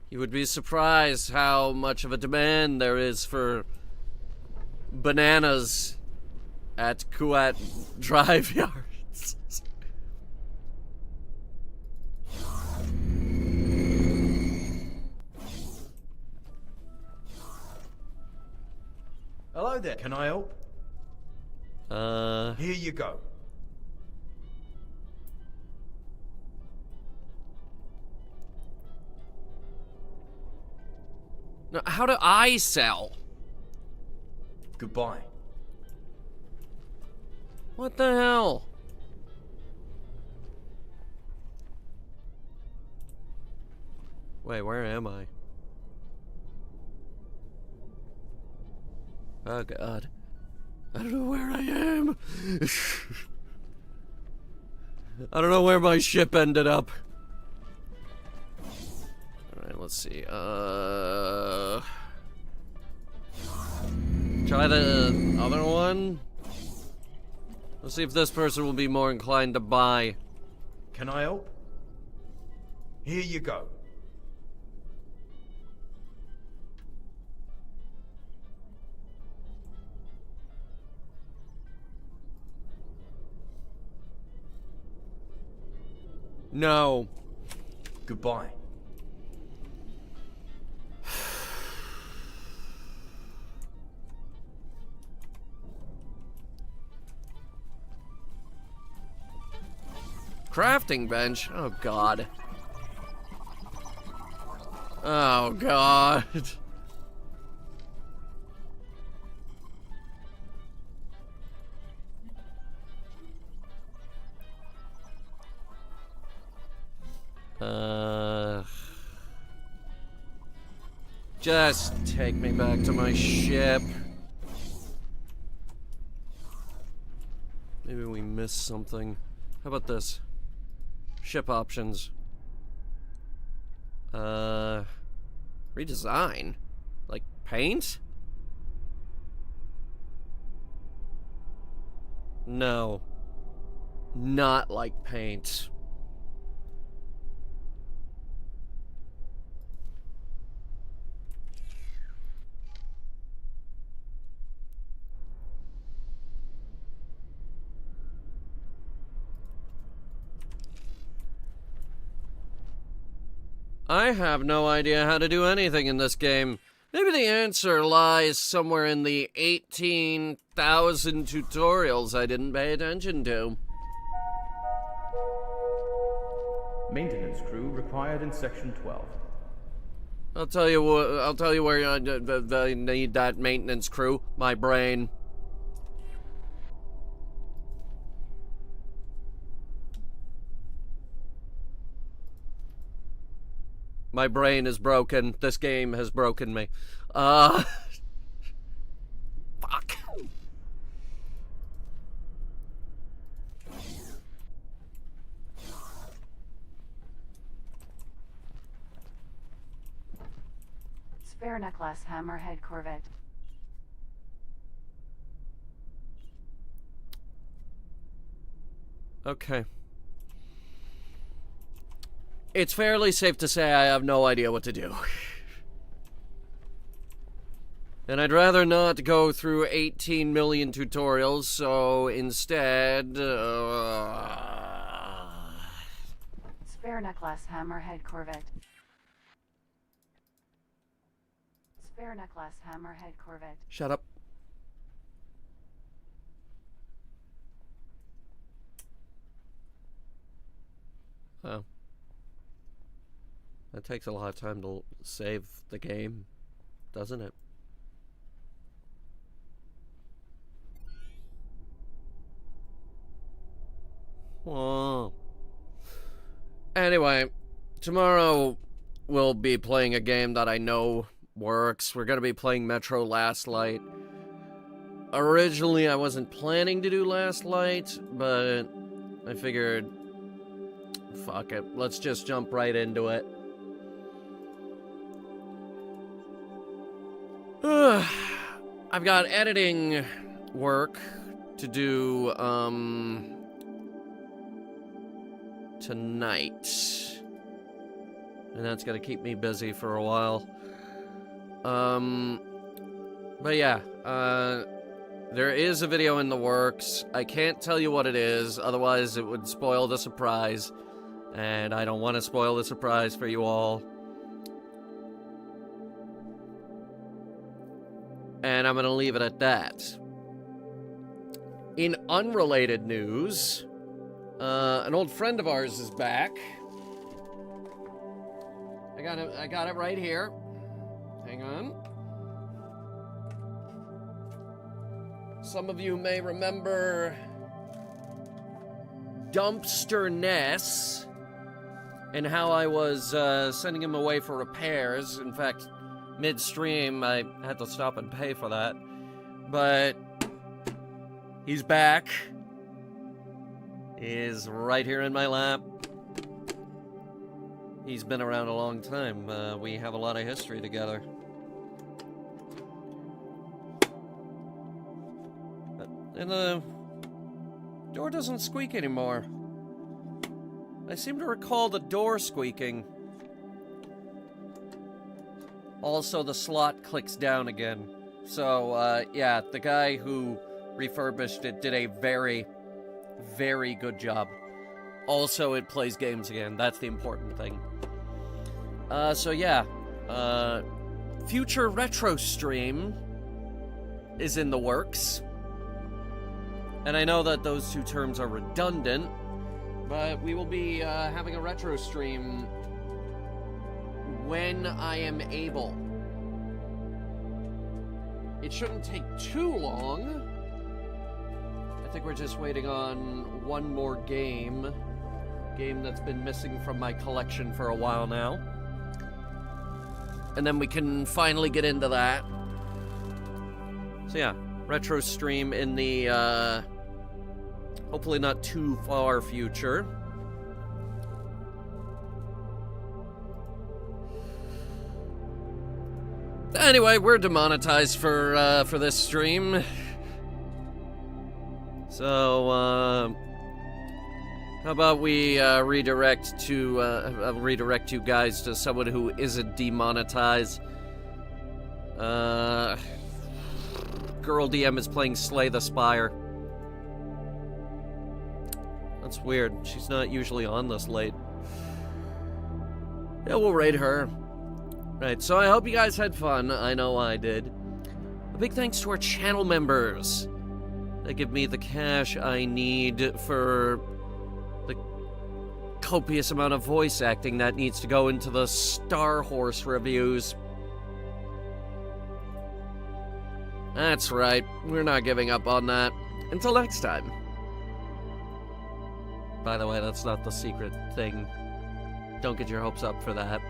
You would be surprised how much of a demand there is for bananas at Kuat drive yards. Hello there, can I help? Here you go. Now, how do I sell? Goodbye. What the hell? Wait, where am I? Oh god. I don't know where I am. I don't know where my ship ended up. Alright, let's see. Try the other one. Let's see if this person will be more inclined to buy. Can I help? Here you go. No. Goodbye. Crafting bench? Oh god. Oh god. Just take me back to my ship. Maybe we missed something. How about this? Ship options. Redesign? Like paint? No. Not like paint. I have no idea how to do anything in this game. Maybe the answer lies somewhere in the 18,000 tutorials I didn't pay attention to. Maintenance crew required in Section 12. I'll tell you where I need that maintenance crew. My brain. My brain is broken. This game has broken me. Fuck. Sperna-class Hammerhead corvette. Okay. It's fairly safe to say I have no idea what to do. And I'd rather not go through 18 million tutorials, so instead, Sperna-class Hammerhead corvette. Sperna-class Hammerhead corvette. Shut up. Oh. That takes a lot of time to save the game, doesn't it? Well, anyway, tomorrow we'll be playing a game that I know works. We're gonna be playing Metro Last Light. Originally, I wasn't planning to do Last Light, but I figured, fuck it, let's just jump right into it. I've got editing work to do, tonight. And that's gonna keep me busy for a while. But yeah, there is a video in the works. I can't tell you what it is, otherwise it would spoil the surprise. And I don't want to spoil the surprise for you all. And I'm gonna leave it at that. In unrelated news, an old friend of ours is back. I got it right here. Hang on. Some of you may remember Dumpster Ness and how I was sending him away for repairs. In fact, midstream, I had to stop and pay for that. But he's back. He's right here in my lap. He's been around a long time. We have a lot of history together. And the door doesn't squeak anymore. I seem to recall the door squeaking. Also, the slot clicks down again. So, yeah, the guy who refurbished it did a very, very good job. Also, it plays games again. That's the important thing. So yeah. Future retro stream is in the works. And I know that those two terms are redundant, but we will be having a retro stream when I am able. It shouldn't take too long. I think we're just waiting on one more game. Game that's been missing from my collection for a while now. And then we can finally get into that. So yeah, retro stream in the hopefully not too far future. Anyway, we're demonetized for this stream. So how about we redirect you guys to someone who isn't demonetized. Girl DM is playing Slay the Spire. That's weird. She's not usually on this late. Yeah, we'll raid her. Right, so I hope you guys had fun. I know I did. A big thanks to our channel members. They give me the cash I need for the copious amount of voice acting that needs to go into the Star Horse reviews. That's right, we're not giving up on that. Until next time. By the way, that's not the secret thing. Don't get your hopes up for that.